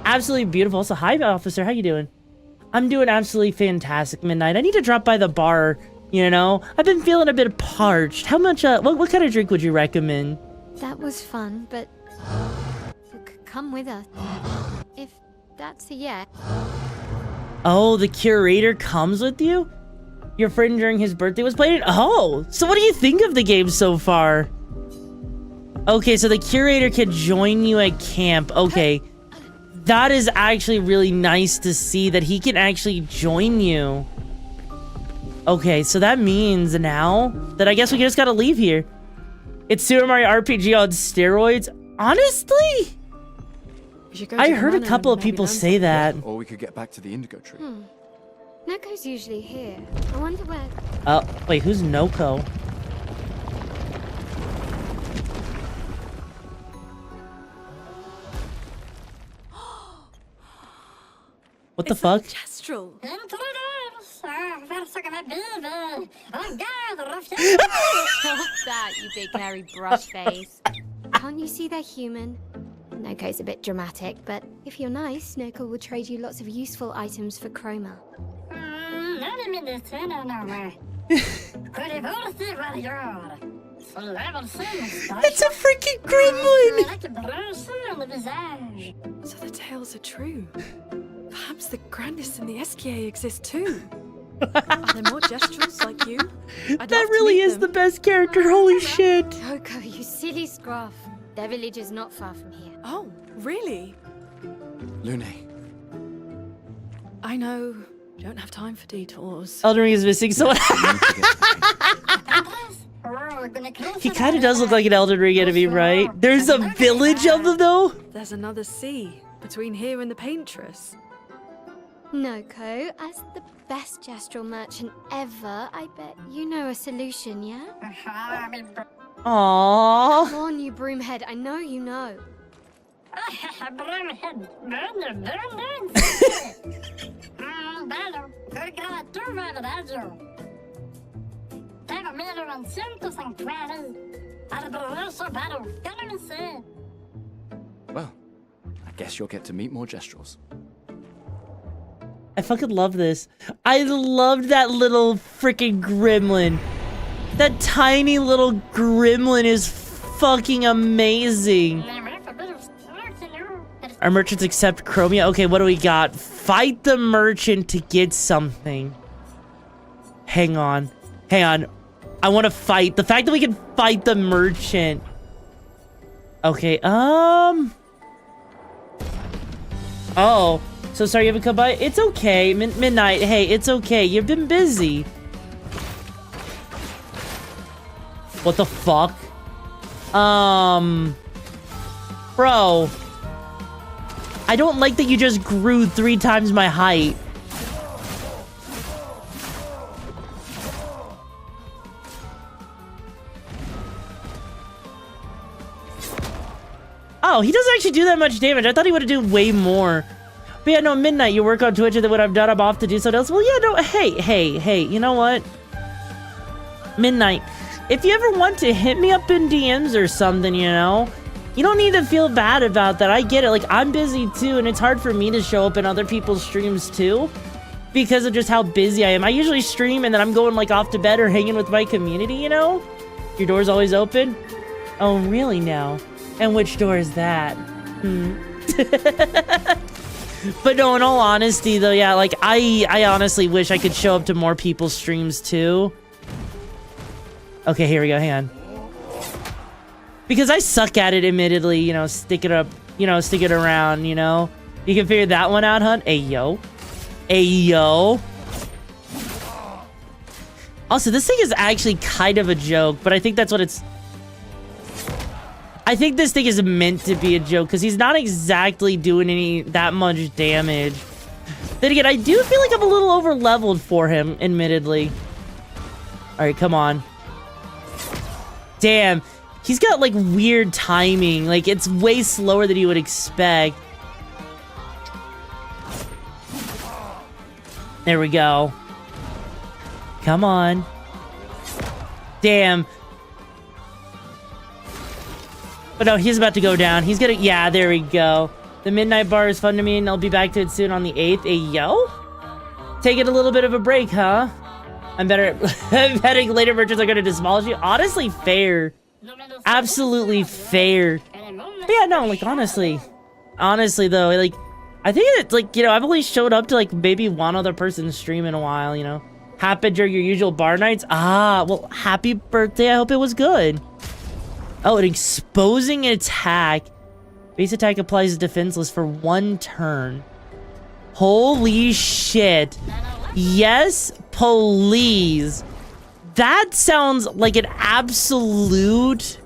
Absolutely beautiful. So, hi, officer. How you doing? I'm doing absolutely fantastic, Midnight. I need to drop by the bar, you know? I've been feeling a bit parched. How much, what kind of drink would you recommend? That was fun, but come with us. If that's a yeah. Oh, the curator comes with you? Your friend during his birthday was playing it? Oh, so what do you think of the game so far? Okay, so the curator can join you at camp. Okay. That is actually really nice to see that he can actually join you. Okay, so that means now that I guess we just gotta leave here. It's Super Mario RPG on steroids. Honestly, I heard a couple of people say that. Or we could get back to the indigo tree. Noko's usually here. I wonder where. Oh, wait, who's Noko? What the fuck? Kestrel. Stop that, you big hairy brush face. Can't you see they're human? Noko's a bit dramatic, but if you're nice, Noko will trade you lots of useful items for Chroma. It's a freaking gremlin! So the tales are true. Perhaps the grandest in the SKA exist too. Are there more gestrels like you? That really is the best character, holy shit! Noko, you silly scruff. Their village is not far from here. Oh, really? Lune. I know. Don't have time for detours. Elden Ring is missing someone. He kind of does look like an Elden Ring enemy, right? There's a village of them, though? There's another sea between here and the Paintress. Noko, as the best gestural merchant ever, I bet you know a solution, yeah? Aww. Come on, you broomhead, I know you know. Well, I guess you'll get to meet more Gestrels. I fucking love this. I loved that little freaking gremlin. That tiny little gremlin is fucking amazing. Our merchants accept Chromia. Okay, what do we got? Fight the merchant to get something. Hang on. Hang on. I want to fight. The fact that we can fight the merchant. Okay, Oh. So sorry you haven't come by. It's okay. Midnight. Hey, it's okay. You've been busy. What the fuck? Bro. I don't like that you just grew 3 times my height. Oh, he doesn't actually do that much damage. I thought he would do way more. But yeah, no, Midnight, you work on Twitch and then when I'm done, I'm off to do something else. Well, yeah, no, hey, you know what? Midnight, if you ever want to hit me up in DMs or something, you know, you don't need to feel bad about that. I get it. Like, I'm busy too, and it's hard for me to show up in other people's streams too because of just how busy I am. I usually stream and then I'm going like off to bed or hanging with my community, you know? Your door's always open? Oh, really now? And which door is that? But no, in all honesty though, yeah, like I honestly wish I could show up to more people's streams too. Okay, here we go, hang on. Because I suck at it, admittedly, you know, stick it up, you know, stick it around, you know. You can figure that one out, hun? Ayo. Ayo. Also, this thing is actually kind of a joke, but I think that's what it's... I think this thing is meant to be a joke, because he's not exactly doing that much damage. Then again, I do feel like I'm a little over-leveled for him, admittedly. Alright, come on. Damn. He's got, like, weird timing. Like, it's way slower than you would expect. There we go. Come on. Damn. But no, he's about to go down. He's gonna... Yeah, there we go. The Midnight Bar is fun to me, and I'll be back to it soon on the 8th. Hey, yo? Taking a little bit of a break, huh? I'm better... I'm betting later merchants are gonna demolish you. Honestly, fair. Absolutely fair. But yeah, no, like, honestly. Honestly, though, like... I think it's, like, you know, I've only showed up to, like, maybe one other person's stream in a while, you know? Happened during your usual bar nights? Ah, well, happy birthday. I hope it was good. Oh, an exposing attack. Base attack applies defenseless for 1 turn. Holy shit. Yes, please. That sounds like an absolute...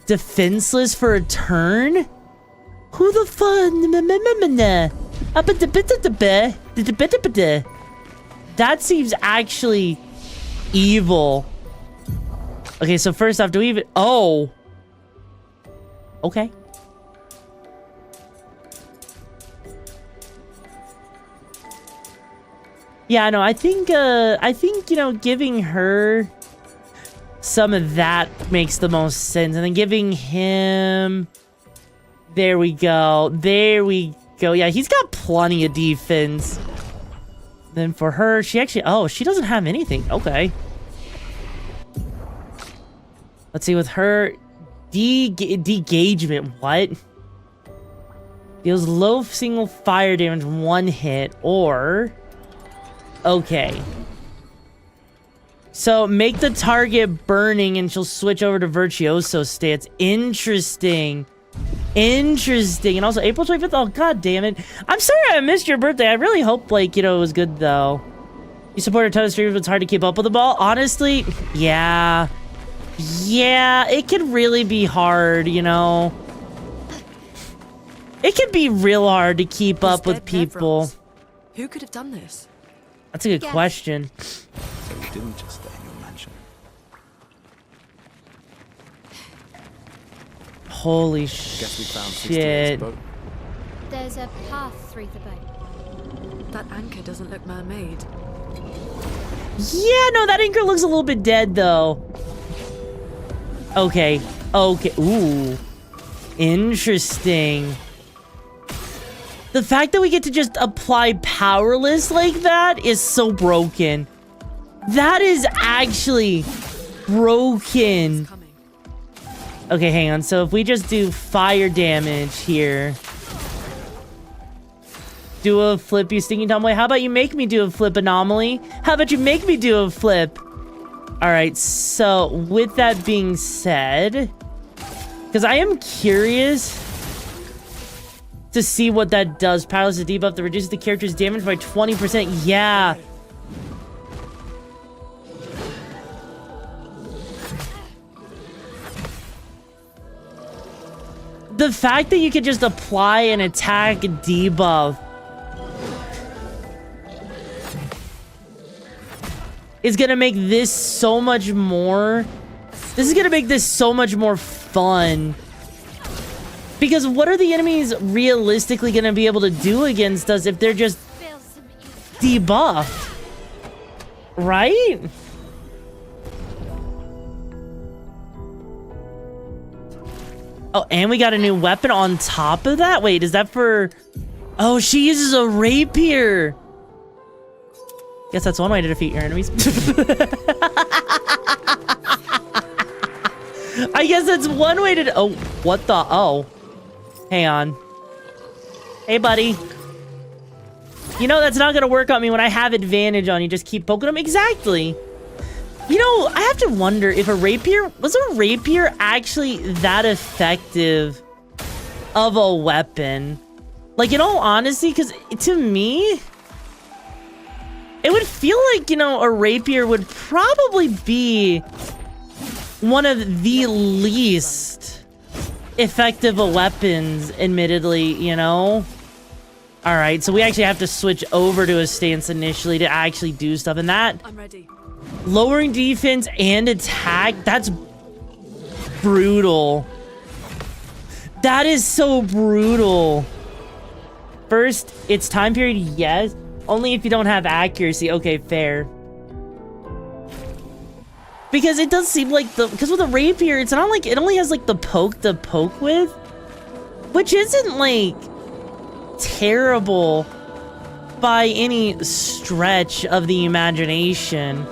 defenseless for a turn? Who the fuck? That seems actually evil. Okay, so first off, do we even... Oh. Okay. Yeah, no, I think, you know, giving her some of that makes the most sense. And then giving him... There we go. There we go. Yeah, he's got plenty of defense. Then for her, she actually... Oh, she doesn't have anything. Okay. Let's see, with her... Degagement. What? Deals low single fire damage 1 hit. Or... Okay. So, make the target burning and she'll switch over to Virtuoso stance. Interesting. Interesting. And also, April 25th? Oh, god damn it. I'm sorry I missed your birthday. I really hope, like, you know, it was good, though. You support a ton of streamers, but it's hard to keep up with them all? Honestly, yeah. Yeah, it could really be hard, you know. It can be real hard to keep up with people. Who could have done this? That's a good question. So you didn't just stay in your mansion. Holy Guess we found 68's shit. boat. There's a path through the boat. That anchor doesn't look man-made. Yeah, no, that anchor looks a little bit dead, though. Okay. Okay. Ooh. Interesting. The fact that we get to just apply powerless like that is so broken. That is actually broken. Okay, hang on. So if we just do fire damage here. Do a flip, you stinking tomboy. How about you make me do a flip, Anomaly? How about you make me do a flip? Alright, so with that being said, because I am curious to see what that does. Powerless is a debuff that reduces the character's damage by 20%. Yeah. The fact that you could just apply an attack debuff is gonna make this so much more... This is gonna make this so much more fun. Because what are the enemies realistically gonna be able to do against us if they're just debuffed? Right? Oh, and we got a new weapon on top of that? Wait, is that for... Oh, she uses a rapier! Guess that's one way to defeat your enemies. I guess that's one way to... Oh, what the... Oh. Hang on. Hey, buddy. You know, that's not gonna work on me when I have advantage on you. Just keep poking them. Exactly. You know, I have to wonder if a rapier... Was a rapier actually that effective of a weapon? Like, in all honesty, because to me... It would feel like, you know, a rapier would probably be one of the least effective weapons, admittedly, you know? Alright, so we actually have to switch over to a stance initially to actually do stuff. And that... I'm ready. Lowering defense and attack, that's brutal. That is so brutal. First, it's time period, yes. Only if you don't have accuracy. Okay, fair. Because it does seem like the... Because with a rapier, it's not like... It only has, like, the poke to poke with. Which isn't, like... terrible by any stretch of the imagination.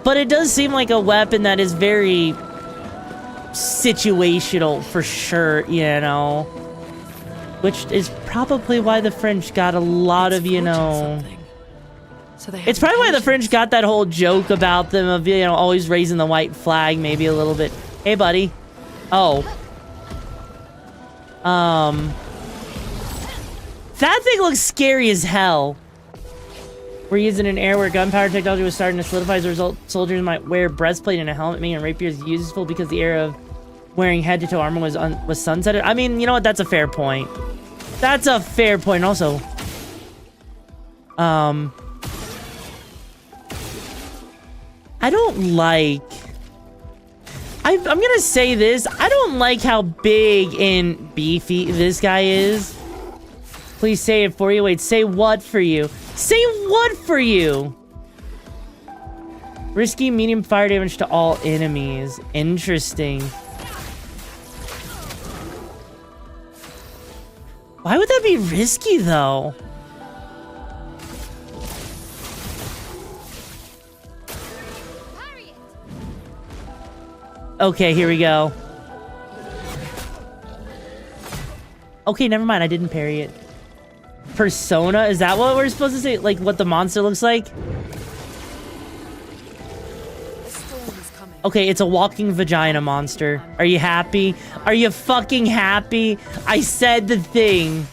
But it does seem like a weapon that is very... situational, for sure, you know? Which is probably why the French got a lot of, you know... So it's probably why the French got that whole joke about them of, you know, always raising the white flag maybe a little bit. Hey, buddy. Oh. That thing looks scary as hell. We're using an era where gunpowder technology was starting to solidify. As a result, soldiers might wear breastplate and a helmet, making rapiers useful because the era of wearing head-to-toe armor was sunsetted. I mean, you know what? That's a fair point. That's a fair point. Also, I don't like... I'm gonna say this. I don't like how big and beefy this guy is. Please say it for you. Wait, say what for you? Say what for you? Risky medium fire damage to all enemies. Interesting. Why would that be risky, though? Okay, here we go. Okay, never mind. I didn't parry it. Persona? Is that what we're supposed to say? Like, what the monster looks like? Okay, it's a walking vagina monster. Are you happy? Are you fucking happy? I said the thing.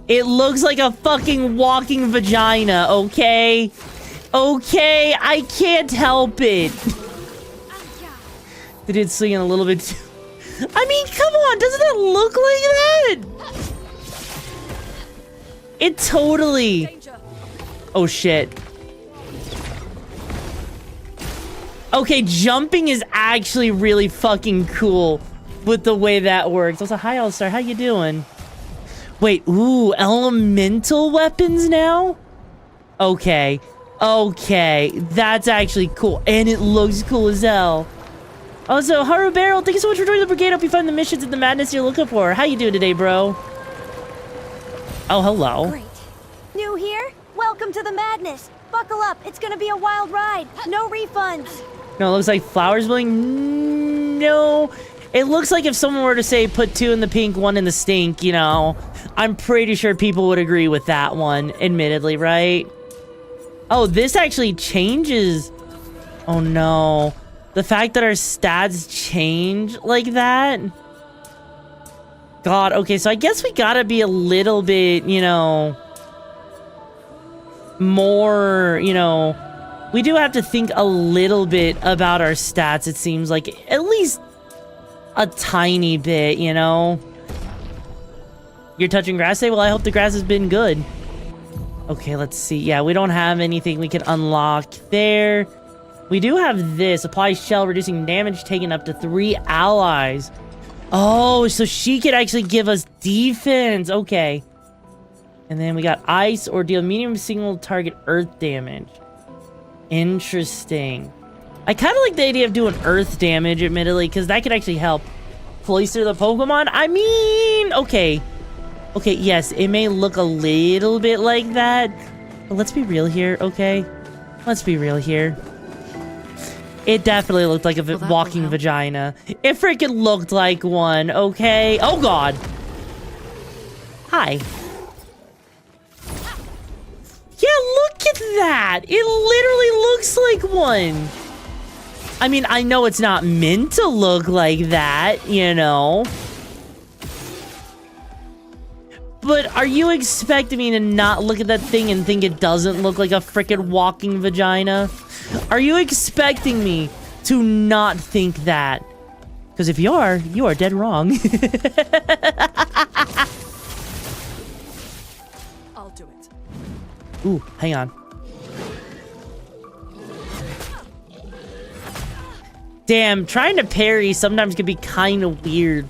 It looks like a fucking walking vagina, okay? Okay, I can't help it. They did swing in a little bit too. I mean, come on, doesn't it look like that? It totally... Oh, shit. Okay, jumping is actually really fucking cool with the way that works. Also, hi, All-Star. How you doing? Wait, ooh, elemental weapons now? Okay. Okay, that's actually cool. And it looks cool as hell. Also, Haru Barrel, thank you so much for joining the brigade. Hope you find the missions and the madness you're looking for. How you doing today, bro? Oh, hello. Great. New here? Welcome to the madness. Buckle up. It's gonna be a wild ride. No refunds. No, it looks like flowers blowing. No. It looks like if someone were to say put 2 in the pink, 1 in the stink, you know, I'm pretty sure people would agree with that one, admittedly, right? Oh, this actually changes. Oh, no. The fact that our stats change like that. God, okay, so I guess we gotta be a little bit, you know, more, you know, we do have to think a little bit about our stats, it seems like. At least a tiny bit, you know? You're touching grass today? Well, I hope the grass has been good. Okay, let's see. Yeah, we don't have anything we can unlock there. We do have this. Apply shell, reducing damage taken up to 3 allies. Oh, so she could actually give us defense. Okay. And then we got ice or deal medium single target earth damage. Interesting. I kind of like the idea of doing earth damage, admittedly, because that could actually help cloister the Pokemon. I mean, okay. Okay, yes, it may look a little bit like that, but let's be real here, okay? Let's be real here. It definitely looked like a walking vagina. It freaking looked like one, okay? Oh, God. Hi. Yeah, look at that. It literally looks like one. I mean, I know it's not meant to look like that, you know. But are you expecting me to not look at that thing and think it doesn't look like a freaking walking vagina? Are you expecting me to not think that? Because if you are dead wrong. I'll do it. Ooh, hang on. Damn, trying to parry sometimes can be kind of weird.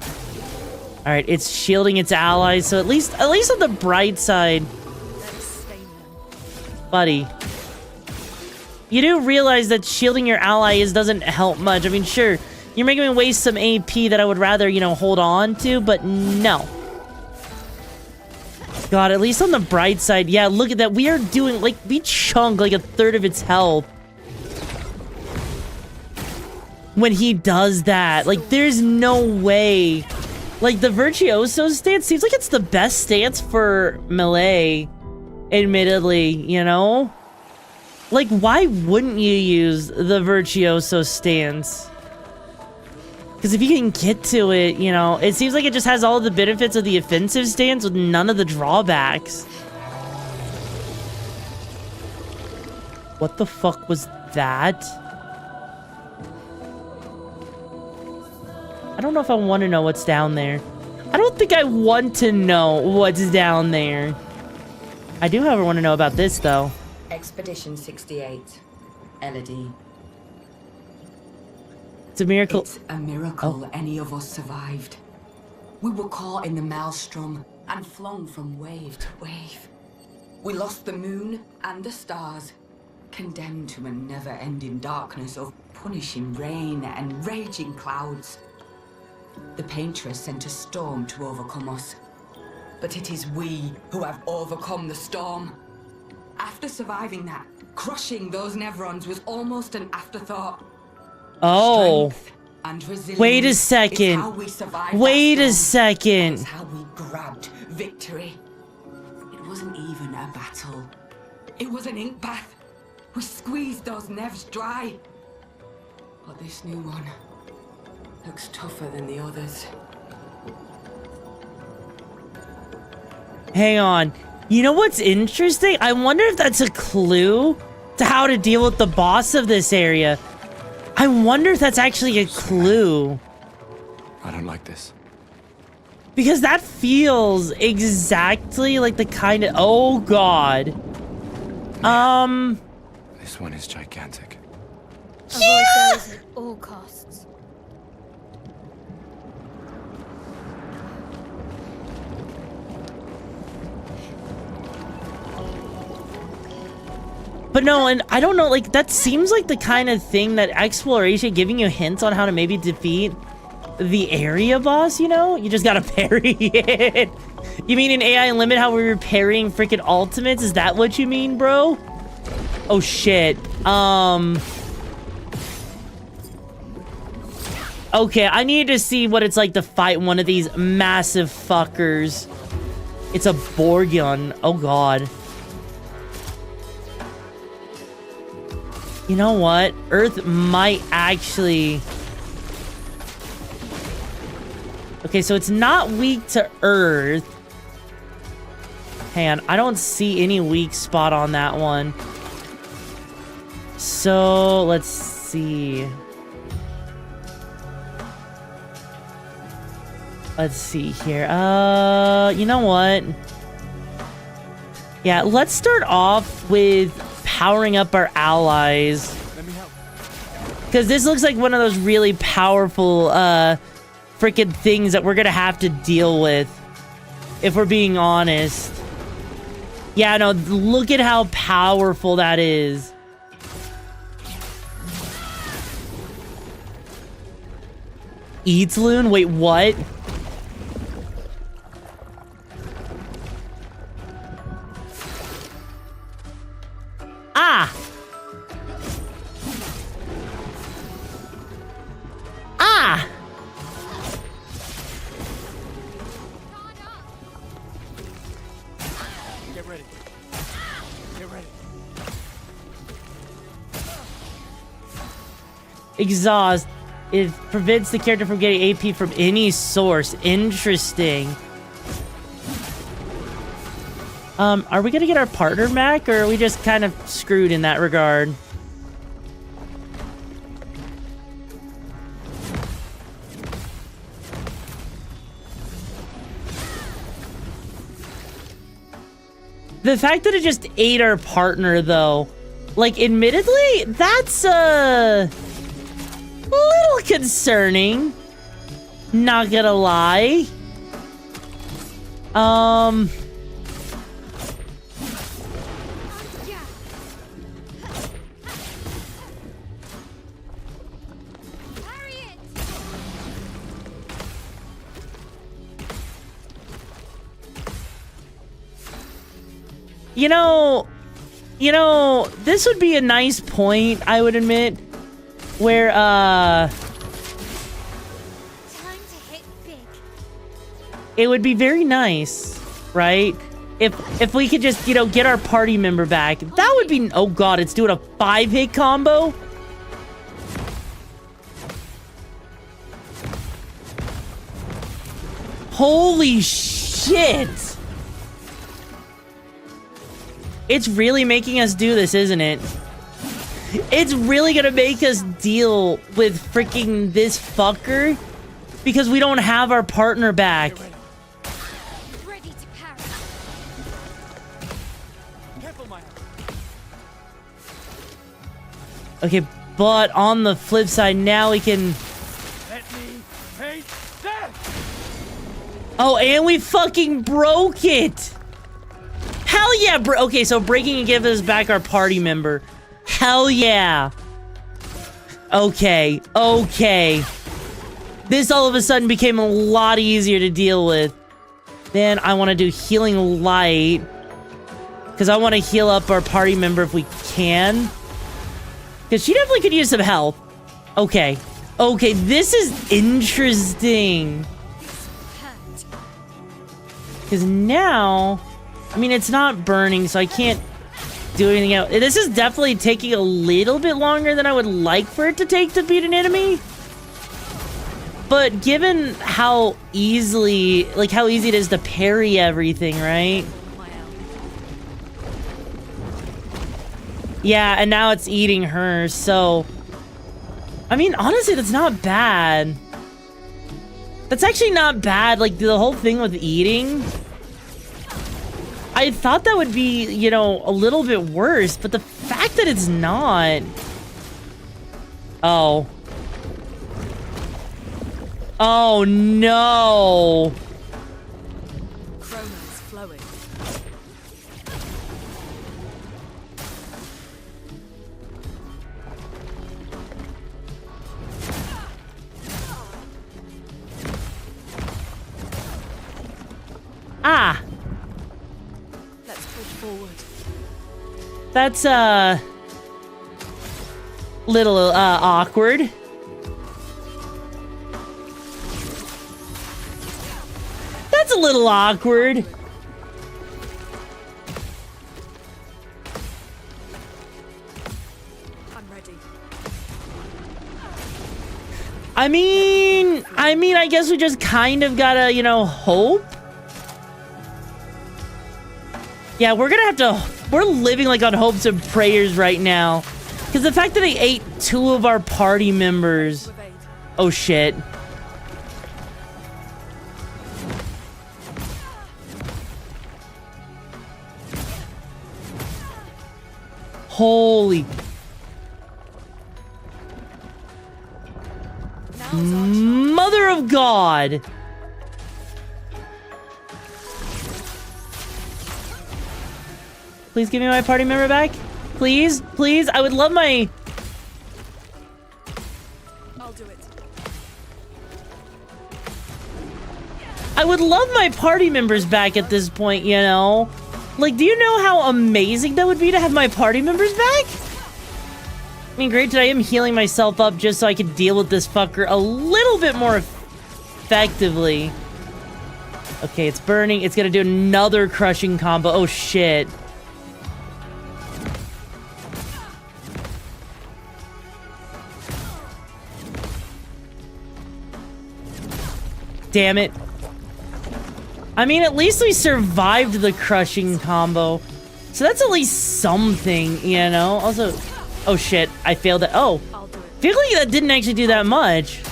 All right, it's shielding its allies, so at least on the bright side, buddy, you do realize that shielding your ally doesn't help much. I mean, sure, you're making me waste some AP that I would rather, you know, hold on to, but no. God, at least on the bright side, yeah, look at that. We are doing, like, we chunk like a third of its health when he does that. Like, there's no way. Like, the Virtuoso stance seems like it's the best stance for melee, admittedly, you know? Like, why wouldn't you use the Virtuoso stance? Because if you can get to it, you know, it seems like it just has all the benefits of the offensive stance with none of the drawbacks. What the fuck was that? I don't know if I want to know what's down there. I don't think I want to know what's down there. I do, however, want to know about this, though. Expedition 68. Elodie. It's a miracle. It's a miracle any of us survived. We were caught in the maelstrom and flung from wave to wave. We lost the moon and the stars, condemned to a never-ending darkness of punishing rain and raging clouds. The Paintress sent a storm to overcome us. But it is we who have overcome the storm. After surviving that, crushing those Nevrons was almost an afterthought. Oh. And Wait a second. Wait a second. That's how we grabbed victory. It wasn't even a battle. It was an ink bath. We squeezed those Nevs dry. But this new one looks tougher than the others. Hang on. You know what's interesting? I wonder if that's a clue to how to deal with the boss of this area. I wonder if that's actually a clue. I don't like this. Because that feels exactly like the kind of... Oh, God. This one is gigantic. Avoid those at all costs. But no, and I don't know, like, that seems like the kind of thing that exploration, giving you hints on how to maybe defeat the area boss, you know? You just gotta parry it. You mean in AI Unlimited how we were parrying freaking ultimates? Is that what you mean, bro? Oh, shit. Okay, I need to see what it's like to fight one of these massive fuckers. It's a Borgion. Oh, God. You know what? Earth might actually... Okay, so it's not weak to Earth. Hang on, I don't see any weak spot on that one. So, let's see. Let's see here. You know what? Yeah, let's start off with powering up our allies. Because this looks like one of those really powerful, freaking things that we're gonna have to deal with. If we're being honest. Yeah, no, look at how powerful that is. Eats Loon? Wait, what? Ah! Ah! Get ready. Get ready. Exhaust. It prevents the character from getting AP from any source. Interesting. Are we gonna get our partner back, or are we just kind of screwed in that regard? The fact that it just ate our partner, though, like, admittedly, that's, a little concerning. Not gonna lie. You know, this would be a nice point, I would admit, where, Time to hit big. it would be very nice, right? If we could just, you know, get our party member back. That would be, oh God, it's doing a 5-hit combo? Holy shit! It's really making us do this, isn't it? It's really gonna make us deal with freaking this fucker because we don't have our partner back. Ready to parry. Okay, but on the flip side, now we can... Let me face death. Oh, and we fucking broke it! Hell yeah, bro. Okay, so breaking and giving us back our party member. Hell yeah. Okay, okay. This all of a sudden became a lot easier to deal with. Then I want to do Healing Light. Because I want to heal up our party member if we can. Because she definitely could use some help. Okay. Okay, this is interesting. Because now... I mean, it's not burning, so I can't do anything else. This is definitely taking a little bit longer than I would like for it to take to beat an enemy. But given how easily, like how easy it is to parry everything, right? Yeah, and now it's eating her, so... I mean, honestly, that's not bad. That's actually not bad. Like, the whole thing with eating, I thought that would be, you know, a little bit worse, but the fact that it's not... Oh. Oh, no. Chroma's flowing. Ah. Let's push forward. That's, little, awkward. That's a little awkward. I'm ready. I mean, I guess we just kind of gotta, you know, hope. Yeah, we're gonna have to... We're living, like, on hopes and prayers right now. Because the fact that they ate 2 of our party members... Oh, shit. Holy... Mother of God! Please give me my party member back. Please, please. I would love my... I'll do it. I would love my party members back at this point, you know? Like, do you know how amazing that would be to have my party members back? I mean, granted, I am healing myself up just so I can deal with this fucker a little bit more effectively. Okay, it's burning. It's gonna do another crushing combo. Oh, shit. Damn it. I mean, at least we survived the crushing combo. So that's at least something, you know? Also, oh shit, I failed it. Oh, I feel like that didn't actually do that much.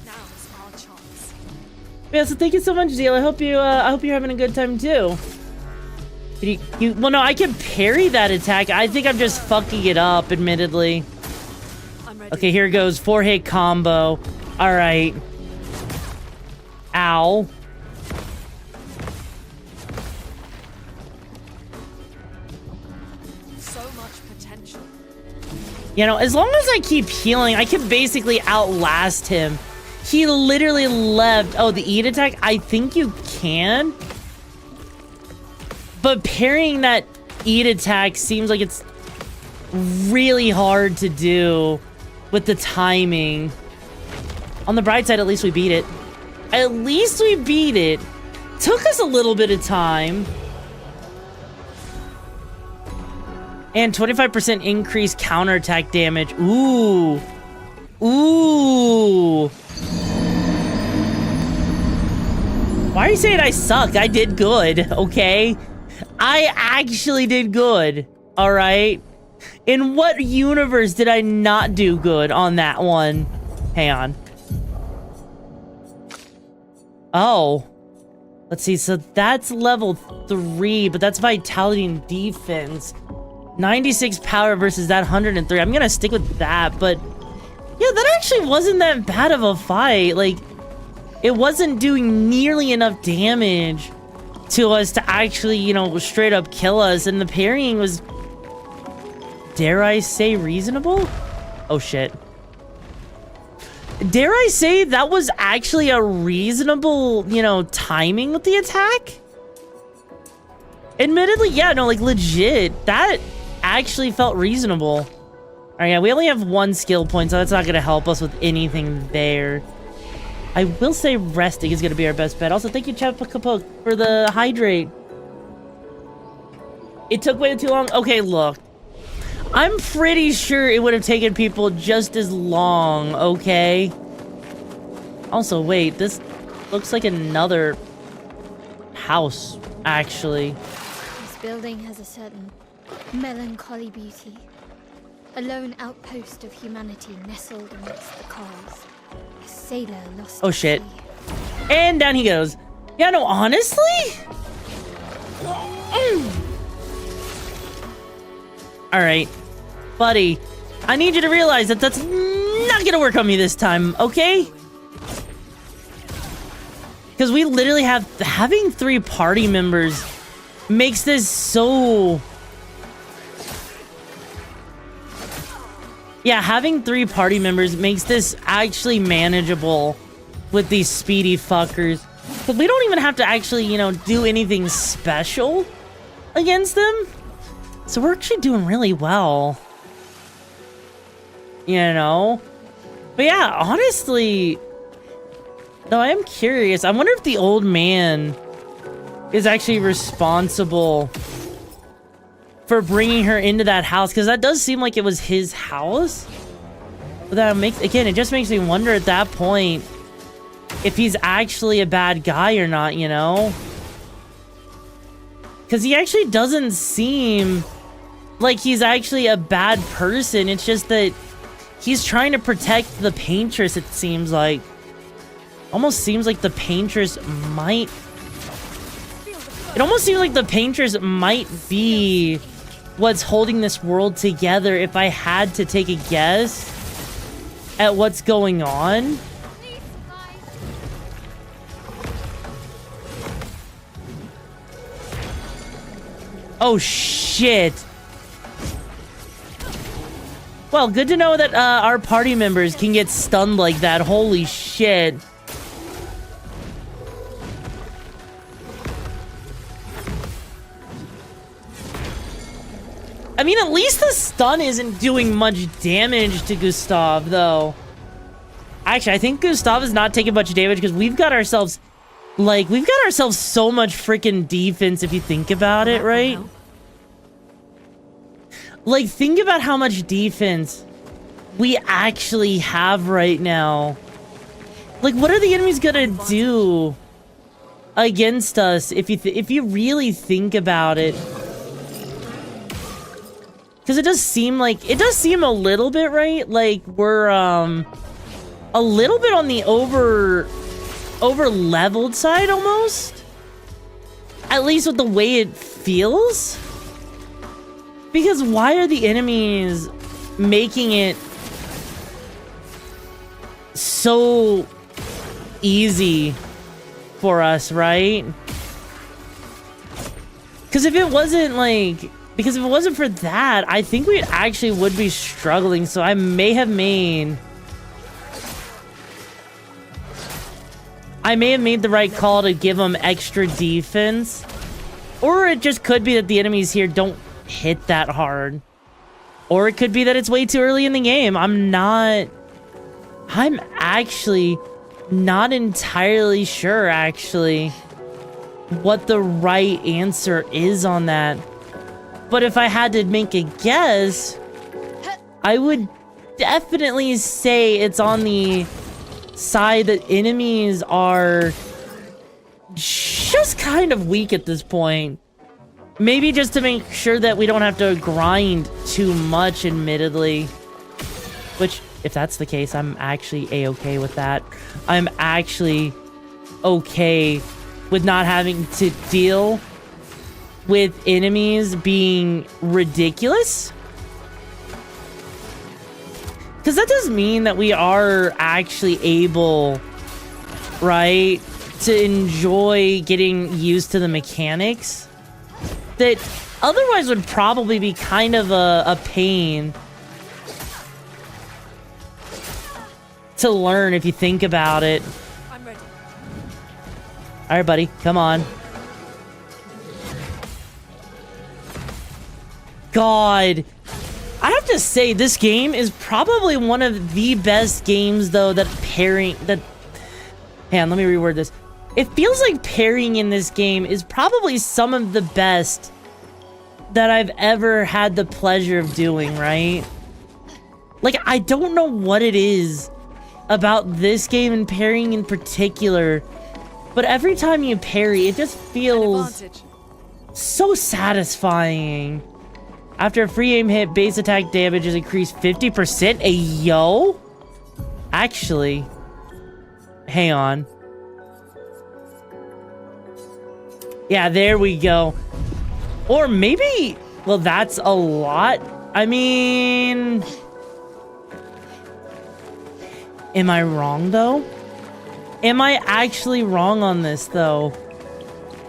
Now's our chance. Yeah, so thank you so much, Zeal. I hope you're having a good time too. Well, no, I can parry that attack. I think I'm just fucking it up, admittedly. Okay, here goes. 4-hit combo. All right. Ow. So much potential. You know, as long as I keep healing, I can basically outlast him. He literally left. Oh, the eat attack? I think you can. But parrying that eat attack seems like it's really hard to do with the timing. On the bright side, at least we beat it. At least we beat it. Took us a little bit of time. And 25% increased counterattack damage. Ooh. Ooh. Why are you saying I suck? I did good, okay? I actually did good, all right? In what universe did I not do good on that one? Hang on. Oh. Let's see, so that's level 3, but that's vitality and defense. 96 power versus that 103. I'm gonna stick with that, but... yeah, that actually wasn't that bad of a fight. Like, it wasn't doing nearly enough damage to us to actually, you know, straight up kill us, and the parrying was... dare I say reasonable? Oh, shit. Dare I say that was actually a reasonable, you know, timing with the attack? Admittedly, yeah, no, like, legit. That actually felt reasonable. Alright, yeah, we only have 1 skill point, so that's not gonna help us with anything there. I will say resting is gonna be our best bet. Also, thank you, Chapakapuk, for the hydrate. It took way too long. Okay, look. I'm pretty sure it would have taken people just as long, okay? Also, wait, this looks like another house, actually. This building has a certain melancholy beauty. A lone outpost of humanity nestled amidst the corals. A sailor lost Oh at shit. sea. And down he goes. Yeah, no, honestly? Alright. Buddy, I need you to realize that that's not gonna work on me this time, okay? Because we literally have... Having 3 party members makes this so... Yeah, having 3 party members makes this actually manageable with these speedy fuckers. But we don't even have to actually, you know, do anything special against them. So we're actually doing really well. You know? But yeah, honestly... Though I am curious. I wonder if the old man is actually responsible for bringing her into that house, because that does seem like it was his house. But that makes, again, it just makes me wonder at that point if he's actually a bad guy or not, you know? Because he actually doesn't seem like he's actually a bad person. It's just that he's trying to protect the paintress, it seems like. Almost seems like the paintress might... It almost seems like the paintress might be what's holding this world together if I had to take a guess at what's going on. Oh, shit. Well, good to know that our party members can get stunned like that. Holy shit. I mean, at least the stun isn't doing much damage to Gustav, though. Actually, I think Gustav is not taking much damage because we've got ourselves... Like, we've got ourselves so much freaking defense if you think about it, right? Like, think about how much defense we actually have right now. Like, what are the enemies gonna do against us if you really think about it? Because it does seem a little bit, right? Like, we're, a little bit on the over-leveled side, almost? At least with the way it feels? Because why are the enemies making it so easy for us, right? Because if it wasn't, like... Because if it wasn't for that, I think we actually would be struggling. So I may have made the right call to give them extra defense. Or it just could be that the enemies here don't hit that hard. Or it could be that it's way too early in the game. I'm actually not entirely sure, actually, what the right answer is on that. But if I had to make a guess, I would definitely say it's on the side that enemies are just kind of weak at this point. Maybe just to make sure that we don't have to grind too much, admittedly. Which, if that's the case, I'm actually a-okay with that. I'm actually okay with not having to deal with enemies being ridiculous. Because that does mean that we are actually able, right, to enjoy getting used to the mechanics that otherwise would probably be kind of a pain to learn if you think about it. I'm ready. All right, buddy, come on. God, I have to say this game is probably one of the best games, though, that parrying that. Hang on, let me reword this. It feels like parrying in this game is probably some of the best that I've ever had the pleasure of doing, right? Like, I don't know what it is about this game and parrying in particular, but every time you parry, it just feels so satisfying. After a free aim hit, base attack damage is increased 50%. Yo? Actually, hang on. Yeah, there we go. Or maybe, well, that's a lot. I mean, am I wrong though? Am I actually wrong on this though?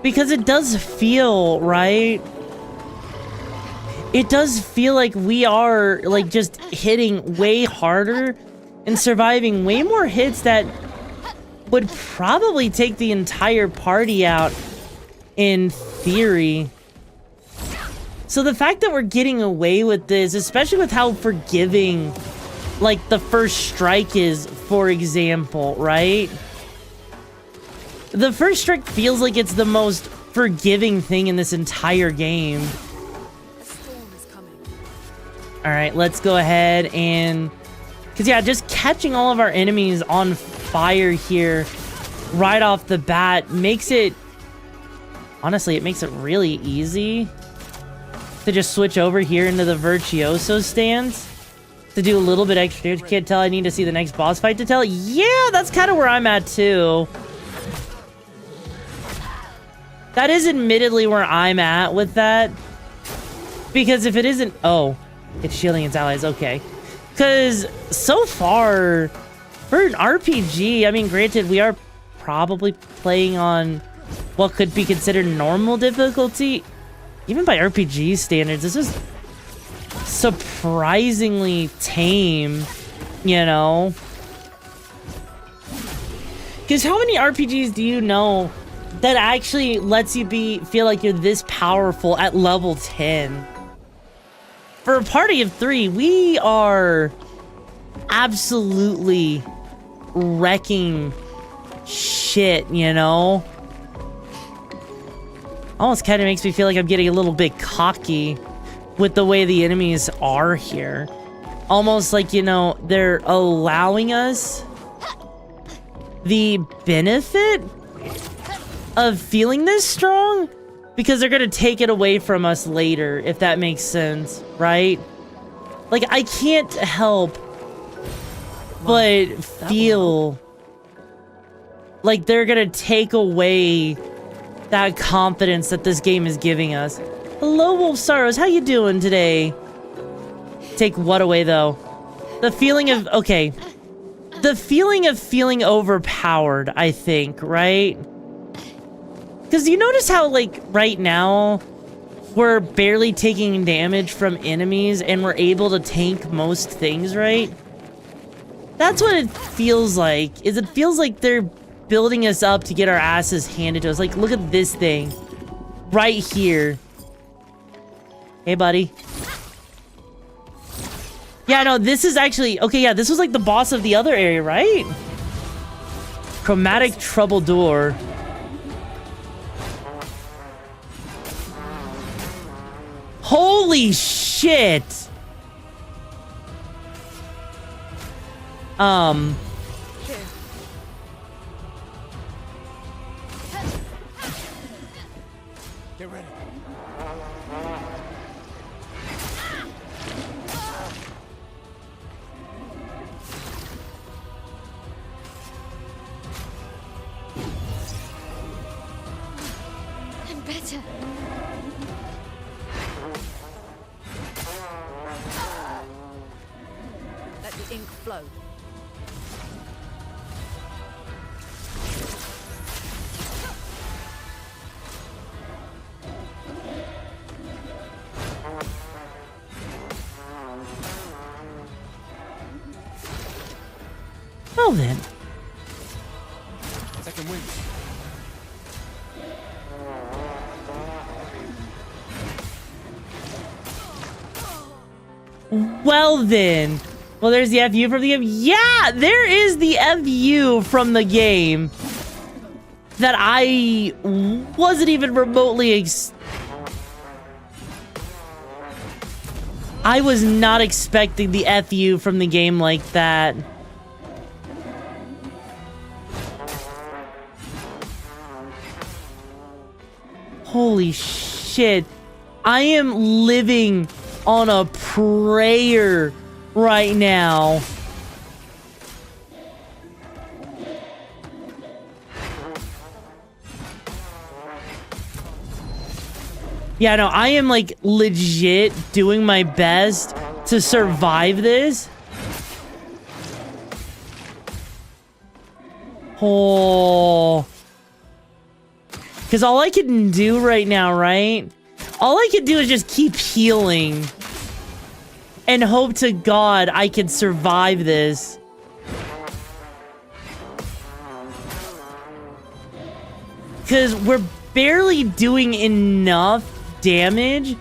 Because it does feel, right? It does feel like we are like just hitting way harder and surviving way more hits that would probably take the entire party out in theory. So the fact that we're getting away with this, especially with how forgiving like the first strike is, for example, right? The first strike feels like it's the most forgiving thing in this entire game. All right, let's go ahead and, because yeah, just catching all of our enemies on fire here right off the bat makes it, honestly, it makes it really easy to just switch over here into the Virtuoso stance to do a little bit extra. You can't tell I need to see the next boss fight to tell. Yeah, that's kind of where I'm at too. That is admittedly where I'm at with that. Because if it isn't... Oh, it's shielding its allies. Okay. Because so far, for an RPG, I mean, granted, we are probably playing on what could be considered normal difficulty. Even by RPG standards, this is surprisingly tame, you know? Because how many RPGs do you know that actually lets you feel like you're this powerful at level 10? For a party of 3, we are absolutely wrecking shit, you know? Almost kind of makes me feel like I'm getting a little bit cocky with the way the enemies are here. Almost like, you know, they're allowing us the benefit of feeling this strong because they're gonna take it away from us later, if that makes sense, right? Like, I can't help but feel like they're gonna take away that confidence that this game is giving us. Hello, Wolf Sorrows. How you doing today? Take what away, though? The feeling of... Okay. The feeling of feeling overpowered, I think, right? Because you notice how, like, right now, we're barely taking damage from enemies and we're able to tank most things, right? That's what it feels like. Is it feels like they're building us up to get our asses handed to us. Like, look at this thing. Right here. Hey, buddy. Yeah, no, this is actually... Okay, yeah, this was like the boss of the other area, right? Chromatic Troubadour. Holy shit! Get ready. I'm better. Let the ink flow. Well then. Second wind. Well then. Well, there's the FU from the game. Yeah, there is the FU from the game that I wasn't even remotely I was not expecting the FU from the game like that. Holy shit. I am living on a prayer right now. Yeah, no, I am like legit doing my best to survive this. Oh. Because all I can do right now, right? All I can do is just keep healing. And hope to God I can survive this. Because we're barely doing enough damage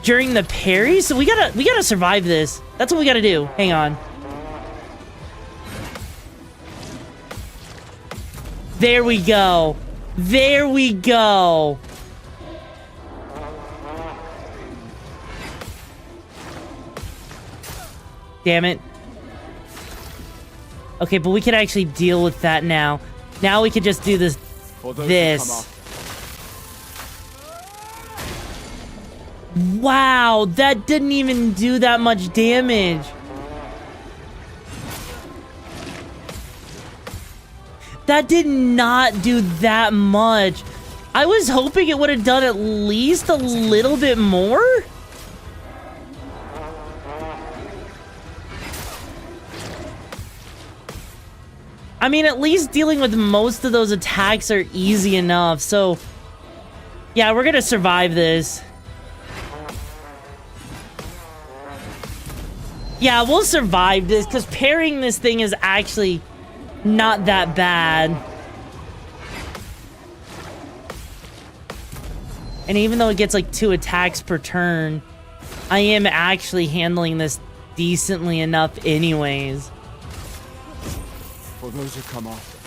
during the parry, so we gotta survive this. That's what we gotta do. Hang on. There we go. There we go. Damn it. Okay, but we can actually deal with that now. Now we can just do this. Wow, that didn't even do that much damage. That did not do that much. I was hoping it would have done at least a little bit more. I mean, at least dealing with most of those attacks are easy enough, so... Yeah, we're gonna survive this. Yeah, we'll survive this, because parrying this thing is actually not that bad. And even though it gets like 2 attacks per turn, I am actually handling this decently enough anyways. For those who come after.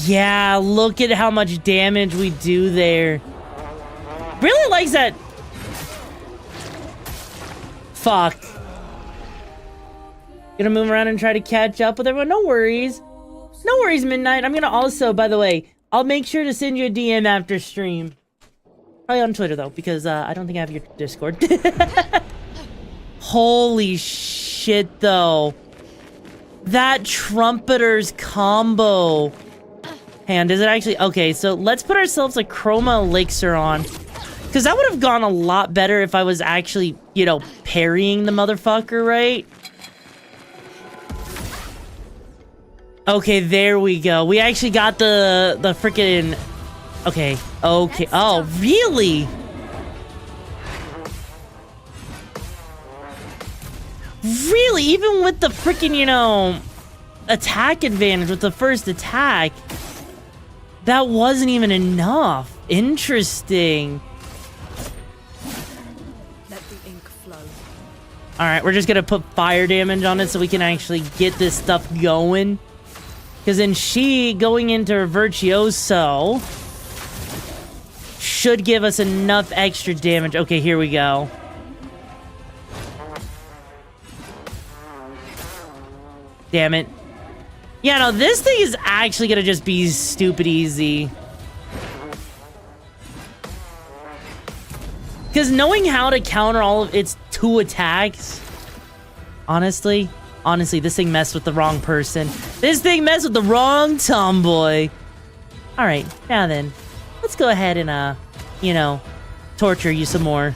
Yeah, look at how much damage we do there. Really likes that. Fuck. Gonna move around and try to catch up with everyone. No worries. No worries, Midnight. I'm gonna also, by the way, I'll make sure to send you a DM after stream. Probably on Twitter, though, because I don't think I have your Discord. Holy shit, though. That Trumpeter's combo. Hang on, does it actually... Okay, so let's put ourselves a Chroma Elixir on. Because that would have gone a lot better if I was actually, you know, parrying the motherfucker, right? Okay, there we go. We actually got the freaking... Okay, okay. Oh, really? Really? Even with the freaking, you know, attack advantage with the first attack, that wasn't even enough. Interesting. Let the ink flow. Alright, we're just gonna put fire damage on it so we can actually get this stuff going. Because then she, going into her Virtuoso, should give us enough extra damage. Okay, here we go. Damn it. Yeah, no, this thing is actually gonna just be stupid easy. Because knowing how to counter all of its 2 attacks, honestly, this thing messed with the wrong person. This thing messed with the wrong tomboy. Alright, now then, let's go ahead and, you know, torture you some more.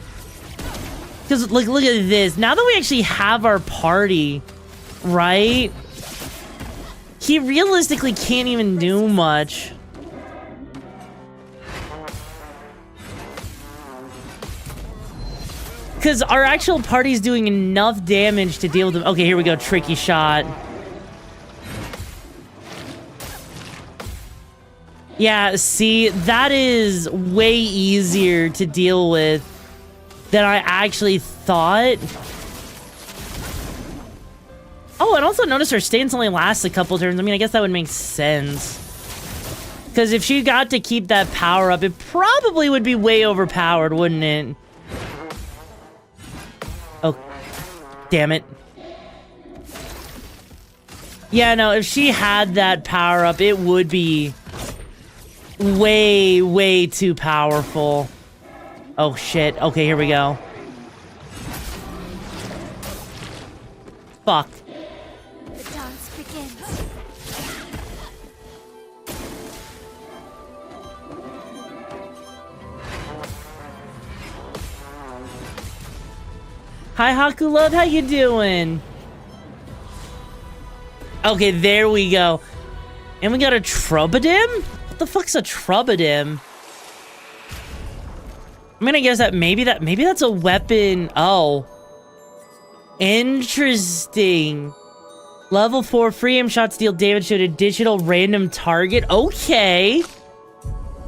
Because, look at this. Now that we actually have our party, right? He realistically can't even do much. Because our actual party's doing enough damage to deal with them. Okay, here we go. Tricky shot. Yeah, see, that is way easier to deal with than I actually thought. Oh, and also notice her stance only lasts a couple turns. I mean, I guess that would make sense. Because if she got to keep that power up, it probably would be way overpowered, wouldn't it? Oh, damn it. Yeah, no, if she had that power up, it would be way, way too powerful. Oh, shit. Okay, here we go. Fuck. The dance begins. Hi, Haku Love. How you doing? Okay, there we go. And we got a Troubadim? What the fuck's a Troubadim? I'm gonna guess that maybe that's a weapon. Oh. Interesting. Level 4 free aim shots deal damage to an additional random target. Okay.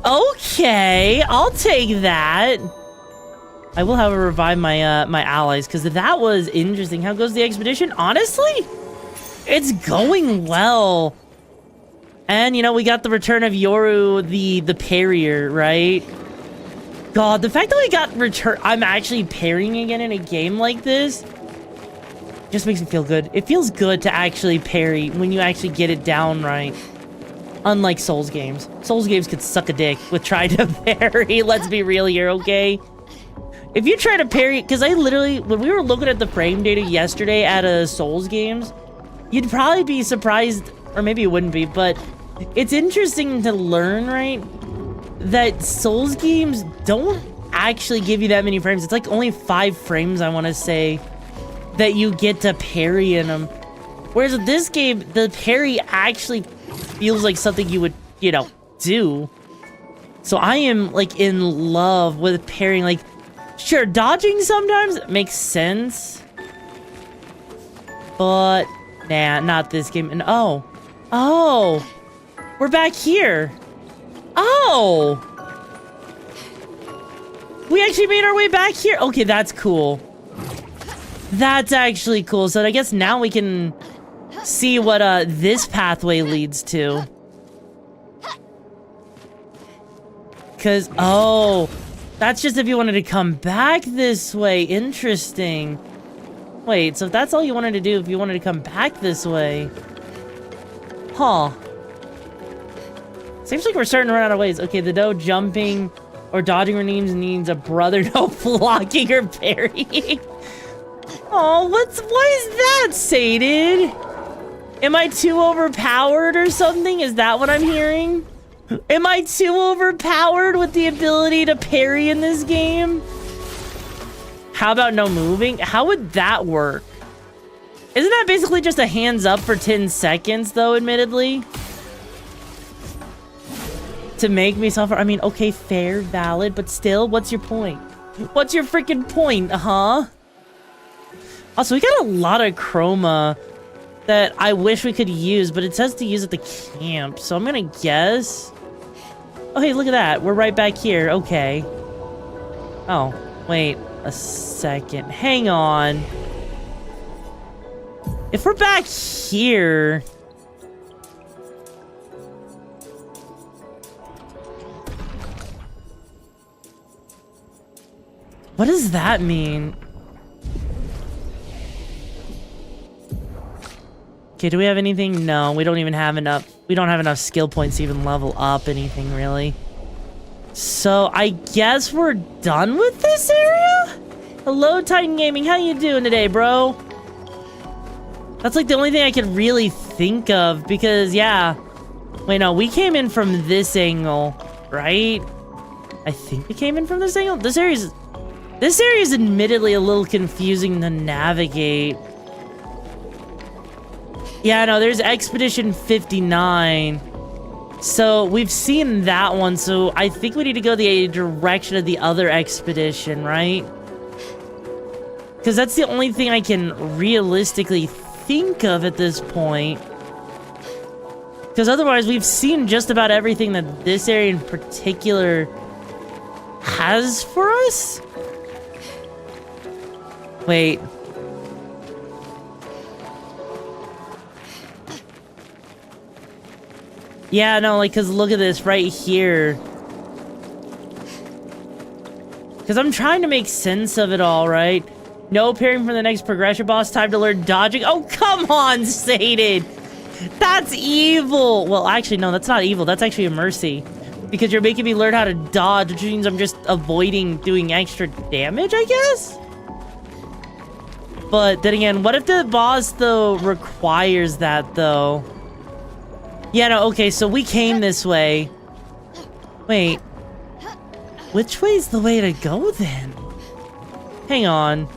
Okay, I'll take that. I will, however, revive my my allies, because that was interesting. How goes the expedition? Honestly, it's going well. And, you know, we got the return of Yoru, the parrier, right? God, the fact that we got I'm actually parrying again in a game like this just makes me feel good. It feels good to actually parry when you actually get it down right. Unlike Souls games. Souls games could suck a dick with trying to parry. Let's be real here, okay? If you try to parry, because I literally, when we were looking at the frame data yesterday at Souls games, you'd probably be surprised, or maybe it wouldn't be, but it's interesting to learn, right, that Souls games don't actually give you that many frames. It's like only 5 frames, I want to say, that you get to parry in them. Whereas in this game, the parry actually feels like something you would, you know, do. So I am, like, in love with parrying. Like, sure, dodging sometimes makes sense, but nah, not this game. And oh, we're back here. Oh, we actually made our way back here. Okay, that's cool. That's actually cool. So I guess now we can see what this pathway leads to. Because, oh, that's just if you wanted to come back this way. Interesting. Wait, so if that's all you wanted to do, if you wanted to come back this way. Huh. Seems like we're starting to run out of ways. Okay, the no jumping or dodging needs a brother, no blocking or parrying. Oh, why is that, Sated? Am I too overpowered or something? Is that what I'm hearing? Am I too overpowered with the ability to parry in this game? How about no moving? How would that work? Isn't that basically just a hands up for 10 seconds, though, admittedly? To make me suffer? I mean, okay, fair, valid, but still, what's your point? What's your freaking point, huh? Also, we got a lot of chroma that I wish we could use, but it says to use at the camp, so I'm gonna guess. Oh, hey, look at that. We're right back here. Okay. Oh, wait a second. Hang on. If we're back here... What does that mean? Okay, do we have anything? No, we don't even have enough. We don't have enough skill points to even level up anything, really. So, I guess we're done with this area? Hello, Titan Gaming. How you doing today, bro? That's like the only thing I could really think of because, yeah. Wait, no, we came in from this angle, right? I think we came in from this angle. This area is admittedly a little confusing to navigate. Yeah, no, there's Expedition 59. So, we've seen that one, so I think we need to go the direction of the other expedition, right? Because that's the only thing I can realistically think of at this point. Because otherwise, we've seen just about everything that this area in particular has for us. Wait. Yeah, no, like, because look at this right here. Because I'm trying to make sense of it all, right? No parrying from the next progression boss. Time to learn dodging. Oh, come on, Sated. That's evil. Well, actually, no, that's not evil. That's actually a mercy. Because you're making me learn how to dodge, which means I'm just avoiding doing extra damage, I guess? But then again, what if the boss, though, requires that, though? Yeah, no, okay, so we came this way. Wait. Which way's the way to go, then? Hang on.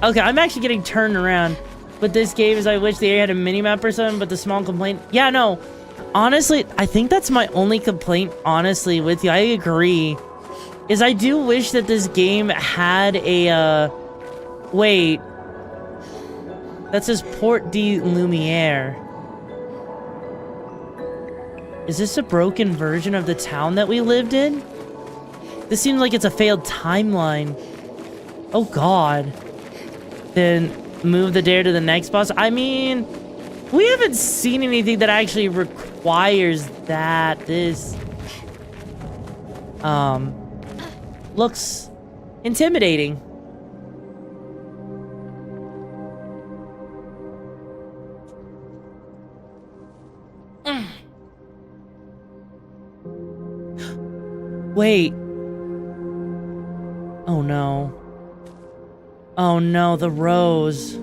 Okay, I'm actually getting turned around. But this game is I wish the area had a mini-map or something, but the small complaint... Yeah, no. Honestly, I think that's my only complaint, honestly, with you. I agree. Is I do wish that this game had a, Wait. That says Port de Lumiere. Is this a broken version of the town that we lived in? This seems like it's a failed timeline. Oh, God. Then move the dare to the next boss. I mean, we haven't seen anything that actually requires that. This looks intimidating. Wait. Oh no. Oh no, the rose.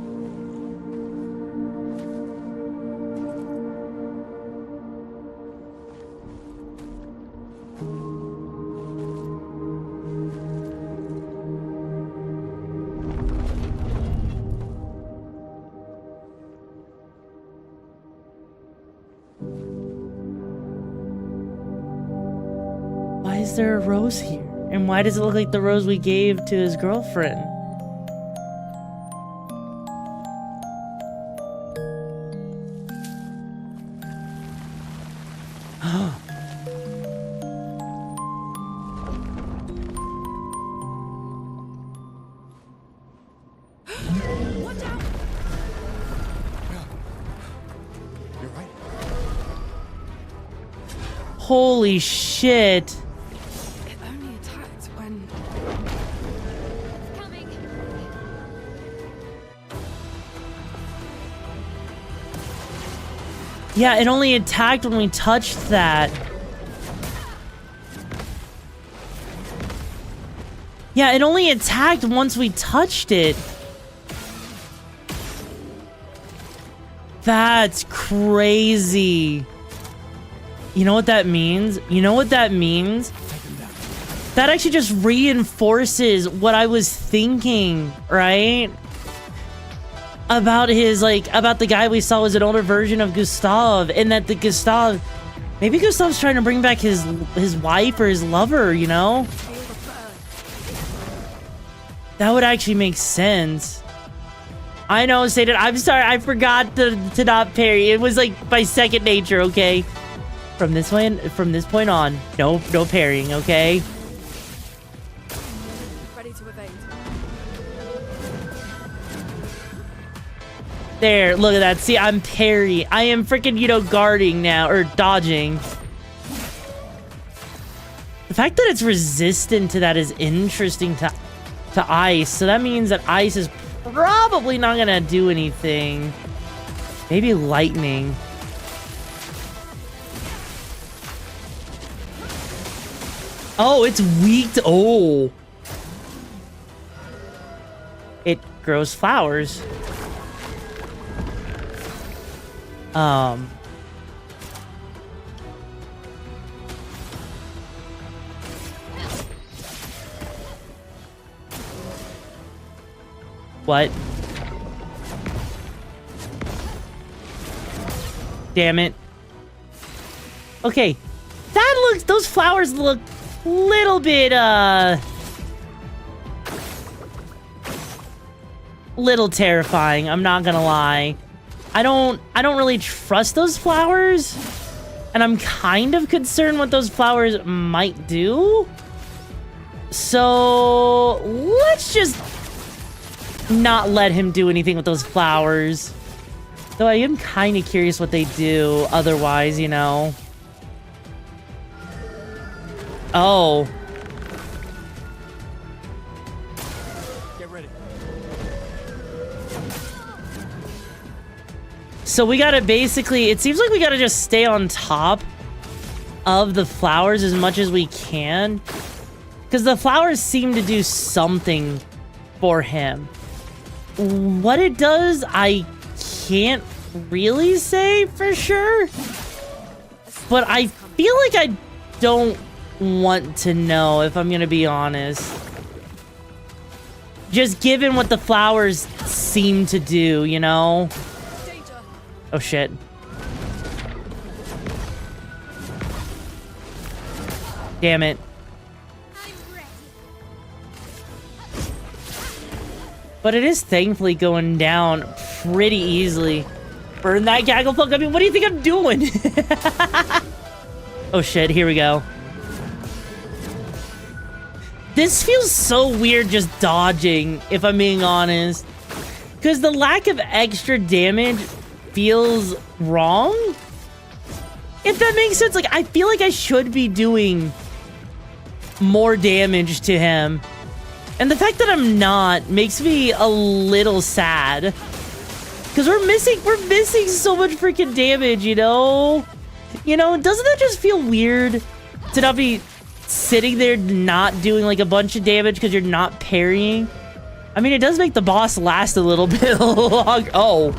Why is there a rose here? And why does it look like the rose we gave to his girlfriend? Holy shit. It only attacked when... Yeah, it only attacked when we touched that. Yeah, it only attacked once we touched it. That's crazy. You know what that means? You know what that means? That actually just reinforces what I was thinking, right? About his, like, about the guy we saw was an older version of Gustav, and that the Gustav, maybe Gustav's trying to bring back his wife or his lover, you know? That would actually make sense. I know, Satan, I'm sorry, I forgot to not parry. It was like my second nature, okay? From this point on, no parrying, okay? Ready to evade. There, look at that. See, I'm parry. I am freaking, you know, guarding now, or dodging. The fact that it's resistant to that is interesting to ice. So that means that ice is probably not gonna do anything. Maybe lightning. Oh, it's weak to... Oh. It grows flowers. What? Damn it. Okay. That looks... Those flowers look... little bit, little terrifying, I'm not gonna lie. I don't really trust those flowers, and I'm kind of concerned what those flowers might do. So, let's just not let him do anything with those flowers. Though I am kind of curious what they do otherwise, you know. Oh. Get ready. So we gotta basically, it seems like we gotta just stay on top of the flowers as much as we can. Because the flowers seem to do something for him. What it does, I can't really say for sure. But I feel like I don't want to know, if I'm gonna be honest. Just given what the flowers seem to do, you know? Oh shit. Damn it. But it is thankfully going down pretty easily. Burn that gaggle fuck. I mean, what do you think I'm doing? Oh shit, here we go. This feels so weird just dodging, if I'm being honest. Because the lack of extra damage feels wrong? If that makes sense, like, I feel like I should be doing more damage to him. And the fact that I'm not makes me a little sad. Because we're missing so much freaking damage, you know? You know, doesn't that just feel weird to not be sitting there not doing like a bunch of damage because you're not parrying? I mean, it does make the boss last a little bit long. Oh.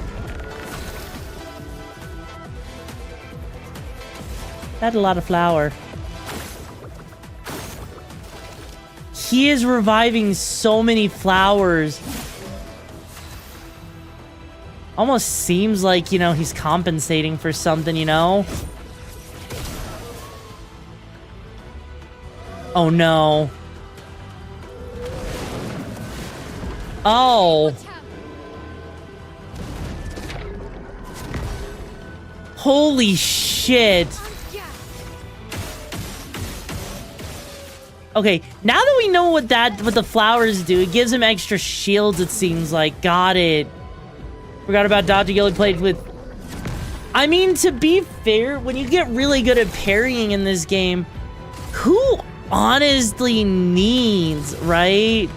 That's a lot of flour. He is reviving so many flowers. Almost seems like, you know, he's compensating for something, you know? Oh no. Oh. Holy shit. Okay, now that we know what the flowers do, it gives him extra shields, it seems like. Got it. Forgot about dodging. He only played with... I mean, to be fair, when you get really good at parrying in this game, who honestly needs, right?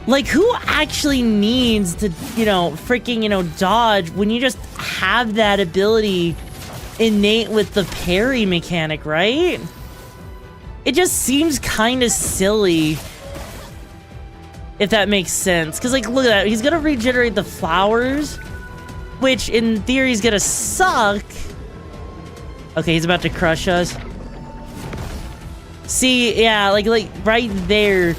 Like, who actually needs to, you know, freaking, you know, dodge when you just have that ability innate with the parry mechanic, right? It just seems kind of silly, if that makes sense. Because, like, look at that. He's going to regenerate the flowers, which, in theory, is going to suck. Okay, he's about to crush us. See, yeah, like right there.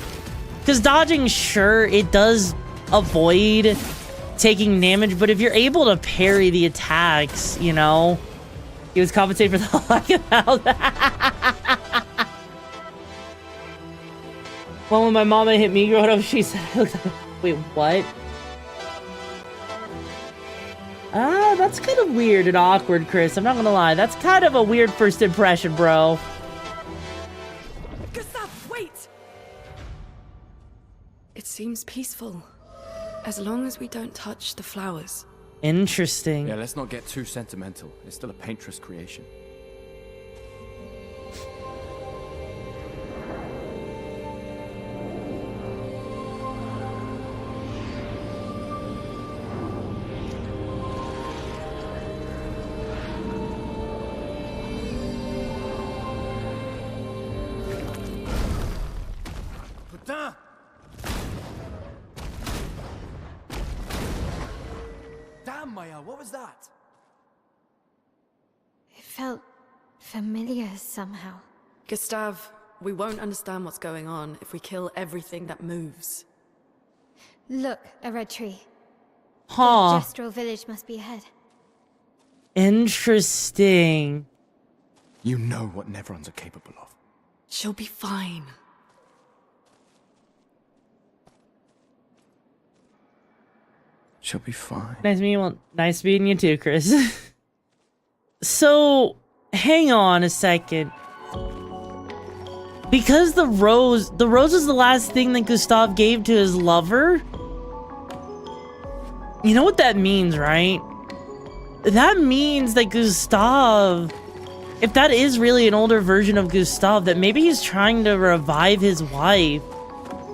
Because dodging, sure, it does avoid taking damage, but if you're able to parry the attacks, you know, he was compensating for the lack of health. Well, when my mama hit me growing up, she said, wait, what? Ah, that's kind of weird and awkward, Chris. I'm not gonna lie. That's kind of a weird first impression, bro. Gustav, wait! It seems peaceful. As long as we don't touch the flowers. Interesting. Yeah, let's not get too sentimental. It's still a painter's creation. Damn, Maya, what was that? It felt familiar somehow. Gustav, we won't understand what's going on if we kill everything that moves. Look, a red tree. Huh. The Gestural village must be ahead. Interesting. You know what Nevrons are capable of. She'll be fine. She'll be fine. Nice meeting you. Well, nice meeting you too, Chris. So, hang on a second. Because the rose was the last thing that Gustav gave to his lover? You know what that means, right? That means that Gustav, if that is really an older version of Gustav, that maybe he's trying to revive his wife.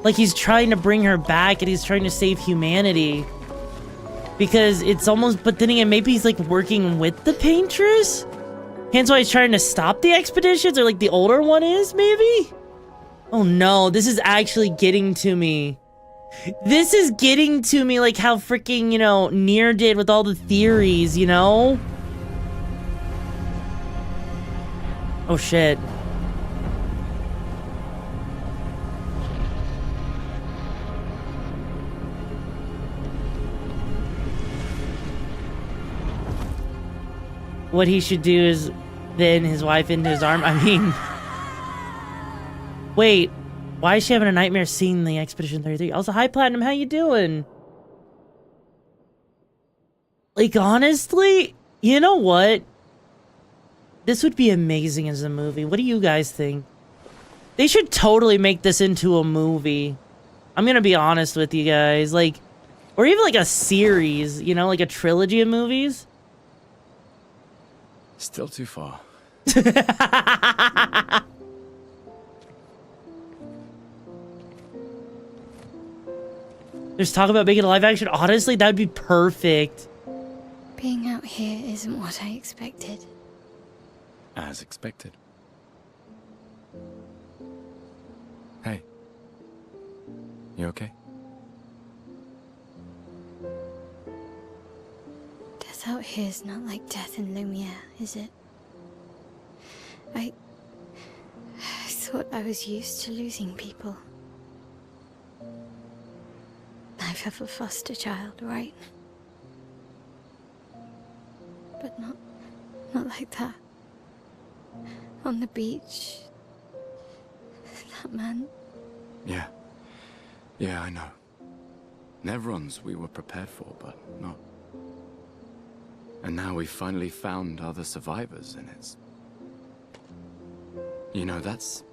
Like he's trying to bring her back and he's trying to save humanity. Because it's almost, but then again, maybe he's like working with the paintress? Hence why he's trying to stop the expeditions, or like the older one is, maybe? Oh no, this is actually getting to me. This is getting to me like how freaking, you know, Nier did with all the theories, you know? Oh shit. What he should do is then his wife into his arm. I mean... Wait. Why is she having a nightmare seeing the Expedition 33? Also, hi Platinum, how you doing? Like, honestly, you know what? This would be amazing as a movie. What do you guys think? They should totally make this into a movie. I'm gonna be honest with you guys. Like, or even like a series, you know, like a trilogy of movies. Still too far. There's talk about making a live action. Honestly, that'd be perfect. Being out here isn't what I expected. As expected. Hey. You okay? Death out here's not like death in Lumiere, is it? I thought I was used to losing people. I've had a foster child, right? But not like that. On the beach. That man. Yeah. Yeah, I know. Nevrons we were prepared for, but not. And now we've finally found other survivors, and it's... You know, that's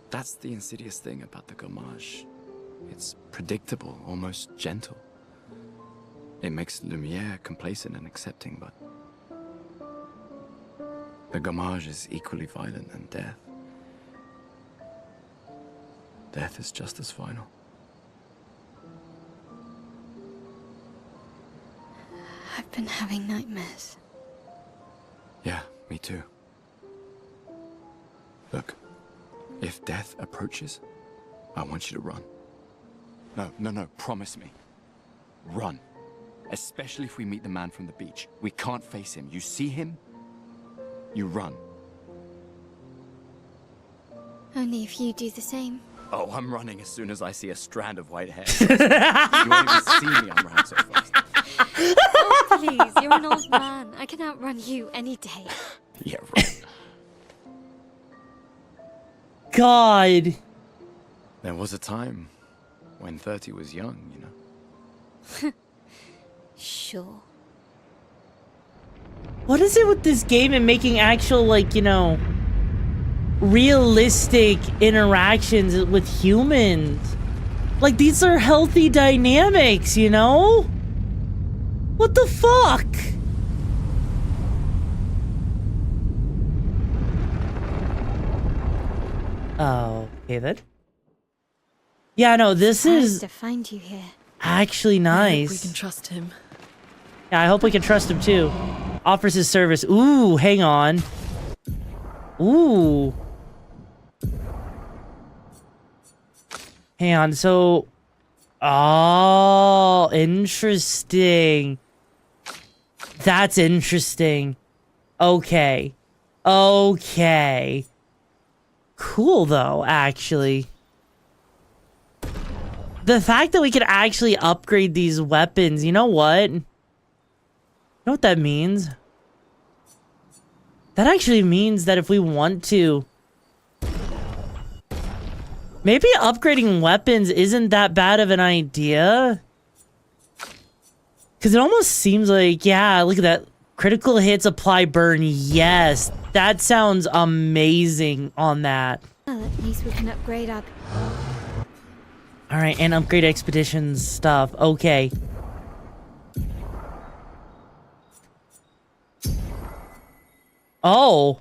the insidious thing about the Gommage. It's predictable, almost gentle. It makes Lumiere complacent and accepting, but... The Gommage is equally violent than death. Death is just as final. I've been having nightmares. Yeah, me too. Look, if death approaches, I want you to run. No, promise me. Run. Especially if we meet the man from the beach. We can't face him. You see him, you run. Only if you do the same. Oh, I'm running as soon as I see a strand of white hair. You won't even see me, I'm running so fast. Oh, please, you're an old man. I can outrun you any day. Yeah, right. God. There was a time when 30 was young, you know? Sure. What is it with this game and making actual, like, you know, realistic interactions with humans? Like, these are healthy dynamics, you know? What the fuck? Oh, okay then. Yeah, no, this is to find you here. actually nice. We can trust him. Yeah, I hope we can trust him too. Offers his service. Ooh, hang on. Ooh. Hang on, so... Oh, interesting. That's interesting. Okay. Okay. Cool, though, actually. The fact that we could actually upgrade these weapons, you know what? You know what that means? That actually means that if we want to... Maybe upgrading weapons isn't that bad of an idea. Because it almost seems like, yeah, look at that. Critical hits, apply burn. Yes, that sounds amazing on that. Well, at least we can upgrade our... Alright, and upgrade expeditions stuff. Okay. Oh.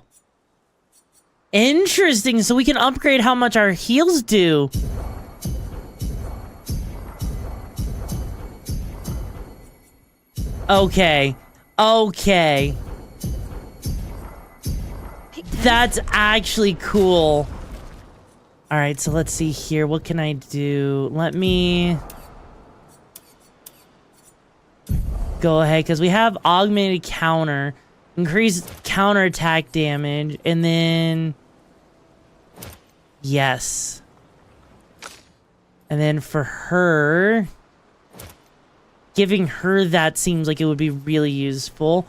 Interesting, so we can upgrade how much our heals do. Okay. Okay. Picked That's actually cool. All right, so let's see here. What can I do? Let me go ahead, because we have augmented counter, increased counterattack damage, and then yes. And then for her, giving her that seems like it would be really useful.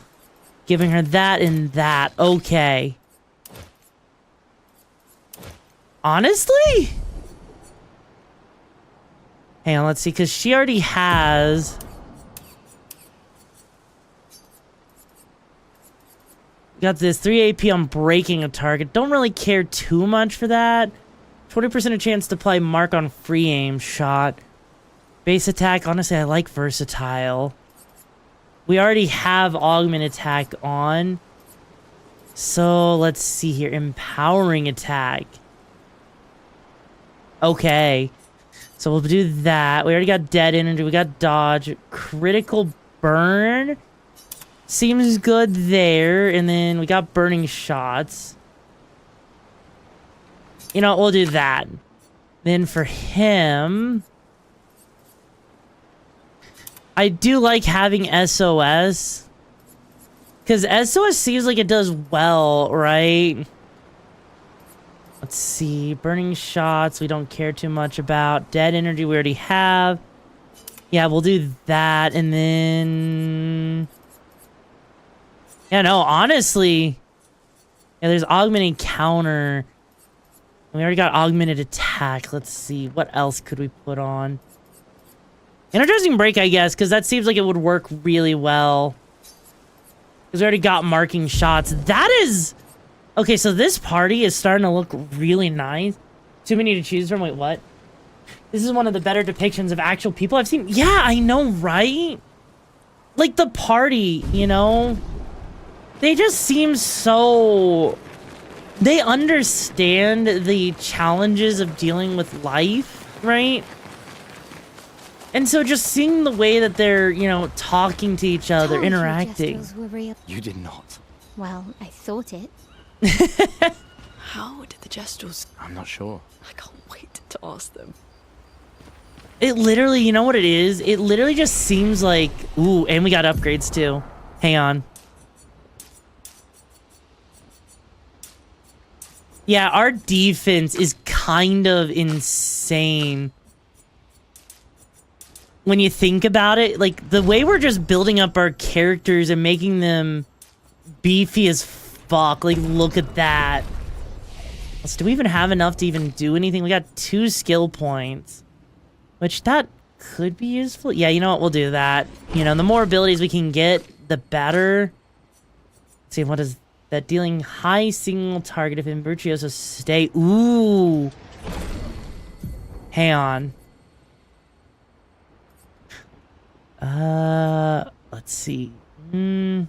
Giving her that and that. Okay. Honestly? Hang on, let's see, because she already has... Got this 3 AP on breaking a target. Don't really care too much for that. 20% of chance to apply mark on free aim shot. Base attack, honestly, I like versatile. We already have augment attack on. So, let's see here. Empowering attack. Okay. So, we'll do that. We already got dead energy. We got dodge. Critical burn. Seems good there. And then we got burning shots. You know, we'll do that. Then for him... I do like having SOS. Because SOS seems like it does well, right? Let's see. Burning shots, we don't care too much about. Dead energy, we already have. Yeah, we'll do that. And then... Yeah, no, honestly... Yeah, there's augmented counter. We already got augmented attack. Let's see. What else could we put on? Energizing break, I guess, because that seems like it would work really well. Because we already got marking shots. That is... Okay, so this party is starting to look really nice. Too many to choose from. Wait, what? This is one of the better depictions of actual people I've seen. Yeah, I know, right? Like, the party, you know? They just seem so... They understand the challenges of dealing with life, right? And so just seeing the way that they're, you know, talking to each other, interacting. You did not. Well, I thought it. How did the Gestrels... I'm not sure. I can't wait to ask them. It literally, you know what it is? It literally just seems like... Ooh, and we got upgrades too. Hang on. Yeah, our defense is kind of insane. When you think about it, like, the way we're just building up our characters and making them beefy as fuck. Like, look at that. Do we even have enough to even do anything? We got 2 skill points. Which, that could be useful. Yeah, you know what? We'll do that. You know, the more abilities we can get, the better. Let's see, what is that? Dealing high single target if in Virtuoso stay. Ooh. Hang on. Let's see. I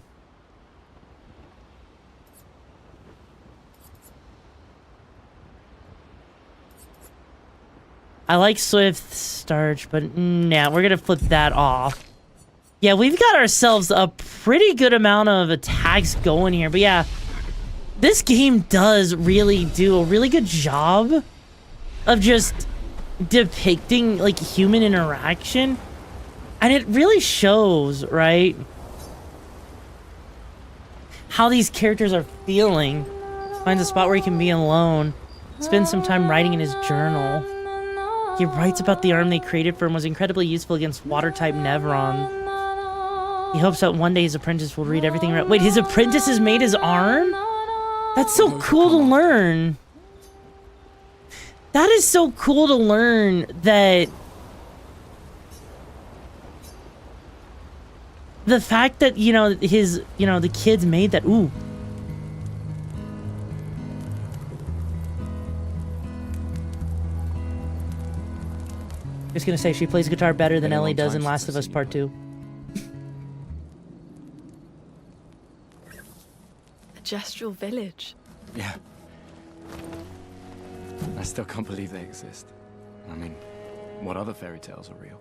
like Swift Starch, but nah, we're gonna flip that off. Yeah, we've got ourselves a pretty good amount of attacks going here, but yeah, this game does really do a really good job of just depicting, like, human interaction. And it really shows, right? How these characters are feeling. Finds a spot where he can be alone. Spends some time writing in his journal. He writes about the arm they created for him was incredibly useful against water-type Nevron. He hopes that one day his apprentice will read everything around. Wait, his apprentice has made his arm? That's so cool to learn. That is so cool to learn that... The fact that, you know, his, you know, the kids made that. Ooh. Just gonna say, she plays guitar better than Ellie does in Last of Us Part 2. A Gestral village. Yeah. I still can't believe they exist. I mean, what other fairy tales are real?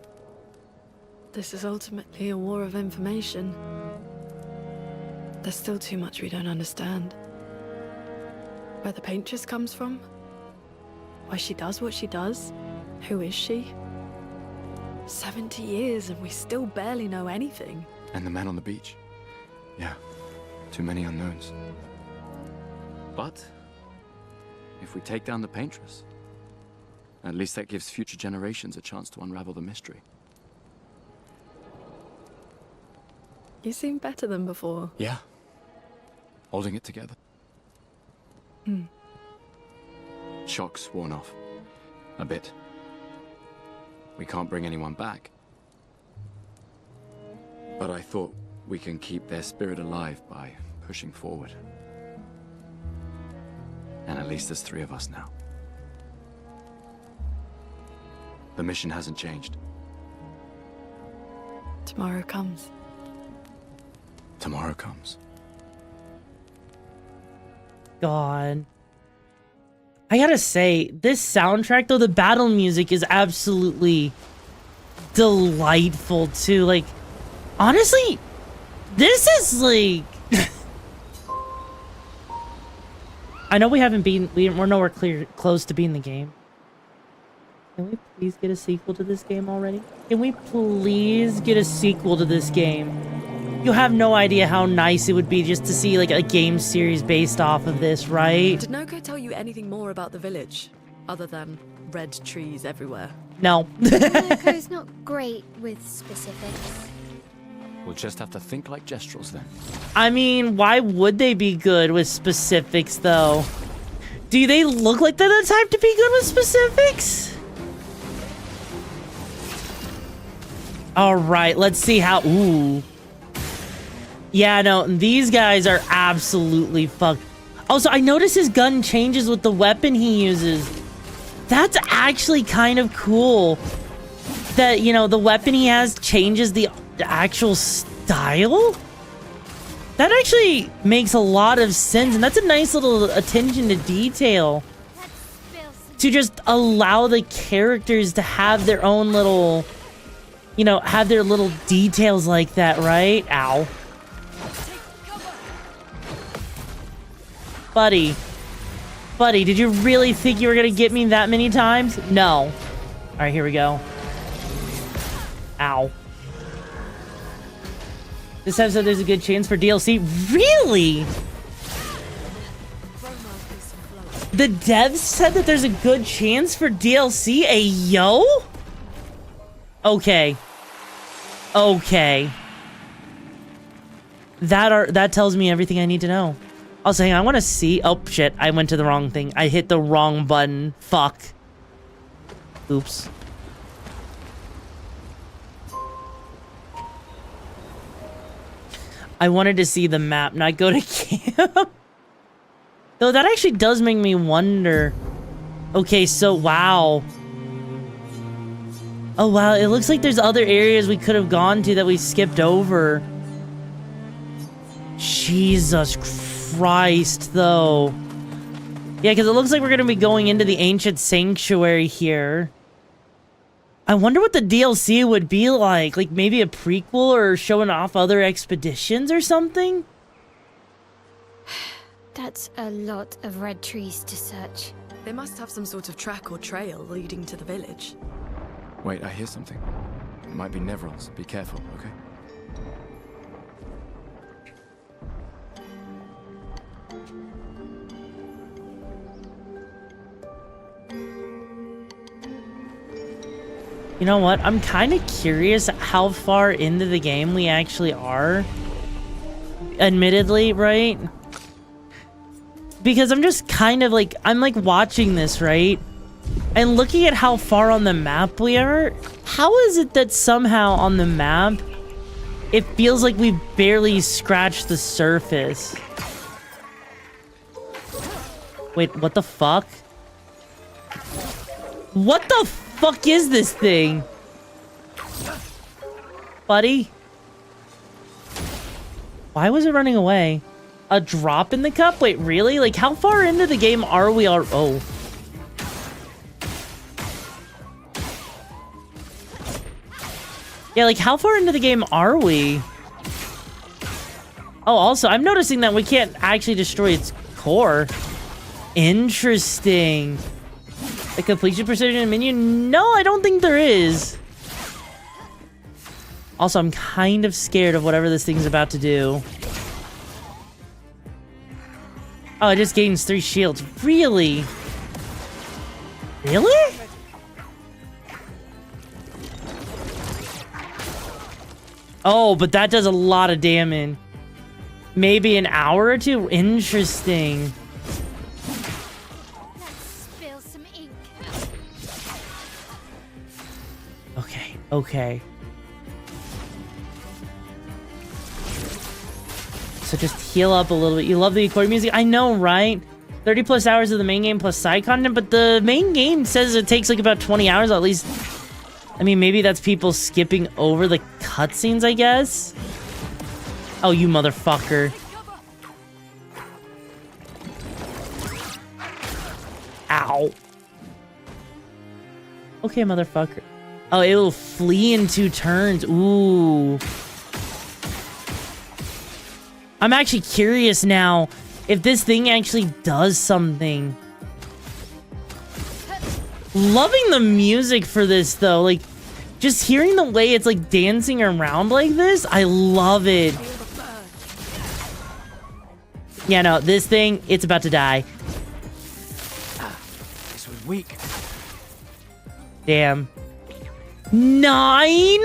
This is ultimately a war of information. There's still too much we don't understand. Where the paintress comes from? Why she does what she does? Who is she? 70 years and we still barely know anything. And the man on the beach. Yeah, too many unknowns. But if we take down the paintress, at least that gives future generations a chance to unravel the mystery. You seem better than before. Yeah. Holding it together. Shock's worn off. A bit. We can't bring anyone back. But I thought we can keep their spirit alive by pushing forward. And at least there's 3 of us now. The mission hasn't changed. Tomorrow comes. Tomorrow comes. God. I gotta say, this soundtrack, though, the battle music is absolutely delightful, too. Like, honestly, this is, like... I know we haven't been... We're nowhere close to being the game. Can we please get a sequel to this game already? Can we please get a sequel to this game? You have no idea how nice it would be just to see, like, a game series based off of this, right? Did Noko tell you anything more about the village, other than red trees everywhere? No. Noko's not great with specifics. We'll just have to think like Gestrels then. I mean, why would they be good with specifics, though? Do they look like they're the type to be good with specifics? Alright, let's see how... Ooh. Yeah, no, these guys are absolutely fucked. Also, I notice his gun changes with the weapon he uses. That's actually kind of cool. That, you know, the weapon he has changes the actual style? That actually makes a lot of sense, and that's a nice little attention to detail. To just allow the characters to have their own little, you know, have their little details like that, right? Ow. Buddy. Buddy, did you really think you were gonna get me that many times? No. Alright, here we go. Ow. This episode, there's a good chance for DLC. Really? The devs said that there's a good chance for DLC? Ayo? Okay. Okay. That tells me everything I need to know. Also, hang on, I want to see... Oh, shit. I went to the wrong thing. I hit the wrong button. Fuck. Oops. I wanted to see the map, not go to camp. Though that actually does make me wonder. Okay, so, wow. Oh, wow. It looks like there's other areas we could have gone to that we skipped over. Jesus Christ, though. Yeah, because it looks like we're going to be going into the ancient sanctuary here. I wonder what the DLC would be like. Like, maybe a prequel or showing off other expeditions or something? That's a lot of red trees to search. They must have some sort of track or trail leading to the village. Wait, I hear something. It might be Nevrils. Be careful, okay? You know what? I'm kind of curious how far into the game we actually are. Admittedly, right? Because I'm just kind of like... I'm like watching this, right? And looking at how far on the map we are. How is it that somehow on the map it feels like we've barely scratched the surface? Wait, what the fuck? What the fuck is this thing? Buddy? Why was it running away? A drop in the cup? Wait, really? Like, how far into the game are we all... Oh. Yeah, like, how far into the game are we? Oh, also, I'm noticing that we can't actually destroy its core. Interesting. A completion precision minion? No, I don't think there is. Also, I'm kind of scared of whatever this thing's about to do. Oh, it just gains 3 shields. Really? Really? Oh, but that does a lot of damage. Maybe an hour or 2? Interesting. Spill some ink. Okay, okay. So just heal up a little bit. You love the accordion music? I know, right? 30 plus hours of the main game plus side content, but the main game says it takes like about 20 hours at least. I mean, maybe that's people skipping over the cutscenes, I guess? Oh, you motherfucker. Ow. Okay, motherfucker. Oh, it will flee in 2 turns. Ooh. I'm actually curious now if this thing actually does something. Loving the music for this, though. Like, just hearing the way it's, like, dancing around like this, I love it. Yeah, no, this thing, it's about to die. This was weak. Damn. 9?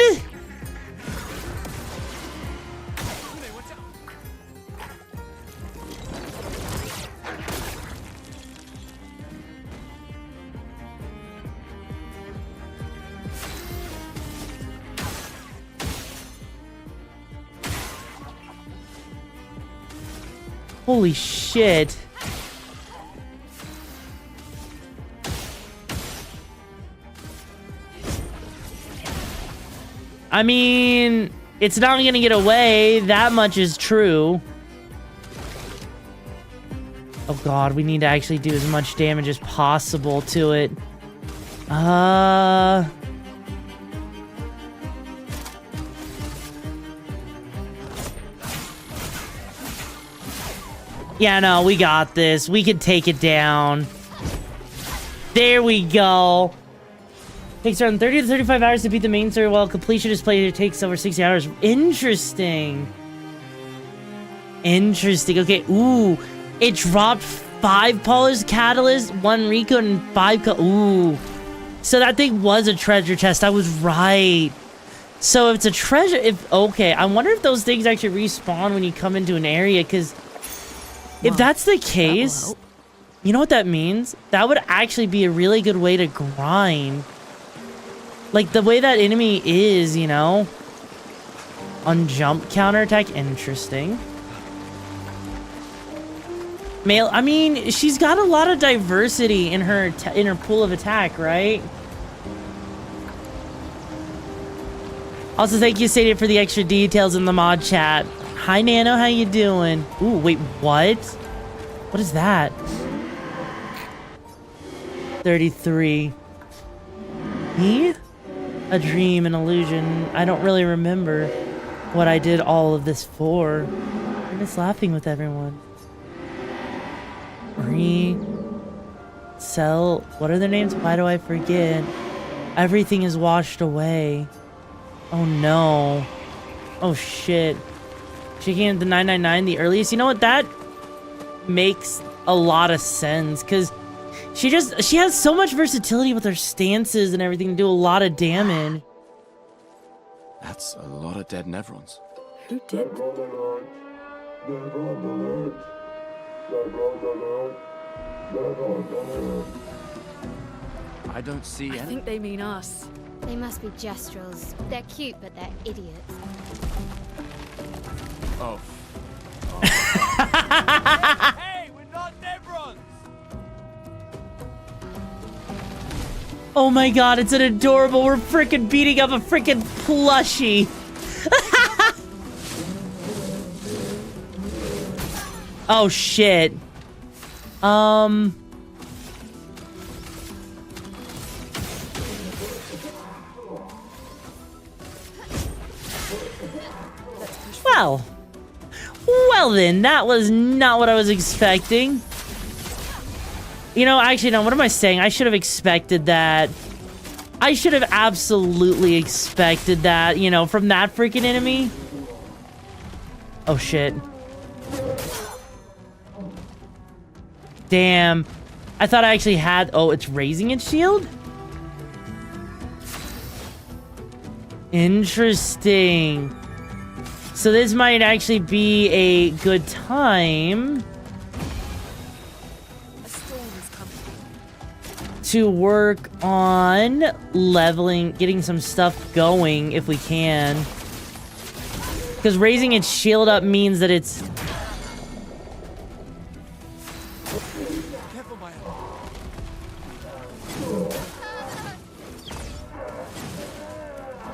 Holy shit. I mean, it's not gonna get away. That much is true. Oh god, we need to actually do as much damage as possible to it. Yeah, no, we got this. We can take it down. There we go. Takes around 30 to 35 hours to beat the main story, while completion is played, it takes over 60 hours. Interesting. Interesting. Okay, ooh. It dropped 5 polished catalyst, 1 Rico, and 5 ooh. So that thing was a treasure chest. I was right. So if it's a treasure, okay, I wonder if those things actually respawn when you come into an area, because if that's the case, you know what that means? That would actually be a really good way to grind. Like, the way that enemy is, you know? On jump counterattack, interesting. Male, I mean, she's got a lot of diversity in her pool of attack, right? Also, thank you, Sadie, for the extra details in the mod chat. Hi, Nano, how you doing? Ooh, wait, what? What is that? 33. Me? A dream, an illusion. I don't really remember what I did all of this for. I'm just laughing with everyone. Cell. What are their names? Why do I forget? Everything is washed away. Oh no. Oh shit. Shaking at the 999 the earliest. You know what? That makes a lot of sense, because she has so much versatility with her stances and everything to do a lot of damage. That's a lot of dead Nevrons. Who did? I don't see any. I think they mean us. They must be gestrels. They're cute, but they're idiots. Oh. Hey, we're not Nevrons! Oh my god, it's an adorable. We're freaking beating up a freaking plushie. Oh shit. Well then, that was not what I was expecting. You know, actually, no, what am I saying? I should have expected that. I should have absolutely expected that, you know, from that freaking enemy. Oh, shit. Damn. I thought I actually had... Oh, it's raising its shield? Interesting. So this might actually be a good time to work on leveling, getting some stuff going if we can. Because raising its shield up means that it's...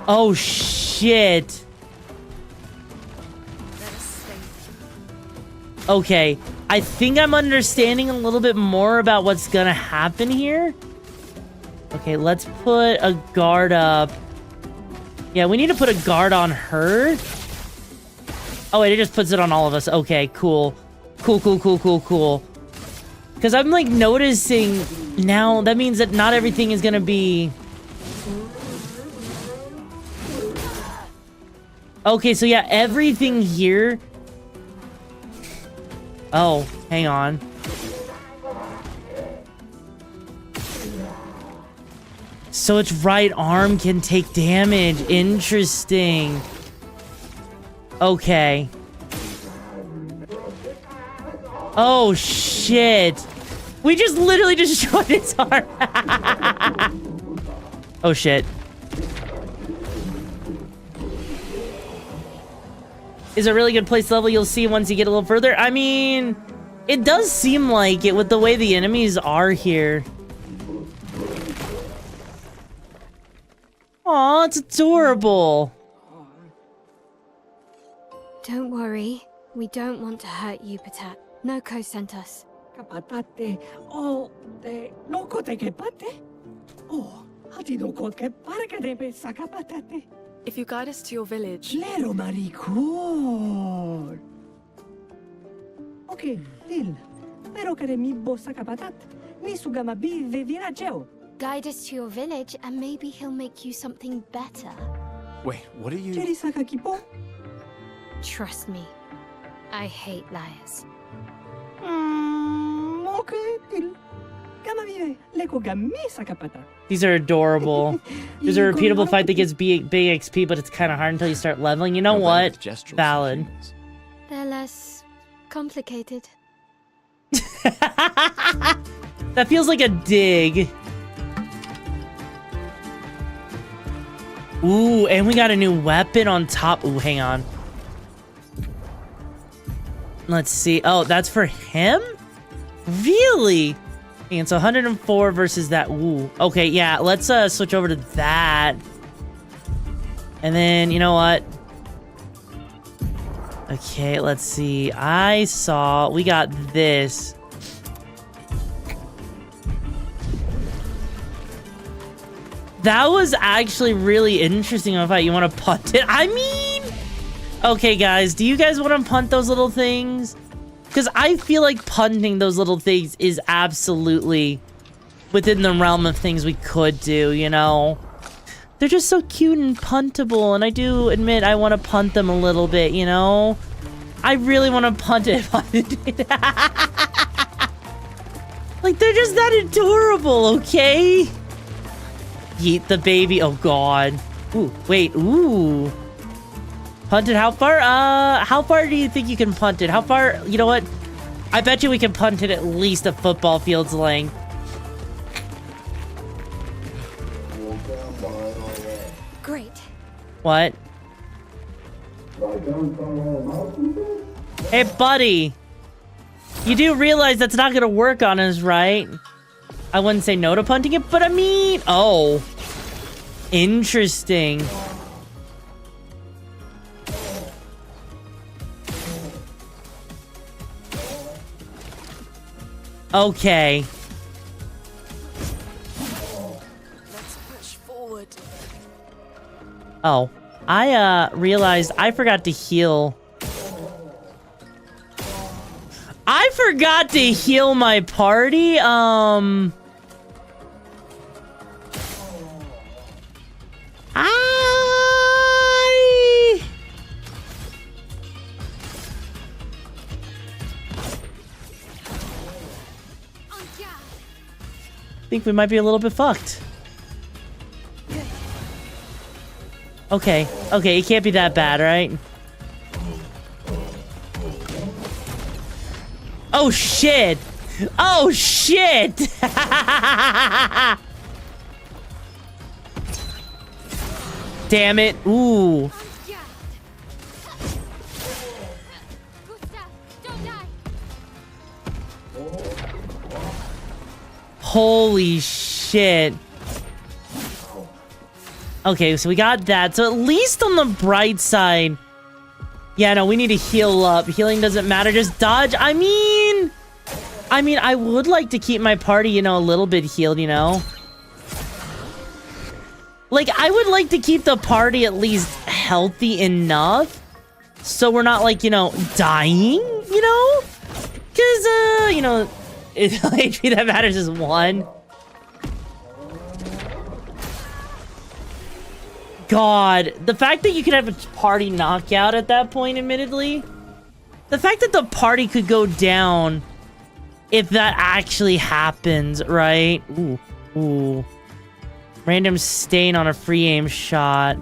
Oh, shit. Okay, I think I'm understanding a little bit more about what's gonna happen here. Okay, let's put a guard up. Yeah, we need to put a guard on her. Oh, wait, it just puts it on all of us. Okay, cool. Cool. Because I'm, like, noticing now, that means that not everything is gonna be... Okay, so yeah, everything here... Oh, hang on. So its right arm can take damage. Interesting. Okay. Oh, shit. We just literally destroyed its arm. Oh, shit. Is a really good place level. You'll see once you get a little further. I mean, it does seem like it with the way the enemies are here. Aw, it's adorable. Don't worry. We don't want to hurt you, Patat. Noko sent us. Kapatate. Oh, de noko te kepate. Oh, hati noko ke parakadebe sakapatate. If you guide us to your village... Lero maricor. Okay, Lil. Pero kare mi bossa kapatat. Ni sugama bive virageo. Guide us to your village and maybe he'll make you something better. Wait, what are you... Jeri sakakipo? Trust me. I hate liars. Okay, Lil. Gama vive. Leko gami sakapata. These are adorable. There's a repeatable fight that gives big XP, but it's kind of hard until you start leveling. You know what? Valid. They're less complicated. That feels like a dig. Ooh, and we got a new weapon on top. Ooh, hang on. Let's see. Oh, that's for him? Really? And so 104 versus that. Ooh. Okay, yeah, let's switch over to that. And then, you know what? Okay, let's see. We got this. That was actually really interesting. If you want to punt it. I mean, okay, guys, do you guys want to punt those little things? Because I feel like punting those little things is absolutely within the realm of things we could do, you know? They're just so cute and puntable, and I do admit I want to punt them a little bit, you know? I really want to punt it if I did. Like, they're just that adorable, okay? Yeet the baby. Oh, God. Ooh, wait. Ooh. Punt it how far? How far do you think you can punt it? How far? You know what? I bet you we can punt it at least a football field's length. Great. What? Hey, buddy. You do realize that's not gonna work on us, right? I wouldn't say no to punting it, but I mean... Oh. Interesting. Okay. Let's push forward. Oh. I realized I forgot to heal. I forgot to heal my party. I think we might be a little bit fucked. Okay, okay, it can't be that bad, right? Oh shit! Oh shit! Damn it! Ooh. Holy shit. Okay, so we got that. So at least on the bright side... Yeah, no, we need to heal up. Healing doesn't matter. Just dodge. I mean, I would like to keep my party, you know, a little bit healed, you know? Like, I would like to keep the party at least healthy enough so we're not, like, you know, dying, you know? Because, you know... HP that matters is 1. God, the fact that you could have a party knockout at that point, admittedly. The fact that the party could go down if that actually happens, right? Ooh, ooh. Random stain on a free aim shot.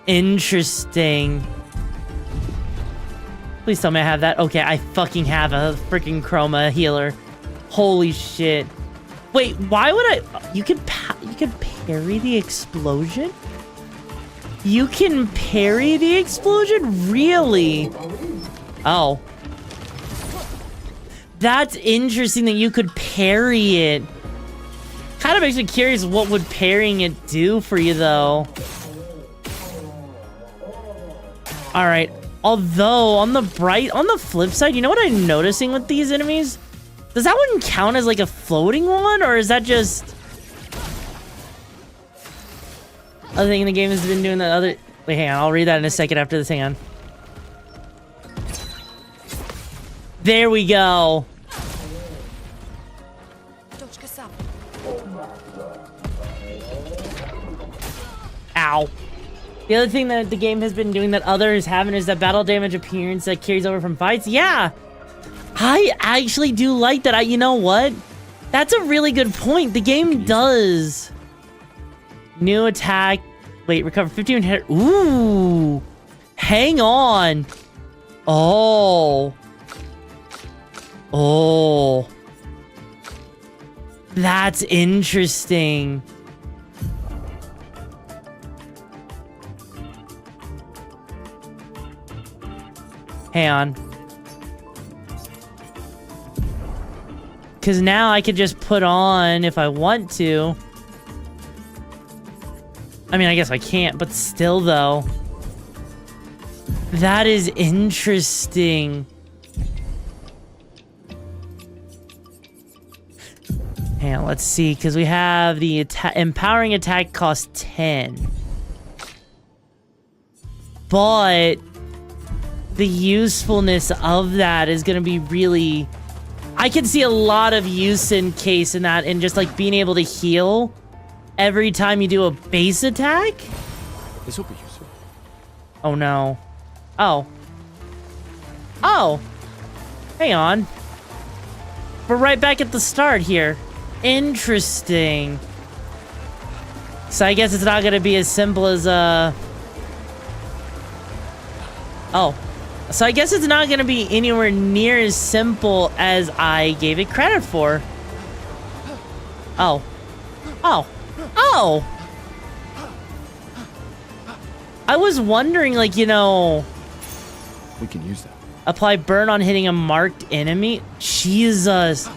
Interesting. Please tell me I have that. Okay, I fucking have a freaking chroma healer. Holy shit. Wait, why would I... You can parry the explosion? You can parry the explosion? Really? Oh. That's interesting that you could parry it. Kind of makes me curious what would parrying it do for you, though. Alright. Although, on the flip side, you know what I'm noticing with these enemies? Does that one count as like a floating one, or is that just... Other thing in the game has been doing that other... Wait, hang on, I'll read that in a second after this, hang on. There we go. Ow. The other thing that the game has been doing that others haven't is that battle damage appearance that carries over from fights. Yeah, I actually do like that. You know what? That's a really good point. The game does. New attack. Wait, recover 15 hit. Ooh. Hang on. Oh. Oh. That's interesting. Hang on. Because now I could just put on if I want to. I mean, I guess I can't, but still, though. That is interesting. Hang on, let's see. Because we have the empowering attack cost 10. But... the usefulness of that is going to be really... I can see a lot of use in case in that, and just like being able to heal every time you do a base attack. This will be useful. Oh no. Oh. Oh. Hang on. We're right back at the start here. Interesting. So I guess it's not going to be as simple as Oh. So I guess it's not going to be anywhere near as simple as I gave it credit for. Oh. Oh. Oh! I was wondering, like, you know... We can use that. Apply burn on hitting a marked enemy? Jesus.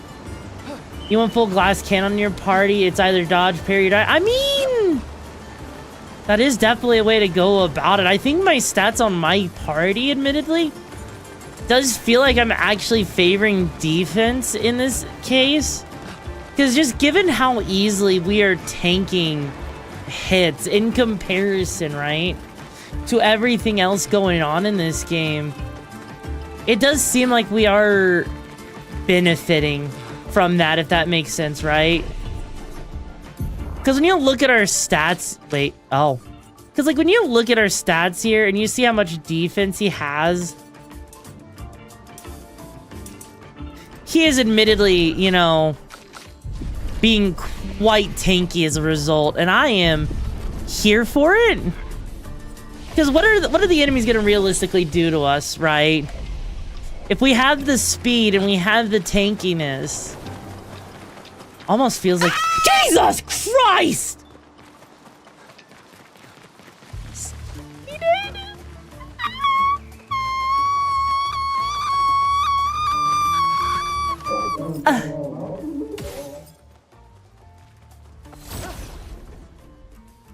You want full glass cannon on your party? It's either dodge, parry, or die. I mean... that is definitely a way to go about it. I think my stats on my party, admittedly, does feel like I'm actually favoring defense in this case. Because just given how easily we are tanking hits in comparison, right, to everything else going on in this game, it does seem like we are benefiting from that, if that makes sense, right? Because when you look at our stats... Wait, oh. Because, like, when you look at our stats here and you see how much defense he has... He is admittedly, you know, being quite tanky as a result. And I am here for it. Because what are the enemies going to realistically do to us, right? If we have the speed and we have the tankiness... Almost feels like... Jesus Christ!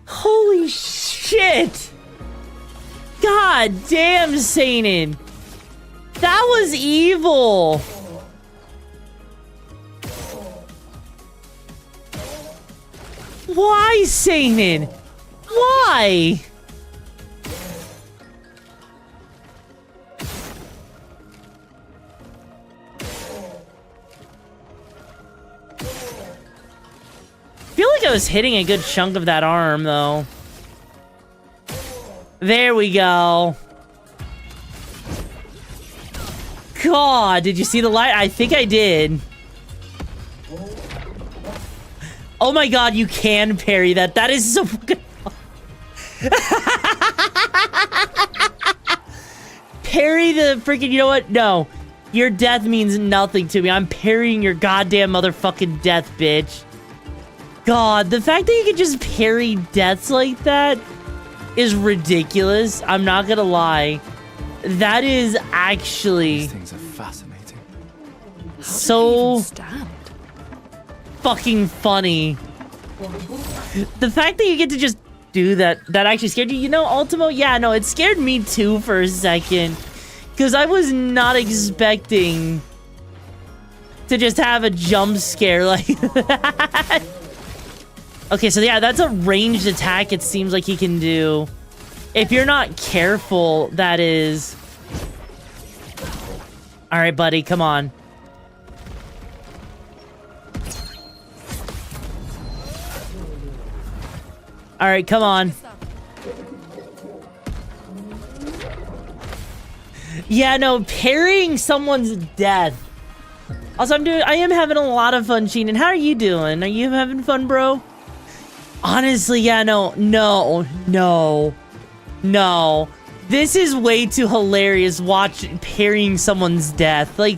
Holy shit! God damn, Sainin! That was evil! Why, Sainin? Why? I feel like I was hitting a good chunk of that arm, though. There we go. God, did you see the light? I think I did. Oh my god, you can parry that. That is so fucking... Parry the freaking... You know what? No. Your death means nothing to me. I'm parrying your goddamn motherfucking death, bitch. God, the fact that you can just parry deaths like that is ridiculous. I'm not gonna lie. That is actually... These things are fascinating. So... fucking funny. The fact that you get to just do that actually scared you. You know, Ultimo, yeah, no, it scared me too for a second. Because I was not expecting to just have a jump scare like that. Okay, so yeah, that's a ranged attack it seems like he can do. If you're not careful, that is. Alright, buddy, come on. Alright, come on. Yeah, no, parrying someone's death. Also, I am having a lot of fun, Sheenan. How are you doing? Are you having fun, bro? Honestly, yeah, no. This is way too hilarious, parrying someone's death. Like,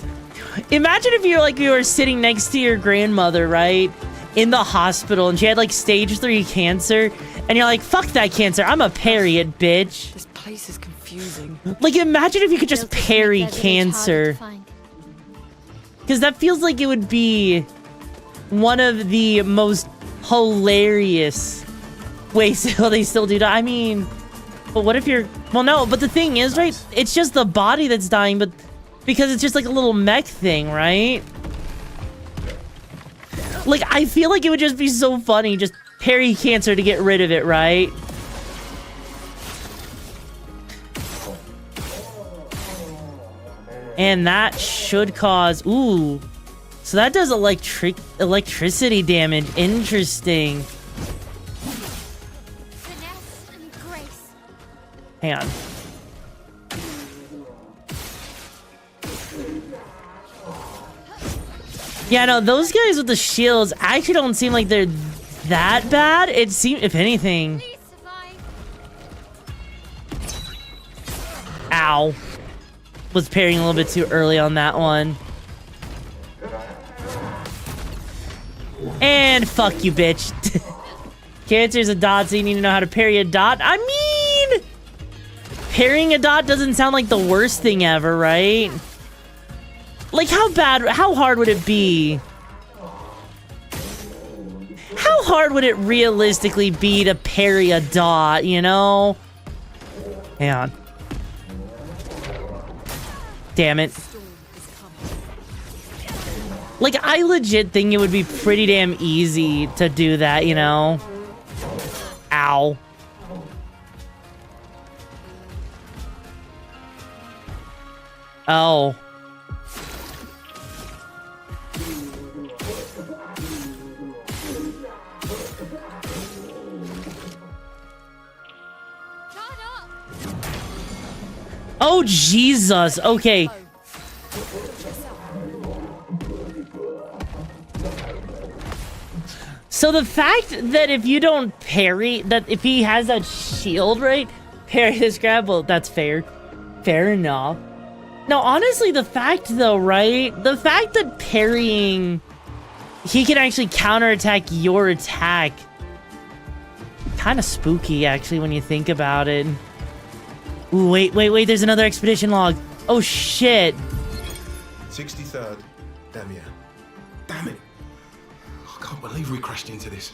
imagine if you were sitting next to your grandmother, right? In the hospital, and she had, like, stage 3 cancer, and you're like, fuck that cancer, I'm a parry it, bitch. This place is confusing. Like, imagine if you could just parry cancer. Because that feels like it would be one of the most hilarious ways they still do that. I mean, but what if you're... Well, no, but the thing is, right, it's just the body that's dying, but because it's just like a little mech thing, right? Like, I feel like it would just be so funny, just parry cancer to get rid of it, right? And that should cause... Ooh. So that does electricity damage. Interesting. Hang on. Yeah, no, those guys with the shields actually don't seem like they're that bad. It seems, if anything... Ow. Was parrying a little bit too early on that one. And fuck you, bitch. Cancer's a dot, so you need to know how to parry a dot. I mean... Parrying a dot doesn't sound like the worst thing ever, right? Like, how hard would it be? How hard would it realistically be to parry a dot, you know? Hang on. Damn it. Like, I legit think it would be pretty damn easy to do that, you know? Ow. Oh. Oh, Jesus. Okay. So the fact that if you don't parry, that if he has that shield, right? Parry this grab, well, that's fair. Fair enough. No, honestly, the fact, though, right? The fact that parrying, he can actually counterattack your attack. Kind of spooky, actually, when you think about it. Ooh, wait, there's another expedition log. Oh, shit. 63rd, Damien. Damn it. I can't believe we crashed into this.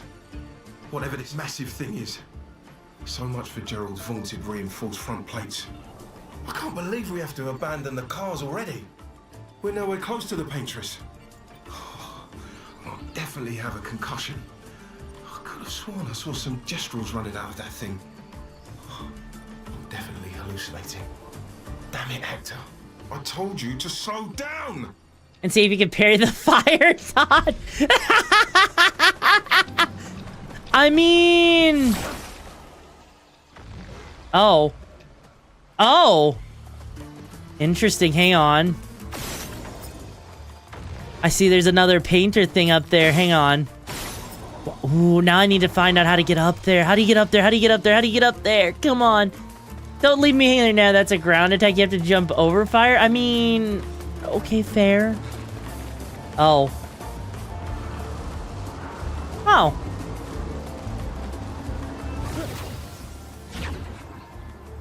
Whatever this massive thing is. So much for Gerald's vaunted reinforced front plates. I can't believe we have to abandon the cars already. We're nowhere close to the paintress. I'll definitely have a concussion. I could have sworn I saw some gestrels running out of that thing. I'm definitely hallucinating. Damn it, Hector. I told you to slow down! And see if you can parry the fire, Todd. I mean... Oh. Oh! Interesting, hang on. I see there's another painter thing up there, hang on. Ooh, now I need to find out how to get up there. How do you get up there? How do you get up there? How do you get up there? Come on. Don't leave me hanging there now. That's a ground attack. You have to jump over fire? I mean... Okay, fair. Oh. Oh.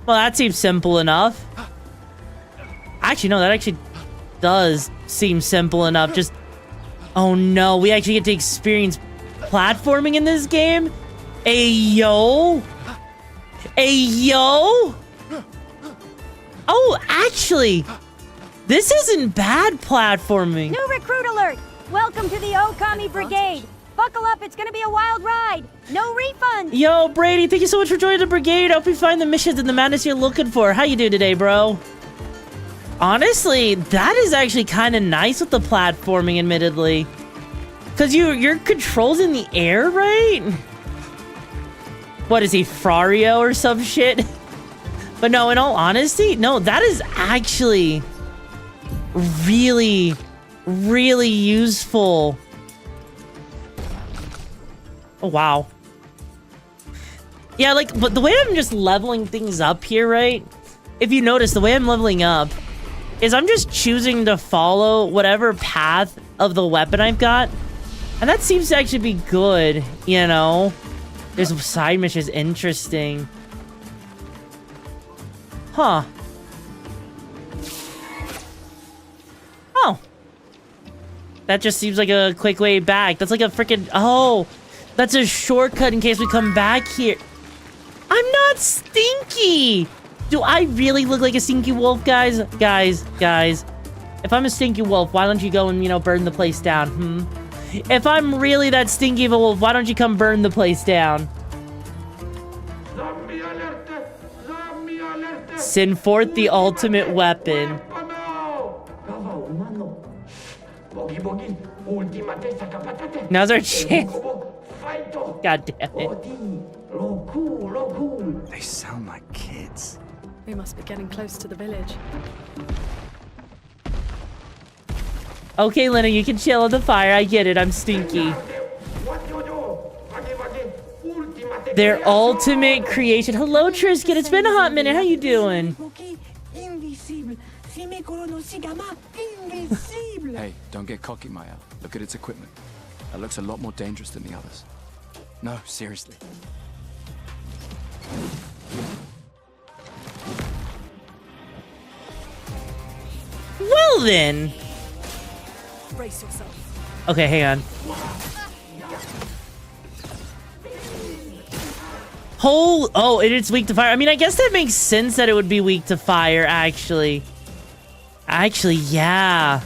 Well, that seems simple enough. Actually, no, that actually does seem simple enough. Just... Oh no, we actually get to experience platforming in this game? Ayo? Ayo? Oh, actually, this isn't bad platforming. New recruit alert! Welcome to the Okami Brigade. Buckle up, it's gonna be a wild ride. No refunds. Yo, Brady, thank you so much for joining the brigade. I hope you find the missions and the madness you're looking for. How you doing today, bro? Honestly, that is actually kind of nice with the platforming, admittedly. Because your control's in the air, right? What is he, Frario or some shit? But no, in all honesty, no, that is actually really, really useful. Oh, wow. Yeah, like, but the way I'm just leveling things up here, right? If you notice, the way I'm leveling up is I'm just choosing to follow whatever path of the weapon I've got. And that seems to actually be good, you know? There's side missions, interesting. Huh. Oh. That just seems like a quick way back. That's like a freaking... Oh. That's a shortcut in case we come back here. I'm not stinky. Do I really look like a stinky wolf, guys? Guys. If I'm a stinky wolf, why don't you go and, you know, burn the place down, If I'm really that stinky of a wolf, why don't you come burn the place down? Send forth the ultimate weapon. Now's our chance. God damn it. They sound like kids. We must be getting close to the village. Okay, Lena, you can chill on the fire. I get it. I'm stinky. Their ultimate creation. Hello, Trisket. It's been a hot minute. How you doing? Hey, don't get cocky, Maya. Look at its equipment. That looks a lot more dangerous than the others. No, seriously. Well then. Brace yourself. Okay, hang on. Oh, it's weak to fire. I mean, I guess that makes sense that it would be weak to fire, actually. Actually, yeah.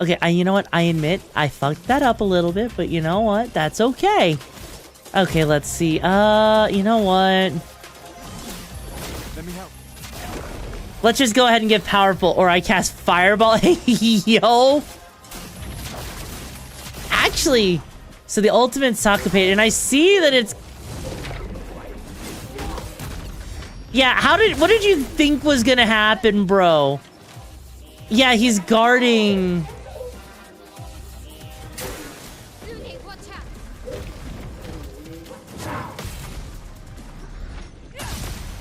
Okay, you know what? I admit, I fucked that up a little bit, but you know what? That's okay. Okay, let's see. You know what? Let me help. Let's just go ahead and get powerful, or I cast Fireball. Yo! Actually, so the ultimate Sakapate, and I see that it's... Yeah, what did you think was gonna happen, bro? Yeah, he's guarding.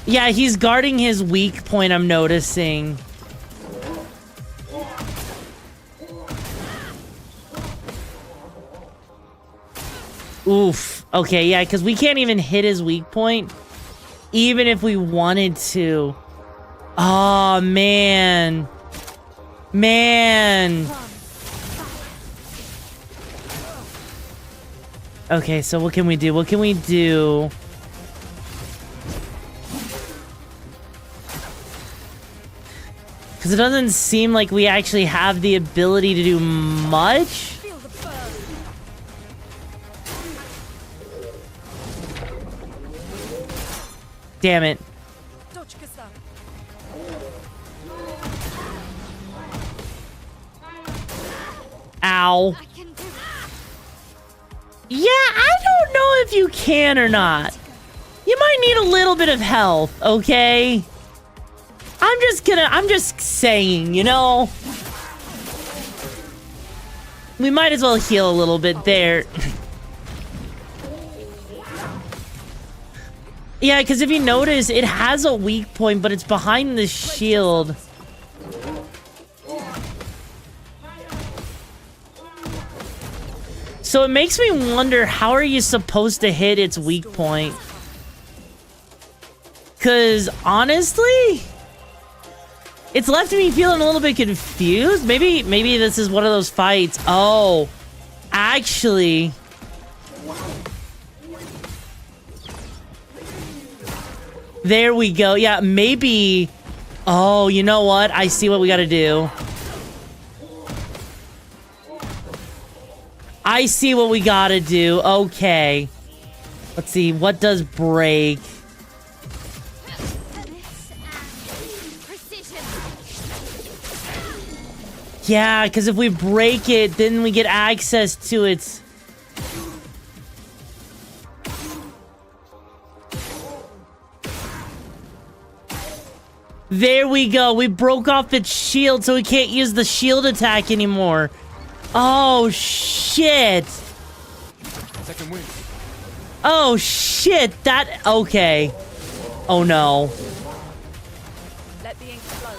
Yeah, he's guarding his weak point, I'm noticing. Oof. Okay, yeah, because we can't even hit his weak point. Even if we wanted to. Oh, man. Man. Okay, so what can we do? What can we do? Because it doesn't seem like we actually have the ability to do much. Damn it. Ow. Yeah, I don't know if you can or not. You might need a little bit of health, okay? I'm just saying, you know? We might as well heal a little bit there. Yeah, because if you notice, it has a weak point, but it's behind the shield. So it makes me wonder, how are you supposed to hit its weak point? Because, honestly, it's left me feeling a little bit confused. Maybe this is one of those fights. Oh, actually... There we go. Yeah, maybe... Oh, you know what? I see what we gotta do. I see what we gotta do. Okay. Let's see. What does break? Yeah, because if we break it, then we get access to its... There we go. We broke off its shield, so we can't use the shield attack anymore. Oh, shit. Second wind. Oh, shit. That... Okay. Oh, no. Let the ink flow.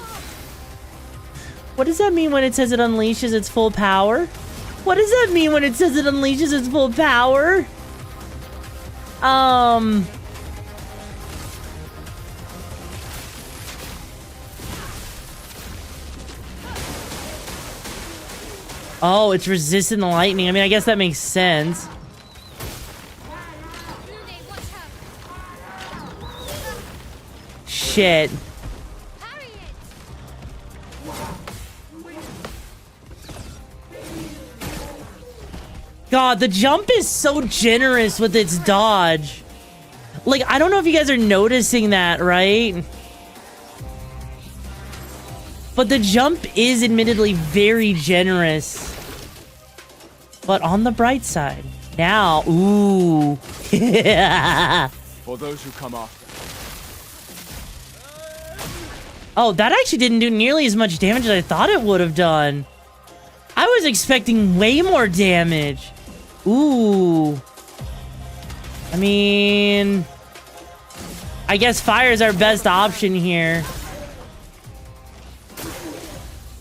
What does that mean when it says it unleashes its full power? What does that mean when it says it unleashes its full power? Oh, it's resisting the lightning. I mean, I guess that makes sense. Shit. God, the jump is so generous with its dodge. Like, I don't know if you guys are noticing that, right? But the jump is admittedly very generous. But on the bright side, now, ooh. For those who come after. Oh, that actually didn't do nearly as much damage as I thought it would have done. I was expecting way more damage. Ooh. I mean... I guess fire is our best option here.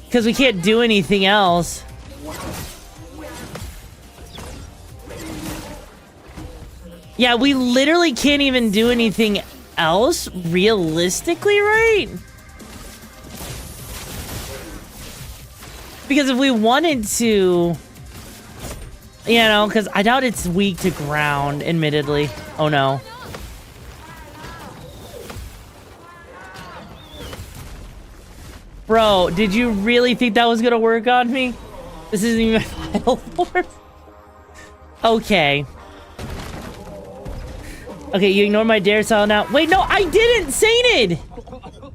Because we can't do anything else. Yeah, we literally can't even do anything else, realistically, right? Because if we wanted to... You know, because I doubt it's weak to ground, admittedly. Oh, no. Bro, did you really think that was gonna work on me? This isn't even my final form. Okay. Okay, you ignore my dare style now. Wait, no, I didn't! Sainted!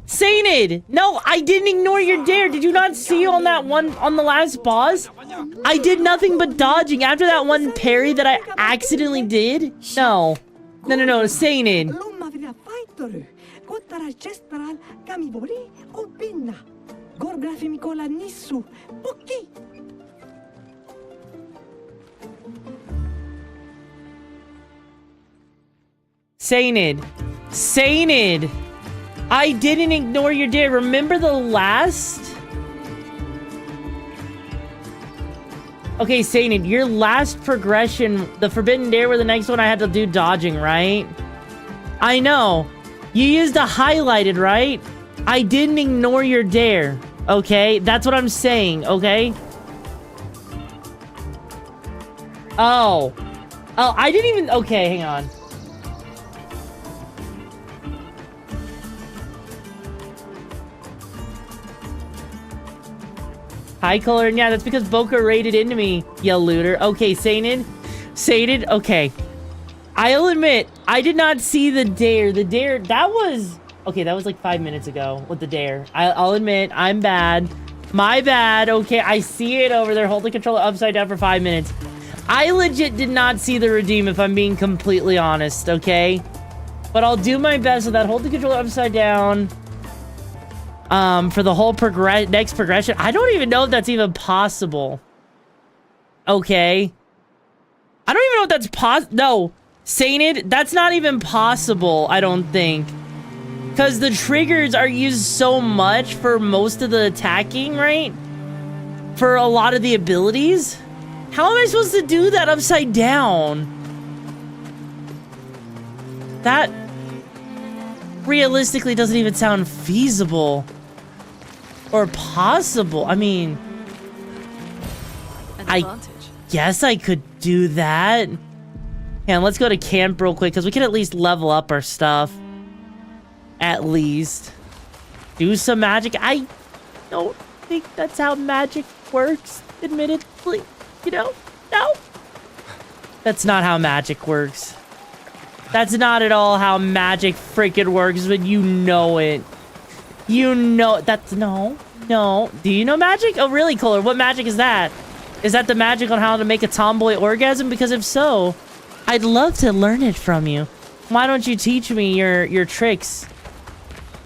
Sainted! No, I didn't ignore your dare. Did you not see on that one, on the last boss? I did nothing but dodging after that one parry that I accidentally did? No. No, Sainted. Tara Chestral, Kamibori, Obina. Gorgrafi Mikola Nisu, Puki. Sainted. I didn't ignore your dare. Remember the last? Okay, Sainted, your last progression, the Forbidden Dare were the next one I had to do dodging, right? I know. You used a highlighted, right? I didn't ignore your dare, okay? That's what I'm saying, okay? Oh, I didn't even... Okay, hang on. High color, and yeah, that's because Boca raided into me, you looter. Okay, Sainted, okay. I'll admit, I did not see the dare. The dare, that was... Okay, that was like 5 minutes ago with the dare. I'll admit, I'm bad. My bad, okay. I see it over there. Hold the controller upside down for 5 minutes. I legit did not see the redeem, if I'm being completely honest, okay? But I'll do my best with that. Hold the controller upside down. For the whole next progression. I don't even know if that's even possible. Okay. I don't even know if that's no. Sainted, that's not even possible, I don't think. Because the triggers are used so much for most of the attacking, right? For a lot of the abilities. How am I supposed to do that upside down? That realistically doesn't even sound feasible. Or possible. I mean, I guess I could do that. Yeah, let's go to camp real quick, because we can at least level up our stuff. At least. Do some magic. I don't think that's how magic works, admittedly. You know? No. That's not how magic works. That's not at all how magic freaking works, but you know it. You know, that's, no. Do you know magic? Oh, really, Kohler? What magic is that? Is that the magic on how to make a tomboy orgasm? Because if so, I'd love to learn it from you. Why don't you teach me your tricks?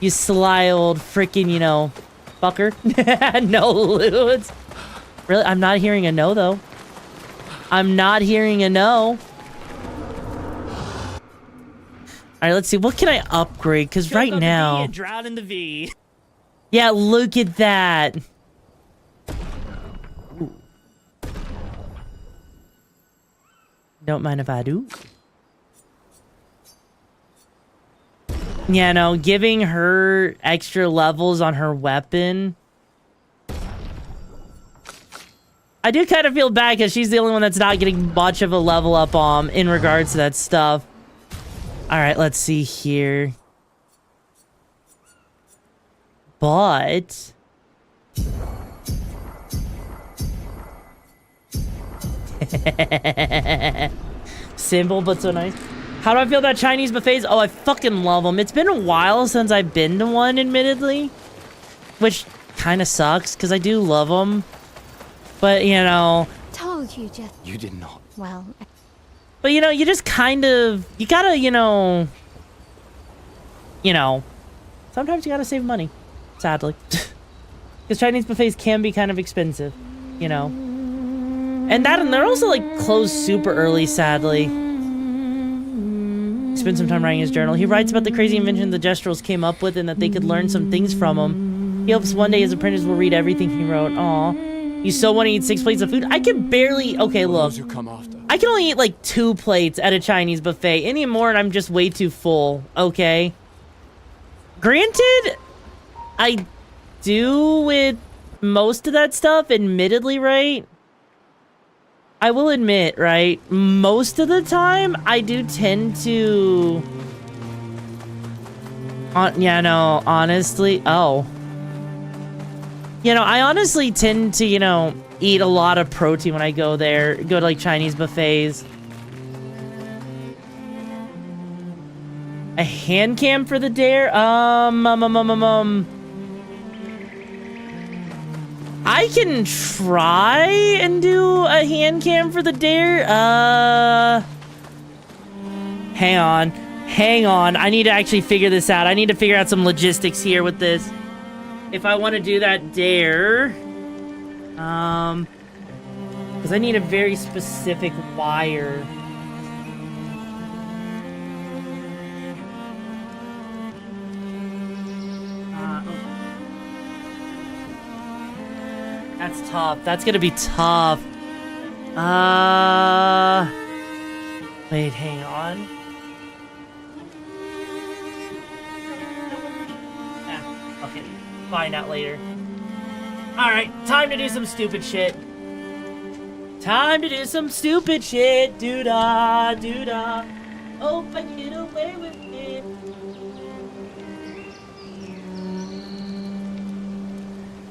You sly old freaking, you know, fucker. No, Lutz. Really? I'm not hearing a no, though. I'm not hearing a no. All right, let's see. What can I upgrade? Because right now... Drown in the V. Yeah, look at that. Ooh. Don't mind if I do. Yeah, no, giving her extra levels on her weapon. I do kind of feel bad because she's the only one that's not getting much of a level up in regards to that stuff. All right, let's see here. But... Simple, but so nice. How do I feel about Chinese buffets? Oh, I fucking love them. It's been a while since I've been to one, admittedly. Which kind of sucks, because I do love them. But, you know... Told you, Jeff. You did not. Well... But, you know, you just kind of... You gotta, you know... Sometimes you gotta save money. Sadly. Because Chinese buffets can be kind of expensive. You know. And they're also, like, closed super early, sadly. He spent some time writing his journal. He writes about the crazy invention the Gestrals came up with and that they could learn some things from him. He hopes one day his apprentice will read everything he wrote. Aw. You still want to eat 6 plates of food? I can barely... Okay, look. I can only eat, like, 2 plates at a Chinese buffet. Any more and I'm just way too full. Okay. Granted, I do with most of that stuff, admittedly, right? I will admit, right? Most of the time, I do tend to... yeah, no, honestly... Oh. You know, I honestly tend to, you know, eat a lot of protein when I go there. Go to, like, Chinese buffets. A hand cam for the dare? I can try and do a hand cam for the dare. Hang on. Hang on. I need to actually figure this out. I need to figure out some logistics here with this. If I want to do that dare. Because I need a very specific wire. That's tough. That's gonna be tough. Wait, hang on. Okay, find out later. Alright, time to do some stupid shit. Time to do some stupid shit. Doo-dah, doo-dah. Hope I get away with it.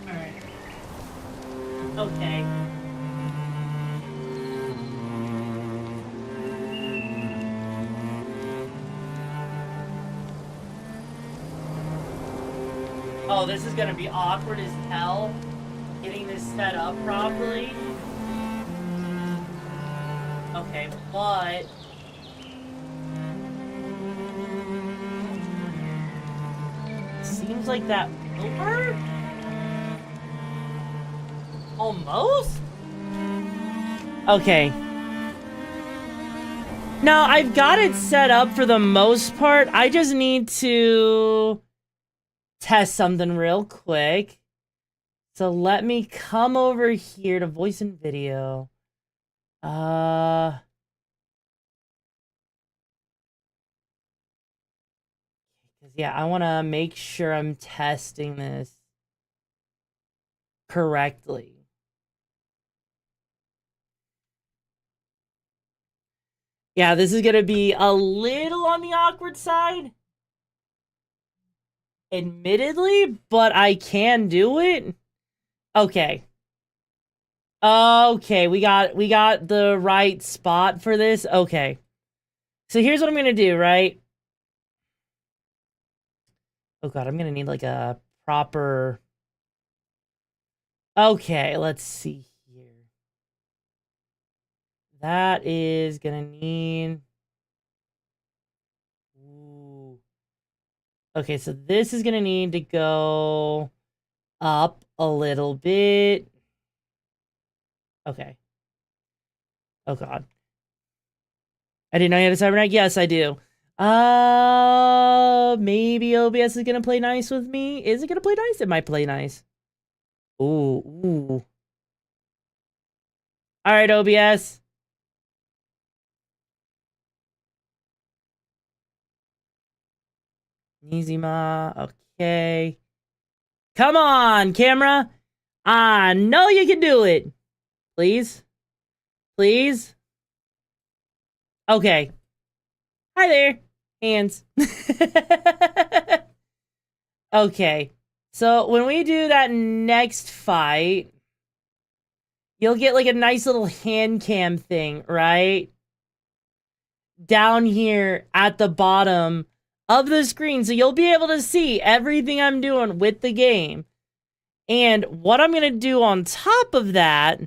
Alright. Okay. Oh, this is gonna be awkward as hell. Getting this set up properly. Okay, but... seems like that will work? Almost? Okay. Now, I've got it set up for the most part. I just need to test something real quick. So let me come over here to voice and video. Yeah, I want to make sure I'm testing this correctly. Yeah, this is going to be a little on the awkward side. Admittedly, but I can do it. Okay. Okay, we got the right spot for this. Okay. So here's what I'm going to do, right? Oh god, I'm going to need like a proper... Okay, let's see here. That is going to need... Ooh. Okay, so this is going to need to go up a little bit. Okay. Oh god. I didn't know you had a Cyberpunk? Yes, I do. Maybe OBS is gonna play nice with me. Is it gonna play nice? It might play nice. Ooh. Alright, OBS. Nizima. Okay. Come on, camera. I know you can do it. Please? Please? Okay. Hi there. Hands. Okay. So when we do that next fight, you'll get like a nice little hand cam thing, right? Down here at the bottom of the screen. So you'll be able to see everything I'm doing with the game. And what I'm going to do on top of that,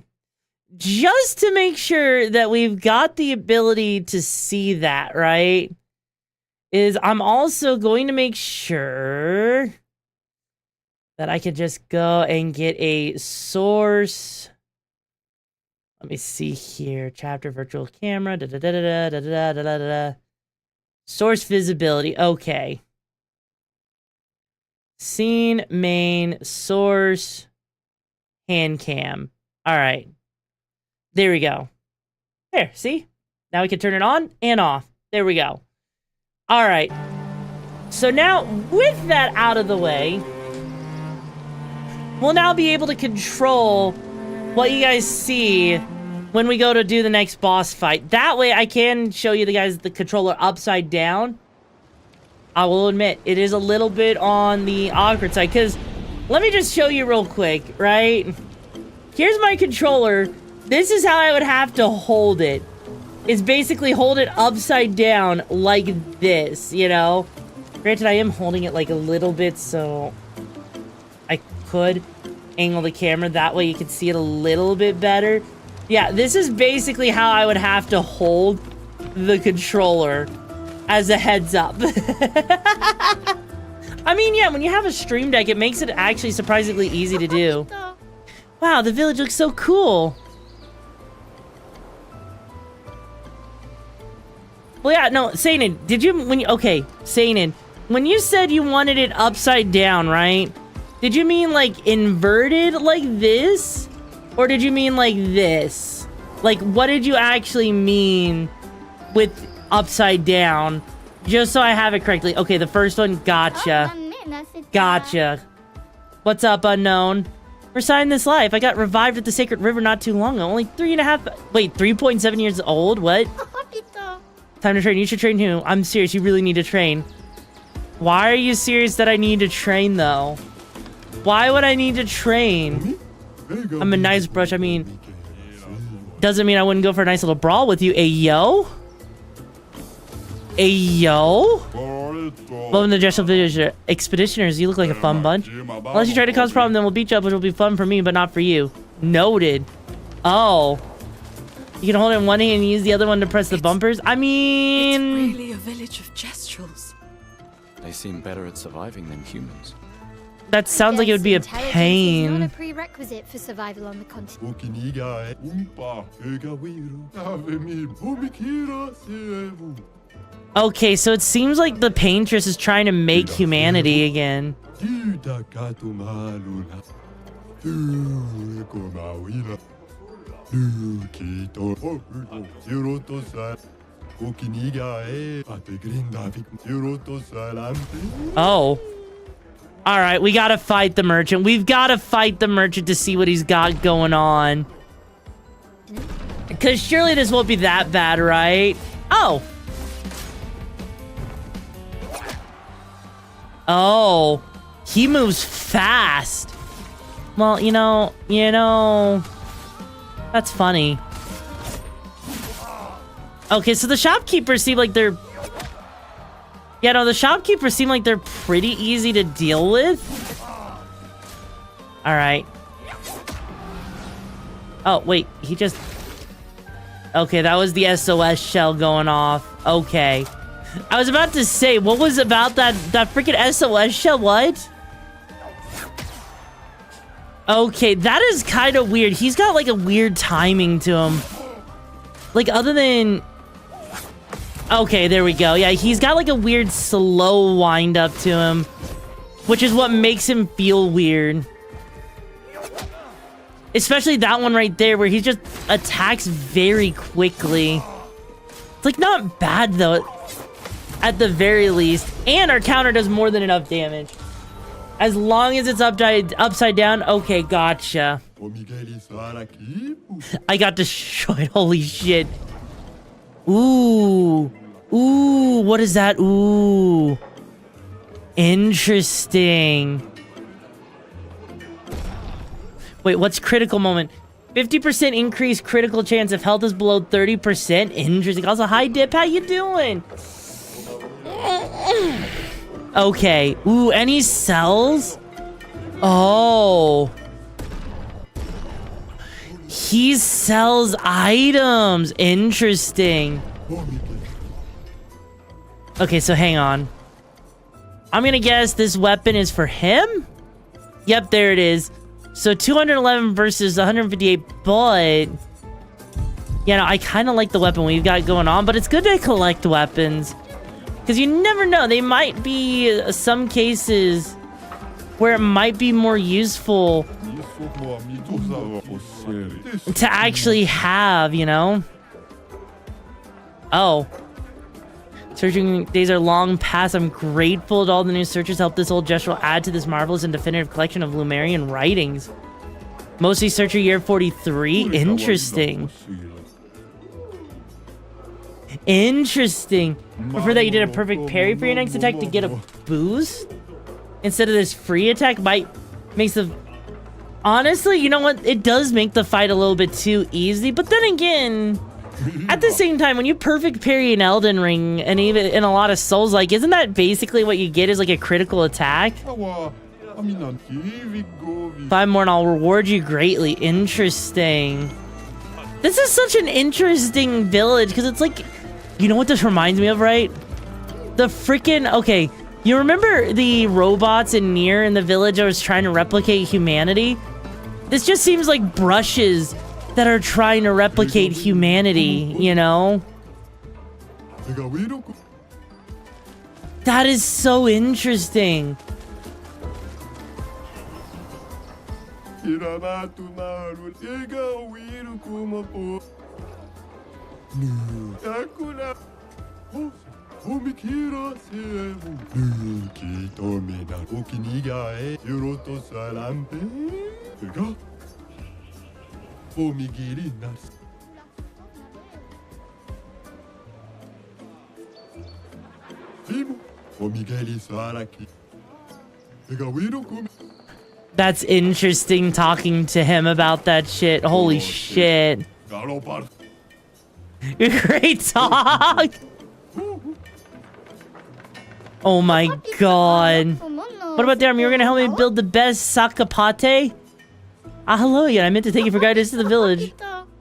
just to make sure that we've got the ability to see that, right? Is I'm also going to make sure that I can just go and get a source. Let me see here. Chapter virtual camera. Source visibility. Okay. Scene, main, source, hand cam. All right. There we go. There, see? Now we can turn it on and off. There we go. All right. So now, with that out of the way, we'll now be able to control what you guys see when we go to do the next boss fight. That way, I can show you the controller upside down. I will admit, it is a little bit on the awkward side, because let me just show you real quick, right? Here's my controller. This is how I would have to hold it. It's basically hold it upside down like this, you know? Granted, I am holding it like a little bit, so I could angle the camera. That way you can see it a little bit better. Yeah, this is basically how I would have to hold the controller As a heads up. I mean, yeah, when you have a stream deck, it makes it actually surprisingly easy to do. Wow, the village looks so cool. Well, yeah, no, Seinen, did you, okay, Seinen, when you said you wanted it upside down, right? Did you mean like inverted like this? Or did you mean like this? Like, what did you actually mean with upside down? Just so I have it correctly. Okay, the first one, gotcha. Gotcha. What's up, unknown? Resign this life. I got revived at the Sacred River not too long ago. Only 3.7 years old? What? Time to train. You should train too. I'm serious. You really need to train. Why are you serious that I need to train, though? Why would I need to train? I'm a nice brush. I mean, doesn't mean I wouldn't go for a nice little brawl with you. Ayo? Ayo? Welcome to the Jessup Village Expeditioners. You look like a fun bunch. Unless you try to cause a problem, then we'll beat you up, which will be fun for me, but not for you. Noted. Oh. You can hold it in one hand and use the other one to press the bumpers? I mean... It's really a village of Jestrels. They seem better at surviving than humans. That sounds like it would be a It's not pain. a prerequisite for survival on the continent. Okay, so it seems like the paintress is trying to make humanity again. Oh. Alright, we gotta fight the merchant. We've gotta fight the merchant to see what he's got going on. Because surely this won't be that bad, right? Oh. Oh. He moves fast. Well, you know, that's funny. Okay, so the shopkeepers seem like they're... Yeah, no, the shopkeepers seem like they're pretty easy to deal with. Alright. Oh, wait, he just... Okay, that was the SOS shell going off. Okay. I was about to say, what was about that freaking SOS shell? What? Okay, that is kind of weird. He's got like a weird timing to him. Like other than... Okay, there we go. Yeah, he's got like a weird slow wind up to him. Which is what makes him feel weird. Especially that one right there where he just attacks very quickly. It's like not bad though. At the very least. And our counter does more than enough damage. As long as it's upside down. Okay, gotcha. I got destroyed. Holy shit. Ooh. Ooh, what is that? Ooh. Interesting. Wait, what's critical moment? 50% increased critical chance if health is below 30%. Interesting. Also, hi Dip, how you doing? Okay. Ooh, and he sells? Oh. He sells items. Interesting. Okay, so hang on. I'm gonna guess this weapon is for him? Yep, there it is. So 211 versus 158, but... Yeah, no, I kind of like the weapon we've got going on, but it's good to collect weapons. Because you never know, they might be some cases where it might be more useful to actually have, you know? Oh. Searching days are long past. I'm grateful to all the new searchers help this old gesture add to this marvelous and definitive collection of Lumerian writings. Mostly searcher year 43. Interesting. Interesting. Prefer that you did a perfect parry for your next attack to get a boost instead of this free attack. Makes the... Honestly, you know what? It does make the fight a little bit too easy, but then again... At the same time, when you perfect parry in Elden Ring, and even in a lot of Souls, like, isn't that basically what you get is like a critical attack? 5 more and I'll reward you greatly. Interesting. This is such an interesting village, because it's like, you know what this reminds me of, right? The freaking... Okay, you remember the robots in Nier in the village that was trying to replicate humanity? This just seems like brushes that are trying to replicate humanity, you know? That is so interesting. That's interesting talking to him about that shit. Holy shit. Great talk. Oh my god. What about Darren? You were gonna help me build the best sakapate? Ah, hello, yeah. I meant to thank you for guiding us to the village.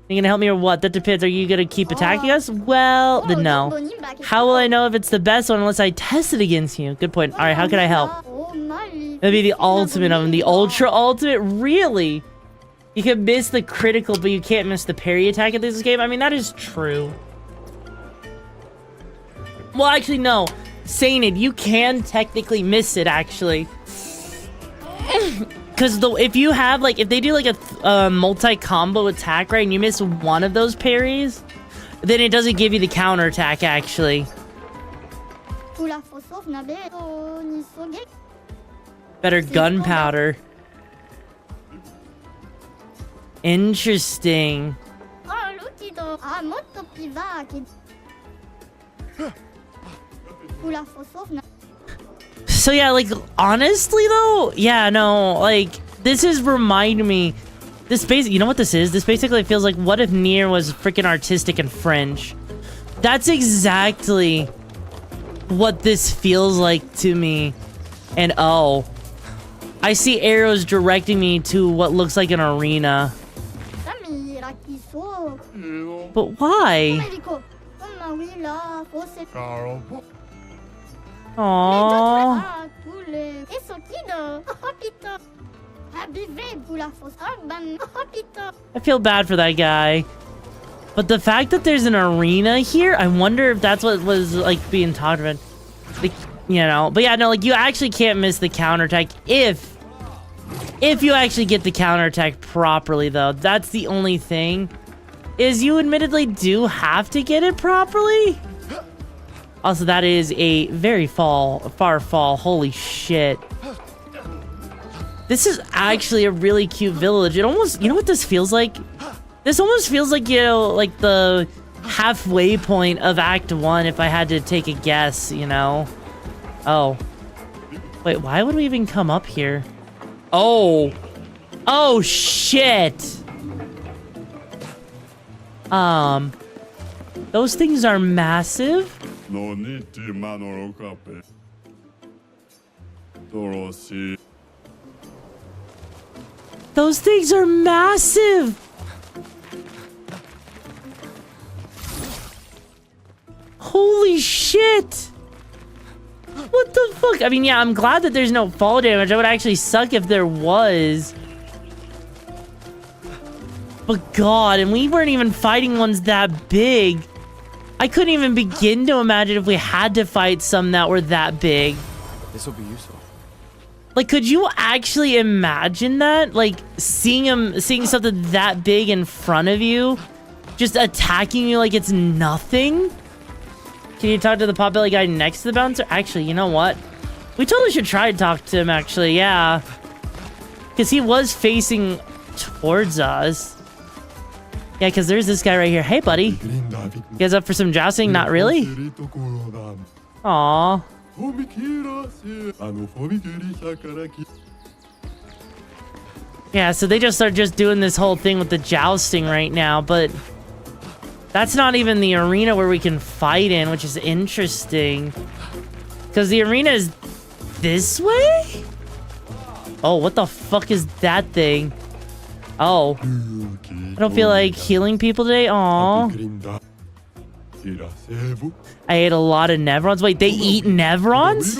You gonna help me or what? That depends. Are you gonna keep attacking us? Well, then no. How will I know if it's the best one unless I test it against you? Good point. Alright, how can I help? Maybe the ultimate of them. The ultra ultimate? Really? You can miss the critical, but you can't miss the parry attack in this game? I mean, that is true. Well, actually, no. Saying it, you can technically miss it, actually. Because if you have, like, if they do, like, a multi-combo attack, right, and you miss one of those parries, then it doesn't give you the counter attack, actually. Better gunpowder. Interesting. So yeah, like, honestly though, yeah, no, like, this is reminding me, this you know what this is? This basically feels like, what if Nier was freaking artistic and French? That's exactly what this feels like to me. And oh, I see arrows directing me to what looks like an arena. But why? Aww. I feel bad for that guy. But the fact that there's an arena here, I wonder if that's what was, like, being talked about. Like, you know, but yeah, no, like, you actually can't miss the counterattack if you actually get the counterattack properly, though. That's the only thing, is you admittedly do have to get it properly. Also, that is a very far fall. Holy shit. This is actually a really cute village. It almost, you know what this feels like? This almost feels like, you know, like the halfway point of Act 1 if I had to take a guess, you know? Oh. Wait, why would we even come up here? Oh. Oh, shit. Those things are massive. Those things are massive. Holy shit. What the fuck? I mean, yeah, I'm glad that there's no fall damage. That would actually suck if there was. But God, and we weren't even fighting ones that big. I couldn't even begin to imagine if we had to fight some that were that big. This will be useful. Like, could you actually imagine that? Like, seeing something that big in front of you, just attacking you like it's nothing? Can you talk to the potbelly guy next to the bouncer? Actually, you know what? We totally should try to talk to him, actually, yeah. Because he was facing towards us. Yeah, because there's this guy right here. Hey, buddy. You guys up for some jousting? Not really? Aww. Yeah, so they just are just doing this whole thing with the jousting right now, but that's not even the arena where we can fight in, which is interesting. Because the arena is this way? Oh, what the fuck is that thing? Oh. I don't feel like healing people today. Aww. I ate a lot of Nevrons. Wait, they eat Nevrons?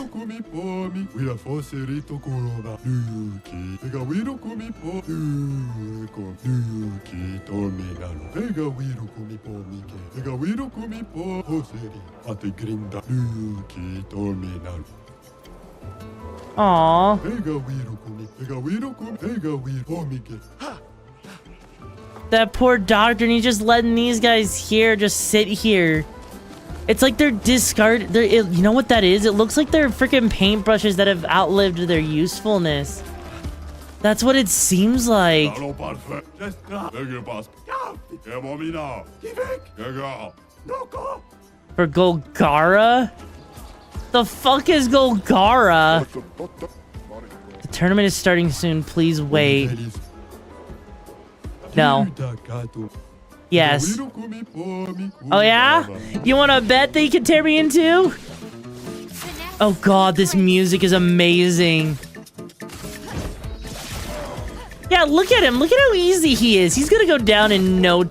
Aww. That poor doctor, and he's just letting these guys here just sit here. It's like they're discarded. You know what that is? It looks like they're freaking paintbrushes that have outlived their usefulness. That's what it seems like. For Golgara? The fuck is Golgara? The tournament is starting soon. Please wait. No. Yes. Oh yeah? You want to bet that you can tear me into? Oh god, this music is amazing. Yeah, look at him. Look at how easy he is. He's gonna go down in no...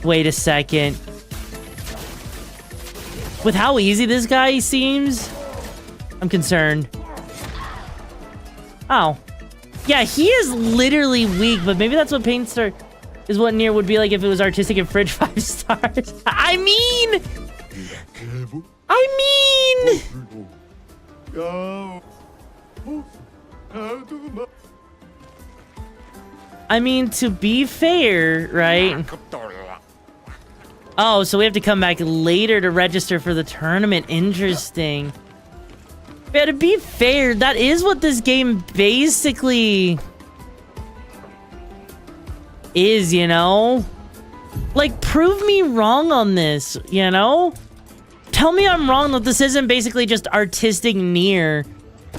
Wait a second. With how easy this guy seems, I'm concerned. Oh. Yeah, he is literally weak, but maybe that's what Paintstar is what Nier would be like if it was artistic and fridge 5 stars. I mean, to be fair, right? Oh, so we have to come back later to register for the tournament. Interesting. Yeah, to be fair, that is what this game basically is, you know? Like, prove me wrong on this, you know? Tell me I'm wrong that this isn't basically just artistic Nier.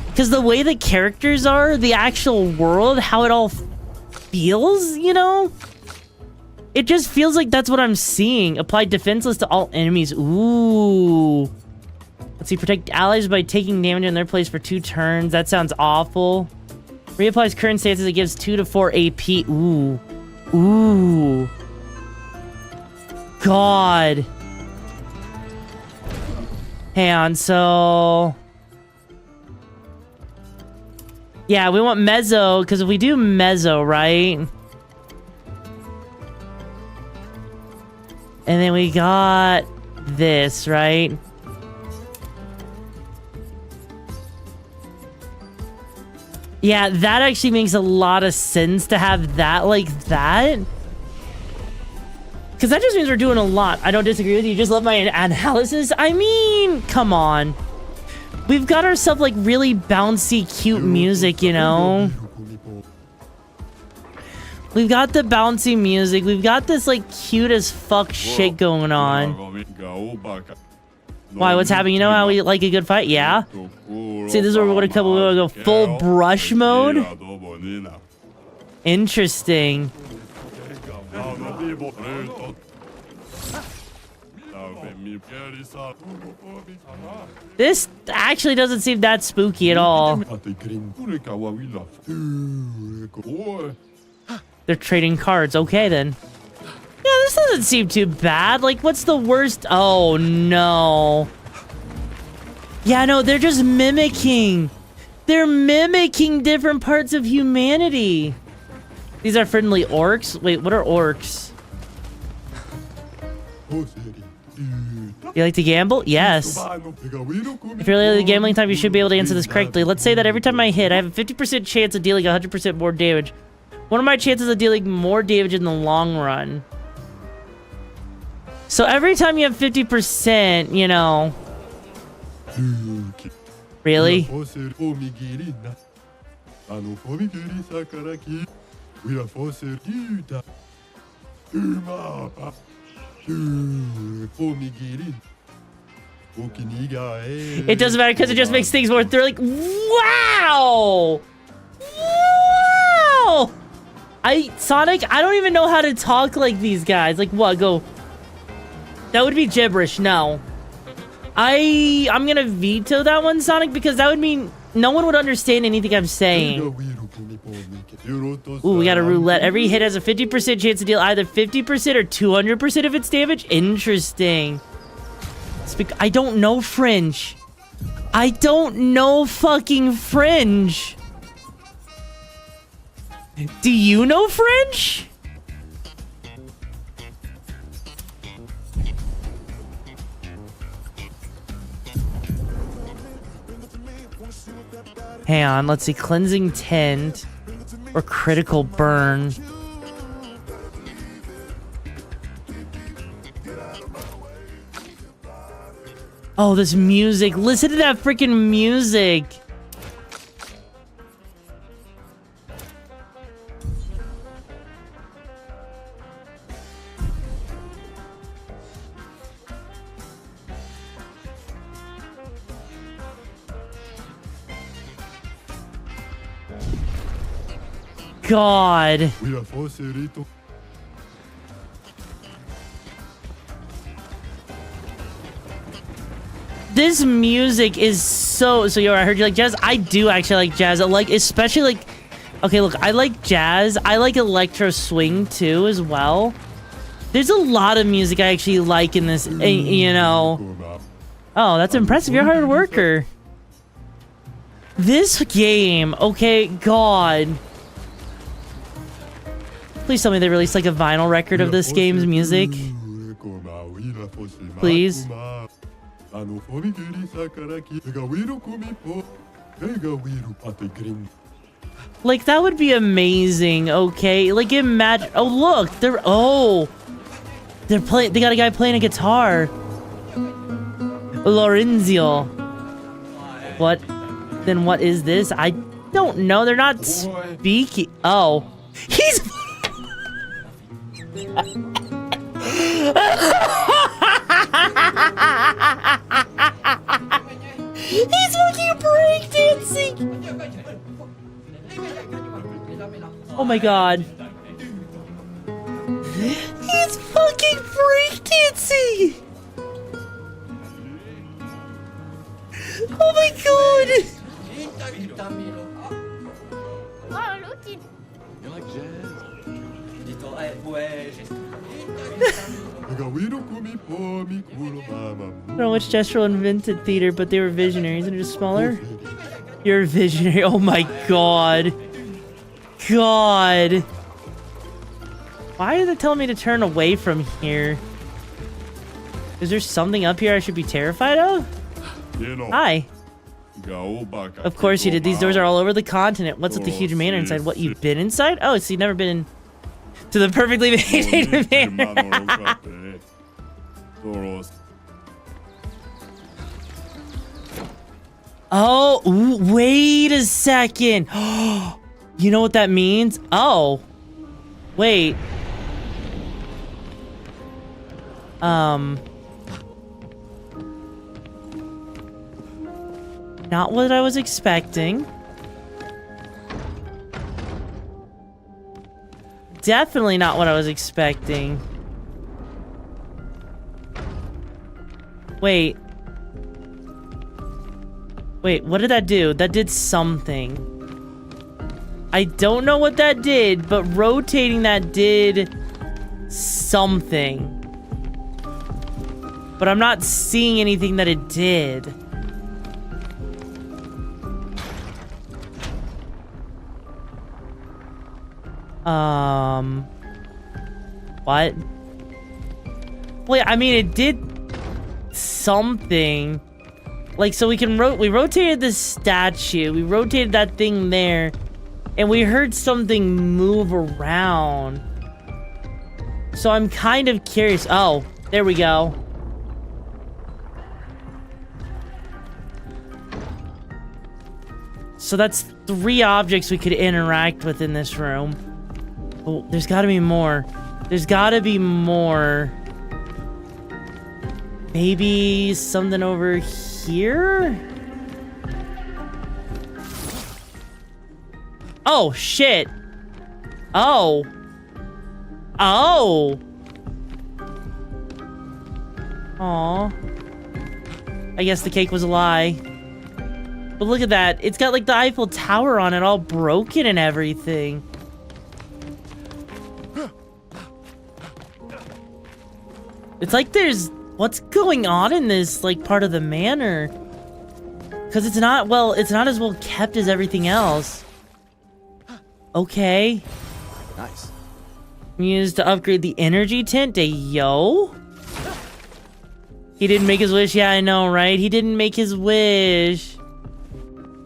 Because the way the characters are, the actual world, how it all feels, you know? It just feels like that's what I'm seeing. Apply defenseless to all enemies. Ooh. Let's see, protect allies by taking damage in their place for 2 turns. That sounds awful. Reapplies current stances. It gives 2 to 4 AP. Ooh. Ooh. God. Hang on, so... Yeah, we want Mezzo, because if we do Mezzo, right? And then we got this, right? Yeah, that actually makes a lot of sense to have that like that. Because that just means we're doing a lot. I don't disagree with you. Just love my analysis. I mean, come on. We've got ourselves like really bouncy, cute music, you know? We've got the bouncy music. We've got this like cute as fuck shit going on. Why, what's happening? You know how we like a good fight? Yeah? See, this is where we would have come. We would go full brush mode. Interesting. This actually doesn't seem that spooky at all. They're trading cards. Okay, then. Yeah, this doesn't seem too bad. Like, what's the worst? Oh, no. Yeah, no, they're just mimicking. They're mimicking different parts of humanity. These are friendly orcs? Wait, what are orcs? You like to gamble? Yes. If you're really gambling time, you should be able to answer this correctly. Let's say that every time I hit, I have a 50% chance of dealing 100% more damage. What are my chances of dealing more damage in the long run? So every time you have 50%, you know... Really? It doesn't matter because it just makes things more thrilling. Wow! Wow! Sonic, I don't even know how to talk like these guys. Like what? Go. That would be gibberish. No. I'm gonna veto that one, Sonic, because that would mean no one would understand anything I'm saying. Ooh, we got a roulette. Every hit has a 50% chance to deal either 50% or 200% of its damage. Interesting. I don't know French. I don't know fucking French. Do you know French? Hang on, let's see. Cleansing Tint or Critical Burn. Oh, this music. Listen to that freaking music. God. This music is so yo, I heard you like jazz. I do actually like jazz. I like, especially like, okay, look, I like jazz. I like electro swing too as well. There's a lot of music I actually like in this, you know. Oh, that's impressive. You're a hard worker. This game, okay, God. Please tell me they released like a vinyl record of this game's music. Please. Like, that would be amazing, okay? Like, imagine. Oh, look, they're playing. They got a guy playing a guitar. Lorenzio. What? Then what is this? I don't know. They're not speaking. Oh, he's. He's fucking breakdancing! Oh my god. He's fucking breakdancing! Oh my god! You like jazz? I don't know which Destro invented theater, but they were visionaries and just smaller. You're a visionary. Oh my god. God. Why are they telling me to turn away from here? Is there something up here I should be terrified of? Hi. Of course you did. These doors are all over the continent. What's with the huge manor inside? What, you've been inside? Oh, so you've never been in... to the perfectly maintained manor. Oh, ooh, wait a second. You know what that means? Oh. Wait. Not what I was expecting. Definitely not what I was expecting. Wait. Wait, what did that do? That did something. I don't know what that did, but rotating that did something. But I'm not seeing anything that it did. What? Wait, I mean, it did something. Like, so we rotated this statue, we rotated that thing there, and we heard something move around. So I'm kind of curious. Oh, there we go. So that's 3 objects we could interact with in this room. Oh, there's gotta be more. There's gotta be more. Maybe something over here? Oh, shit. Oh. Oh. Aw. I guess the cake was a lie. But look at that. It's got like the Eiffel Tower on it, all broken and everything. It's like there's... What's going on in this, like, part of the manor? Because it's not, well, it's not as well kept as everything else. Okay. Nice. Used to upgrade the energy tent to yo? He didn't make his wish. Yeah, I know, right? He didn't make his wish.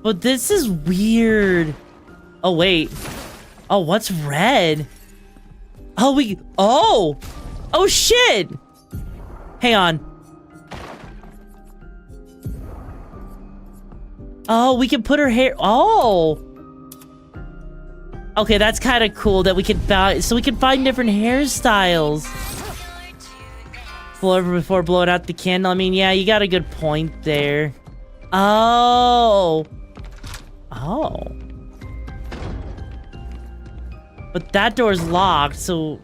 But this is weird. Oh, wait. Oh, what's red? Oh, oh! Oh, shit! Hang on. Oh, we can put her hair... Oh! Okay, that's kind of cool that we can buy... So we can find different hairstyles. Blow over before blowing out the candle. I mean, yeah, you got a good point there. Oh! Oh. But that door's locked, so...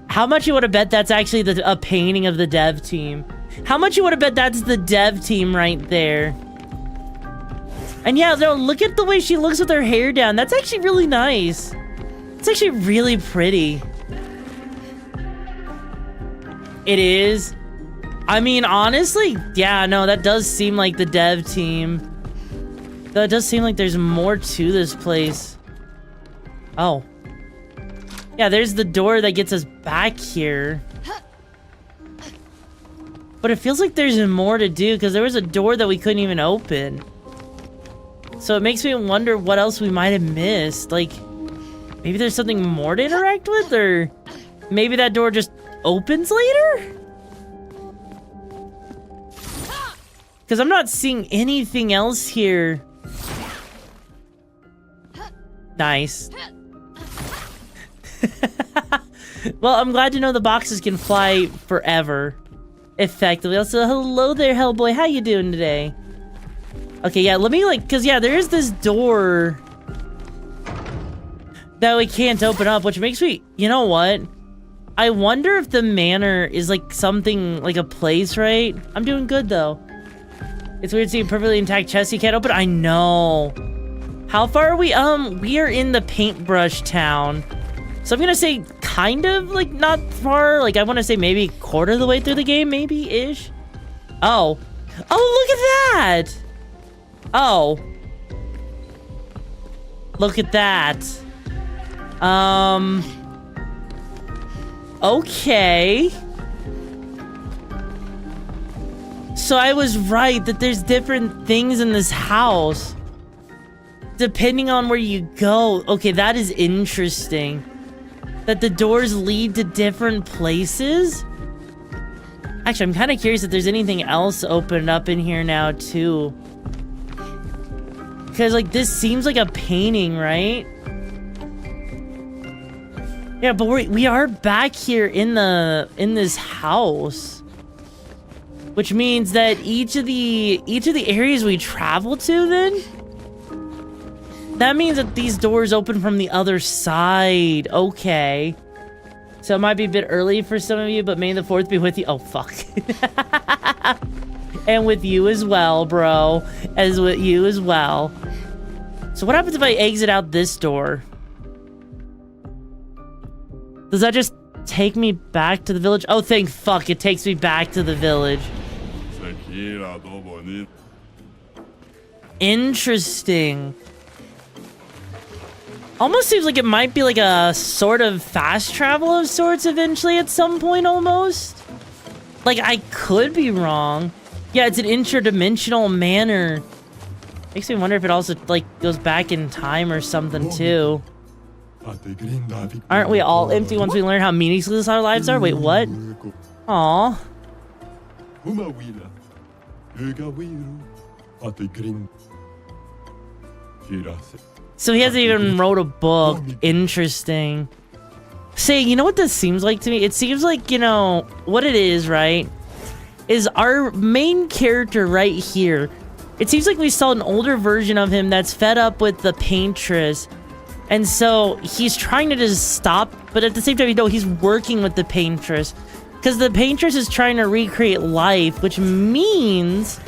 How much you would have bet that's actually a painting of the dev team? How much you would have bet that's the dev team right there? And yeah, no, look at the way she looks with her hair down. That's actually really nice. It's actually really pretty. It is. I mean, honestly, yeah, no, that does seem like the dev team. That does seem like there's more to this place. Oh. Yeah, there's the door that gets us back here. But it feels like there's more to do because there was a door that we couldn't even open. So it makes me wonder what else we might have missed. Like, maybe there's something more to interact with, or maybe that door just opens later? Because I'm not seeing anything else here. Nice. Well, I'm glad to know the boxes can fly forever. Effectively. Also, hello there, Hellboy. How you doing today? Okay, yeah, let me, like, because, yeah, there is this door that we can't open up, which makes me, you know what? I wonder if the manor is, like, something, like a place, right? I'm doing good, though. It's weird seeing a perfectly intact chest you can't open. I know. How far are we? We are in the paintbrush town. So I'm gonna say kind of, like, not far. Like, I want to say maybe a quarter of the way through the game, maybe-ish. Oh. Oh, look at that! Oh. Look at that. Okay. So I was right that there's different things in this house. Depending on where you go. Okay, that is interesting. That the doors lead to different places? Actually, I'm kind of curious if there's anything else opened up in here now, too. Because, like, this seems like a painting, right? Yeah, but we are back here in this house. Which means that each of the areas we travel to, then... That means that these doors open from the other side. Okay. So it might be a bit early for some of you, but may the 4th be with you. Oh, fuck. And with you as well, bro. As with you as well. So what happens if I exit out this door? Does that just take me back to the village? Oh, thank fuck. It takes me back to the village. Interesting. Almost seems like it might be like a sort of fast travel of sorts eventually at some point, almost. Like, I could be wrong. Yeah, it's an interdimensional manor. Makes me wonder if it also, like, goes back in time or something, too. Aren't we all empty once we learn how meaningless our lives are? Wait, what? Aww. So he hasn't even wrote a book. Interesting. Say, you know what this seems like to me? It seems like, you know, what it is, right? Is our main character right here. It seems like we saw an older version of him that's fed up with the paintress. And so he's trying to just stop, but at the same time, you know, he's working with the paintress. Because the paintress is trying to recreate life, which means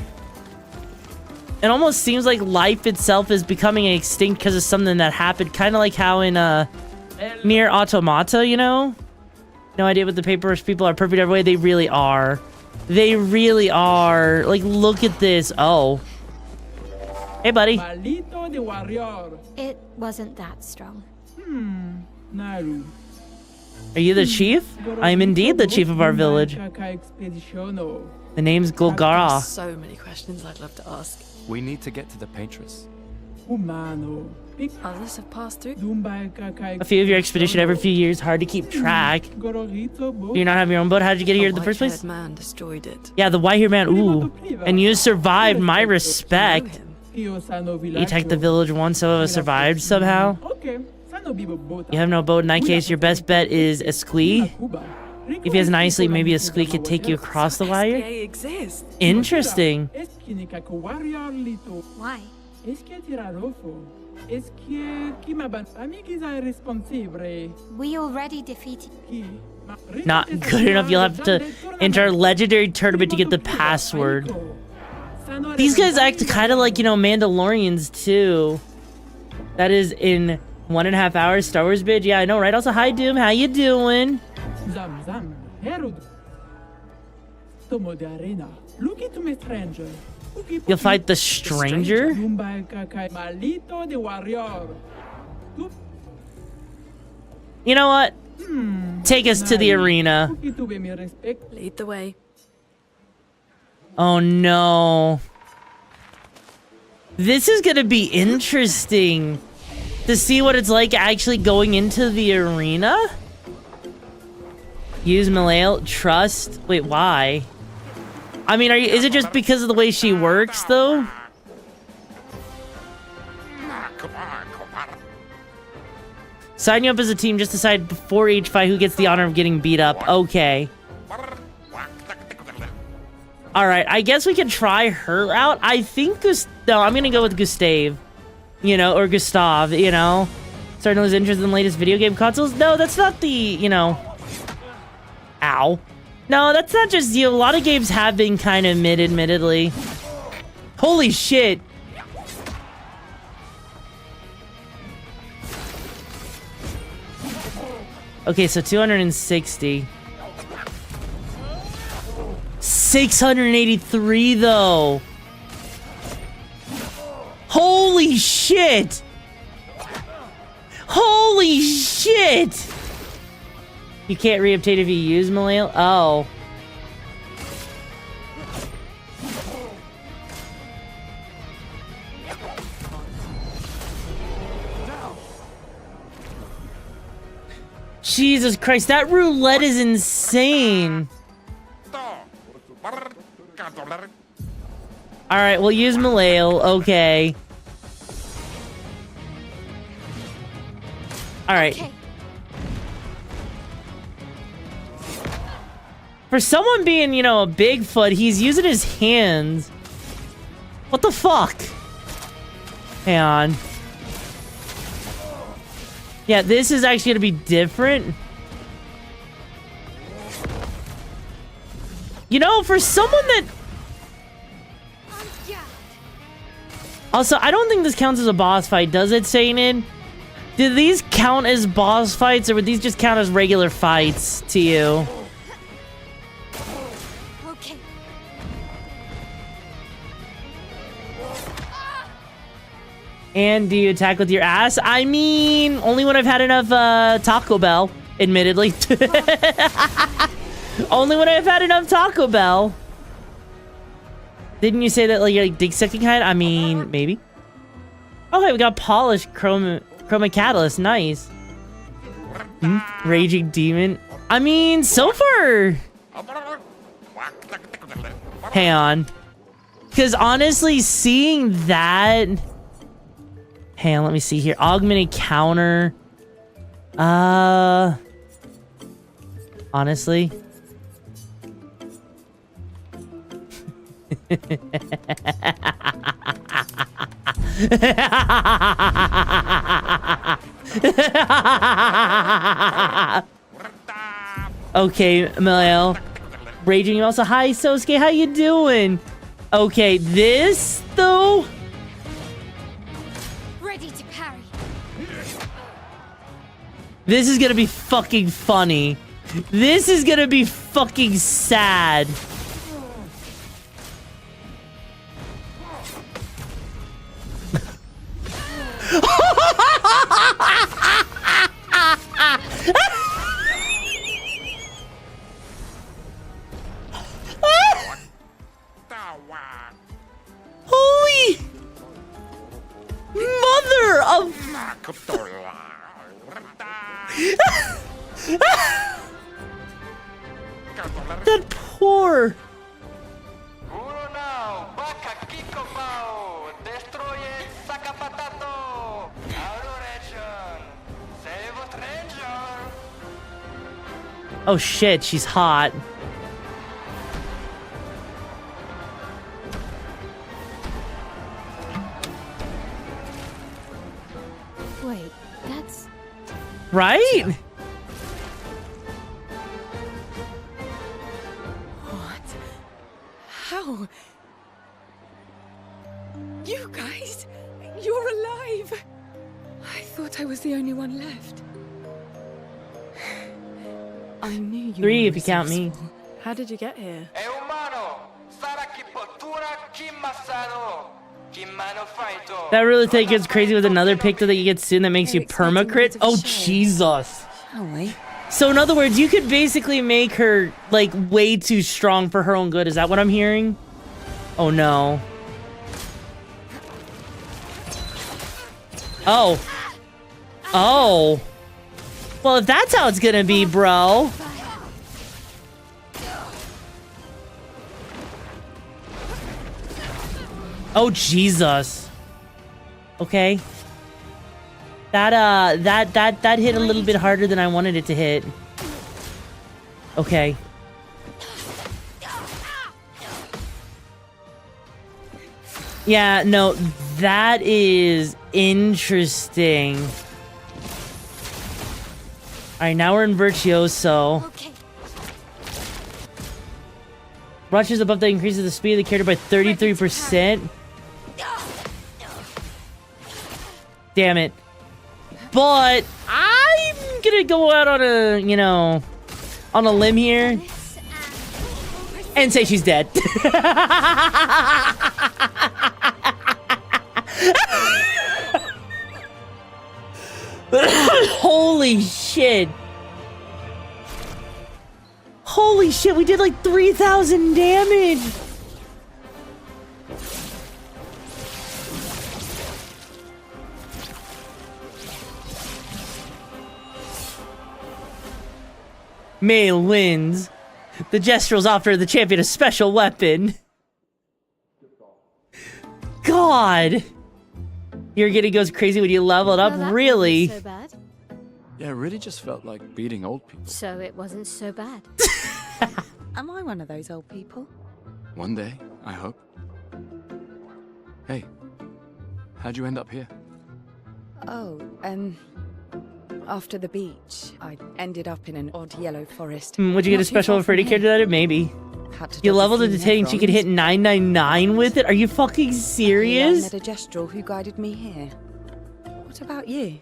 it almost seems like life itself is becoming extinct because of something that happened. Kind of like how in Nier Automata, you know? No idea what the paperless people are perfect every way. They really are. They really are. Like, look at this. Oh. Hey, buddy. It wasn't that strong. Are you the chief? I am indeed the chief of our village. The name's Golgara. So many questions I'd love to ask. We need to get to the paintress. Others have passed through. A few of your expedition every few years. Hard to keep track. Do you not have your own boat? How did you get here in the first place? Man destroyed it. Yeah, the white-haired man. Ooh. And you survived. My respect. You attacked the village once, some of us survived somehow. You have no boat. In that case, your best bet is a squee. If he has an ice sleeve, maybe a squee could take you across the wire. Interesting. Why? We already defeated. Not good enough. You'll have to enter a legendary tournament to get the password. These guys act kind of like, you know, Mandalorians too. That is in 1.5 hours. Star Wars bitch. Yeah, I know, right? Also, hi Doom. How you doing? You'll fight the stranger? You know what? Take us to the arena. Lead the way. Oh no. This is gonna be interesting to see what it's like actually going into the arena. Use Malale, trust. Wait, why? I mean, is it just because of the way she works, though? Sign you up as a team, just decide before each fight who gets the honor of getting beat up. Okay. Alright, I guess we can try her out. I think no, I'm gonna go with Gustave. You know, or Gustav, you know? Starting to lose interest in the latest video game consoles? No, that's not the, you know... Ow. No, that's not just you. A lot of games have been kind of mid, admittedly. Holy shit. Okay, so 260. 683, though. Holy shit. Holy shit. You can't reobtain if you use Malale? Oh. Jesus Christ, that roulette is insane. Alright, we'll use Malale. Okay. Alright. Okay. For someone being, you know, a Bigfoot, he's using his hands. What the fuck? Hang on. Yeah, this is actually gonna be different. You know, for someone that... Also, I don't think this counts as a boss fight, does it, Sainin? Do these count as boss fights, or would these just count as regular fights to you? And do you attack with your ass? I mean, only when I've had enough Taco Bell, admittedly. Only when I've had enough Taco Bell. Didn't you say that, like, you're like dick sucking kind? I mean, maybe. Okay, we got polished chroma catalyst. Nice. Raging demon. I mean, so far. Hang on. Because honestly, seeing that... Hang on, let me see here. Augmented counter. Honestly. Okay, Emilio. Raging, also, hi, Sosuke, how you doing? Okay, this, though? Ready to parry. This is gonna be fucking funny. This is gonna be fucking sad. Holy mother of that poor. Oh shit, she's hot. Wait, that's... Right? What? How? You guys? You're alive! I thought I was the only one left. I knew you 3 were if you count me. resourceful. How did you get here? That really thing gets crazy with another pick that you get soon that makes you perma-crit. Oh, Jesus. So in other words, you could basically make her, like, way too strong for her own good. Is that what I'm hearing? Oh, no. Oh. Oh. Well, if that's how it's gonna be, bro. Oh, Jesus. Okay. That hit a little bit harder than I wanted it to hit. Okay. Yeah, no, that is interesting. Alright, now we're in Virtuoso. Okay. Rushes above that increases the speed of the character by 33%. Damn it. But I'm gonna go out on a, you know, on a limb here and say she's dead. Holy shit. Holy shit, we did like 3,000 damage. Male wins. The Jestrels offer the champion a special weapon. God. Your getting goes crazy when you level it up, Well, that really? wasn't so bad. Yeah, it really just felt like beating old people. So it wasn't so bad. Am I one of those old people? One day, I hope. Hey, how'd you end up here? Oh, after the beach, I ended up in an odd yellow forest. Would you get a special Freddy character at it? Maybe. You leveled a detaining, she could hit 999 with it? Are you fucking serious? I met a Gestrel who guided me here. What about you?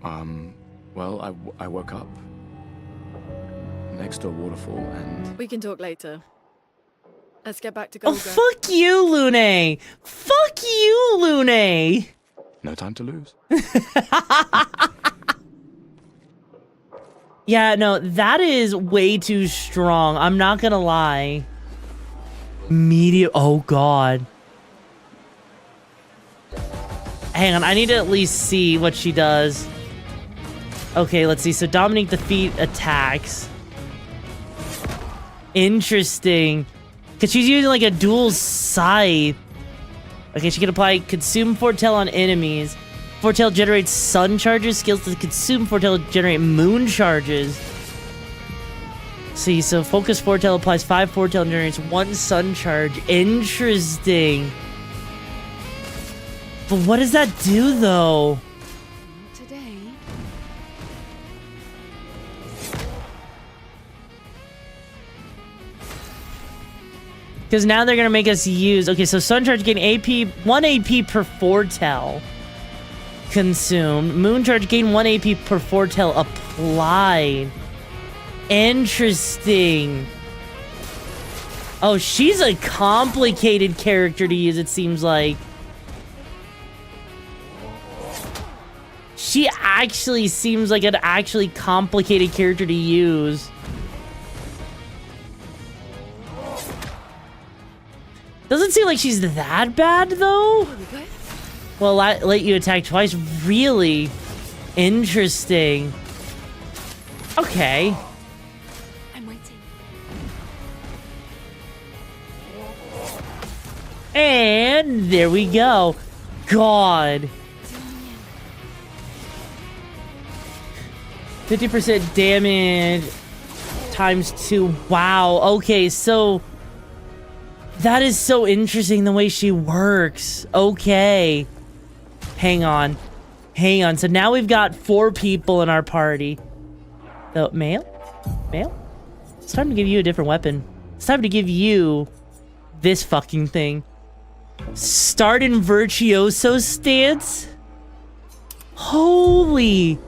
Well, I woke up next to a waterfall and... We can talk later. Let's get back to Oh, Golga. fuck you, Lune! Fuck you, Lune! No time to lose. Yeah, no, that is way too strong. I'm not gonna lie. Medium. Oh, God. Hang on, I need to at least see what she does. Okay, let's see. So Dominique defeat attacks. Interesting. Because she's using like a dual scythe. Okay, she can apply Consume Foretell on enemies. Foretell generates sun charges. Skills to consume Foretell generate moon charges. See, so Focus Foretell applies 5 Foretell and generates 1 sun charge. Interesting. But what does that do, though? Today. Because now they're going to make us use... Okay, so Sun Charge gain AP, 1 AP per foretell consumed. Moon Charge gain 1 AP per foretell applied. Interesting. Oh, she's a complicated character to use, it seems like. She actually seems like an actually complicated character to use. Doesn't seem like she's that bad, though. Well, let you attack twice. Really interesting. Okay. I'm waiting. And there we go. God. 50% damage times 2. Wow. Okay, so that is so interesting the way she works. Okay. Hang on. Hang on. So now we've got 4 people in our party. So, male? Male? It's time to give you a different weapon. It's time to give you this fucking thing. Start in Virtuoso stance? Holy...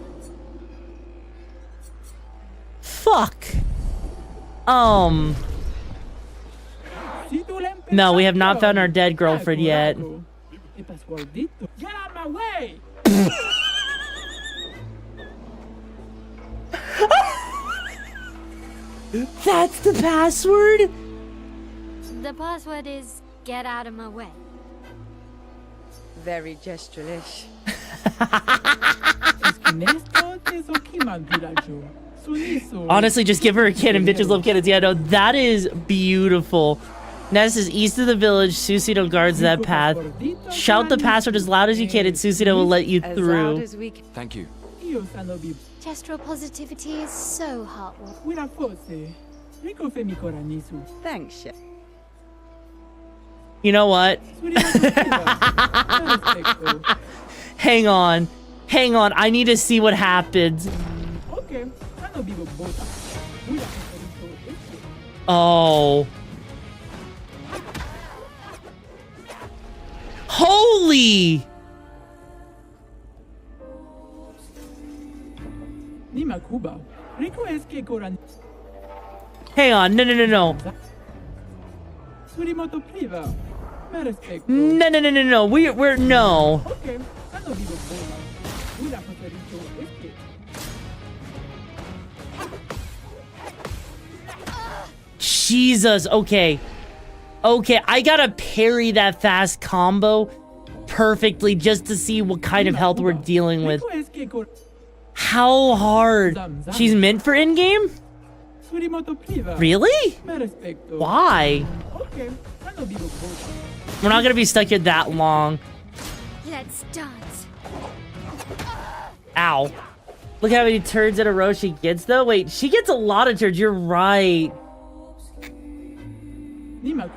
Fuck. No, we have not found our dead girlfriend yet. Get out my way! That's the password? The password is get out of my way. Very gestureless. Honestly, just give her a cannon. Bitches love cannons. Yeah, no, that is beautiful. Ness is east of the village. Susino guards that path. Shout the password as loud as you can, and Susino will let you through. Thank you. Gestural positivity is so heartwarming. Thanks, Chef. You know what? Hang on. Hang on. I need to see what happens. Oh. Holy! Hang on. No, no, no, no. No, no, no, no, no. We're no. Jesus. Okay. Okay, I gotta parry that fast combo perfectly just to see what kind of health we're dealing with. How hard? She's meant for in-game? Really? Why? We're not gonna be stuck here that long. Let's dance. Ow. Look how many turns in a row she gets, though. Wait, she gets a lot of turns. You're right. On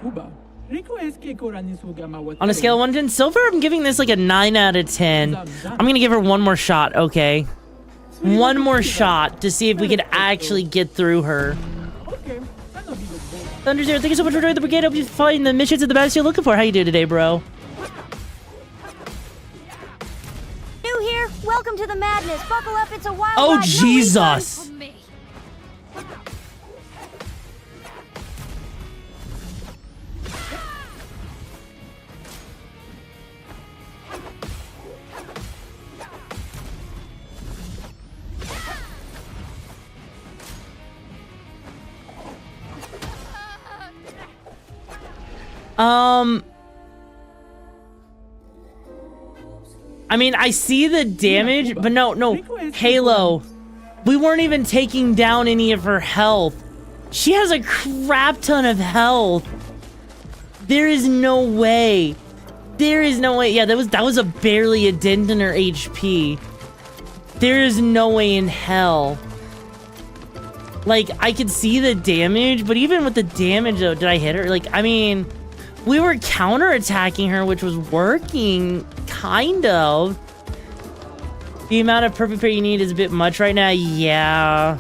a scale of 1 to 10, so far I'm giving this like a 9 out of 10. I'm gonna give her one more shot, okay? One more shot to see if we can actually get through her. Thunder Zero, thank you so much for joining the brigade. Hope you find the missions and the battles you're looking for. How you doing today, bro? New here, welcome to the madness. Buckle up, it's a wild Oh, ride. Jesus. I mean, I see the damage, but no, Halo. We weren't even taking down any of her health. She has a crap ton of health. There is no way. There is no way. Yeah, that was barely a dent in her HP. There is no way in hell. Like, I could see the damage, but even with the damage, though, did I hit her? Like, I mean, we were counterattacking her, which was working, kind of. The amount of perfect parry you need is a bit much right now. Yeah.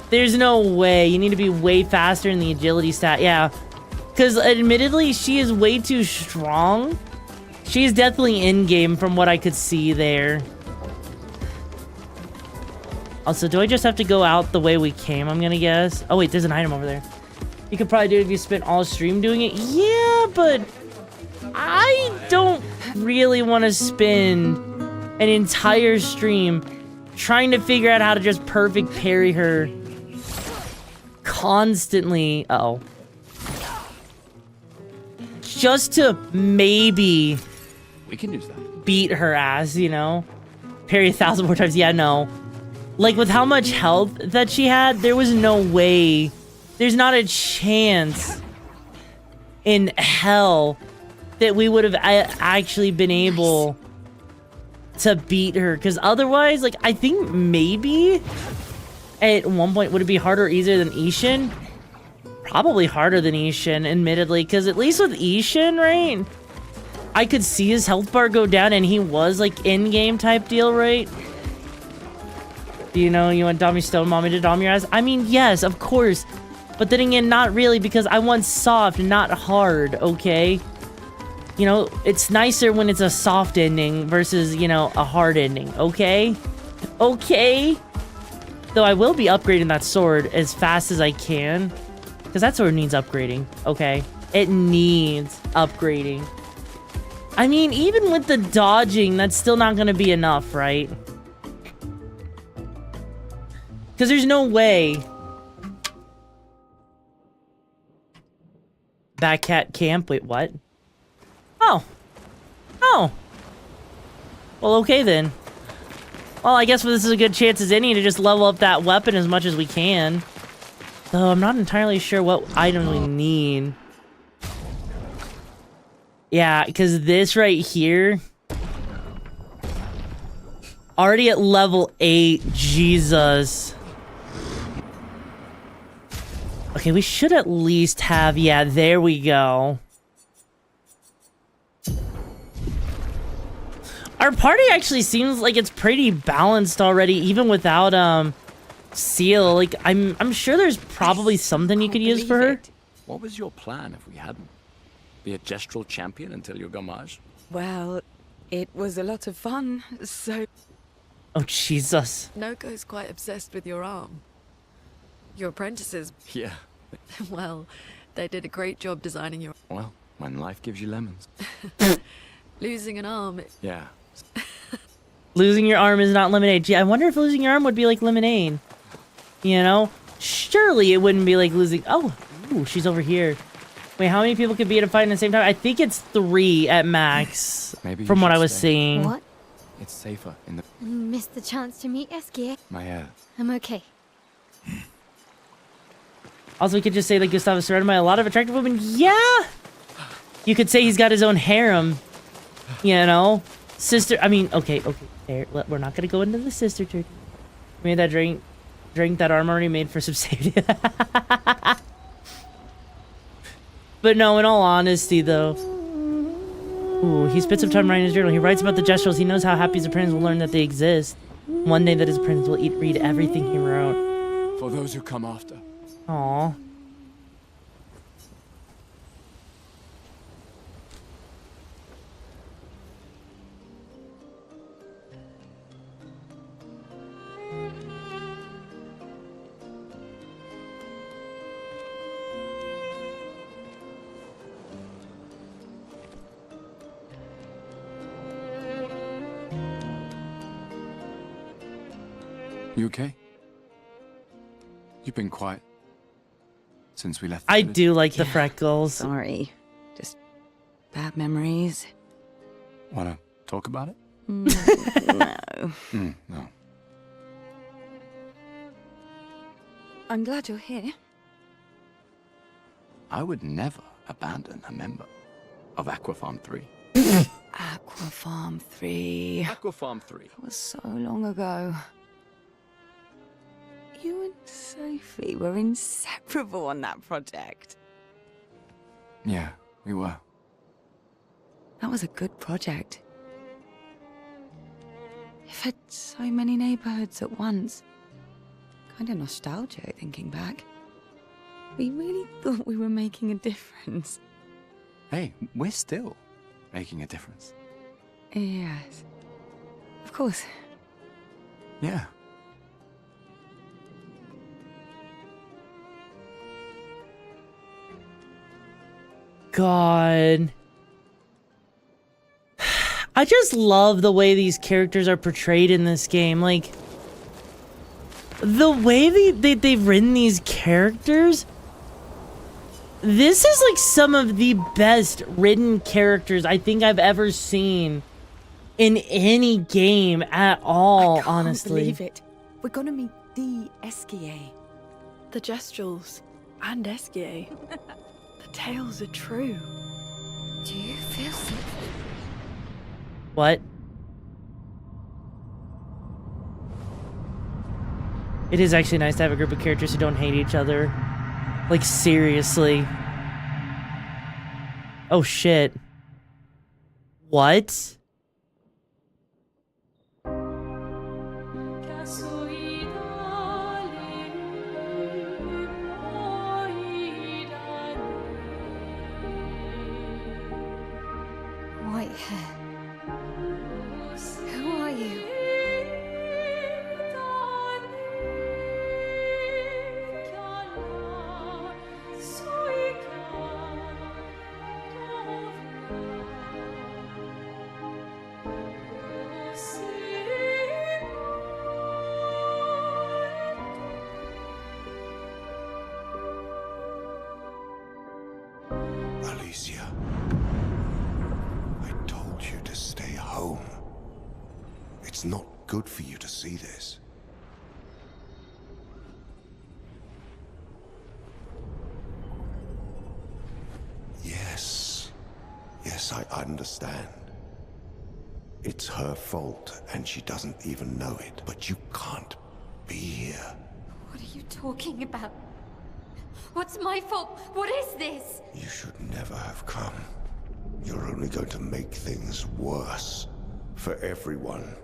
There's no way. You need to be way faster in the agility stat. Yeah. Because admittedly, she is way too strong. She's definitely in-game from what I could see there. Also, do I just have to go out the way we came, I'm gonna guess? Oh wait, there's an item over there. You could probably do it if you spent all stream doing it. Yeah, but I don't really want to spend an entire stream trying to figure out how to just perfect parry her constantly. Uh-oh. Just to maybe we can use that. Beat her ass, you know? Parry 1,000 more times. Yeah, no. Like, with how much health that she had, there was no way. There's not a chance in hell that we would have actually been able to beat her. Because otherwise, like, I think maybe at one point, would it be harder or easier than Ishin? Probably harder than Ishin, admittedly. Because at least with Ishin, right? I could see his health bar go down and he was, like, in-game type deal, right? You know, you want Dom your stone mommy to dom your ass? I mean, yes, of course. But then again, not really, because I want soft, not hard, okay? You know, it's nicer when it's a soft ending versus, you know, a hard ending, okay? Okay? Though I will be upgrading that sword as fast as I can. Because that sword needs upgrading, okay? It needs upgrading. I mean, even with the dodging, that's still not going to be enough, right? Because there's no way. Backcat camp. Wait, what? Oh. Oh. Well, okay then. Well, I guess this is a good chance as any to just level up that weapon as much as we can. Though I'm not entirely sure what item we need. Yeah, because this right here... Already at level 8. Jesus. Okay, we should at least have... Yeah, there we go. Our party actually seems like it's pretty balanced already, even without, Seal. Like, I'm sure there's probably something you could use for her. What was your plan if we hadn't? Be a gestural champion until your gamage? Well, it was a lot of fun, so... Oh, Jesus. Noko's quite obsessed with your arm. Your apprentices... Yeah. Well, they did a great job designing your... Well, when life gives you lemons. Losing an arm... Yeah. Losing your arm is not lemonade. Gee, I wonder if losing your arm would be like lemonade. You know? Surely it wouldn't be like losing... Oh, ooh, she's over here. Wait, how many people could be at a fight at the same time? I think it's 3 at max. Maybe from what I was seeing. What? It's safer in the... Missed the chance to meet Eskia. My, I'm okay. Also, we could just say that Gustav is surrounded by a lot of attractive women. Yeah! You could say he's got his own harem. You know? Sister... I mean, okay. There, we're not gonna go into the sister turkey. We made that drink that arm already made for some safety. But no, in all honesty, though... Ooh, he spent some time writing his journal. He writes about the gestures. He knows how happy his apprentice will learn that they exist. One day that his apprentice will read everything he wrote. For those who come after. Aww. You okay? You've been quiet since we left. I do like the freckles. Sorry. Just bad memories. Wanna talk about it? No. No. I'm glad you're here. I would never abandon a member of Aquafarm 3. Aquafarm 3. Aquafarm 3. That was so long ago. You and Sophie were inseparable on that project. Yeah, we were. That was a good project. It fed so many neighborhoods at once. Kind of nostalgic thinking back. We really thought we were making a difference. Hey, we're still making a difference. Yes. Of course. Yeah. God. I just love the way these characters are portrayed in this game. Like, the way they've written these characters, this is like some of the best written characters I think I've ever seen in any game at all, honestly. Believe it. We're gonna meet the Esquier. The Gestrels and Esquier. The tales are true. Do you feel something? What? It is actually nice to have a group of characters who don't hate each other. Like, seriously. Oh, shit. What? White hair. Who are you? Alicia, I told you to stay home. It's not good for you to see this. Yes, I understand. It's her fault, and she doesn't even know it. But you can't be here. What are you talking about? What's my fault? What is this? You should never have come. You're only going to make things worse for everyone.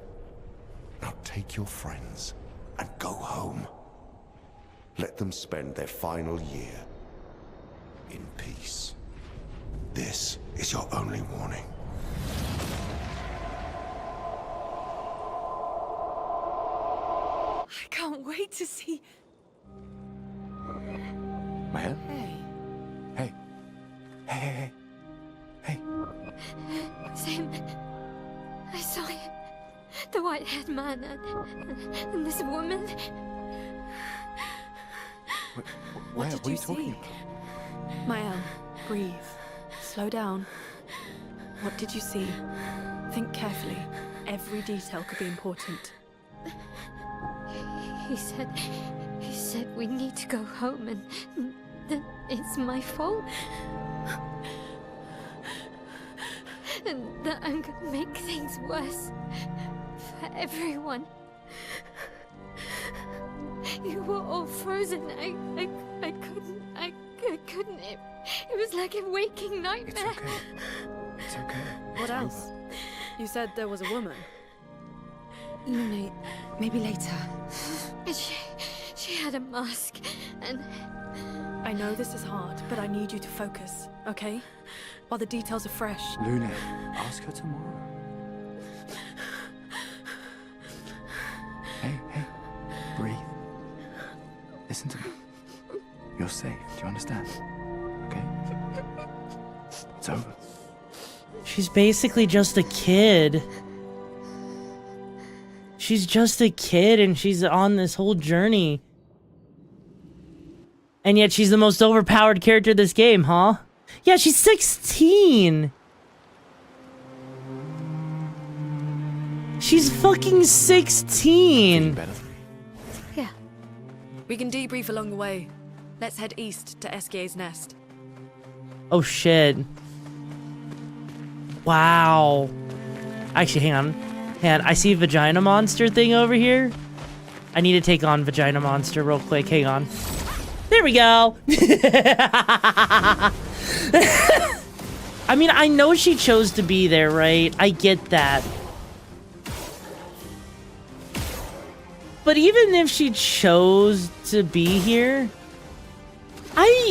Now take your friends and go home. Let them spend their final year in peace. This is your only warning. I can't wait to see. Maya? Hey. Hey. Hey. Sam, I saw him. The white-haired man and this woman. What did are you you talking see? about? Mael, breathe. Slow down. What did you see? Think carefully. Every detail could be important. He said we need to go home and that it's my fault. And that I'm gonna make things worse for everyone. You were all frozen. I couldn't. It was like a waking nightmare. It's okay. What else? You said there was a woman. You know, maybe later. She had a mask, and I know this is hard, but I need you to focus, okay? While the details are fresh. Luna, ask her tomorrow. Hey, breathe. Listen to me. You're safe. Do you understand? Okay? It's over. She's basically just a kid. She's just a kid and she's on this whole journey. And yet she's the most overpowered character in this game, huh? Yeah, she's 16. She's fucking 16. Yeah. We can debrief along the way. Let's head east to Esquier's nest. Oh shit. Wow. Actually, hang on. I see Vagina Monster thing over here. I need to take on Vagina Monster real quick. Hang on. There we go. I mean, I know she chose to be there, right? I get that. But even if she chose to be here,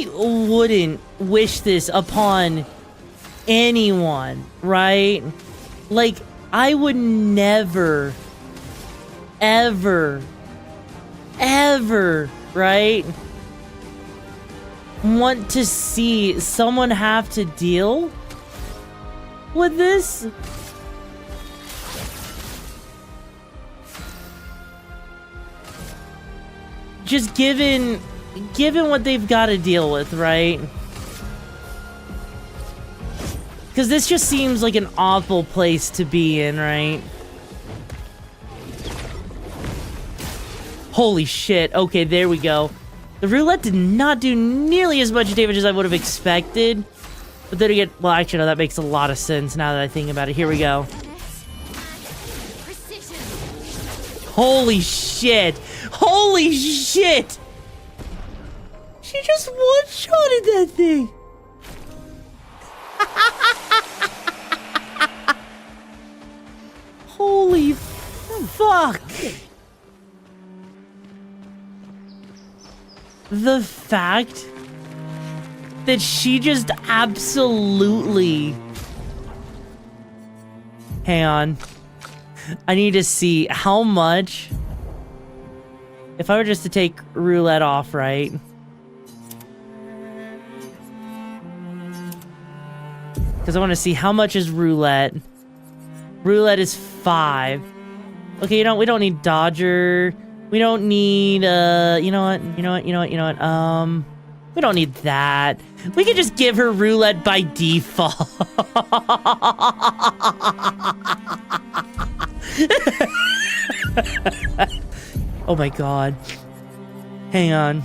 I wouldn't wish this upon anyone, right? Like, I would never, ever, right, want to see someone have to deal with this. Just given what they've got to deal with, right? Because this just seems like an awful place to be in, right? Holy shit. Okay, there we go. The roulette did not do nearly as much damage as I would have expected. But then again, well, actually, no, that makes a lot of sense now that I think about it. Here we go. Holy shit. Holy shit. She just one-shotted that thing. Holy fuck. The fact that she just absolutely... Hang on. I need to see how much... If I were just to take roulette off, right? Because I want to see how much is roulette. Roulette is 5. Okay, you know, we don't need Dodger. We don't need, you know what? We don't need that. We can just give her roulette by default. Oh my god. Hang on.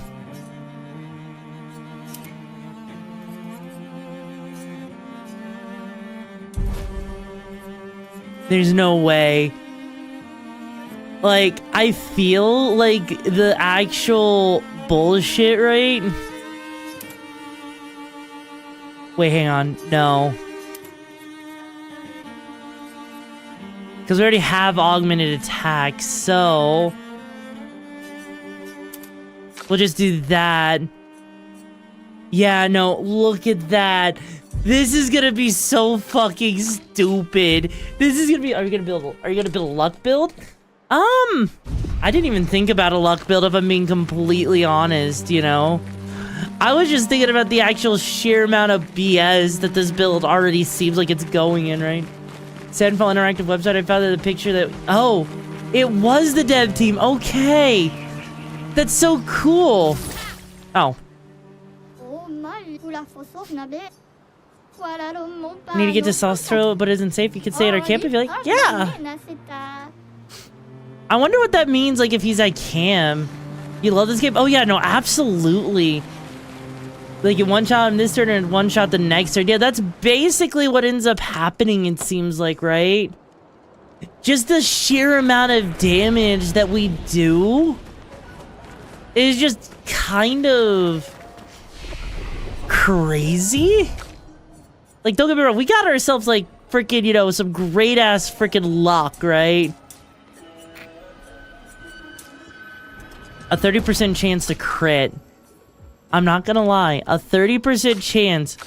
There's no way. Like, I feel like the actual bullshit, right? Wait, hang on. No. Because we already have augmented attack, so... We'll just do that. Yeah, no, look at that. This is gonna be so fucking stupid. This is gonna be... Are you gonna build a luck build? I didn't even think about a luck build, if I'm being completely honest, you know? I was just thinking about the actual sheer amount of BS that this build already seems like it's going in, right? Sandfall Interactive website, I found that the picture that... Oh, it was the dev team. Okay. That's so cool. Oh. I need to get to Sauce Throw, but it isn't safe. You can stay at our camp if you like. Yeah. I wonder what that means, like, if he's at camp. You love this game? Oh, yeah, no, absolutely. Like, you one-shot him this turn and one-shot the next turn. Yeah, that's basically what ends up happening, it seems like, right? Just the sheer amount of damage that we do is just kind of crazy. Like, don't get me wrong, we got ourselves, like, freaking, you know, some great-ass freaking luck, right? A 30% chance to crit. I'm not gonna lie. A 30% chance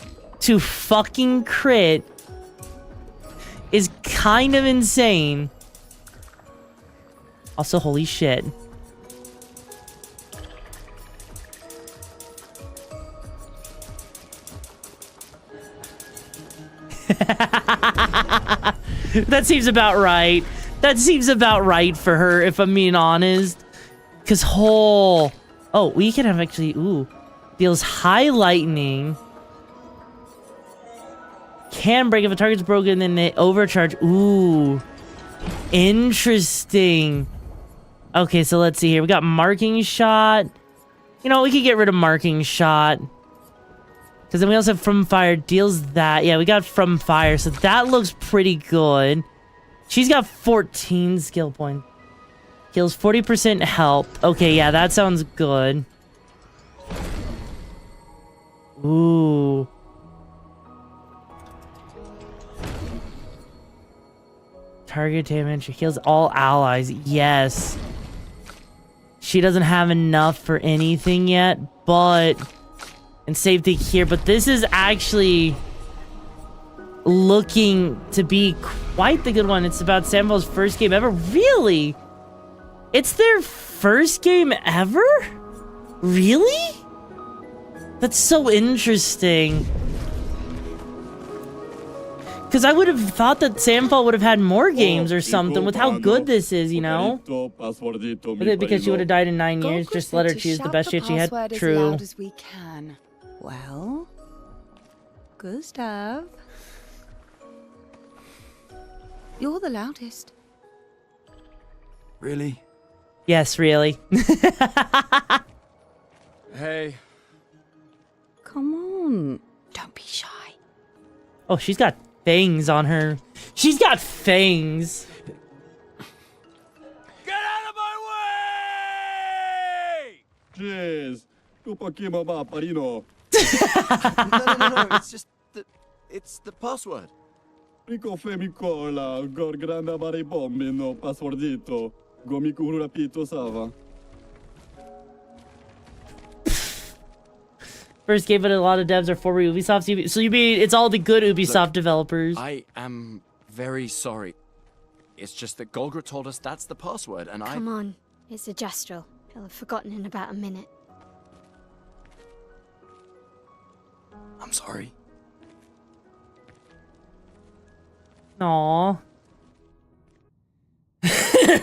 to fucking crit is kind of insane. Also, holy shit. That seems about right. That seems about right for her, if I'm being honest. Because, oh, we can have actually, deals high lightning. Can break if a target's broken, then they overcharge. Ooh, interesting. Okay, so let's see here. We got marking shot. You know, we could get rid of marking shot. Because then we also have from fire, deals that. Yeah, we got from fire, so that looks pretty good. She's got 14 skill points. Heals 40% health. Okay, yeah, that sounds good. Ooh. Target damage. Heals all allies. Yes. She doesn't have enough for anything yet, but and save the here, but this is actually looking to be quite the good one. It's about Sambo's first game ever. Really? It's their first game ever? Really? That's so interesting. Because I would have thought that Samfall would have had more games or something with how good this is, you know? Because she would have died in 9 years, just let her choose the best shit she had. True. As loud as we can. Well, Gustav, you're the loudest. Really? Yes, really. Hey. Come on. Don't be shy. Oh, she's got fangs on her. She's got fangs. Jeez. Tu pochino paparino. No, it's the password. Rico femicola, gor granda vari bombino, passwordito. Gomiku rapito sava. First game, but a lot of devs are former Ubisoft. So you mean it's all the good Ubisoft developers? I am very sorry. It's just that Golgra told us that's the password, and Come on, it's a gestural. He'll have forgotten in about a minute. I'm sorry. Aww.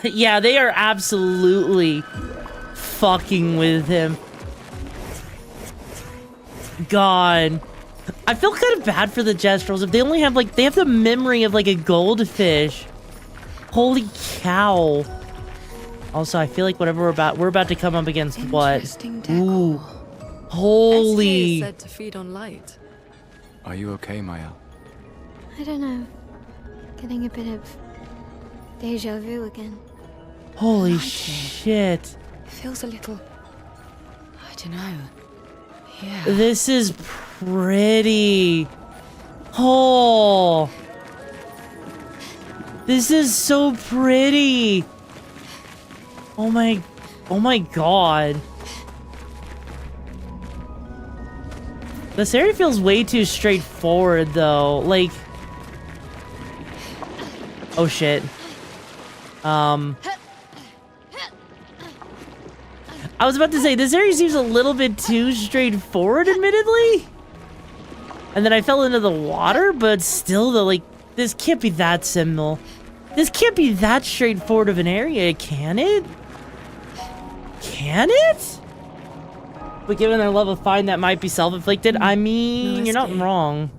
Yeah, they are absolutely fucking with him. God. I feel kind of bad for the Jestrels if they only have like, they have the memory of like a goldfish. Holy cow. Also, I feel like whatever we're about to come up against what? Ooh. Holy. SK is said to feed on light. Are you okay, Maya? I don't know. Getting a bit of deja vu again. Holy shit. Feels a little, I don't know. Yeah. This is pretty. Oh. This is so pretty. Oh my god. This area feels way too straightforward though. Like, oh shit. I was about to say, this area seems a little bit too straightforward, admittedly. And then I fell into the water, but still, though, like, this can't be that simple. This can't be that straightforward of an area, can it? Can it? But given their love of fine, that might be self-inflicted. I mean, you're not wrong.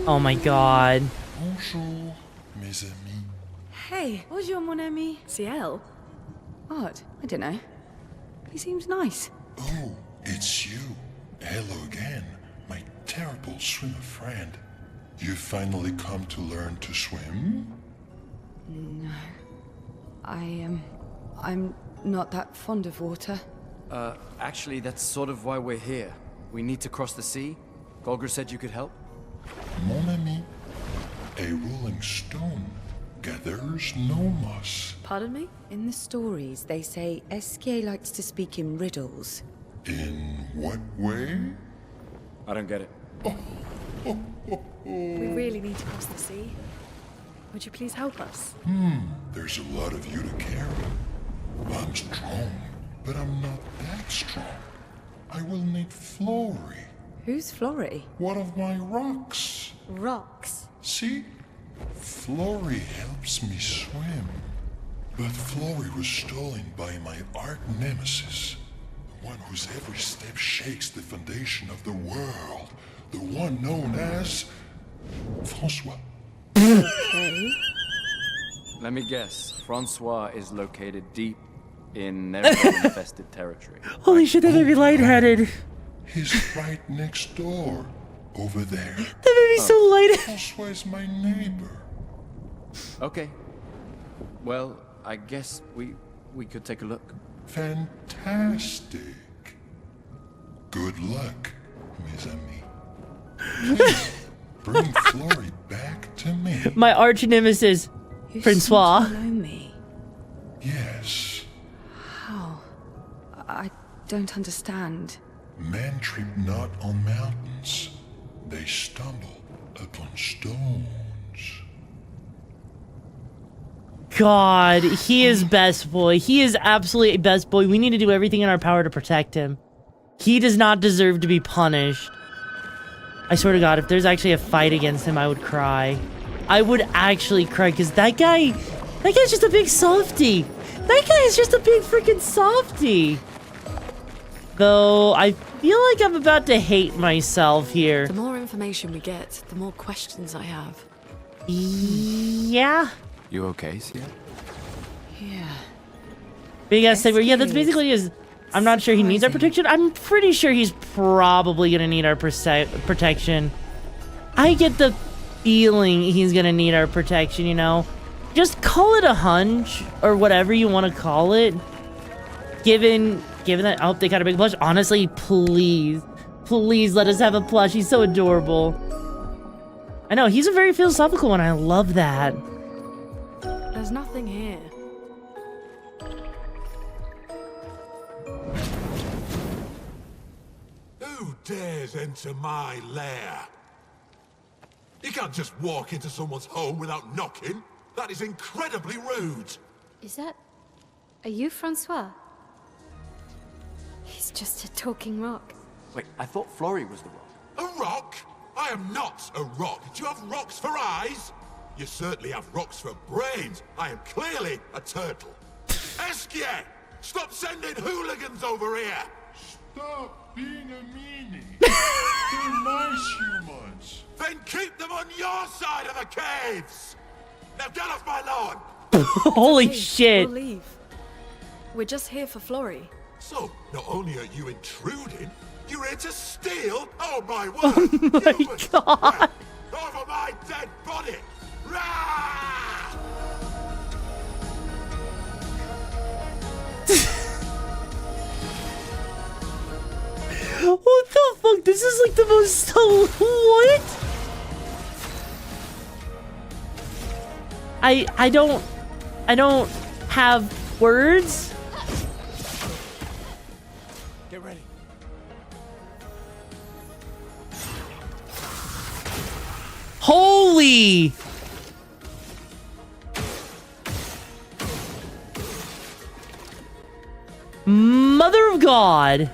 Oh my god. Bonjour, mes amis. Hey. Bonjour, mon ami. CL? What? I don't know. He seems nice. Oh, it's you. Hello again, my terrible swimmer friend. You finally come to learn to swim? No. I'm not that fond of water. Actually, that's sort of why we're here. We need to cross the sea. Golgra said you could help. Mon ami, a rolling stone gathers no moss. Pardon me? In the stories, they say SK likes to speak in riddles. In what way? I don't get it. We really need to cross the sea. Would you please help us? There's a lot of you to carry. I'm strong, but I'm not that strong. I will need Flory. Who's Flory? One of my rocks. Rocks? See? Flory helps me swim. But Flory was stolen by my arch nemesis. The one whose every step shakes the foundation of the world. The one known as... Francois. Okay. Let me guess. Francois is located deep in Never-infested territory. Holy shit, that made me lightheaded. He's right next door. Over there. That made me so lightheaded. Francois is my neighbor. Okay. Well, I guess we could take a look. Fantastic. Good luck, mes amis. Please, bring Flory back to me. My arch nemesis, Francois. Seem to know me. Yes. How? I don't understand. Men trip not on mountains. They stumble upon stones. God, he is best boy. He is absolutely best boy. We need to do everything in our power to protect him. He does not deserve to be punished. I swear to God, if there's actually a fight against him, I would cry. I would actually cry, because that guy's just a big softie. That guy is just a big freaking softie. Though, I feel like I'm about to hate myself here. The more information we get, the more questions I have. Yeah? You okay, Sia? Yeah. Big ass saber. Yeah, that's basically his... I'm not sure he needs our protection. I'm pretty sure he's probably gonna need our protection. I get the feeling he's gonna need our protection, you know? Just call it a hunch, or whatever you want to call it. Given that... Oh, they got a big plush. Honestly, please. Please let us have a plush. He's so adorable. I know, he's a very philosophical one. I love that. There's nothing here. Who dares enter my lair? You can't just walk into someone's home without knocking. That is incredibly rude. Is that... Are you Francois? He's just a talking rock. Wait, I thought Florrie was the rock. A rock? I am not a rock. Do you have rocks for eyes? You certainly have rocks for brains. I am clearly a turtle. Esquier! Stop sending hooligans over here! Stop being a meanie. They're nice humans. Then keep them on your side of the caves! Now get off my lawn! Holy shit. We'll leave. We're just here for Florrie. So, not only are you intruding, you're here to steal? Oh my word! Oh my God. Over my dead body! Rah! What the fuck? This is like the most... What? I don't have words. Get ready. Holy! Mother of God!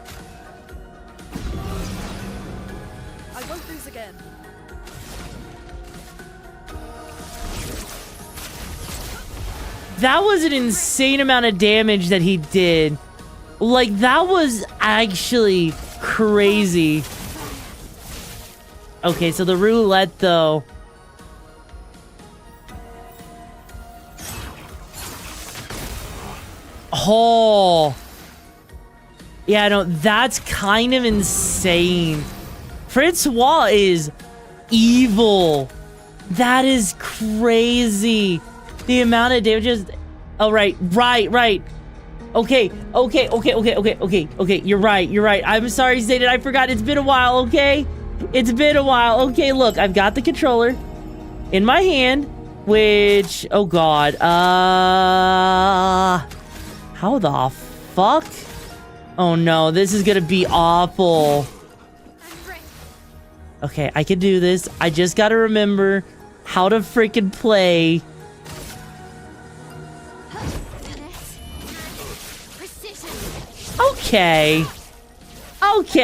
I won't lose again. That was an insane amount of damage that he did. Like, that was actually crazy. Okay, so the roulette, though. Oh. Yeah, no, that's kind of insane. Francois is evil. That is crazy. The amount of damages. Oh, right. Okay. You're right. I'm sorry, Zayden. I forgot. It's been a while, okay? It's been a while. Okay, look. I've got the controller in my hand, which... Oh, God. How the fuck? Oh, no. This is gonna be awful. Okay, I can do this. I just gotta remember how to freaking play. Okay,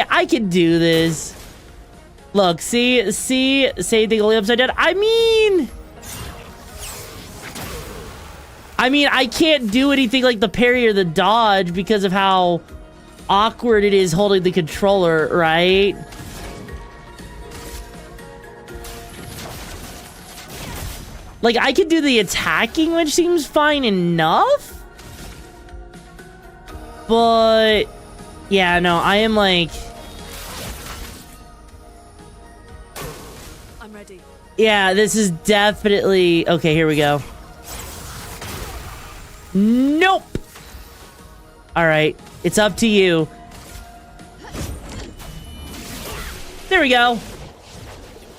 I can do this. Look, see, say the only upside down. I mean, I can't do anything like the parry or the dodge because of how awkward it is holding the controller, right? Like, I can do the attacking, which seems fine enough. But, yeah, no, I am like... I'm ready. Yeah, this is definitely... Okay, here we go. Nope! Alright, it's up to you. There we go.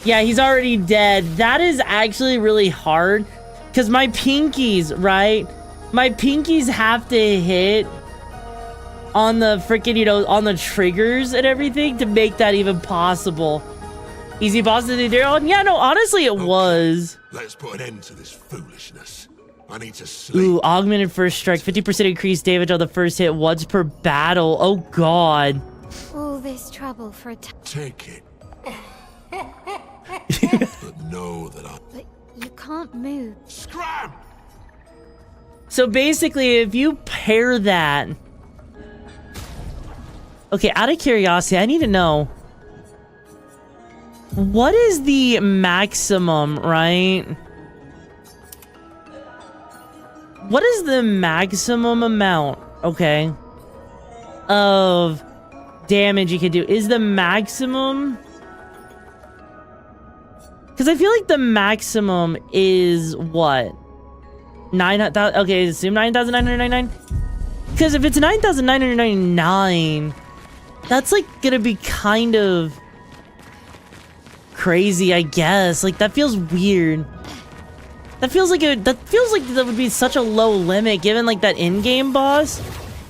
Yeah, he's already dead. That is actually really hard. Because my pinkies, right? My pinkies have to hit on the freaking, you know, on the triggers and everything to make that even possible. Easy boss to do there. Yeah, no, honestly, it was. Let's put an end to this foolishness. I need to sleep. Ooh, augmented first strike, 50% increased damage on the first hit once per battle. Oh, God. All this trouble for a Take it. But know that But you can't move. Scram! So basically, if you pair that... Okay, out of curiosity, I need to know... What is the maximum, right? What is the maximum amount, okay, of damage you can do? Is the maximum... Because I feel like the maximum is what? 9,000. Okay, assume 9,999. Because if it's 9,999, that's like gonna be kind of crazy, I guess. Like that feels weird. That feels like that would be such a low limit given like that in-game boss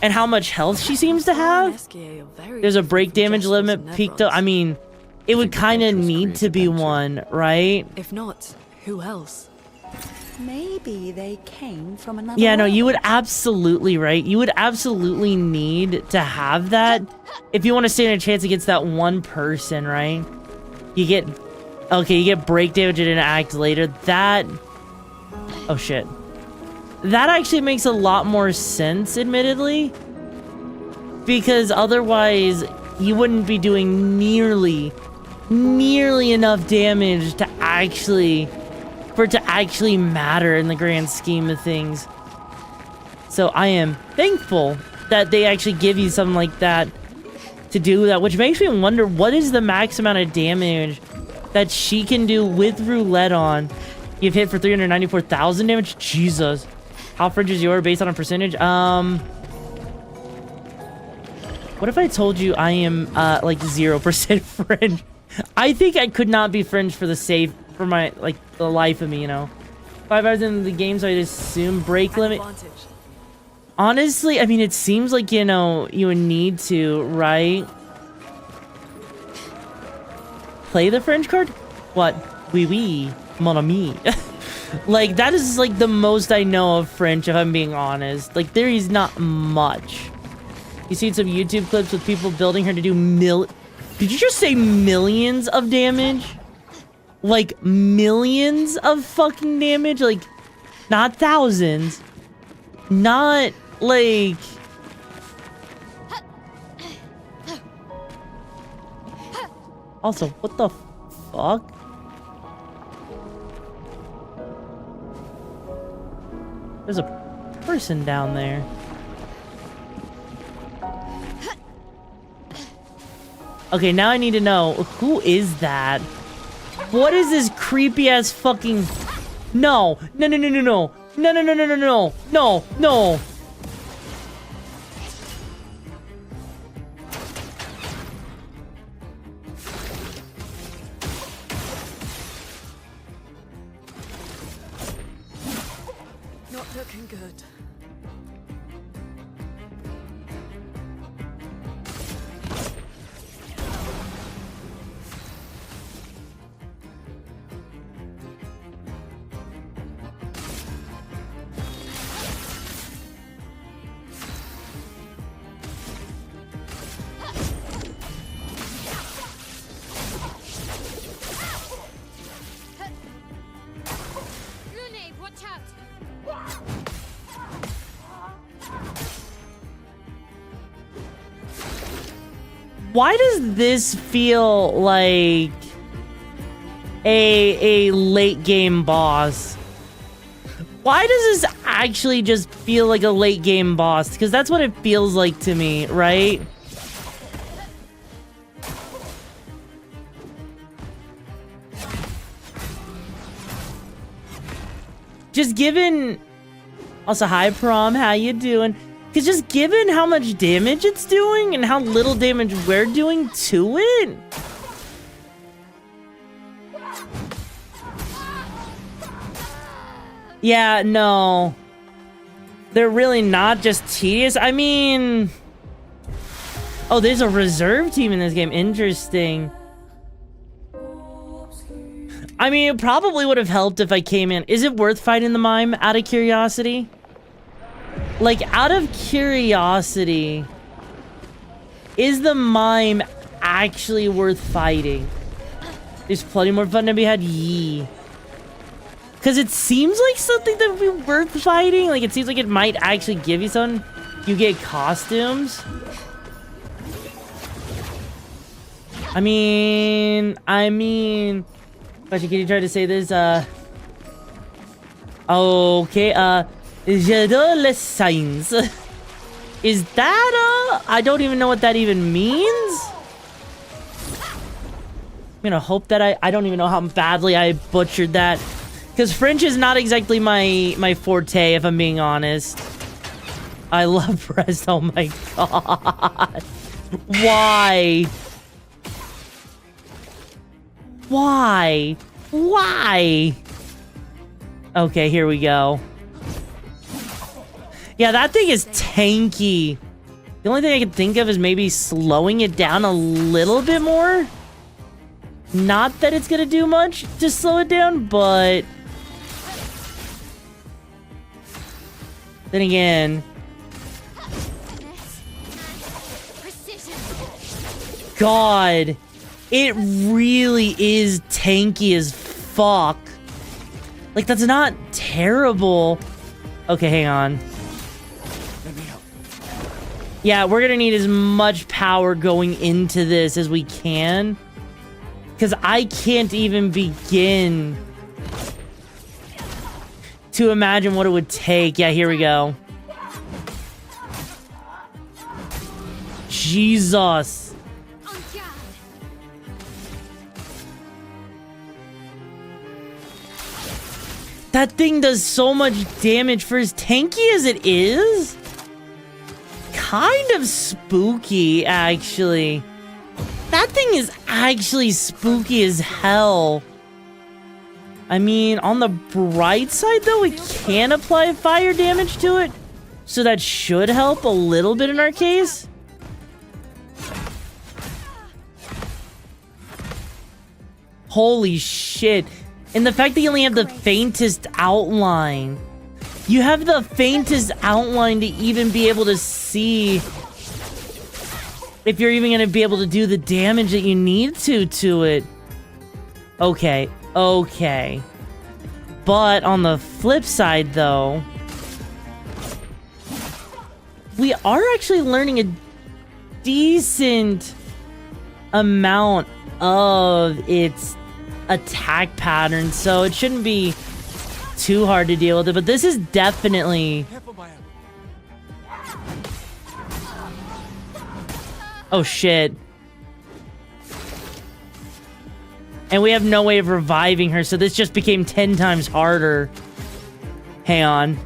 and how much health she seems to have. There's a break damage limit peaked up. I mean, it would kind of need to be one, right? If not, who else? Maybe they came from another Yeah, no, world. you would absolutely, right? You would absolutely need to have that if you want to stand a chance against that one person, right? You get, okay, you get break damage and an act later. That, oh shit. That actually makes a lot more sense, admittedly. Because otherwise, you wouldn't be doing nearly enough damage to actually... for it to actually matter in the grand scheme of things. So I am thankful that they actually give you something like that to do that, which makes me wonder what is the max amount of damage that she can do with roulette on. You've hit for 394,000 damage? Jesus. How fringe is yours based on a percentage? What if I told you I am like 0% fringe? I think I could not be fringe for the safe, for my, like, the life of me, you know. 5 hours into the game, so I'd assume break limit. Honestly, I mean, it seems like, you know, you would need to, right? Play the French card? What? Oui, oui, mon ami. Like, that is, like, the most I know of French, if I'm being honest. Like, there is not much. You seen some YouTube clips with people building her to do Did you just say millions of damage? Like, millions of fucking damage? Like, not thousands. Not, like... Also, what the fuck? There's a person down there. Okay, now I need to know, who is that? What is this creepy ass fucking... No. No, no, no, no, no. No, no, no, no, no, no. No, no. Not looking good. Watch out! Why does this feel like a late game boss? Why does this actually just feel like a late game boss? Because that's what it feels like to me, right? Just given... Also, hi Prom, how you doing? Because just given how much damage it's doing and how little damage we're doing to it... Yeah, no. They're really not just tedious. I mean... Oh, there's a reserve team in this game. Interesting. I mean, it probably would have helped if I came in. Is it worth fighting the mime out of curiosity? Like, out of curiosity, is the mime actually worth fighting? There's plenty more fun to be had. Yee. Because it seems like something that would be worth fighting. Like, it seems like it might actually give you something. You get costumes. I mean... Actually, can you try to say this? Okay, j'adore les signs. Is that, I don't even know what that even means? I'm gonna hope that I don't even know how badly I butchered that. Because French is not exactly my forte, if I'm being honest. I love Brest, oh my god. Why? Why? Why? Okay, here we go. Yeah, that thing is tanky. The only thing I can think of is maybe slowing it down a little bit more. Not that it's gonna do much to slow it down, but... Then again... God... It really is tanky as fuck. Like, that's not terrible. Okay, hang on. Yeah, we're gonna need as much power going into this as we can. Because I can't even begin to imagine what it would take. Yeah, here we go. Jesus. That thing does so much damage for as tanky as it is. Kind of spooky, actually. That thing is actually spooky as hell. I mean, on the bright side, though, we can apply fire damage to it. So that should help a little bit in our case. Holy shit. And the fact that you only have the faintest outline. You have the faintest outline to even be able to see if you're even going to be able to do the damage that you need to it. Okay, okay. But on the flip side, though, we are actually learning a decent amount of its attack pattern, so it shouldn't be too hard to deal with it, but this is definitely... Oh shit. And we have no way of reviving her, so this just became 10 times harder. Hang on.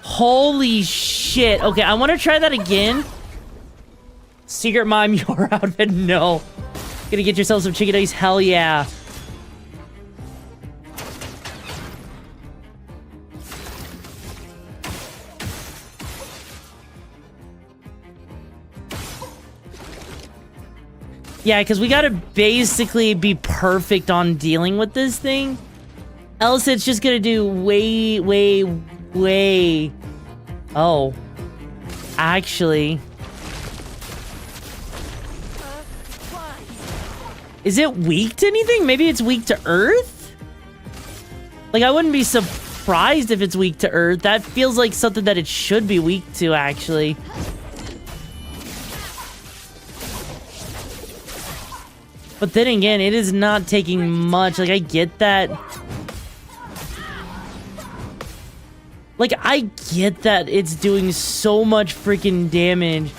Holy shit. Okay, I want to try that again. Secret mime, your outfit? No. Gonna get yourself some chicken eggs? Hell yeah. Yeah, because we gotta basically be perfect on dealing with this thing. Else it's just gonna do way... Oh. Actually... Is it weak to anything? Maybe it's weak to Earth? Like, I wouldn't be surprised if it's weak to Earth. That feels like something that it should be weak to, actually. But then again, it is not taking much. Like, I get that. Like, I get that it's doing so much freaking damage.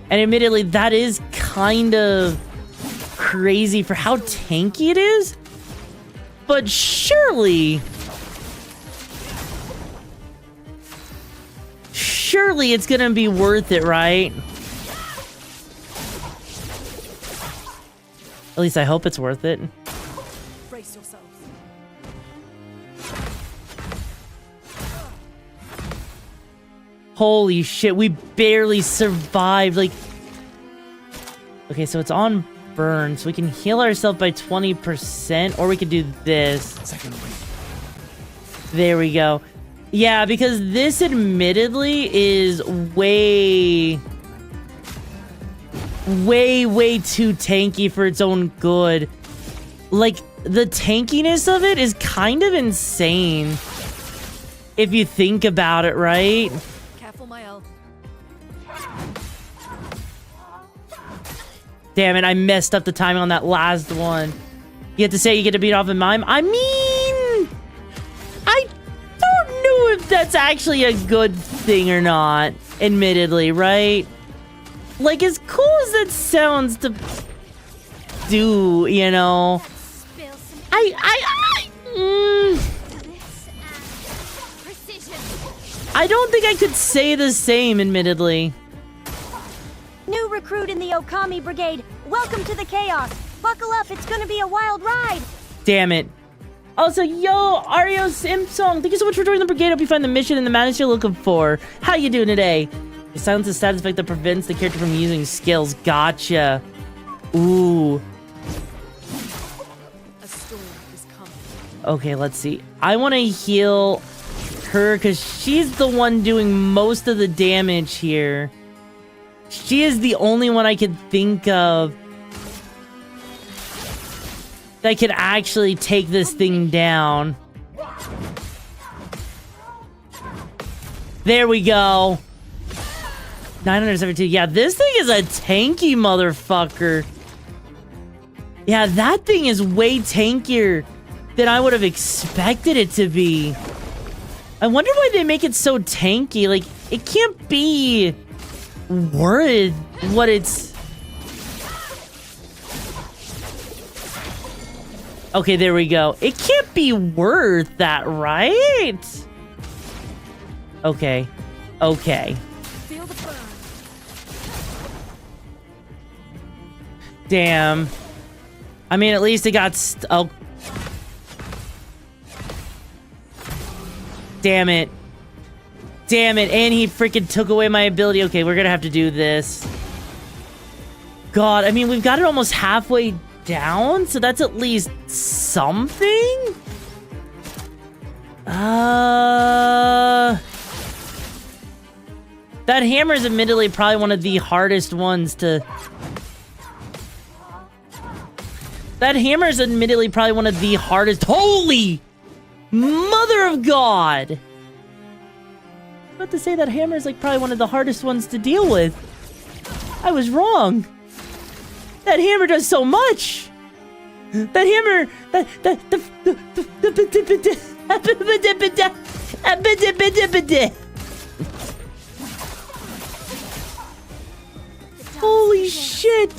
And admittedly, that is kind of crazy for how tanky it is. But surely surely it's gonna be worth it, right? At least I hope it's worth it. Brace yourselves. Holy shit, we barely survived. Like, okay, so it's on burn, so we can heal ourselves by 20%, or we could do this. There we go. Yeah, because this admittedly is way too tanky for its own good. Like, the tankiness of it is kind of insane if you think about it, right? Careful, my L. Damn it, I messed up the timing on that last one. You have to say you get to beat off a mime? I mean, I don't know if that's actually a good thing or not, admittedly, right? Like, as cool as that sounds to do, you know, I don't think I could say the same, admittedly. New recruit in the Okami Brigade. Welcome to the chaos. Buckle up, it's gonna be a wild ride. Damn it. Also, yo, Arios Imsong, thank you so much for joining the brigade. Hope you find the mission and the madness you're looking for. How you doing today? It silence a status effect that prevents the character from using skills. Gotcha. Ooh. A storm is coming. Okay, let's see. I want to heal her because she's the one doing most of the damage here. She is the only one I could think of that could actually take this thing down. There we go. 972. Yeah, this thing is a tanky motherfucker. Yeah, that thing is way tankier than I would have expected it to be. I wonder why they make it so tanky. Like, it can't be worth what it's... Okay, there we go. It can't be worth that, right? Okay. Okay. Feel the burn. Damn. I mean, at least it got oh. Damn it. Damn it. And he freaking took away my ability. Okay, we're gonna have to do this. God, I mean, we've got it almost halfway down, so that's at least something? That hammer is admittedly probably one of the hardest ones to... That hammer is admittedly probably one of the hardest... Holy mother of God! I was about to say that hammer is like probably one of the hardest ones to deal with. I was wrong. That hammer does so much. That hammer... Holy shit.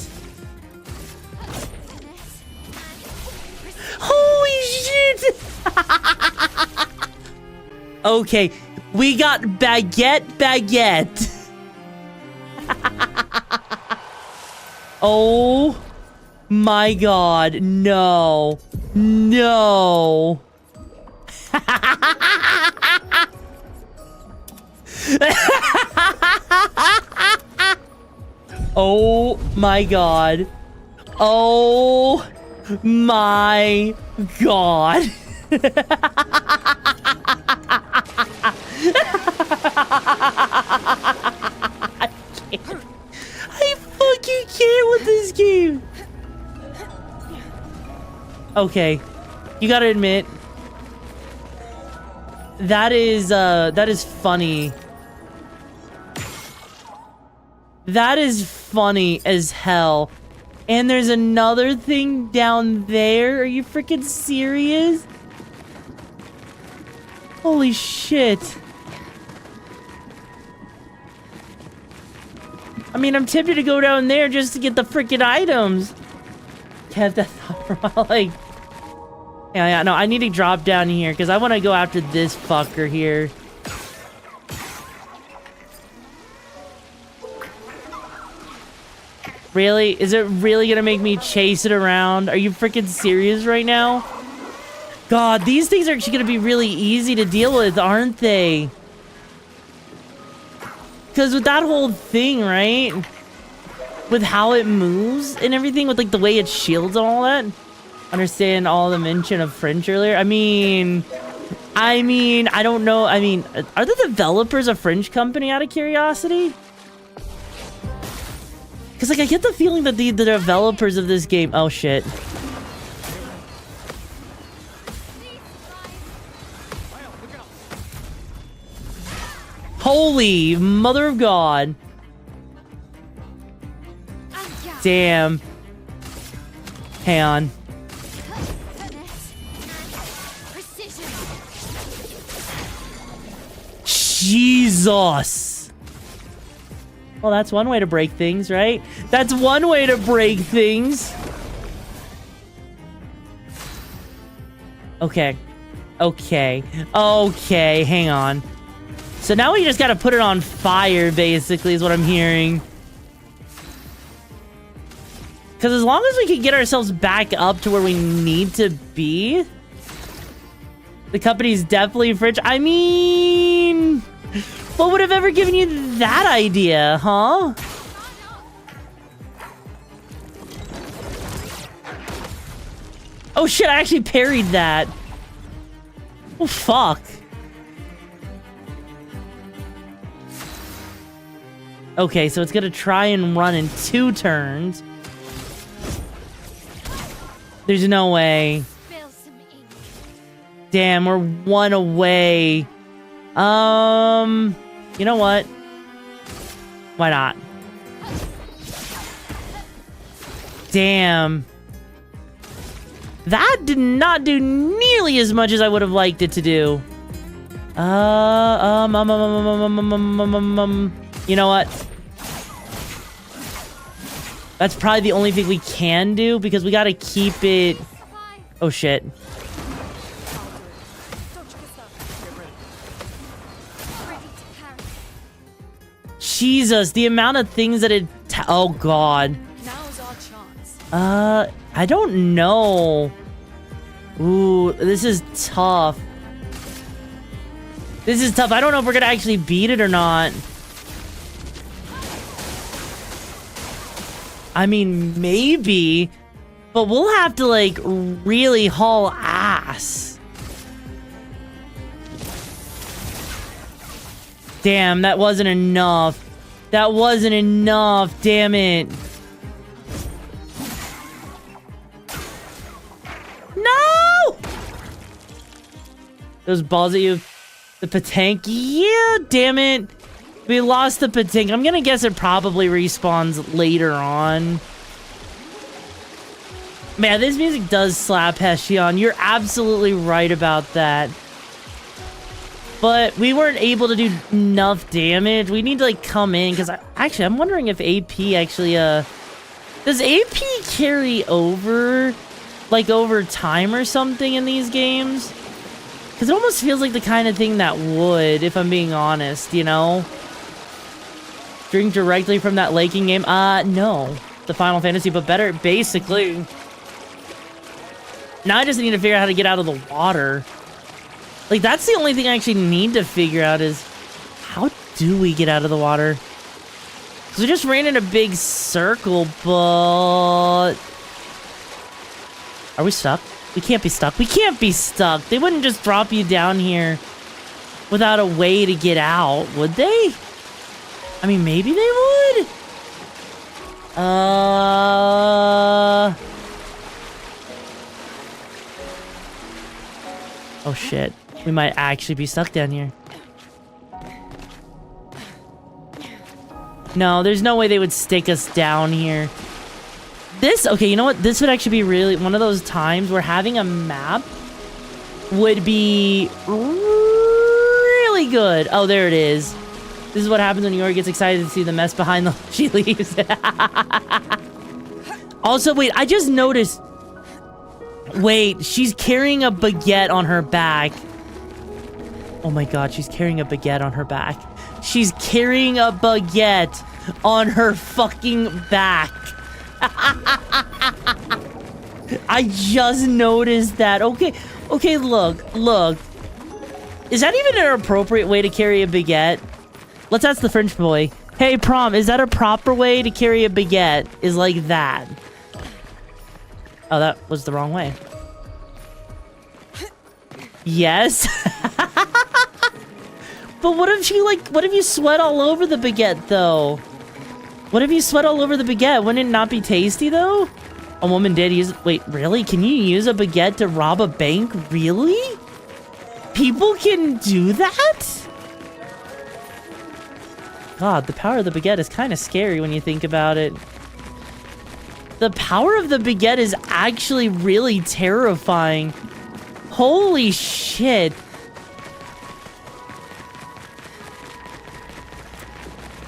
Holy shit! Okay, we got baguette. Oh my God, no. No. Oh my God. Oh my God. I fucking can't with this game. Okay, you gotta admit that is funny. That is funny as hell. And there's another thing down there. Are you freaking serious? Holy shit. I mean, I'm tempted to go down there just to get the freaking items. Kev, that thought for a while, like... Yeah, no, I need to drop down here because I want to go after this fucker here. Really? Is it really gonna make me chase it around? Are you freaking serious right now? God, these things are actually gonna be really easy to deal with, aren't they? Because with that whole thing, right? With how it moves and everything, with like the way it shields and all that. Understand all the mention of French earlier. I mean, I don't know. I mean, are the developers a French company out of curiosity? Because, like, I get the feeling that the developers of this game... Oh, shit. Holy mother of God. Damn. Hang on. Jesus. Well, that's one way to break things, right? That's one way to break things. Okay. Okay. Okay, hang on. So now we just gotta put it on fire, basically, is what I'm hearing. Because as long as we can get ourselves back up to where we need to be... The company's definitely French. I mean... What would have ever given you that idea, huh? Oh shit, I actually parried that. Oh fuck. Okay, so it's gonna try and run in 2 turns. There's no way. Damn, we're 1 away. You know what? Why not? Damn. That did not do nearly as much as I would have liked it to do. You know what? That's probably the only thing we can do because we gotta keep it... Oh shit. Jesus, the amount of things that it... Oh god. Now's our chance. I don't know. Ooh, this is tough. This is tough. I don't know if we're gonna actually beat it or not. I mean, maybe. But we'll have to, like, really haul ass. Damn, that wasn't enough. That wasn't enough, damn it. No! Those balls at you. The Patank. Yeah, damn it. We lost the Patank. I'm gonna guess it probably respawns later on. Man, this music does slap, Heshion. You're absolutely right about that. But we weren't able to do enough damage. We need to, like, come in, because actually, I'm wondering if AP actually, does AP carry over, like, over time or something in these games? Because it almost feels like the kind of thing that would, if I'm being honest, you know? Drink directly from that laking game? No. The Final Fantasy, but better, basically. Now I just need to figure out how to get out of the water. Like, that's the only thing I actually need to figure out is... How do we get out of the water? Because we just ran in a big circle, but... Are we stuck? We can't be stuck. We can't be stuck. They wouldn't just drop you down here without a way to get out, would they? I mean, maybe they would? Oh, shit. We might actually be stuck down here. No, there's no way they would stick us down here. This, okay, you know what? This would actually be really one of those times where having a map would be really good. Oh, there it is. This is what happens when Yori gets excited to see the mess behind the... She leaves. Also, wait, I just noticed... Wait, she's carrying a baguette on her back. Oh my god, she's carrying a baguette on her back. She's carrying a baguette on her fucking back. I just noticed that. Okay, look. Is that even an appropriate way to carry a baguette? Let's ask the French boy. Hey, Prom, is that a proper way to carry a baguette? Is like that. Oh, that was the wrong way. Yes. But what if you sweat all over the baguette, though? What if you sweat all over the baguette? Wouldn't it not be tasty, though? A woman did use... Wait, really? Can you use a baguette to rob a bank? Really? People can do that? God, the power of the baguette is kind of scary when you think about it. The power of the baguette is actually really terrifying. Holy shit.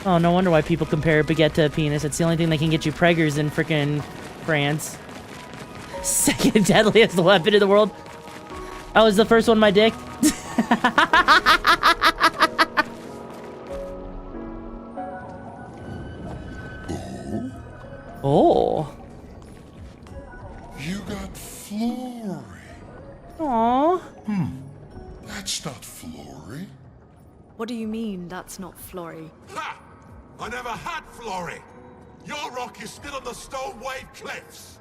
Oh, no wonder why people compare a baguette to a penis. It's the only thing that can get you preggers in frickin' France. Second deadliest weapon in the world. Oh, is the first one my dick? Oh. You got Flory. Aww. That's not Flory. What do you mean that's not Flory? Ha! I never had Flory. Your rock is still on the Stone Wave Cliffs.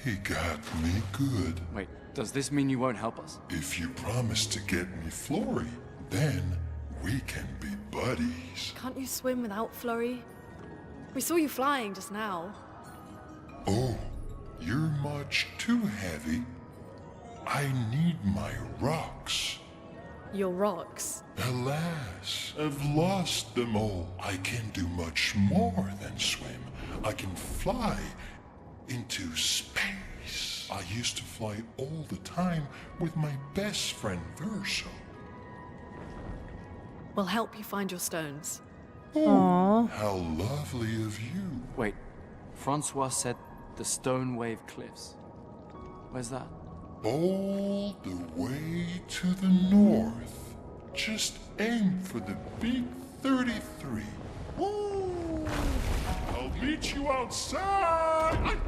He got me good. Wait, does this mean you won't help us? If you promise to get me Flory, then we can be buddies. Can't you swim without Flory? We saw you flying just now. Oh, you're much too heavy. I need my rocks. Your rocks? Alas, I've lost them all. I can do much more than swim. I can fly into space. I used to fly all the time with my best friend Verso. We'll help you find your stones. Oh, how lovely of you. Wait, Francois said the Stone Wave Cliffs. Where's that? All the way to the north. Just aim for the big 33. Woo! I'll meet you outside.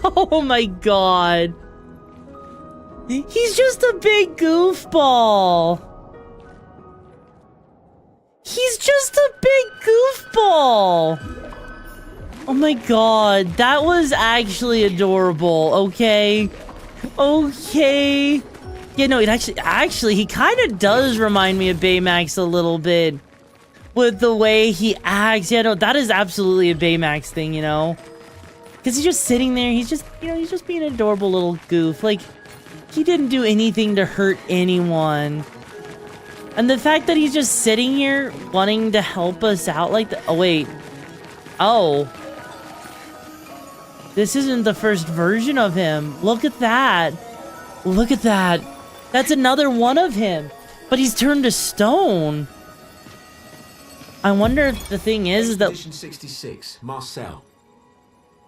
Oh my god. He's just a big goofball. He's just a big goofball. Oh my god, that was actually adorable, okay? Okay. Yeah, no, it actually, he kind of does remind me of Baymax a little bit. With the way he acts. Yeah, no, that is absolutely a Baymax thing, you know? Because he's just sitting there, he's just, you know, he's just being an adorable little goof. Like, he didn't do anything to hurt anyone. And the fact that he's just sitting here wanting to help us out like that. Oh, wait. Oh. This isn't the first version of him. Look at that. Look at that. That's another one of him. But he's turned to stone. I wonder if the thing is that... Expedition 66, Marcel.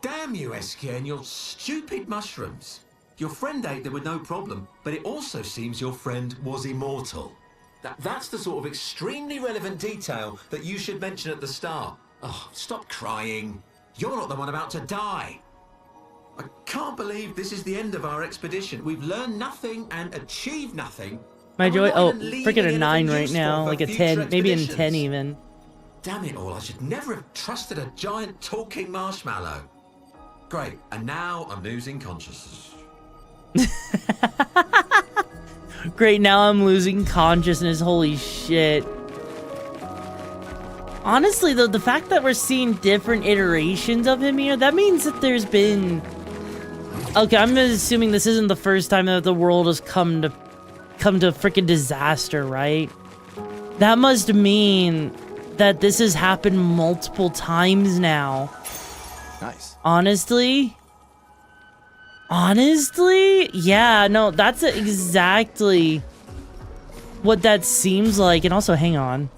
Damn you, Eskia, and your stupid mushrooms. Your friend ate them with no problem, but it also seems your friend was immortal. That's the sort of extremely relevant detail that you should mention at the start. Oh, stop crying. You're not the one about to die. I can't believe this is the end of our expedition. We've learned nothing and achieved nothing. My joy... Oh, freaking a 9 right now. Like a 10. Maybe in 10 even. Damn it all, I should never have trusted a giant talking marshmallow. Great, and now I'm losing consciousness. Great, now I'm losing consciousness. Holy shit. Honestly, though, the fact that we're seeing different iterations of him here, that means that there's been... Okay, I'm assuming this isn't the first time that the world has come to freaking disaster, right? That must mean that this has happened multiple times now. Nice. Honestly? Yeah, no, that's exactly what that seems like. And also, hang on.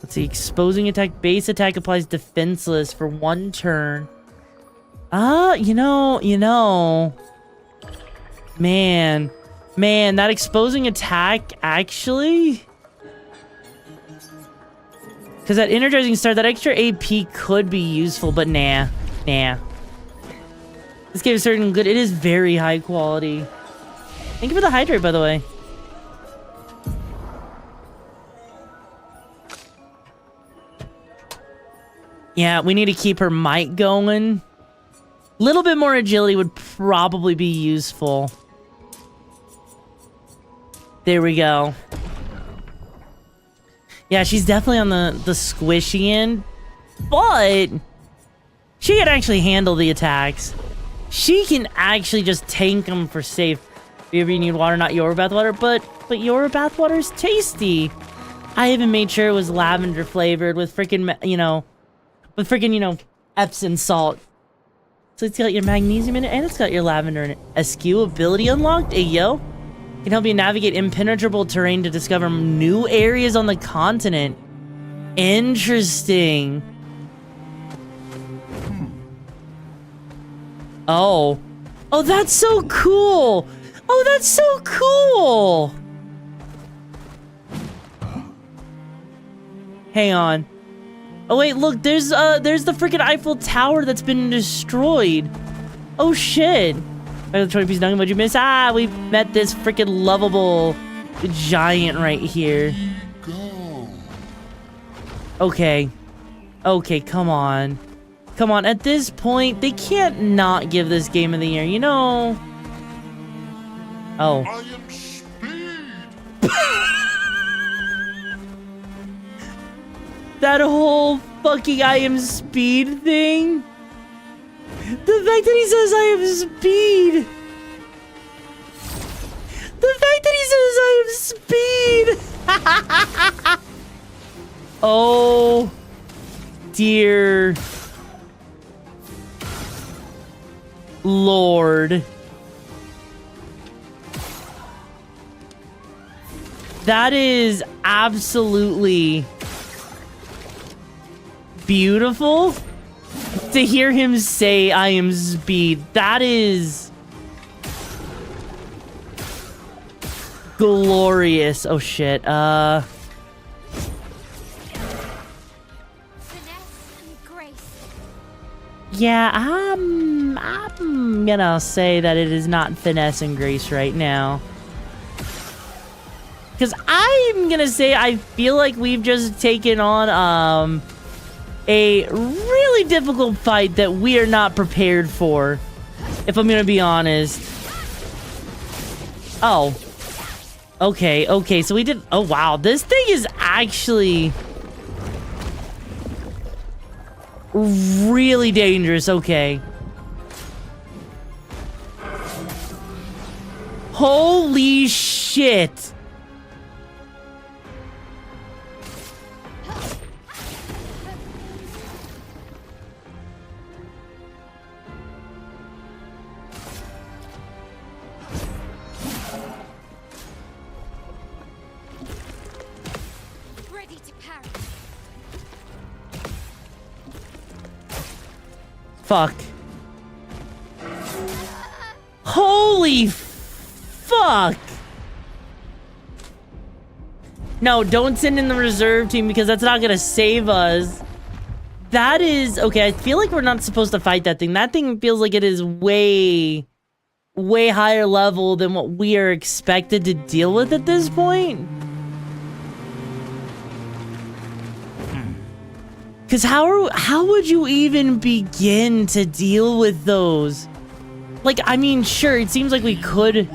Let's see, exposing attack, base attack applies defenseless for 1 turn. You know. Man, that exposing attack actually... Because that energizing star, that extra AP could be useful, but nah. Nah. This game is certain good. It is very high quality. Thank you for the hydrate, by the way. Yeah, we need to keep her might going. A little bit more agility would probably be useful. There we go. Yeah, she's definitely on the squishy end, but she can actually handle the attacks. She can actually just tank them for safe. If you ever need water, not your bathwater, but your bathwater is tasty. I even made sure it was lavender flavored with freaking, you know, Epsom salt. So it's got your magnesium in it, and it's got your lavender in it. A skew ability unlocked, hey yo. Can help you navigate impenetrable terrain to discover new areas on the continent. Interesting. Oh. Oh, that's so cool. Oh, that's so cool. Hang on. Oh wait, look, there's the freaking Eiffel Tower that's been destroyed. Oh shit. The 20-piece nugget, what'd you miss? Ah, we met this freaking lovable giant right here. Okay. Okay, come on. Come on, at this point, they can't not give this Game of the Year, you know? Oh. I am speed. That whole fucking I am speed thing? The fact that he says I am speed. The fact that he says I am speed. Oh dear Lord. That is absolutely beautiful. To hear him say I am speed, that is glorious. Oh shit. Yeah, I'm gonna say that it is not finesse and grace right now. Because I'm gonna say I feel like we've just taken on a really difficult fight that we are not prepared for, if I'm gonna be honest. Oh. Okay, okay, so we did... Oh, wow. This thing is actually really dangerous. Okay. Holy shit. Fuck. Holy fuck. No, don't send in the reserve team because that's not gonna save us. That is... Okay, I feel like we're not supposed to fight that thing. That thing feels like it is way higher level than what we are expected to deal with at this point. Because how would you even begin to deal with those? Like, I mean, sure, it seems like we could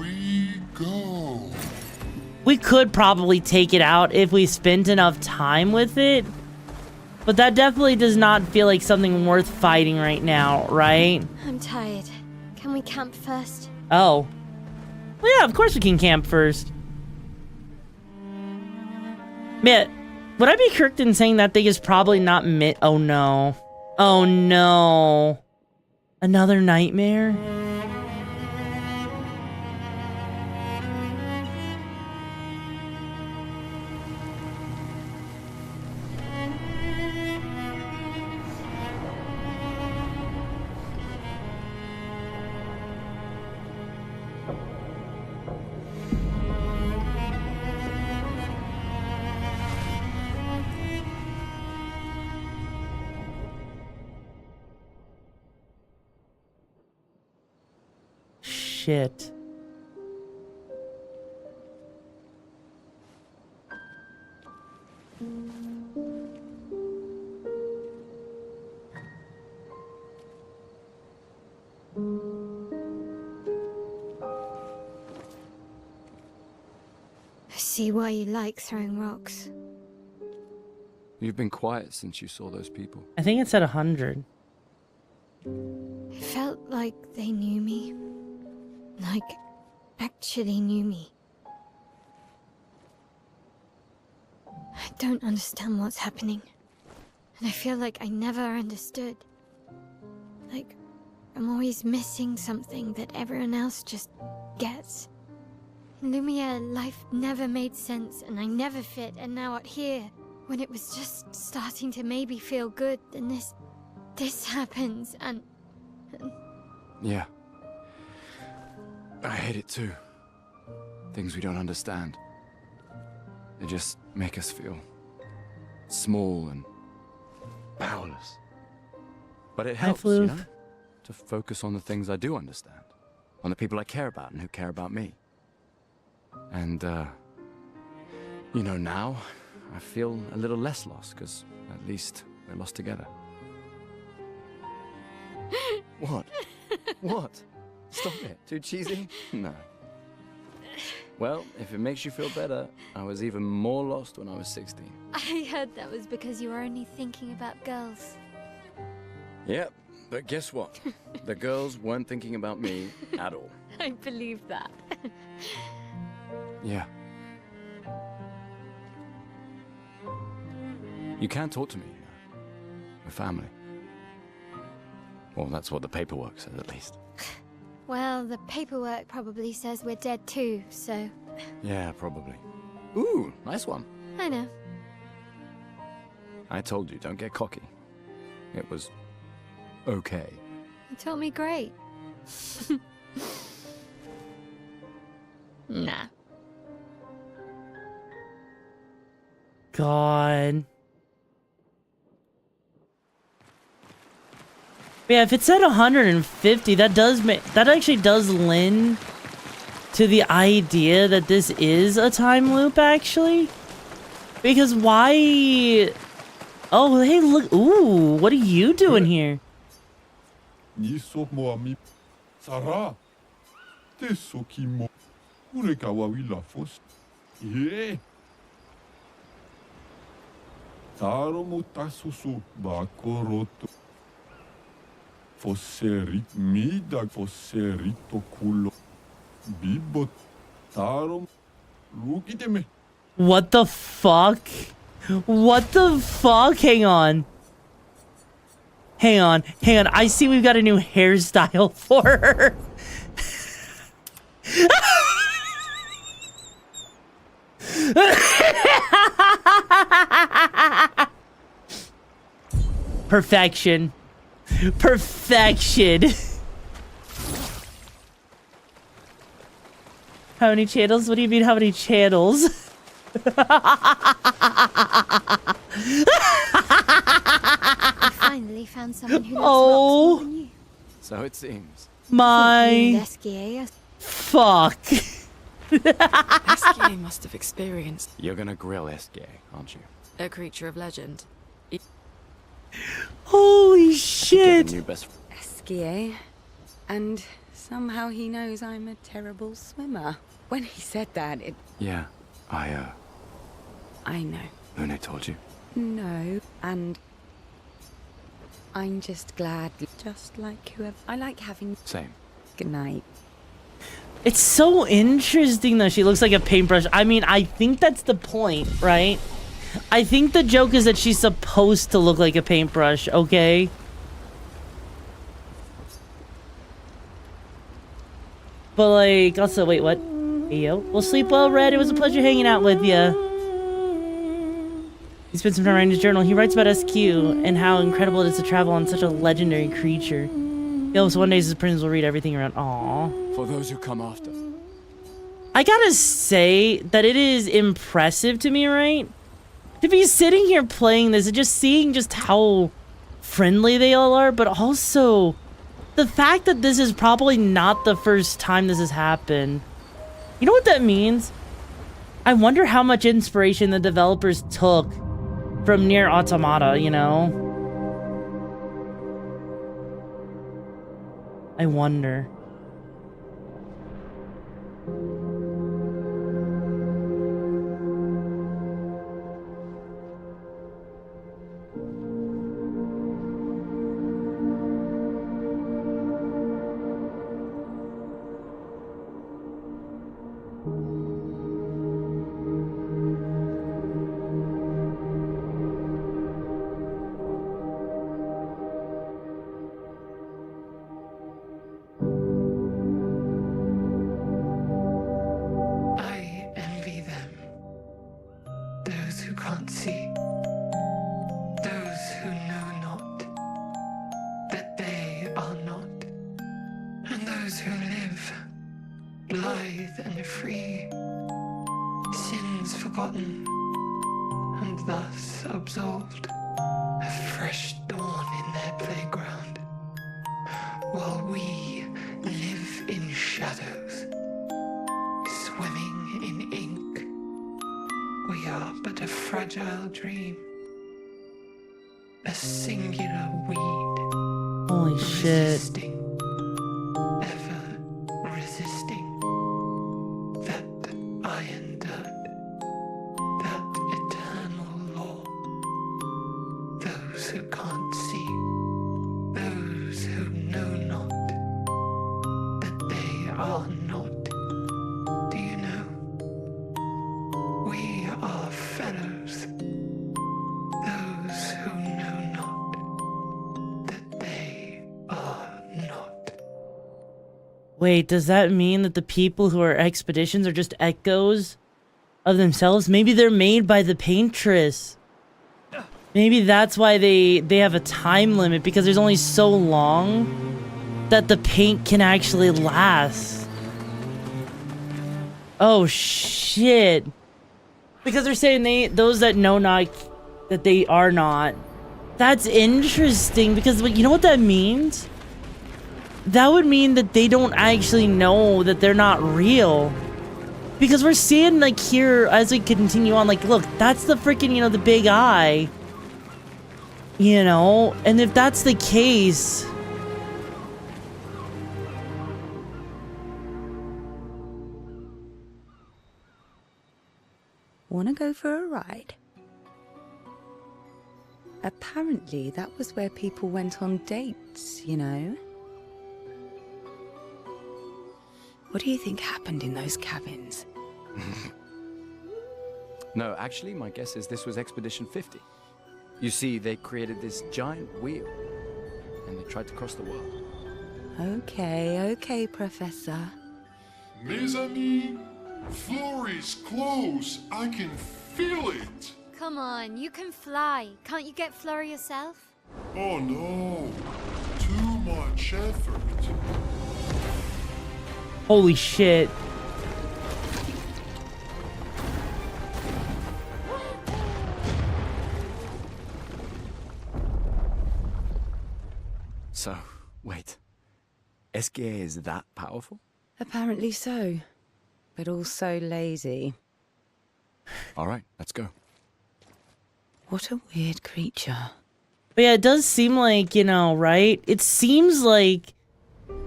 probably take it out if we spent enough time with it. But that definitely does not feel like something worth fighting right now, right? I'm tired. Can we camp first? Oh. Well, yeah, of course we can camp first. Man, would I be correct in saying that thing is probably not Oh no. Oh no. Another nightmare? shit. I see why you like throwing rocks. You've been quiet since you saw those people. I think it's at 100. It felt like they knew me. Like, actually knew me. I don't understand what's happening. And I feel like I never understood. Like, I'm always missing something that everyone else just gets. In Lumia, life never made sense and I never fit, and now out here, when it was just starting to maybe feel good, then this happens and... Yeah. I hate it too. Things we don't understand. They just make us feel small and powerless. But it helps, you know, to focus on the things I do understand. On the people I care about and who care about me. And, you know, now I feel a little less lost, because at least we're lost together. What? What? Stop it. Too cheesy? No. Well, if it makes you feel better, I was even more lost when I was 16. I heard that was because you were only thinking about girls. Yep, but guess what? The girls weren't thinking about me at all. I believe that. Yeah. You can talk to me, you know. We're family. Well, that's what the paperwork says, at least. Well, the paperwork probably says we're dead too, so... Yeah, probably. Ooh, nice one. I know. I told you, don't get cocky. It was... okay. You taught me great. Nah. God. Yeah, if it's at 150, that does make, that actually does lend to the idea that this is a time loop, actually. Because why? Oh, hey, look. Ooh, what are you doing here? Sarah, teso kimo, urekawa wila fos, ye. Taro mutasusu bakoroto. Fosserit mida fosserito culo. Bibot taro lukiteme. What the fuck? What the fuck? Hang on. Hang on. Hang on. I see we've got a new hairstyle for her. Perfection. Perfection. How many channels? What do you mean, how many channels? I finally found someone who loves rocks more than you. So it seems. My... Fuck. Esquier must have experienced You're gonna grill Esquier, aren't you? a creature of legend. Holy shit. New best Esquier. And somehow he knows I'm a terrible swimmer. When he said that, it... Yeah, I know. Lune told you. No, and... I'm just glad, just like whoever... I like having... Same. Good night. It's so interesting though. She looks like a paintbrush. I mean, I think that's the point, right? I think the joke is that she's supposed to look like a paintbrush, okay? But like, also, wait, what? Hey, yo. Well, sleep well, Red. It was a pleasure hanging out with ya. He spent some time writing his journal. He writes about SQ and how incredible it is to travel on such a legendary creature. He hopes one day his prince will read everything around. Aww. For those who come after. I gotta say that it is impressive to me, right? To be sitting here playing this and just seeing just how friendly they all are, but also the fact that this is probably not the first time this has happened. You know what that means? I wonder how much inspiration the developers took from Nier Automata, you know? I wonder. I envy them. Those who can't see. Those who know not that they are not. And those who live, blithe and free. Sins forgotten, and thus absolved. A fresh dawn in their playground. While we live in shadows. Swimming in ink, we are but a fragile dream, a singular weed. Holy shit. Resisting, ever resisting, that iron dirt, that eternal law. Those who can't see, those who know not, that they are not. Do you know? We are fellows. Those who know not that they are not. Wait, does that mean that the people who are expeditions are just echoes of themselves? Maybe they're made by the paintress. Maybe that's why they have a time limit, because there's only so long that the paint can actually last. Oh shit. Because they're saying those that know not that they are not. That's interesting, because you know what that means? That would mean that they don't actually know that they're not real. Because we're seeing, like, here as we continue on, like, look, that's the freaking, you know, the big eye. You know, and if that's the case, Wanna go for a ride? Apparently, that was where people went on dates, you know? What do you think happened in those cabins? No, actually, my guess is this was Expedition 50. You see, they created this giant wheel, and they tried to cross the world. Okay, Professor. Mes amis, Florey's close. I can feel it. Come on, you can fly. Can't you get Flora yourself? Oh no, too much effort. holy shit. So, wait. Esquier is that powerful? Apparently so, but also lazy. All right, let's go. What a weird creature. But yeah, it does seem like, you know, right? It seems like,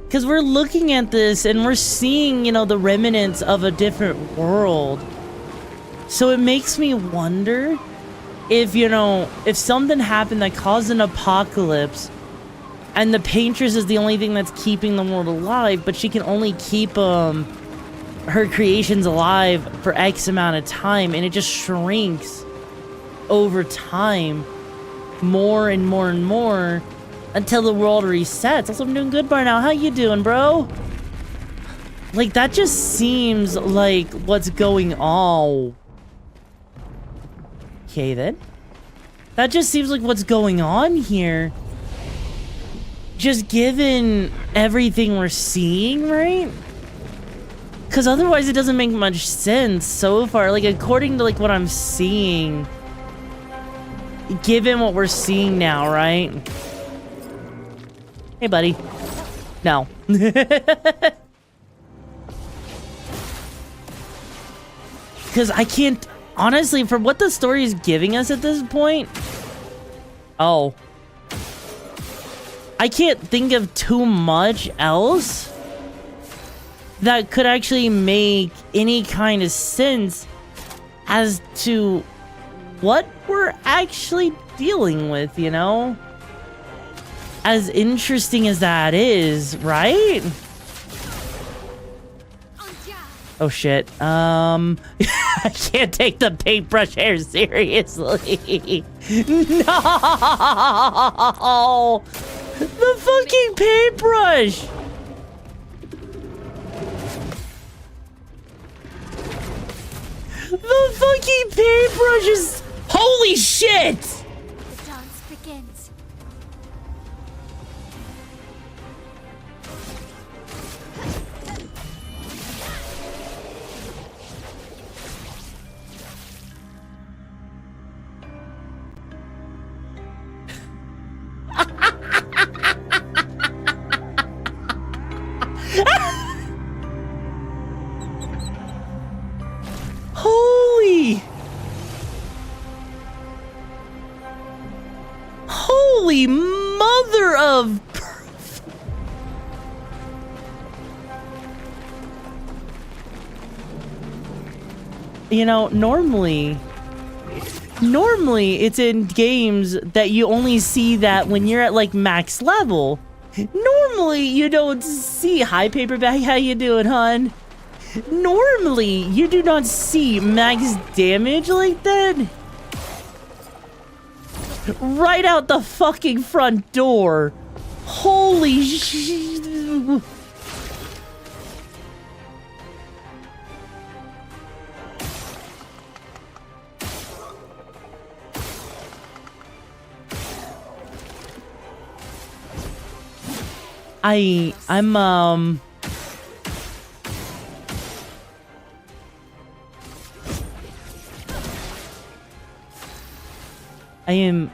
because we're looking at this and we're seeing, you know, the remnants of a different world. So it makes me wonder if, you know, if something happened that caused an apocalypse and the paintress is the only thing that's keeping the world alive, but she can only keep her creations alive for X amount of time, and it just shrinks over time more and more and more until the world resets. Also, I'm doing good by now. How you doing, bro? Like, that just seems like what's going on. Okay, then. That just seems like what's going on here. Just given everything we're seeing, right? Because otherwise it doesn't make much sense so far. Like, according to, like, what I'm seeing, given what we're seeing now, right? Hey, buddy. No. Because I can't... Honestly, for what the story is giving us at this point... Oh. I can't think of too much else that could actually make any kind of sense as to what we're actually dealing with, you know? As interesting as that is, right? Oh shit. I can't take the paintbrush hair seriously. No! The fucking paintbrush! The fucking paintbrush is... Holy shit! The dance begins. Holy mother of... You know, normally it's in games that you only see that when you're at like max level. Normally you don't see... Hi paperback, how you doing, hon? Normally you do not see max damage like that. Right out the fucking front door. Holy sh... I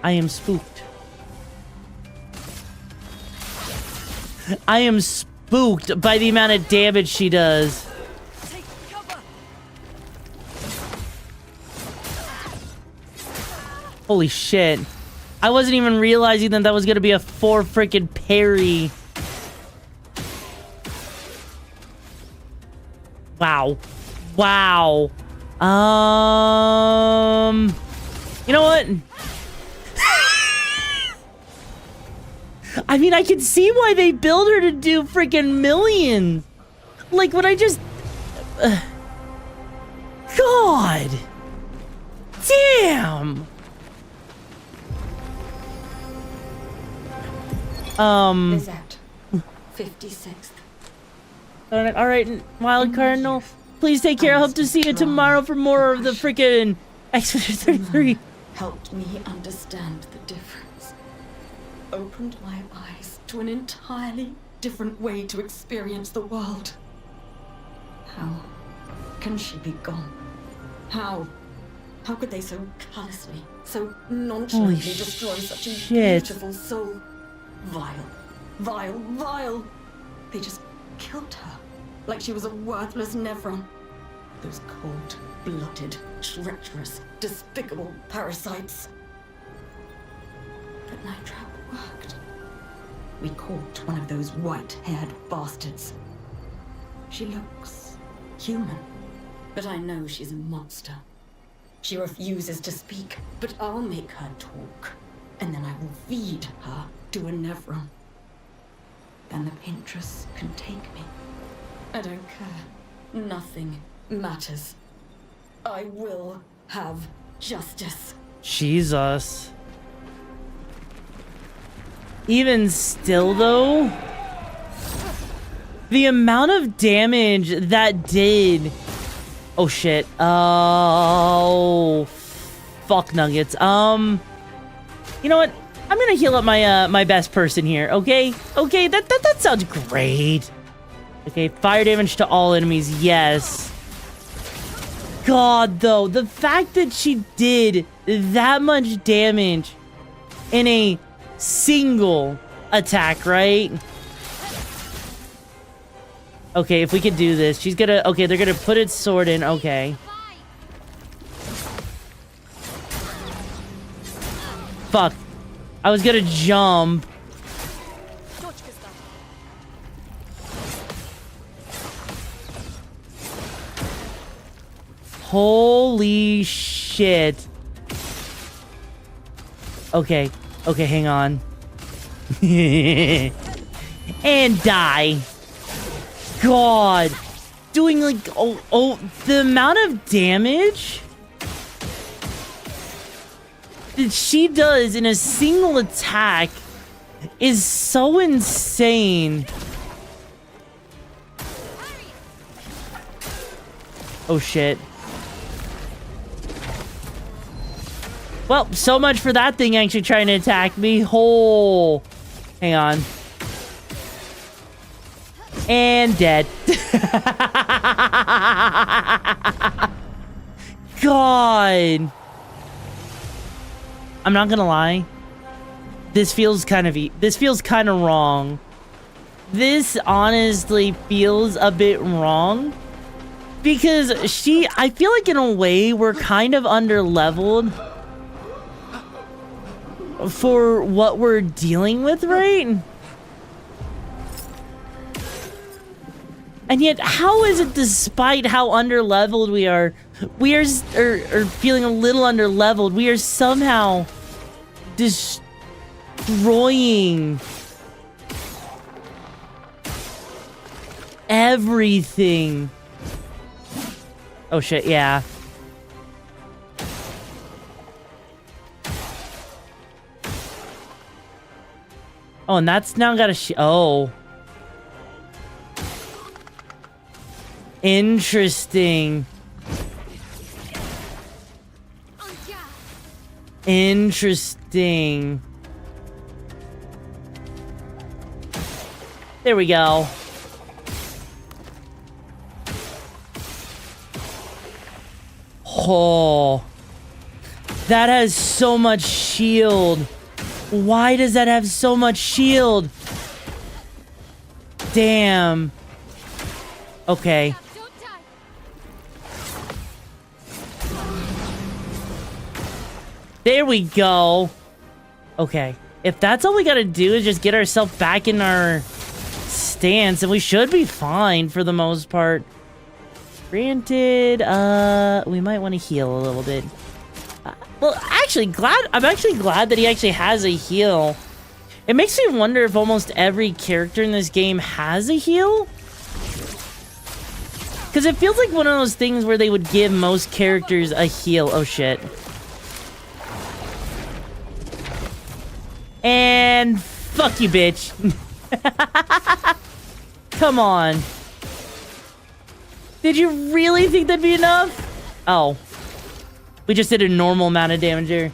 am spooked. I am spooked by the amount of damage she does. Holy shit. I wasn't even realizing that that was gonna be a 4 freaking parry. Wow. Wow. You know what? I mean, I can see why they build her to do freaking millions. Like, when I just... God! Damn! 56th. Alright, Wild Cardinal. Please take care. I hope to see you tomorrow for more of the freaking Expedition 33. Helped me understand the difference. Opened my eyes to an entirely different way to experience the world. How can she be gone? How could they so callously, so nonchalantly destroy such a beautiful soul? Vile, vile, vile! They just killed her, like she was a worthless Nevron. Those cold-blooded, treacherous, despicable parasites. But Night Trap worked. We caught one of those white-haired bastards. She looks human, but I know she's a monster. She refuses to speak, but I'll make her talk, and then I will feed her to a Nevron. Then the Pinterest can take me. I don't care. Nothing matters. I will have justice. Jesus. Even still, though, the amount of damage that did... Oh, shit. Oh, fuck nuggets. You know what? I'm gonna heal up my my best person here, okay? Okay, that sounds great. Okay, fire damage to all enemies, yes. God, though, the fact that she did that much damage in a single attack, right? Okay, if we could do this. She's gonna... Okay, they're gonna put its sword in. Okay. Fuck. I was gonna jump. Holy shit. Okay. Okay, hang on. And die. God. Doing like... Oh, the amount of damage that she does in a single attack is so insane. Oh, shit. Well, so much for that thing actually trying to attack me. Oh, hang on. And dead. God. I'm not gonna lie. This feels kind of wrong. This honestly feels a bit wrong. Because I feel like in a way we're kind of under-leveled for what we're dealing with, right? And yet, how is it despite how under-leveled we are feeling a little under-leveled, we are somehow destroying everything. Oh shit, yeah. Oh, and that's now got a oh. Interesting. Interesting. There we go. Oh. That has so much shield. Why does that have so much shield? Damn. Okay. There we go. Okay. If that's all we gotta do is just get ourselves back in our stance, and we should be fine for the most part. Granted, we might want to heal a little bit. Well, I'm actually glad that he actually has a heal. It makes me wonder if almost every character in this game has a heal. Because it feels like one of those things where they would give most characters a heal. Oh, shit. And fuck you, bitch. Come on. Did you really think that'd be enough? Oh. We just did a normal amount of damage here.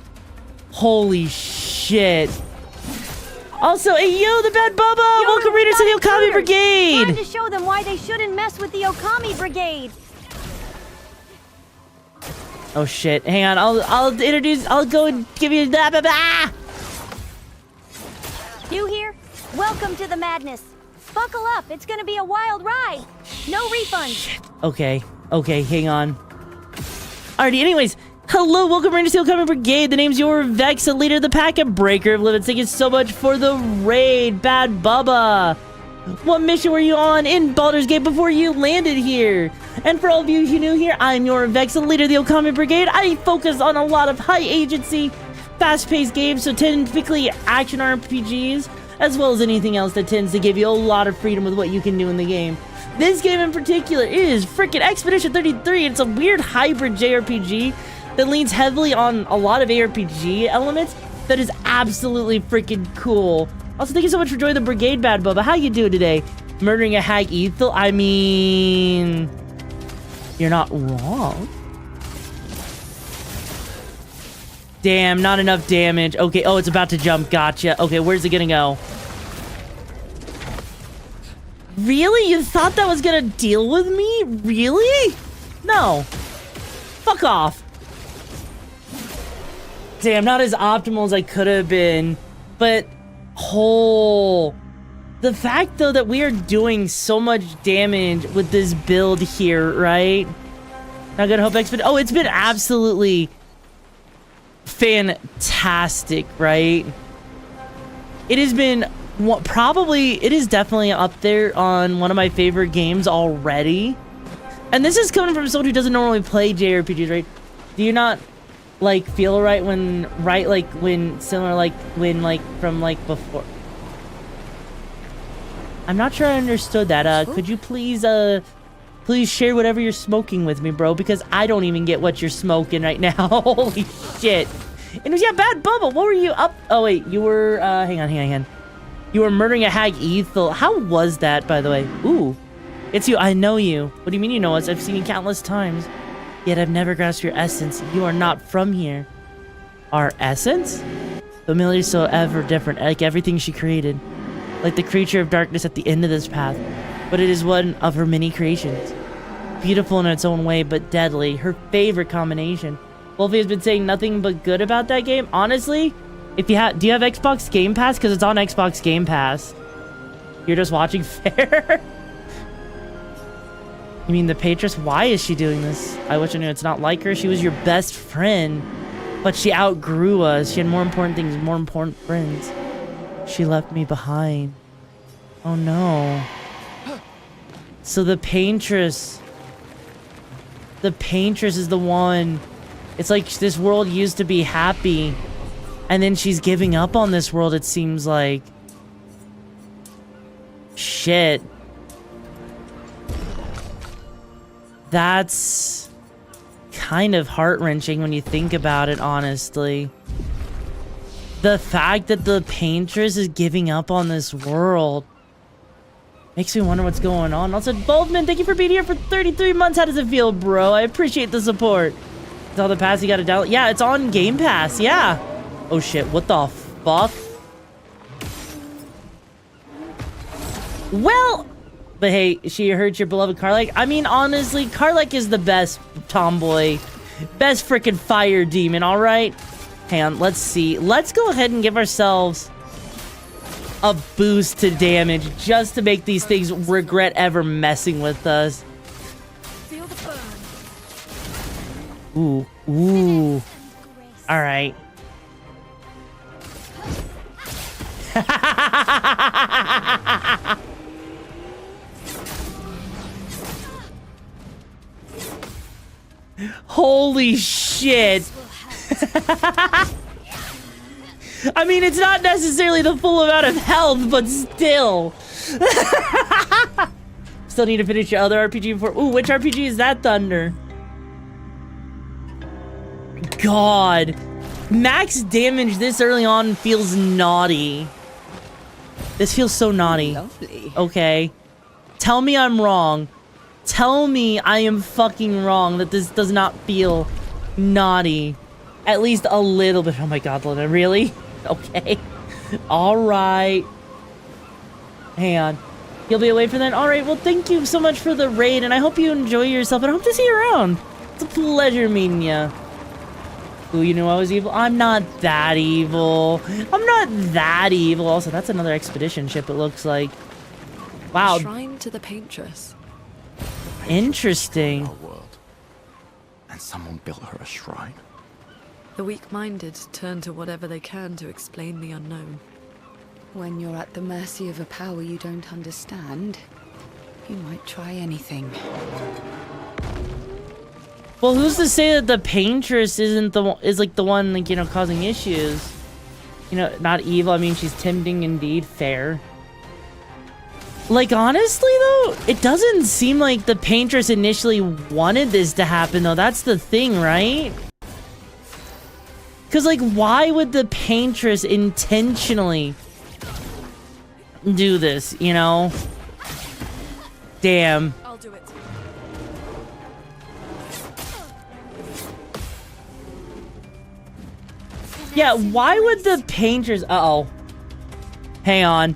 Holy shit. Also, hey, yo, the Bad Bubba! Welcome, readers, to the Okami Brigade! Time to show them why they shouldn't mess with the Okami Brigade. Oh, shit. Hang on. I'll go and give you that. New here? Welcome to the madness. Buckle up. It's gonna be a wild ride. No refunds. Okay. Okay, hang on. Alrighty, anyways. Hello, welcome to the Okami Brigade. The name's your Vex, the leader of the packet breaker of Living. Thank you so much for the raid, Bad Bubba. What mission were you on in Baldur's Gate before you landed here? And for all of you who new here, I'm your Vex, the leader of the Okami Brigade. I focus on a lot of high agency, fast-paced games, so typically action RPGs, as well as anything else that tends to give you a lot of freedom with what you can do in the game. This game in particular is frickin' Expedition 33. It's a weird hybrid JRPG that leans heavily on a lot of ARPG elements that is absolutely freaking cool. Also, thank you so much for joining the Brigade, Bad Bubba. How you doing today? Murdering a hag Ethel? I mean... You're not wrong. Damn, not enough damage. Okay, oh, it's about to jump. Gotcha. Okay, where's it gonna go? Really? You thought that was gonna deal with me? Really? No. Fuck off. Damn, not as optimal as I could have been. But, oh. The fact, though, that we are doing so much damage with this build here, right? Not gonna hope exped. Oh, it's been absolutely fantastic, right? It has been it is definitely up there on one of my favorite games already. And this is coming from someone who doesn't normally play JRPGs, right? Do you not like feel right when from before? I'm not sure I understood that. Could you please share whatever you're smoking with me, bro? Because I don't even get what you're smoking right now. Holy shit. And yeah, Bad Bubba, what were you up? Oh, wait, you were, hang on. You were murdering a hag, Ethel. How was that, by the way? Ooh, it's you. I know you. What do you mean you know us? I've seen you countless times. Yet I've never grasped your essence. You are not from here. Our essence? Familiar so ever different, like everything she created. Like the creature of darkness at the end of this path. But it is one of her many creations. Beautiful in its own way, but deadly. Her favorite combination. Wolfie has been saying nothing but good about that game. Honestly, if you do you have Xbox Game Pass? Because it's on Xbox Game Pass. You're just watching fair? You mean the Patress? Why is she doing this? I wish I knew. It's not like her. She was your best friend. But she outgrew us. She had more important things, more important friends. She left me behind. Oh no. So the Paintress is the one. It's like this world used to be happy. And then she's giving up on this world, it seems like. Shit. That's kind of heart-wrenching when you think about it, honestly. The fact that the Paintress is giving up on this world makes me wonder what's going on. Also, Boldman, thank you for being here for 33 months. How does it feel, bro? I appreciate the support. It's all the pass you gotta download. Yeah, it's on Game Pass. Yeah. Oh shit, what the fuck? Well, but hey, she hurt your beloved Karlach. I mean, honestly, Karlach is the best tomboy. Best freaking fire demon, alright? Hang on, let's see. Let's go ahead and give ourselves a boost to damage just to make these things regret ever messing with us. Feel the burn. Ooh, ooh. Alright. Holy shit. I mean, it's not necessarily the full amount of health, but still. Still need to finish your other RPG before. Ooh, which RPG is that, Thunder? God. Max damage this early on feels naughty. This feels so naughty. Lovely. Okay. Tell me I'm wrong. Tell me I am fucking wrong that this does not feel naughty. At least a little bit. Oh my god, Lena, really? Okay. Alright. Hang on. You'll be away for that? Alright, well thank you so much for the raid, and I hope you enjoy yourself, and I hope to see you around. It's a pleasure meeting ya. Ooh, you knew I was evil? I'm not that evil. I'm not that evil. Also, that's another expedition ship, it looks like. Wow. Shrine to the Paintress. Interesting. World. And someone built her a shrine. The weak-minded turn to whatever they can to explain the unknown. When you're at the mercy of a power you don't understand, you might try anything. Well, who's to say that the Paintress is like the one, like, you know, causing issues? You know, not evil. I mean, she's tempting indeed. Fair. Like, honestly, though, it doesn't seem like the Paintress initially wanted this to happen, though. That's the thing, right? Because, like, why would the Paintress intentionally do this, you know? Damn. I'll do it. Yeah, why would the Paintress... Uh-oh. Hang on.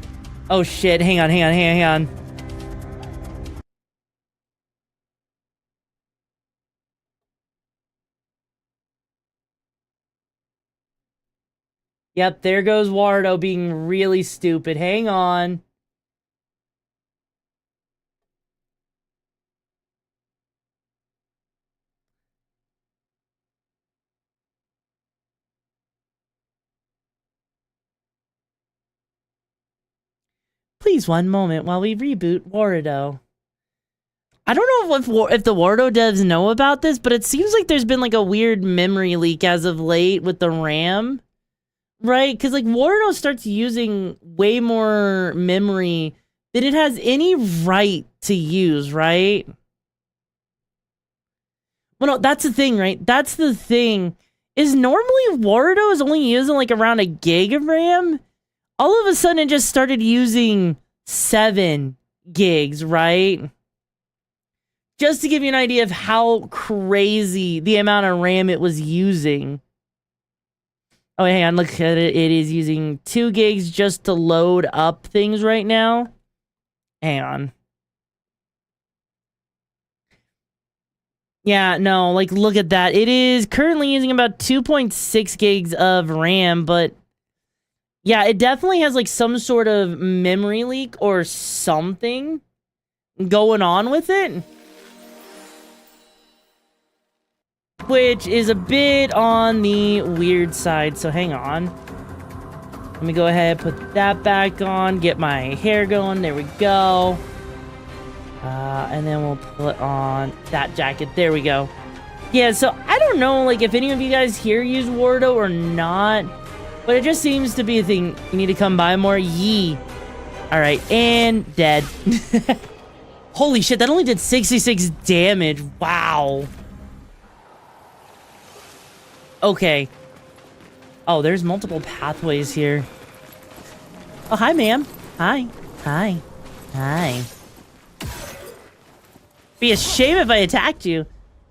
Oh, shit. Hang on. Yep, there goes Wardo being really stupid. Hang on. Please, one moment while we reboot Warudo. I don't know if the Warudo devs know about this, but it seems like there's been like a weird memory leak as of late with the RAM, right? Because like Warudo starts using way more memory than it has any right to use, right? Well, no, that's the thing, right? That's the thing. Is normally Warudo is only using like around a gig of RAM. All of a sudden it just started using 7 gigs, right? Just to give you an idea of how crazy the amount of RAM it was using. Oh, hang on, look at it. It is using 2 gigs just to load up things right now. Hang on. Yeah, no, like, look at that. It is currently using about 2.6 gigs of RAM, but yeah, it definitely has, like, some sort of memory leak or something going on with it. Which is a bit on the weird side, so hang on. Let me go ahead, put that back on, get my hair going, there we go. And then we'll put on that jacket, there we go. Yeah, so I don't know, like, if any of you guys here use Warudo or not, but it just seems to be a thing. You need to come by more, yee. Alright, and dead. Holy shit, that only did 66 damage, wow. Okay. Oh, there's multiple pathways here. Oh, hi, ma'am. Hi. Hi. Hi. Be a shame if I attacked you.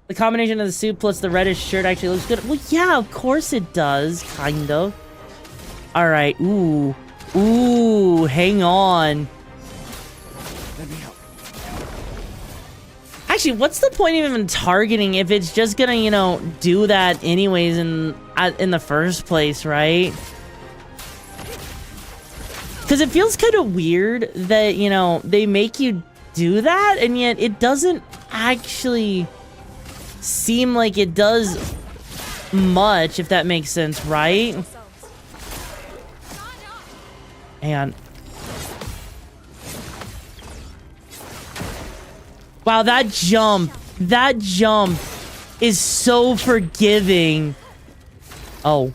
The combination of the suit plus the reddish shirt actually looks good. Well, yeah, of course it does. Kind of. Alright. Ooh. Ooh, hang on. Let me help. Actually, what's the point of even targeting if it's just gonna, you know, do that anyways in the first place, right? Because it feels kind of weird that, you know, they make you do that, and yet it doesn't actually seem like it does much, if that makes sense, right? And wow, that jump is so forgiving. Oh.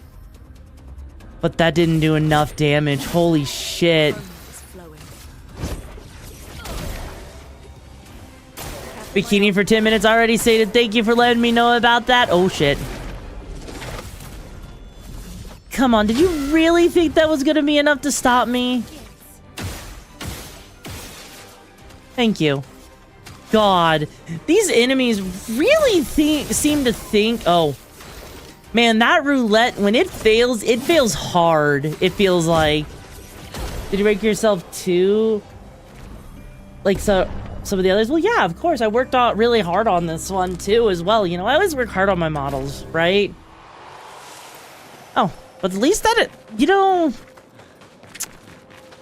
But that didn't do enough damage. Holy shit. Bikini for 10 minutes already stated. Thank you for letting me know about that. Oh shit. Come on, did you really think that was gonna be enough to stop me? Thank you. God, these enemies really seem to think... Oh. Man, that roulette, when it fails hard. It feels like... Did you break yourself too? Like, so... Some of the others? Well, yeah, of course. I worked out really hard on this one, too, as well. You know, I always work hard on my models, right? Oh, but at least that, you know...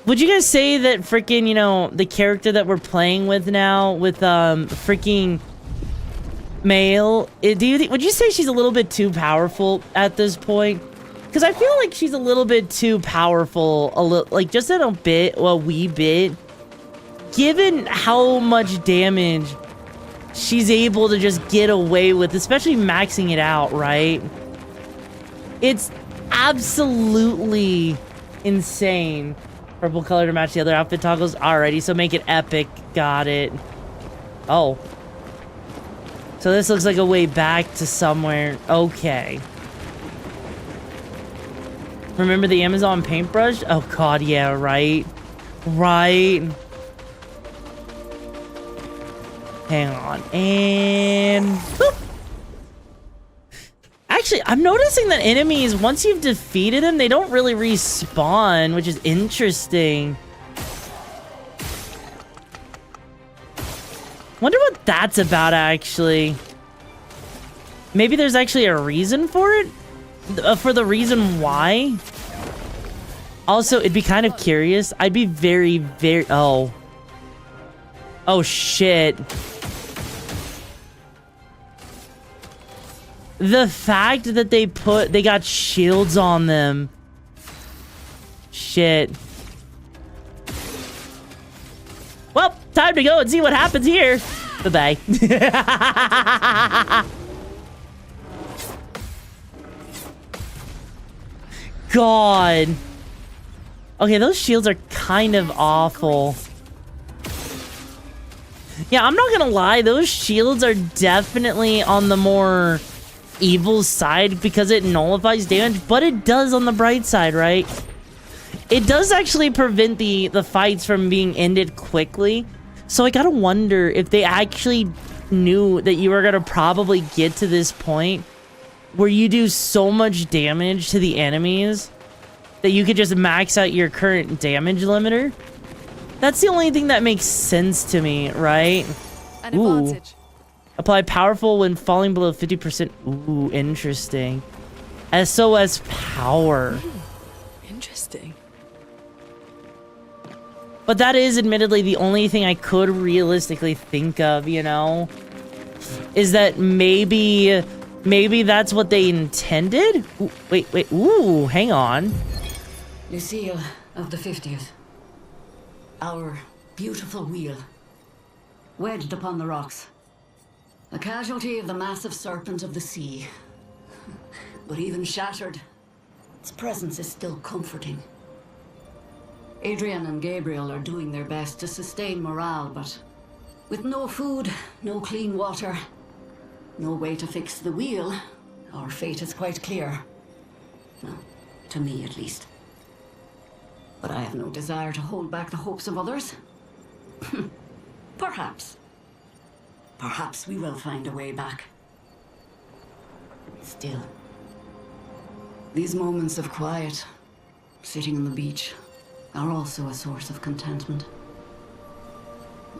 Would you guys say that freaking, you know, the character that we're playing with now, with, freaking... Male, would you say she's a little bit too powerful at this point? Because I feel like she's a little bit too powerful, like, just a wee bit. Given how much damage she's able to just get away with, especially maxing it out, right? It's absolutely insane. Purple color to match the other outfit toggles. Alrighty, so make it epic. Got it. Oh. So this looks like a way back to somewhere. Okay. Remember the Amazon paintbrush? Oh god, yeah, right? Right. Hang on, and... Boop. Actually, I'm noticing that enemies, once you've defeated them, they don't really respawn, which is interesting. Wonder what that's about, actually. Maybe there's actually a reason for it? For the reason why? Also, it'd be kind of curious. I'd be very, very... Oh. Oh, shit. The fact that they got shields on them. Shit. Time to go and see what happens here. Bye-bye. God. Okay, those shields are kind of awful. Yeah, I'm not gonna lie. Those shields are definitely on the more evil side because it nullifies damage, but it does on the bright side, right? It does actually prevent the fights from being ended quickly. So I gotta wonder if they actually knew that you were gonna probably get to this point where you do so much damage to the enemies that you could just max out your current damage limiter. That's the only thing that makes sense to me, right? An advantage. Apply powerful when falling below 50%. Ooh, interesting. SOS power. Interesting. But that is admittedly the only thing I could realistically think of, you know? Is that maybe that's what they intended? Ooh, wait. Ooh, hang on. Lucille of the 50th. Our beautiful wheel. Wedged upon the rocks. A casualty of the massive serpent of the sea. But even shattered, its presence is still comforting. Adrian and Gabriel are doing their best to sustain morale, but with no food, no clean water, no way to fix the wheel, our fate is quite clear. Well, to me at least. But I have no desire to hold back the hopes of others. Perhaps we will find a way back. Still, these moments of quiet, sitting on the beach, are also a source of contentment.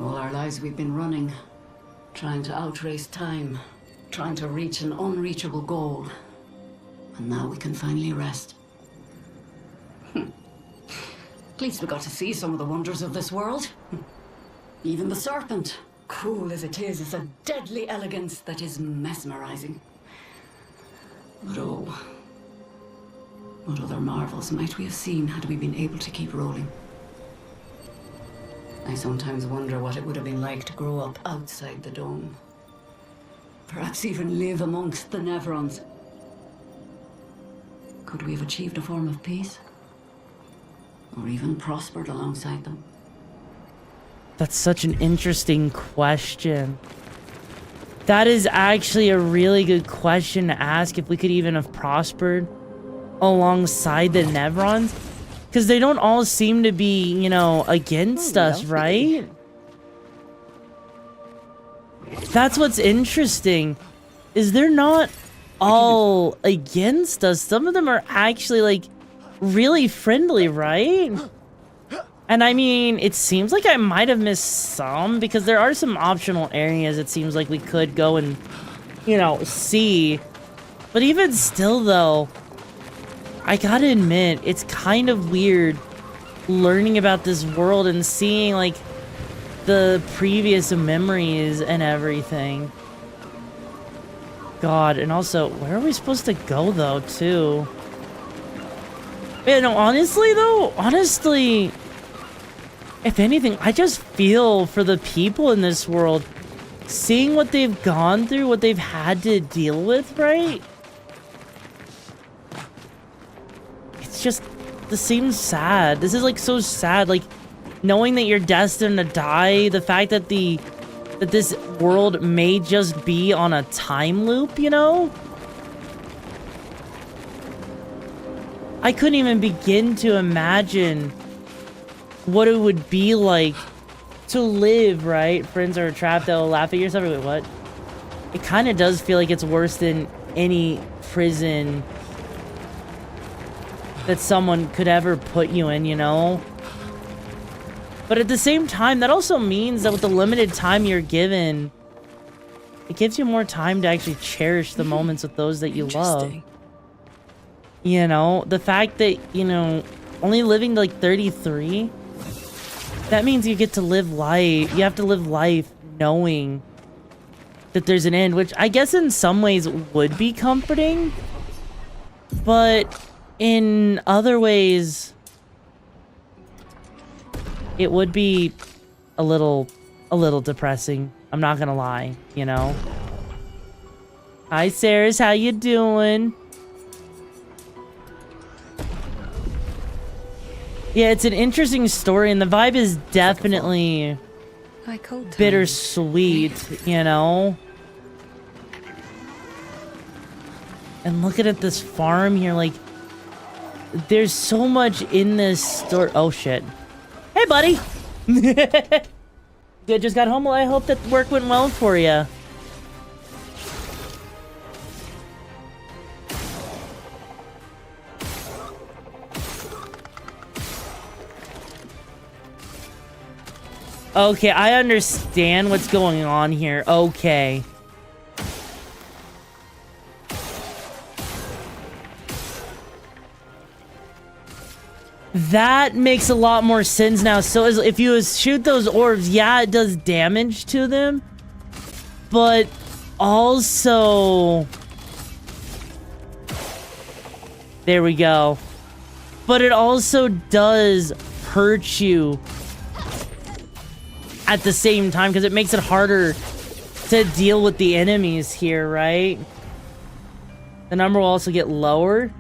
All our lives we've been running, trying to outrace time, trying to reach an unreachable goal. And now we can finally rest. At least we got to see some of the wonders of this world. Even the serpent, cruel as it is a deadly elegance that is mesmerizing. But oh, what other marvels might we have seen had we been able to keep rolling? I sometimes wonder what it would have been like to grow up outside the dome. Perhaps even live amongst the Nevrons. Could we have achieved a form of peace? Or even prospered alongside them? That's such an interesting question. That is actually a really good question to ask, if we could even have prospered alongside the Nevrons. Because they don't all seem to be, you know, against us, right? That's what's interesting, is they're not all against us. Some of them are actually, like, really friendly, right? And I mean, it seems like I might have missed some, because there are some optional areas it seems like we could go and, you know, see. But even still, though, I gotta admit, it's kind of weird learning about this world and seeing, like, the previous memories and everything. God, and also, where are we supposed to go, though, too? Yeah, no, honestly, if anything, I just feel for the people in this world. Seeing what they've gone through, what they've had to deal with, right? It's just, this seems sad. This is, like, so sad, like, knowing that you're destined to die, the fact that this world may just be on a time loop, you know? I couldn't even begin to imagine what it would be like to live, right? Friends are trapped, they'll laugh at yourself. Wait, what? It kind of does feel like it's worse than any prison that someone could ever put you in, you know? But at the same time, that also means that with the limited time you're given, it gives you more time to actually cherish the moments with those that you love. You know, the fact that, you know, only living to like 33, that means you get to live life. You have to live life knowing that there's an end, which I guess in some ways would be comforting. But in other ways, it would be a little a little depressing. I'm not gonna lie, you know? Hi, Saris, how you doing? Yeah, it's an interesting story, and the vibe is definitely bittersweet, you know? And looking at this farm here, like, there's so much in this story. Oh, shit. Hey, buddy! Good, just got home. Well, I hope that work went well for you. Okay, I understand what's going on here. Okay. That makes a lot more sense now. So if you shoot those orbs, yeah, it does damage to them. But also... There we go. But it also does hurt you at the same time, because it makes it harder to deal with the enemies here, right? The number will also get lower.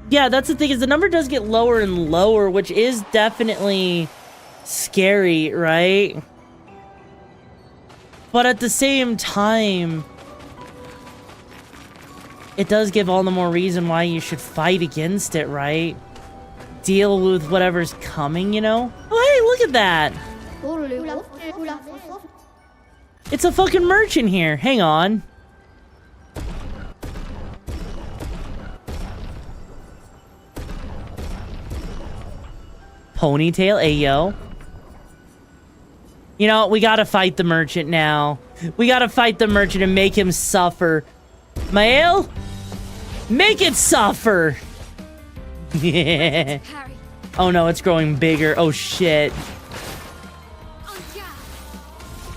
Yeah, that's the thing, is the number does get lower and lower, which is definitely scary, right? But at the same time, it does give all the more reason why you should fight against it, right? Deal with whatever's coming, you know? Oh, hey, look at that! It's a fucking merchant here. Hang on. Ponytail, ayo. You know, we gotta fight the merchant now. We gotta fight the merchant and make him suffer. Mael? Make it suffer! Yeah. Oh no, it's growing bigger. Oh shit.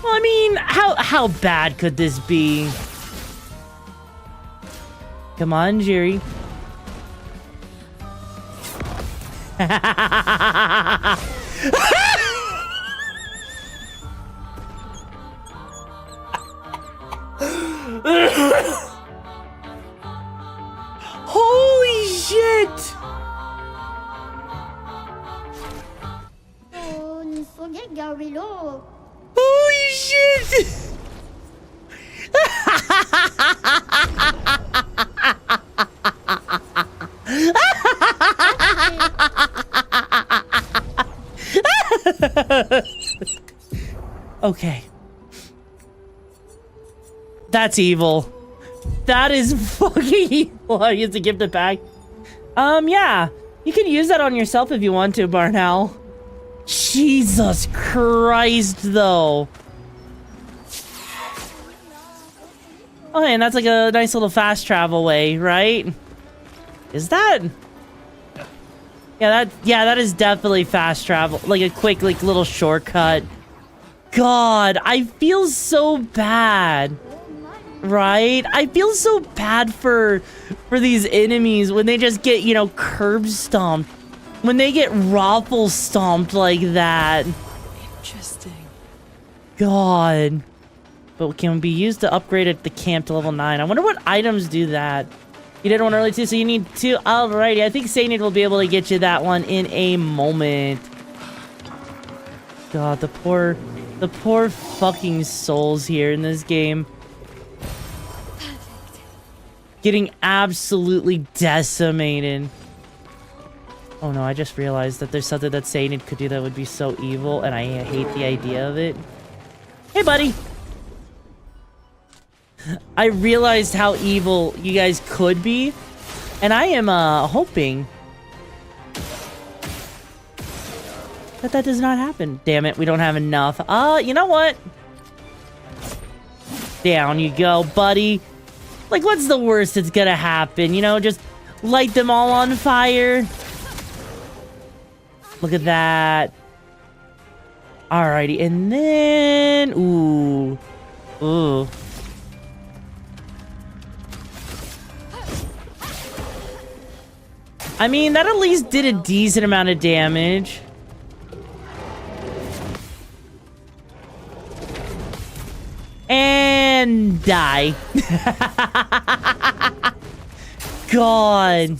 Well, I mean, how bad could this be? Come on, Jerry. Holy shit! Holy shit! Okay. That's evil. That is fucking evil. I used to give it back. Yeah. You can use that on yourself if you want to, Barnell. Jesus Christ, though. Oh, and that's like a nice little fast travel way, right? Is that? Yeah, that is definitely fast travel. Like a quick, like, little shortcut. God, I feel so bad. Right? I feel so bad for these enemies when they just get, you know, curb stomped. When they get raffle stomped like that. Interesting. God. But can be used to upgrade at the camp to level 9. I wonder what items do that. You did one early too, so you need 2. Alrighty, I think Sainted will be able to get you that one in a moment. God, the poor fucking souls here in this game. Getting absolutely decimated. Oh no, I just realized that there's something that Sainted could do that would be so evil, and I hate the idea of it. Hey, buddy! I realized how evil you guys could be, and I am, hoping that does not happen. Damn it, we don't have enough. You know what? Down you go, buddy. Like, what's the worst that's gonna happen? You know, just light them all on fire. Look at that. Alrighty, and then... Ooh. Ooh. I mean, that at least did a decent amount of damage. and die. God.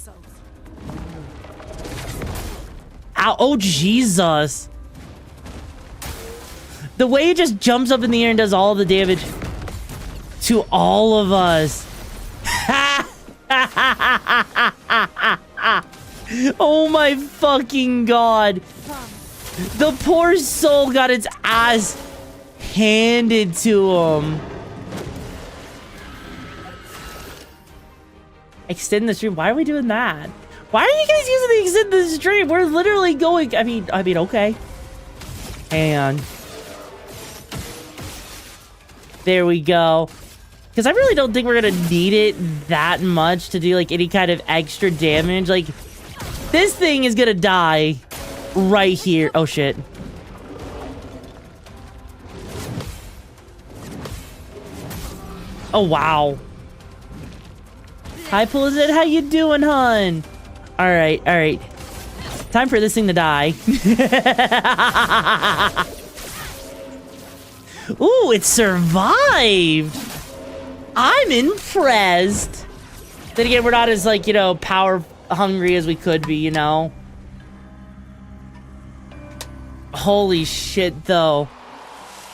Ow, oh, Jesus. The way it just jumps up in the air and does all the damage to all of us. Oh my fucking God. The poor soul got its ass handed to him. Extend the stream. Why are we doing that? Why are you guys using the extend the stream? We're literally going. I mean, okay. And there we go. Because I really don't think we're gonna need it that much to do like any kind of extra damage. Like, this thing is gonna die right here. Oh shit. Oh wow. Hi Pulizit, how you doing, hun? Alright, alright. Time for this thing to die. Ooh, it survived! I'm impressed! Then again, we're not as, like, you know, power hungry as we could be, you know? Holy shit, though.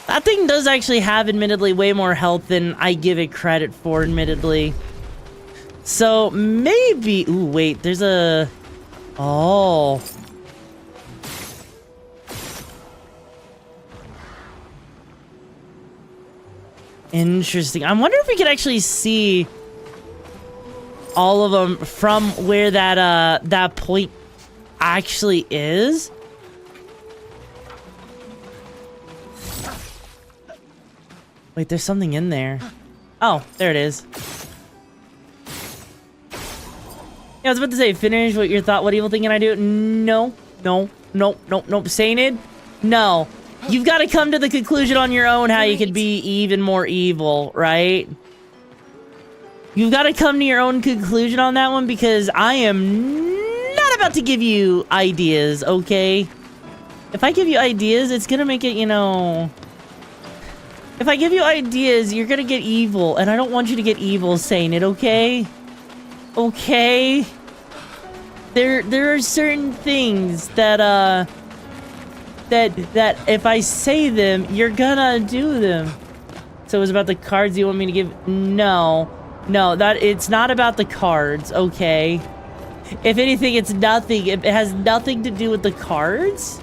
That thing does actually have, admittedly, way more health than I give it credit for, admittedly. So, maybe... Ooh, wait, there's a... Oh... Interesting. I wonder if we could actually see all of them from where that that point actually is. Wait, there's something in there. Oh, there it is. Yeah, I was about to say, finish what your thought. What evil thing can I do? No, no, no, no, no. Sainted? No. You've got to come to the conclusion on your own how you could be even more evil, right? You've got to come to your own conclusion on that one because I am not about to give you ideas, okay? If I give you ideas, it's going to make it, you know... If I give you ideas, you're going to get evil, and I don't want you to get evil saying it, okay? Okay? There are certain things that, that if I say them, you're gonna do them. So it was about the cards you want me to give? No. No, it's not about the cards, okay? If anything, it's nothing. It has nothing to do with the cards.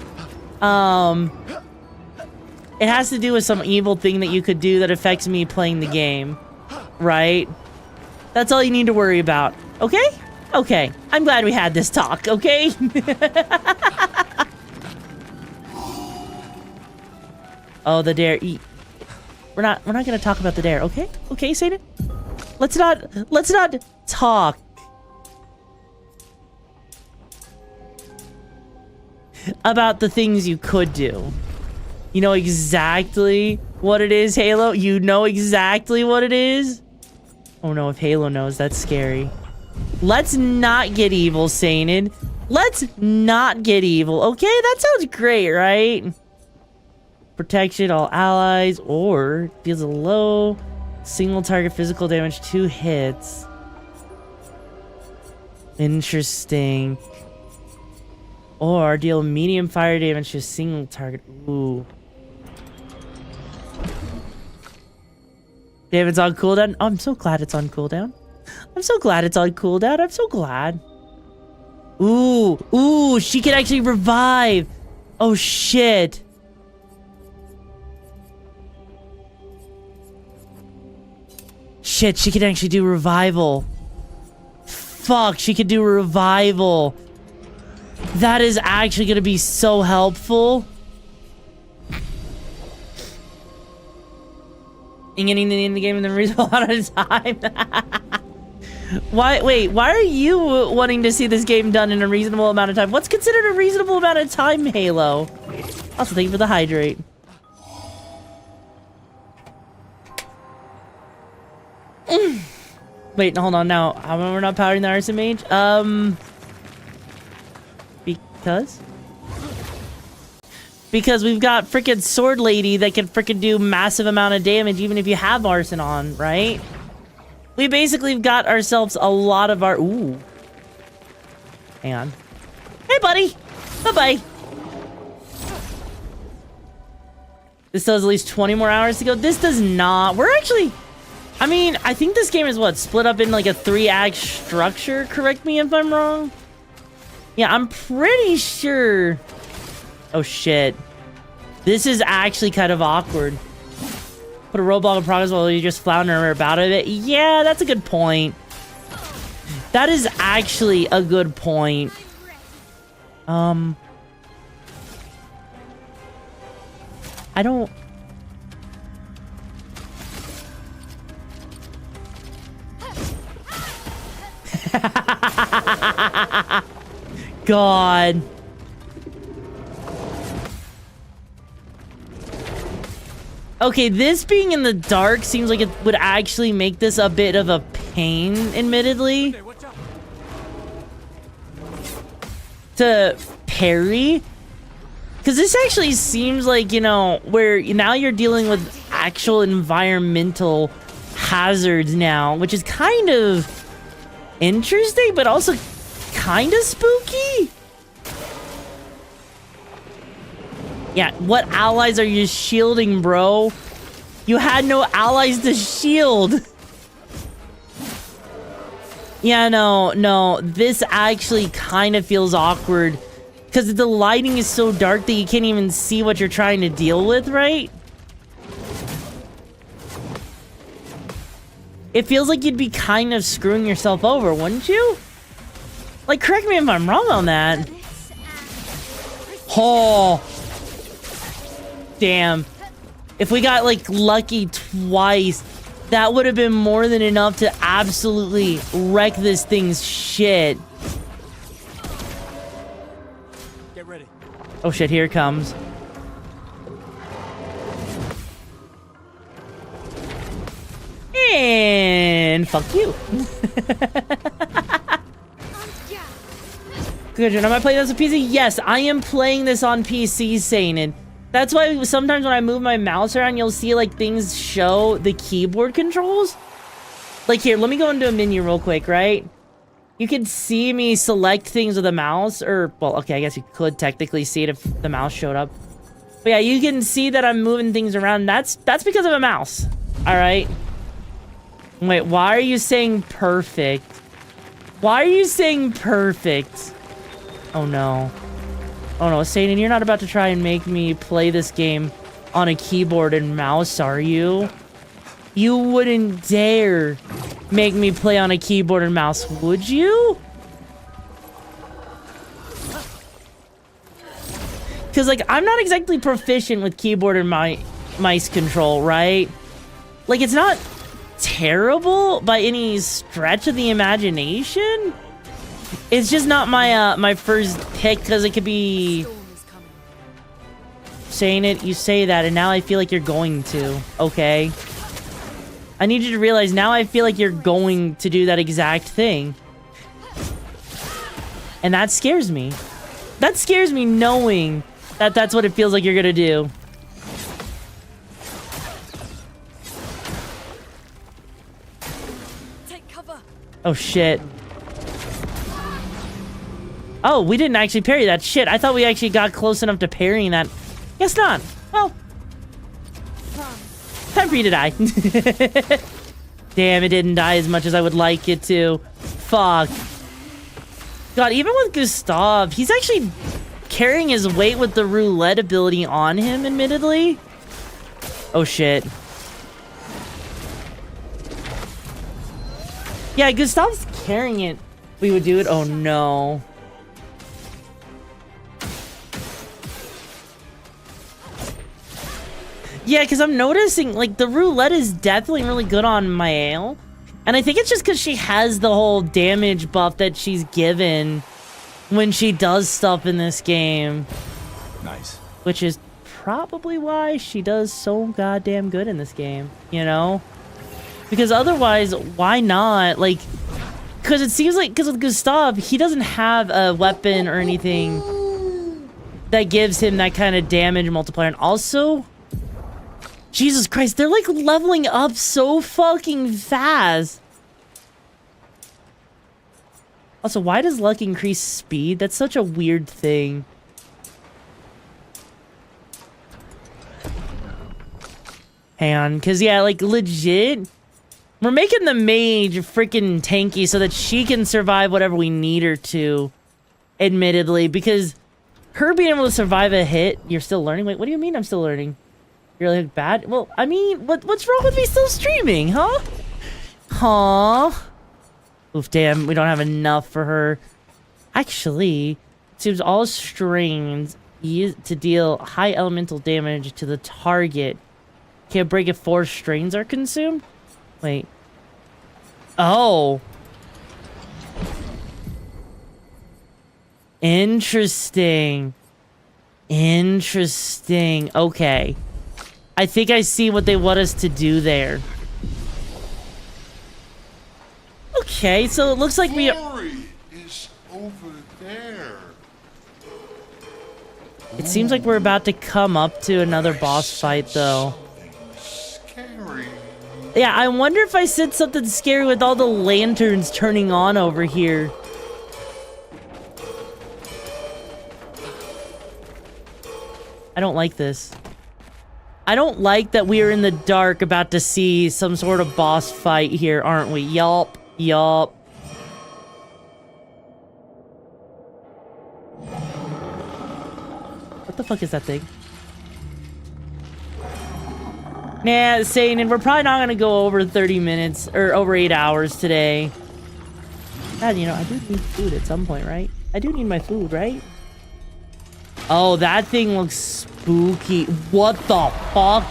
It has to do with some evil thing that you could do that affects me playing the game. Right? That's all you need to worry about. Okay? Okay. I'm glad we had this talk, okay? Oh, the dare. We're not gonna talk about the dare, okay? Okay, Satan? Let's not talk about the things you could do. You know exactly what it is, Halo? You know exactly what it is? Oh no, if Halo knows, that's scary. Let's not get evil, Sainted. Let's not get evil, okay? That sounds great, right? Protection, all allies, or deals a low single target physical damage, 2 hits. Interesting. Or deal medium fire damage to a single target. Ooh. David's on cooldown. Oh, I'm so glad it's on cooldown. I'm so glad it's on cooldown. I'm so glad. Ooh. Ooh, she can actually revive. Oh, shit. Shit, she can actually do revival. Fuck, she can do revival. That is actually going to be so helpful. In getting in the game in a reasonable amount of time. Wait, why are you wanting to see this game done in a reasonable amount of time? What's considered a reasonable amount of time, Halo? Also, thank you for the hydrate. Wait, hold on now. How am I not powering the Arson Mage? Because? Because we've got freaking Sword Lady that can freaking do massive amount of damage even if you have Arson on, right? We basically got ourselves a lot of our... Ooh. Hang on. Hey, buddy! Bye-bye! This still has at least 20 more hours to go. This does not... We're actually... I mean, I think this game is what? Split up in like a 3-act structure? Correct me if I'm wrong? Yeah, I'm pretty sure... Oh, shit. This is actually kind of awkward. Put a roadblock in progress while you just flounder about it. Yeah, that's a good point. That is actually a good point. I don't... God. Okay, this being in the dark seems like it would actually make this a bit of a pain, admittedly. To parry. Because this actually seems like, you know, where now you're dealing with actual environmental hazards now, which is kind of interesting, but also kind of spooky. Yeah, what allies are you shielding, bro? You had no allies to shield. Yeah, no, this actually kind of feels awkward because the lighting is so dark that you can't even see what you're trying to deal with, right? It feels like you'd be kind of screwing yourself over, wouldn't you? Like, correct me if I'm wrong on that. Oh. Damn. If we got, like, lucky twice, that would have been more than enough to absolutely wreck this thing's shit. Get ready. Oh shit, here it comes. And fuck you. Good, am I playing this on PC? Yes, I am playing this on PC, Sainin. That's why sometimes when I move my mouse around, you'll see like things show the keyboard controls. Like here, let me go into a menu real quick, right? You can see me select things with a mouse, or, well, okay, I guess you could technically see it if the mouse showed up. But yeah, you can see that I'm moving things around. That's because of a mouse, all right? Wait, why are you saying perfect? Why are you saying perfect? Oh no. Oh no, Satan, you're not about to try and make me play this game on a keyboard and mouse, are you? You wouldn't dare make me play on a keyboard and mouse, would you? Because, like, I'm not exactly proficient with keyboard and mice control, right? Like, it's not terrible by any stretch of the imagination. It's just not my my first pick because it could be saying it. You say that, and now I feel like you're going to. Okay. I need you to realize now I feel like you're going to do that exact thing, and that scares me. That scares me knowing that that's what it feels like you're gonna do. Take cover. Oh shit. Oh, we didn't actually parry that. Shit, I thought we actually got close enough to parrying that. Guess not. Well, time for you to die. Damn, it didn't die as much as I would like it to. Fuck. God, even with Gustav, he's actually carrying his weight with the roulette ability on him, admittedly. Oh, shit. Yeah, Gustav's carrying it. We would do it. Oh, no. Yeah, because I'm noticing, like, the roulette is definitely really good on Mael. And I think it's just because she has the whole damage buff that she's given when she does stuff in this game. Nice. Which is probably why she does so goddamn good in this game, you know? Because otherwise, why not? Like, because it seems like, because with Gustav, he doesn't have a weapon or anything that gives him that kind of damage multiplier. And also, Jesus Christ, they're like leveling up so fucking fast. Also, why does luck increase speed? That's such a weird thing. Hang on, because yeah, like legit, we're making the mage freaking tanky so that she can survive whatever we need her to, admittedly, because her being able to survive a hit, you're still learning? Wait, what do you mean I'm still learning? You're like bad? Well, I mean, what's wrong with me still streaming, huh? Huh? Oof, damn, we don't have enough for her. Actually, it seems all strains used to deal high elemental damage to the target can't break if 4 strains are consumed? Wait. Oh. Interesting. Interesting. Okay. I think I see what they want us to do there. Okay, so it looks like we... Glory is over there. It seems like we're about to come up to another boss fight, though. Scary. Yeah, I wonder if I said something scary with all the lanterns turning on over here. I don't like this. I don't like that we are in the dark about to see some sort of boss fight here, aren't we? Yup. Yup. What the fuck is that thing? Nah, saying, and we're probably not gonna go over 30 minutes, or over 8 hours today. God, you know, I do need food at some point, right? I do need my food, right? Oh, that thing looks spooky. What the fuck?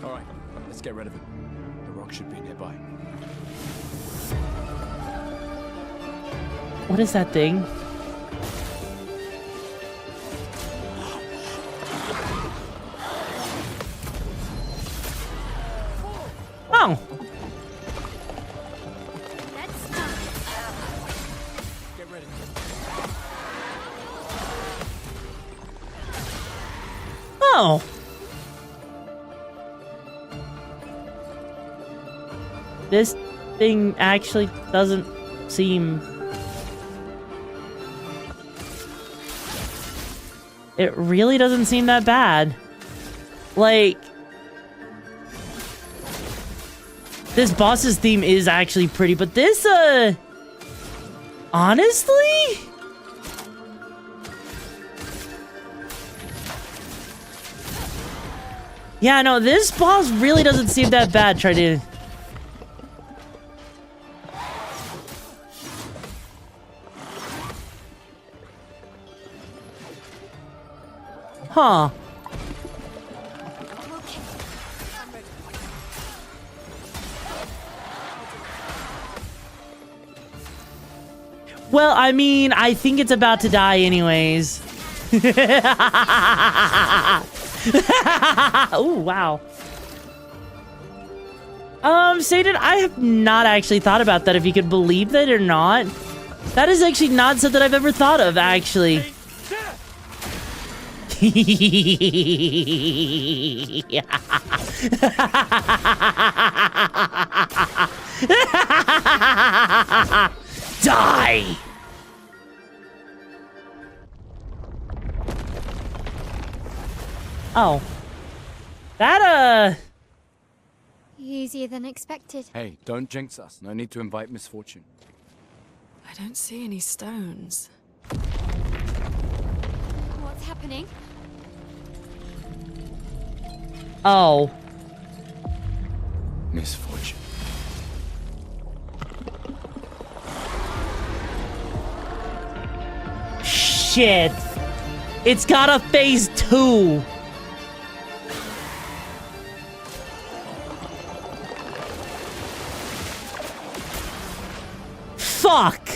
Alright, let's get rid of it. The rock should be nearby. What is that thing? Oh. Get ready. Oh. This thing actually doesn't seem... It really doesn't seem that bad. Like... This boss's theme is actually pretty, but this, honestly? Yeah, no, this boss really doesn't seem that bad. Try to... Huh. Well, I mean, I think it's about to die anyways. Oh, wow. Satan, I have not actually thought about that, if you could believe that or not. That is actually not something I've ever thought of, actually. Die! Oh. That, Easier than expected. Hey, don't jinx us. No need to invite misfortune. I don't see any stones. What's happening? Oh. Misfortune. Shit. It's got a phase 2. Fuck.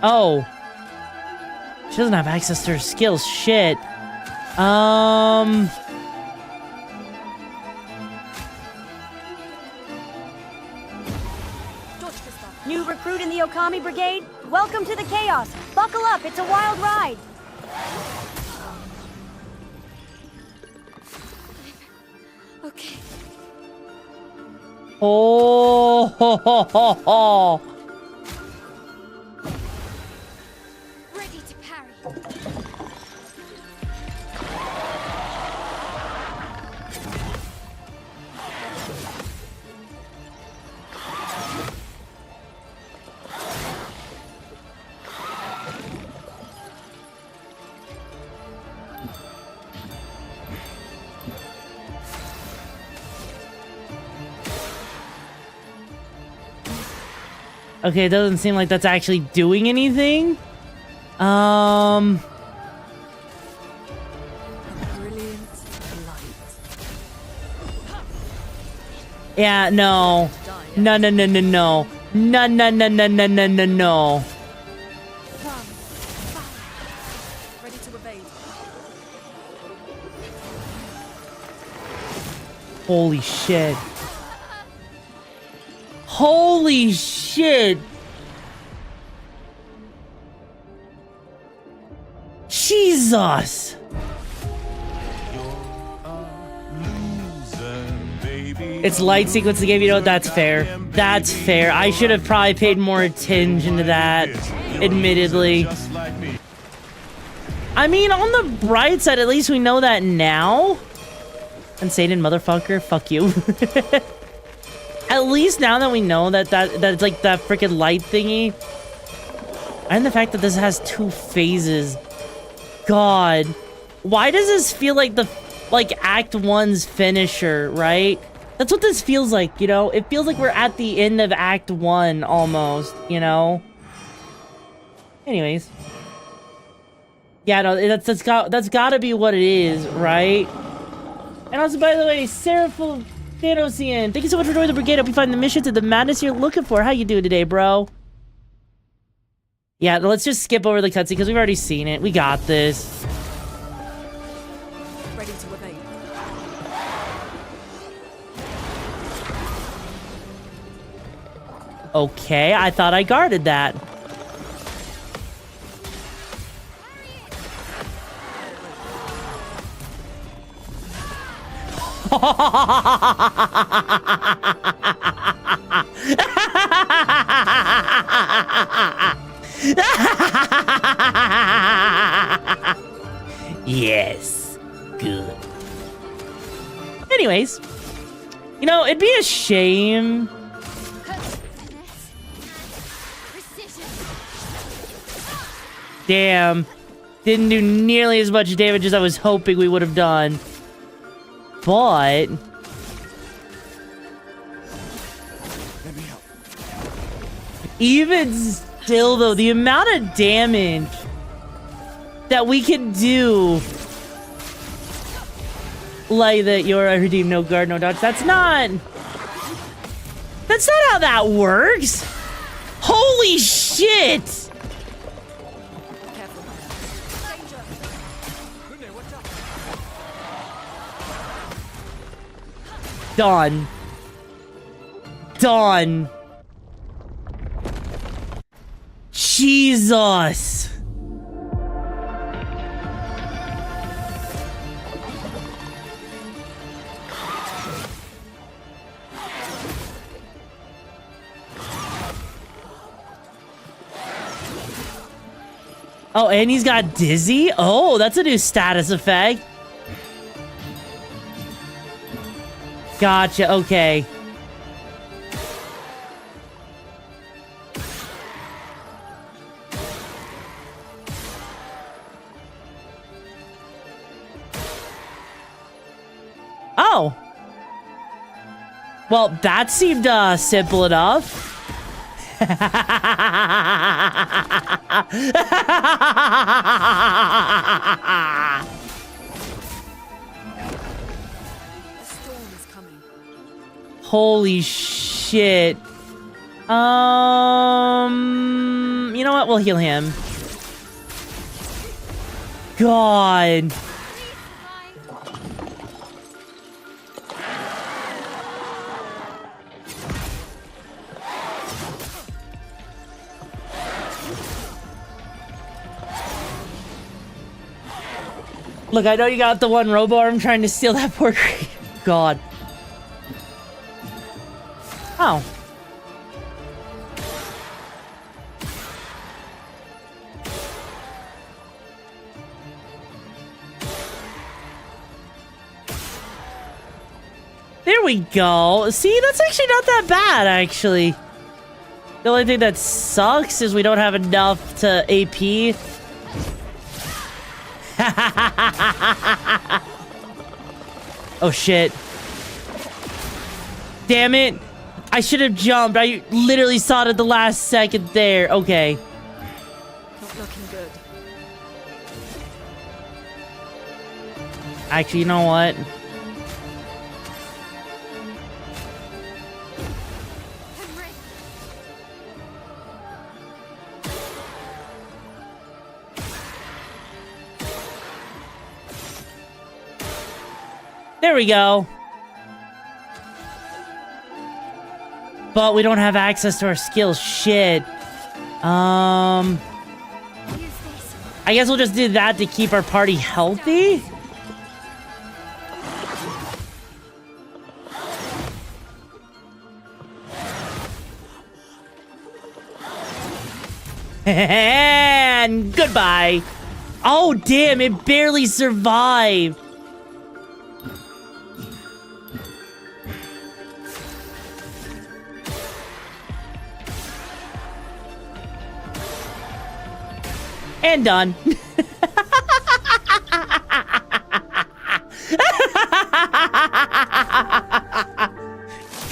Oh. She doesn't have access to her skills. Shit. New recruit in the Okami Brigade? Welcome to the chaos. Buckle up, it's a wild ride. Okay. Oh, ho, ho, ho, ho. Ready to parry. Okay, it doesn't seem like that's actually doing anything. Yeah, no. No, no, no, no, no. No, no, no, no, no, no, no, no. Ready to evade. Holy shit. Holy shit. Jesus. It's light sequence the game, you know, that's fair. That's fair. I should have probably paid more attention to that, admittedly. I mean, on the bright side, at least we know that now. And Satan, motherfucker, fuck you. At least now that we know that it's like that freaking light thingy. And the fact that this has 2 phases. God. Why does this feel like Act 1's finisher, right? That's what this feels like, you know? It feels like we're at the end of Act 1, almost, you know? Anyways. Yeah, no, that's gotta be what it is, right? And also, by the way, Seraphil Thanosian, thank you so much for joining the brigade. Hope you find the missions and the madness you're looking for. How you doing today, bro? Yeah, let's just skip over the cutscene because we've already seen it. We got this. Ready to evade. Okay, I thought I guarded that. Yes. Good. Anyways, you know, it'd be a shame. Damn. Didn't do nearly as much damage as I was hoping we would have done. But even still, though, the amount of damage that we can do, like that, you're a redeem, no guard, no dodge. That's not how that works. Holy shit! Done. Done. Jesus. Oh, and he's got dizzy? Oh, that's a new status effect. Gotcha, okay. Oh. Well, that seemed simple enough. Holy shit. You know what? We'll heal him. God. Look, I know you got the one robo arm trying to steal that poor creep. God. Oh. There we go. See, that's actually not that bad, actually. The only thing that sucks is we don't have enough to AP. Oh, shit. Damn it. I should have jumped. I literally saw it at the last second there. Okay. Not looking good. Actually, you know what? There we go. But we don't have access to our skills. Shit. I guess we'll just do that to keep our party healthy. And goodbye. Oh, damn, it barely survived. And done.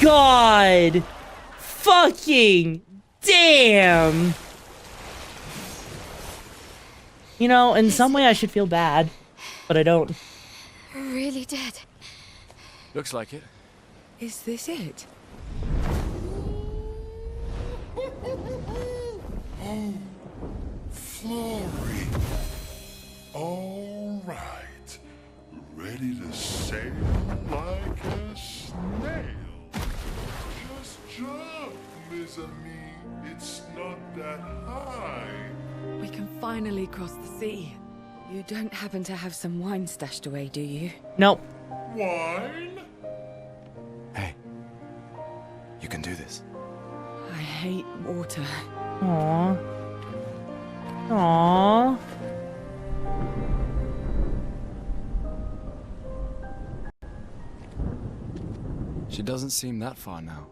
God. Fucking damn. You know, in some way I should feel bad, but I don't. Really dead. Looks like it. Is this it? Oh, Flory. All right. Ready to sail like a snail. Just jump, mes amis. It's not that high. We can finally cross the sea. You don't happen to have some wine stashed away, do you? Nope. Wine? Hey, you can do this. I hate water. Aww. Aww. She doesn't seem that far now,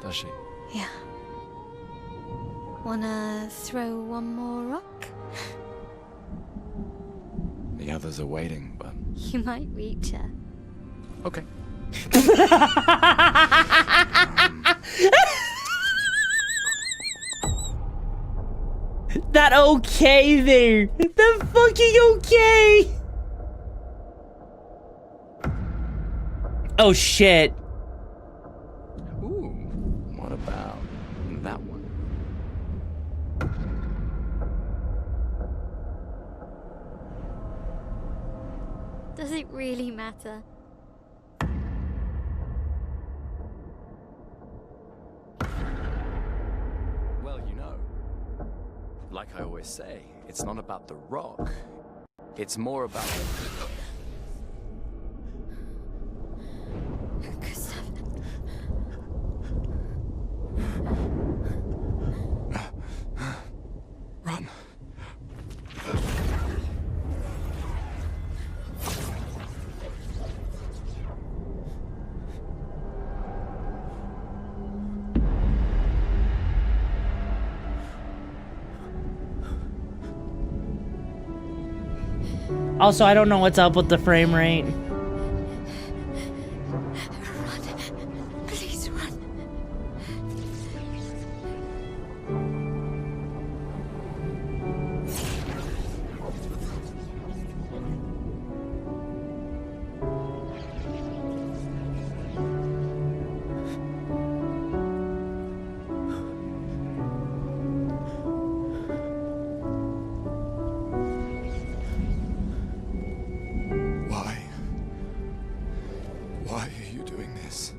does she? Yeah. Wanna throw one more rock? The others are waiting, but... You might reach her. Okay. That okay there. That fucking okay. Oh shit. Ooh, what about that one? Does it really matter? Well, you know, like I always say, it's not about the rock. It's more about... Run. Also, I don't know what's up with the frame rate. Run. Please run. you're doing this.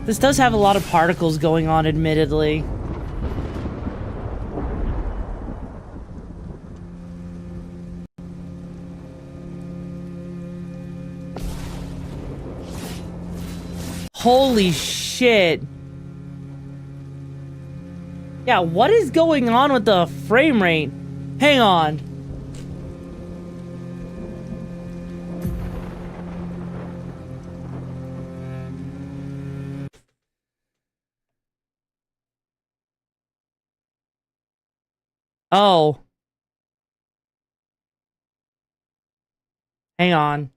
This does have a lot of particles going on, admittedly. Holy shit. Yeah, what is going on with the frame rate? Hang on. Oh. Hang on.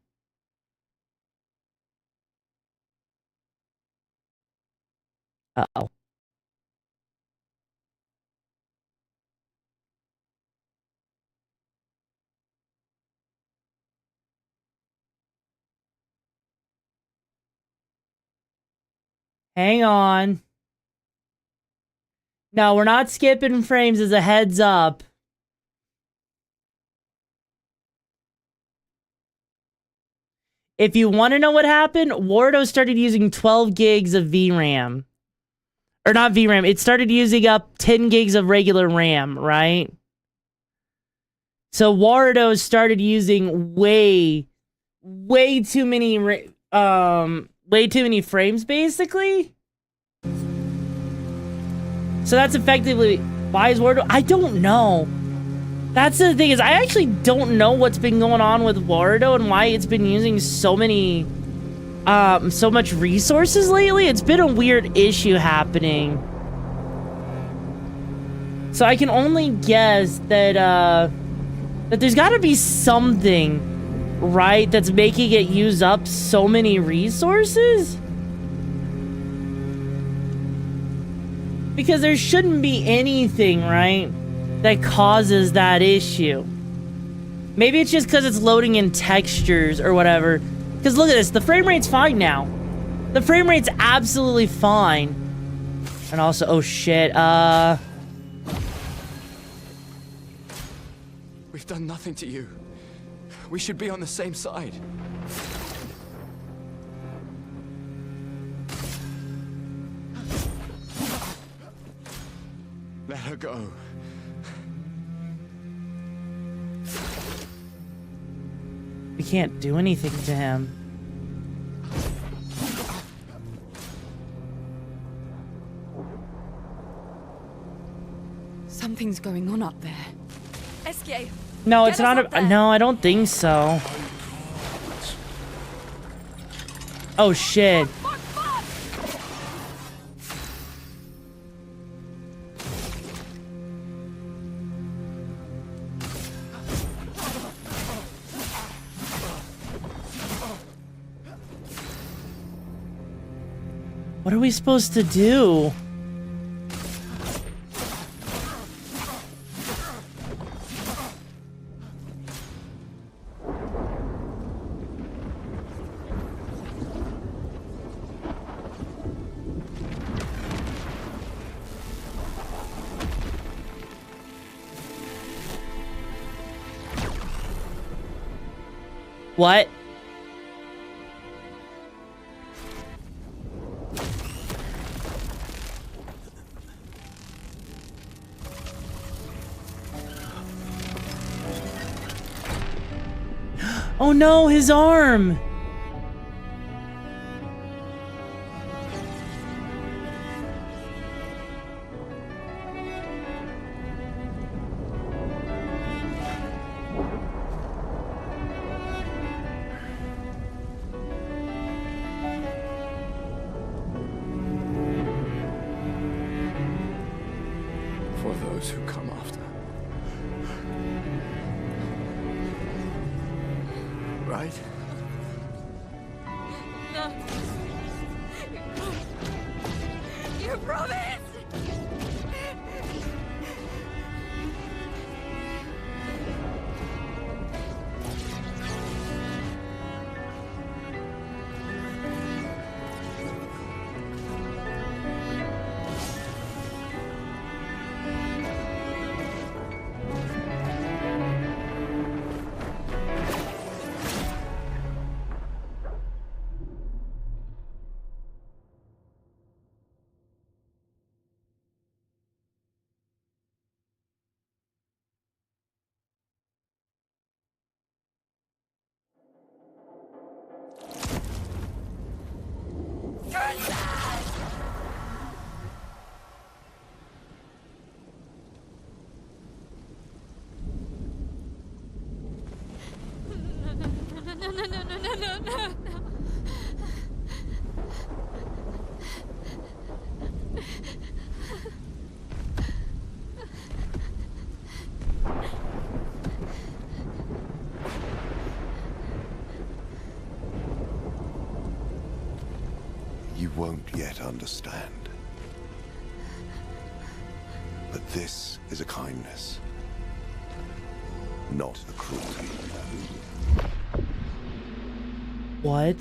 Uh-oh. Hang on. No, we're not skipping frames as a heads up. If you want to know what happened, Wardo started using 12 gigs of VRAM. Or not VRAM, it started using up 10 gigs of regular RAM, right? So Wardo started using way too many frames, basically. So that's effectively, why is Wardo? I don't know. That's the thing, is I actually don't know what's been going on with Wardo and why it's been using so many, so much resources lately. It's been a weird issue happening. So I can only guess that, that there's gotta be something, right, that's making it use up so many resources? Because there shouldn't be anything, right, that causes that issue. Maybe it's just because it's loading in textures or whatever. Because look at this, the frame rate's fine now. The frame rate's absolutely fine. And also, oh shit, We've done nothing to you. We should be on the same side. Let her go. We can't do anything to him. Something's going on up there. SK. No, it's not a... No, I don't think so. Oh, shit. What are we supposed to do? What? Oh no, his arm! For those who come after. Right? No. You promised! You won't yet understand. But this is a kindness, not a cruelty. What?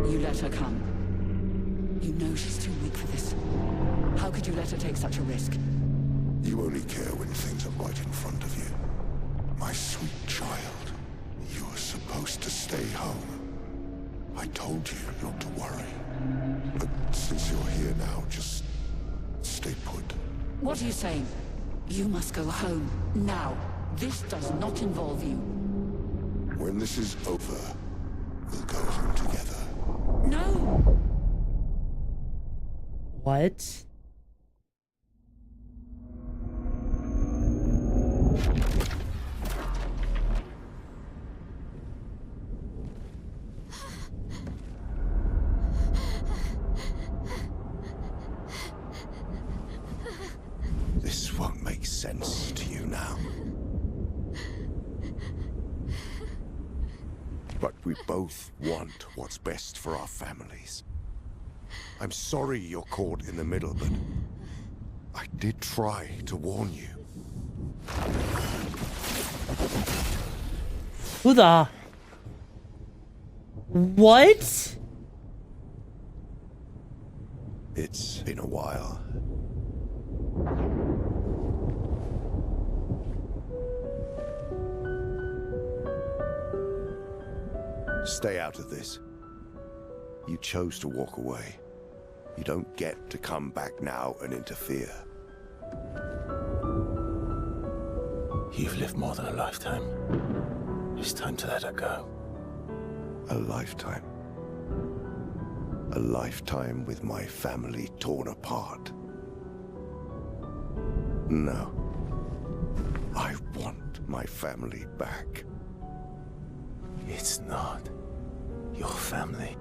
You let her come. You know she's too weak for this. How could you let her take such a risk? You only care when things are right in front of you. My sweet child, you are supposed to stay home. I told you not to worry. But since you're here now, just stay put. What are you saying? You must go home, now. This does not involve you. When this is over, we'll go home together. No! What? This won't make sense to you now. But we both want what's best for our families. I'm sorry you're caught in the middle, but I did try to warn you. Who the? What? It's been a while. Stay out of this. You chose to walk away. You don't get to come back now and interfere. You've lived more than a lifetime. It's time to let her go. A lifetime. A lifetime with my family torn apart. No. I want my family back. It's not your family.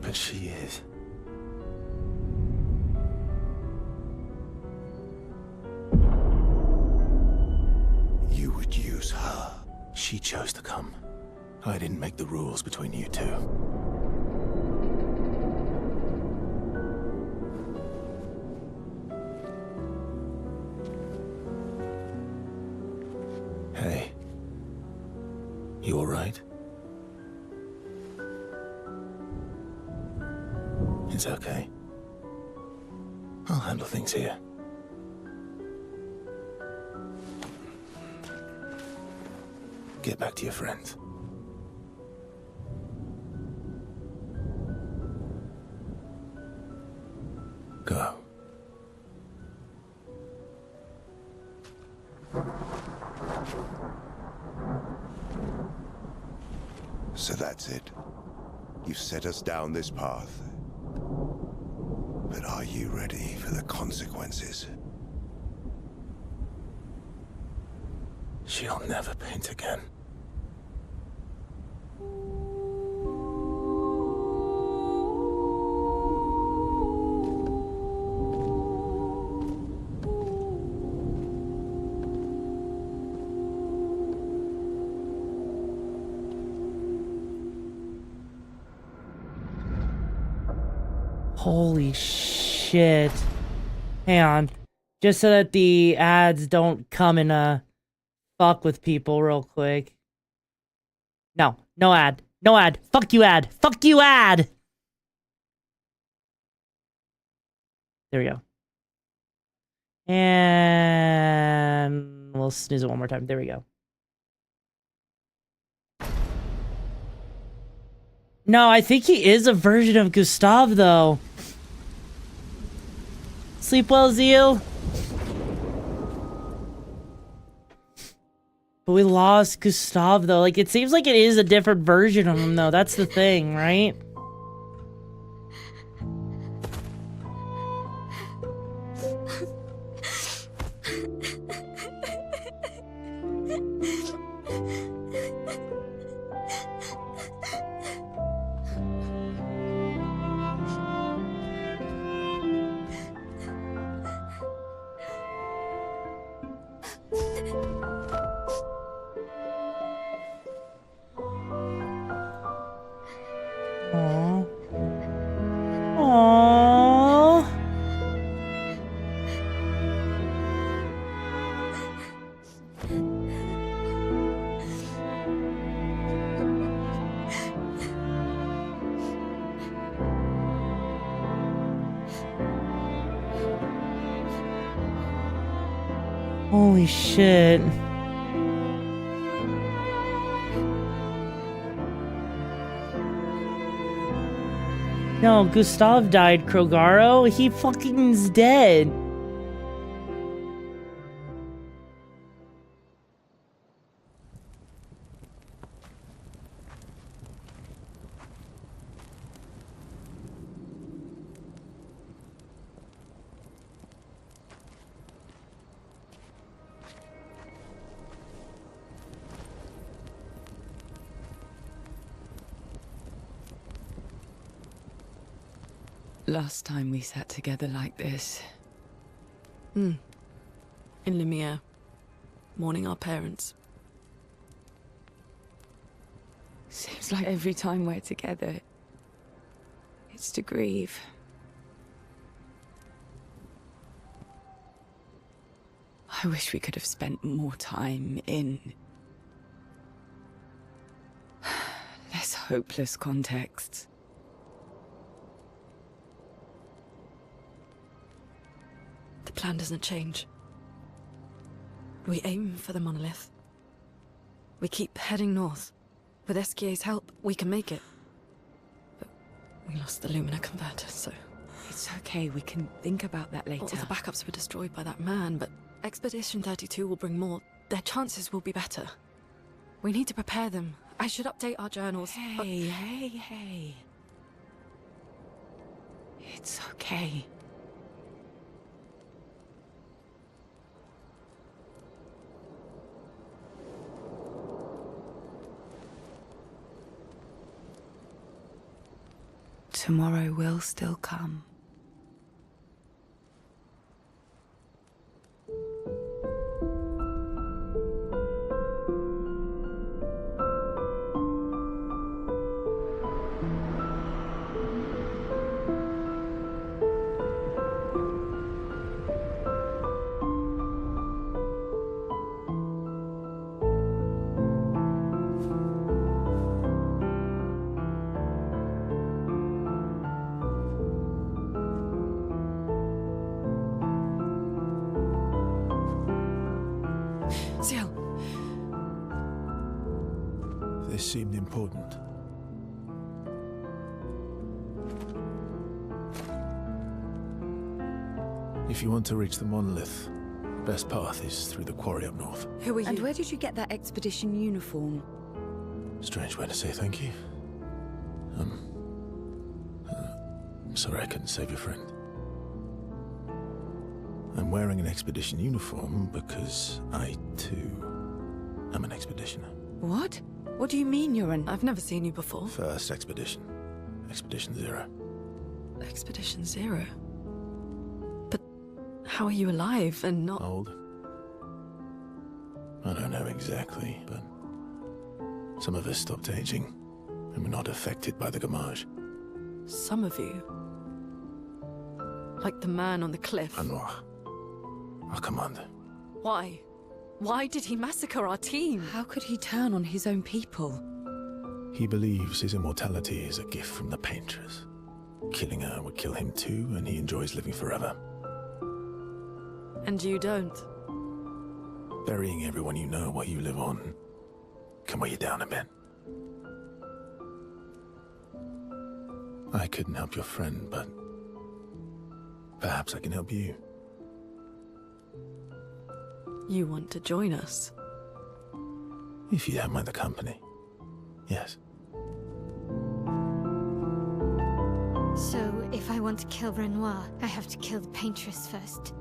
But she is. You would use her. She chose to come. I didn't make the rules between you two. Hey. You all right? It's okay. I'll handle things here. Get back to your friends. Go. So that's it. You've set us down this path. But are you ready for the consequences? She'll never paint again. Holy shit. Hang on. Just so that the ads don't come and fuck with people real quick. No. No ad. No ad. Fuck you, ad. Fuck you, ad! There we go. And we'll snooze it one more time. There we go. No, I think he is a version of Gustav, though. Sleep well, Zeal. But we lost Gustav, though. Like, it seems like it is a different version of him, though. That's the thing, right? Aww. Aww. Holy shit. No, Gustav died, Krogaro. He fucking's dead. Last time we sat together like this. In Lumiere. Mourning our parents. Seems like every time we're together, it's to grieve. I wish we could have spent more time in less hopeless contexts. The plan doesn't change. We aim for the monolith. We keep heading north. With SKA's help, we can make it. But we lost the Lumina converter, so... It's okay, we can think about that later. All the backups were destroyed by that man, but Expedition 32 will bring more. Their chances will be better. We need to prepare them. I should update our journals. Hey. It's okay. Tomorrow will still come. This seemed important. If you want to reach the monolith, the best path is through the quarry up north. Who are you? And where did you get that expedition uniform? Strange way to say thank you. I'm sorry I couldn't save your friend. I'm wearing an expedition uniform because I, too, am an expeditioner. What? What do you mean you're an... I've never seen you before. First expedition. Expedition 0. Expedition 0? But how are you alive and not... Old? I don't know exactly, but some of us stopped aging and were not affected by the Gamage. Some of you? Like the man on the cliff? Anwar, our commander. Why? Why did he massacre our team? How could he turn on his own people? He believes his immortality is a gift from the Paintress. Killing her would kill him too, and he enjoys living forever. And you don't? Burying everyone you know while you live on can weigh you down a bit. I couldn't help your friend, but perhaps I can help you. You want to join us? If you don't mind the company, yes. So, if I want to kill Renoir, I have to kill the Paintress first.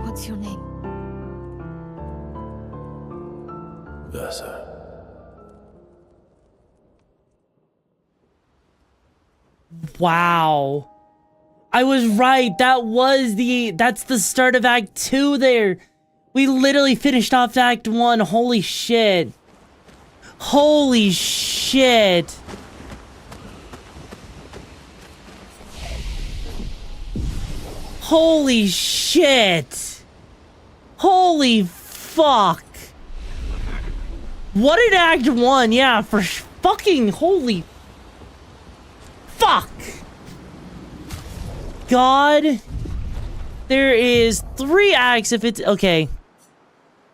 What's your name? Versa. Wow. I was right. That's the start of Act 2 there. We literally finished off Act 1. Holy shit. Holy shit. Holy shit. Holy fuck. What did Act 1? Yeah, for fucking holy fuck. God. There is 3 acts if it's... Okay.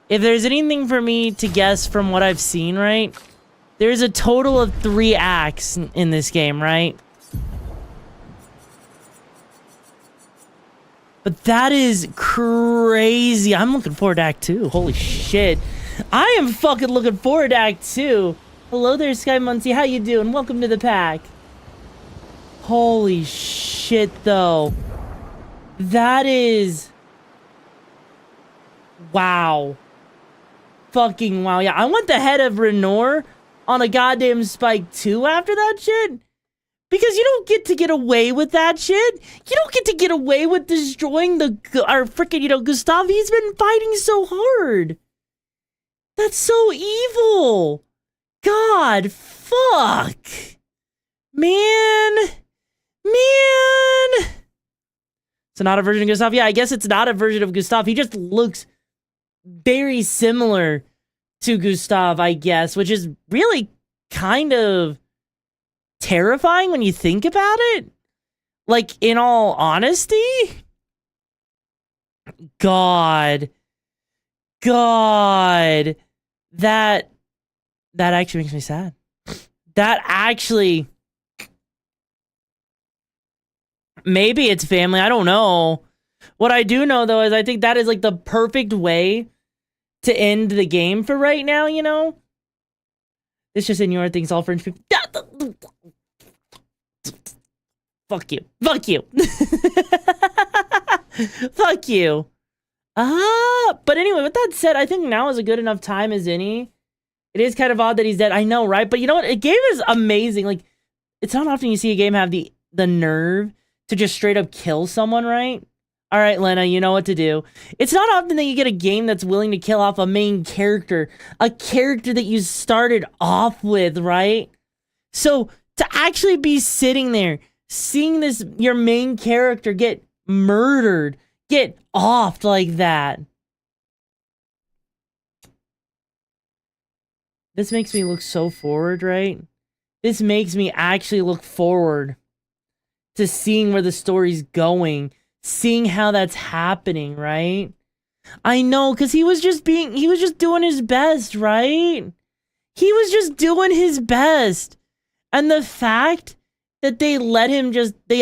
If there's anything for me to guess from what I've seen, right? There's a total of 3 acts in this game, right? But that is crazy. I'm looking forward to Act 2. Holy shit. I am fucking looking forward to Act 2. Hello there, Sky Muncie. How you doing? Welcome to the pack. Holy shit, though. That is... Wow. Fucking wow. Yeah, I want the head of Renor on a goddamn Spike 2 after that shit. Because you don't get to get away with that shit. You don't get to get away with destroying the... Or freaking, you know, Gustav, he's been fighting so hard. That's so evil. God, fuck. Man. Man. So not a version of Gustav? Yeah, I guess it's not a version of Gustav. He just looks very similar to Gustav, I guess, which is really kind of terrifying when you think about it. Like, in all honesty? God. That actually makes me sad. That actually... Maybe it's family. I don't know. What I do know, though, is I think that is, like, the perfect way to end the game for right now, you know? It's just in your things, all French people. Fuck you. Fuck you. Fuck you. But anyway, with that said, I think now is a good enough time as any. It is kind of odd that he's dead. I know, right? But you know what? A game is amazing. Like, it's not often you see a game have the nerve to just straight up kill someone, right? All right, Lena, you know what to do. It's not often that you get a game that's willing to kill off a main character. A character that you started off with, right? So, to actually be sitting there, seeing this, your main character get murdered, get offed like that. This makes me look so forward, right? This makes me actually look forward to seeing where the story's going, seeing how that's happening, right? I know, because he was just doing his best, right? He was just doing his best. And the fact that they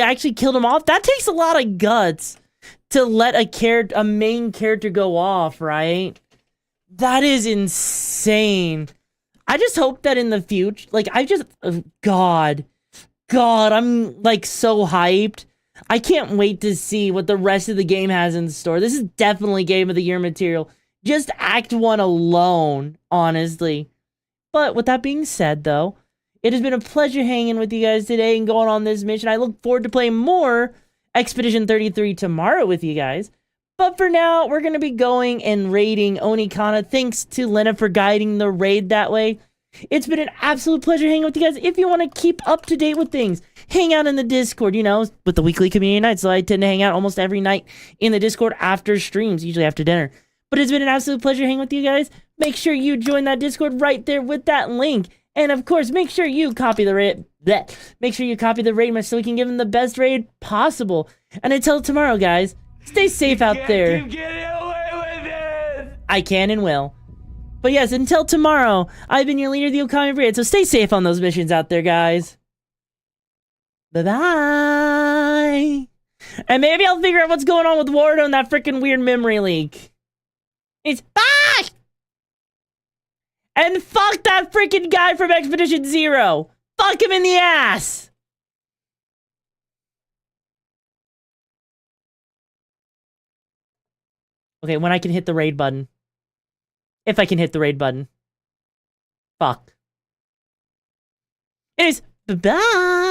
actually killed him off, that takes a lot of guts to let a main character go off, right? That is insane. I just hope that in the future, like, God, I'm, like, so hyped. I can't wait to see what the rest of the game has in store. This is definitely Game of the Year material. Just Act 1 alone, honestly. But with that being said, though, it has been a pleasure hanging with you guys today and going on this mission. I look forward to playing more Expedition 33 tomorrow with you guys. But for now, we're going to be going and raiding Onikana. Thanks to Lena for guiding the raid that way. It's been an absolute pleasure hanging with you guys. If you want to keep up to date with things, hang out in the Discord, you know, with the weekly community nights. So I tend to hang out almost every night in the Discord after streams, usually after dinner. But it's been an absolute pleasure hanging with you guys. Make sure you join that Discord right there with that link. And of course, make sure you copy the raid. Make sure you copy the raid so we can give them the best raid possible. And until tomorrow, guys, stay safe out there. Keep getting away with it. I can and will. But yes, until tomorrow, I've been your leader, the Okami Brigade, so stay safe on those missions out there, guys. Bye-bye. And maybe I'll figure out what's going on with Wardo and that freaking weird memory leak. It's bye! And fuck that freaking guy from Expedition Zero! Fuck him in the ass! Okay, when I can hit the raid button. If I can hit the raid button. Fuck. Anyways, bye-bye!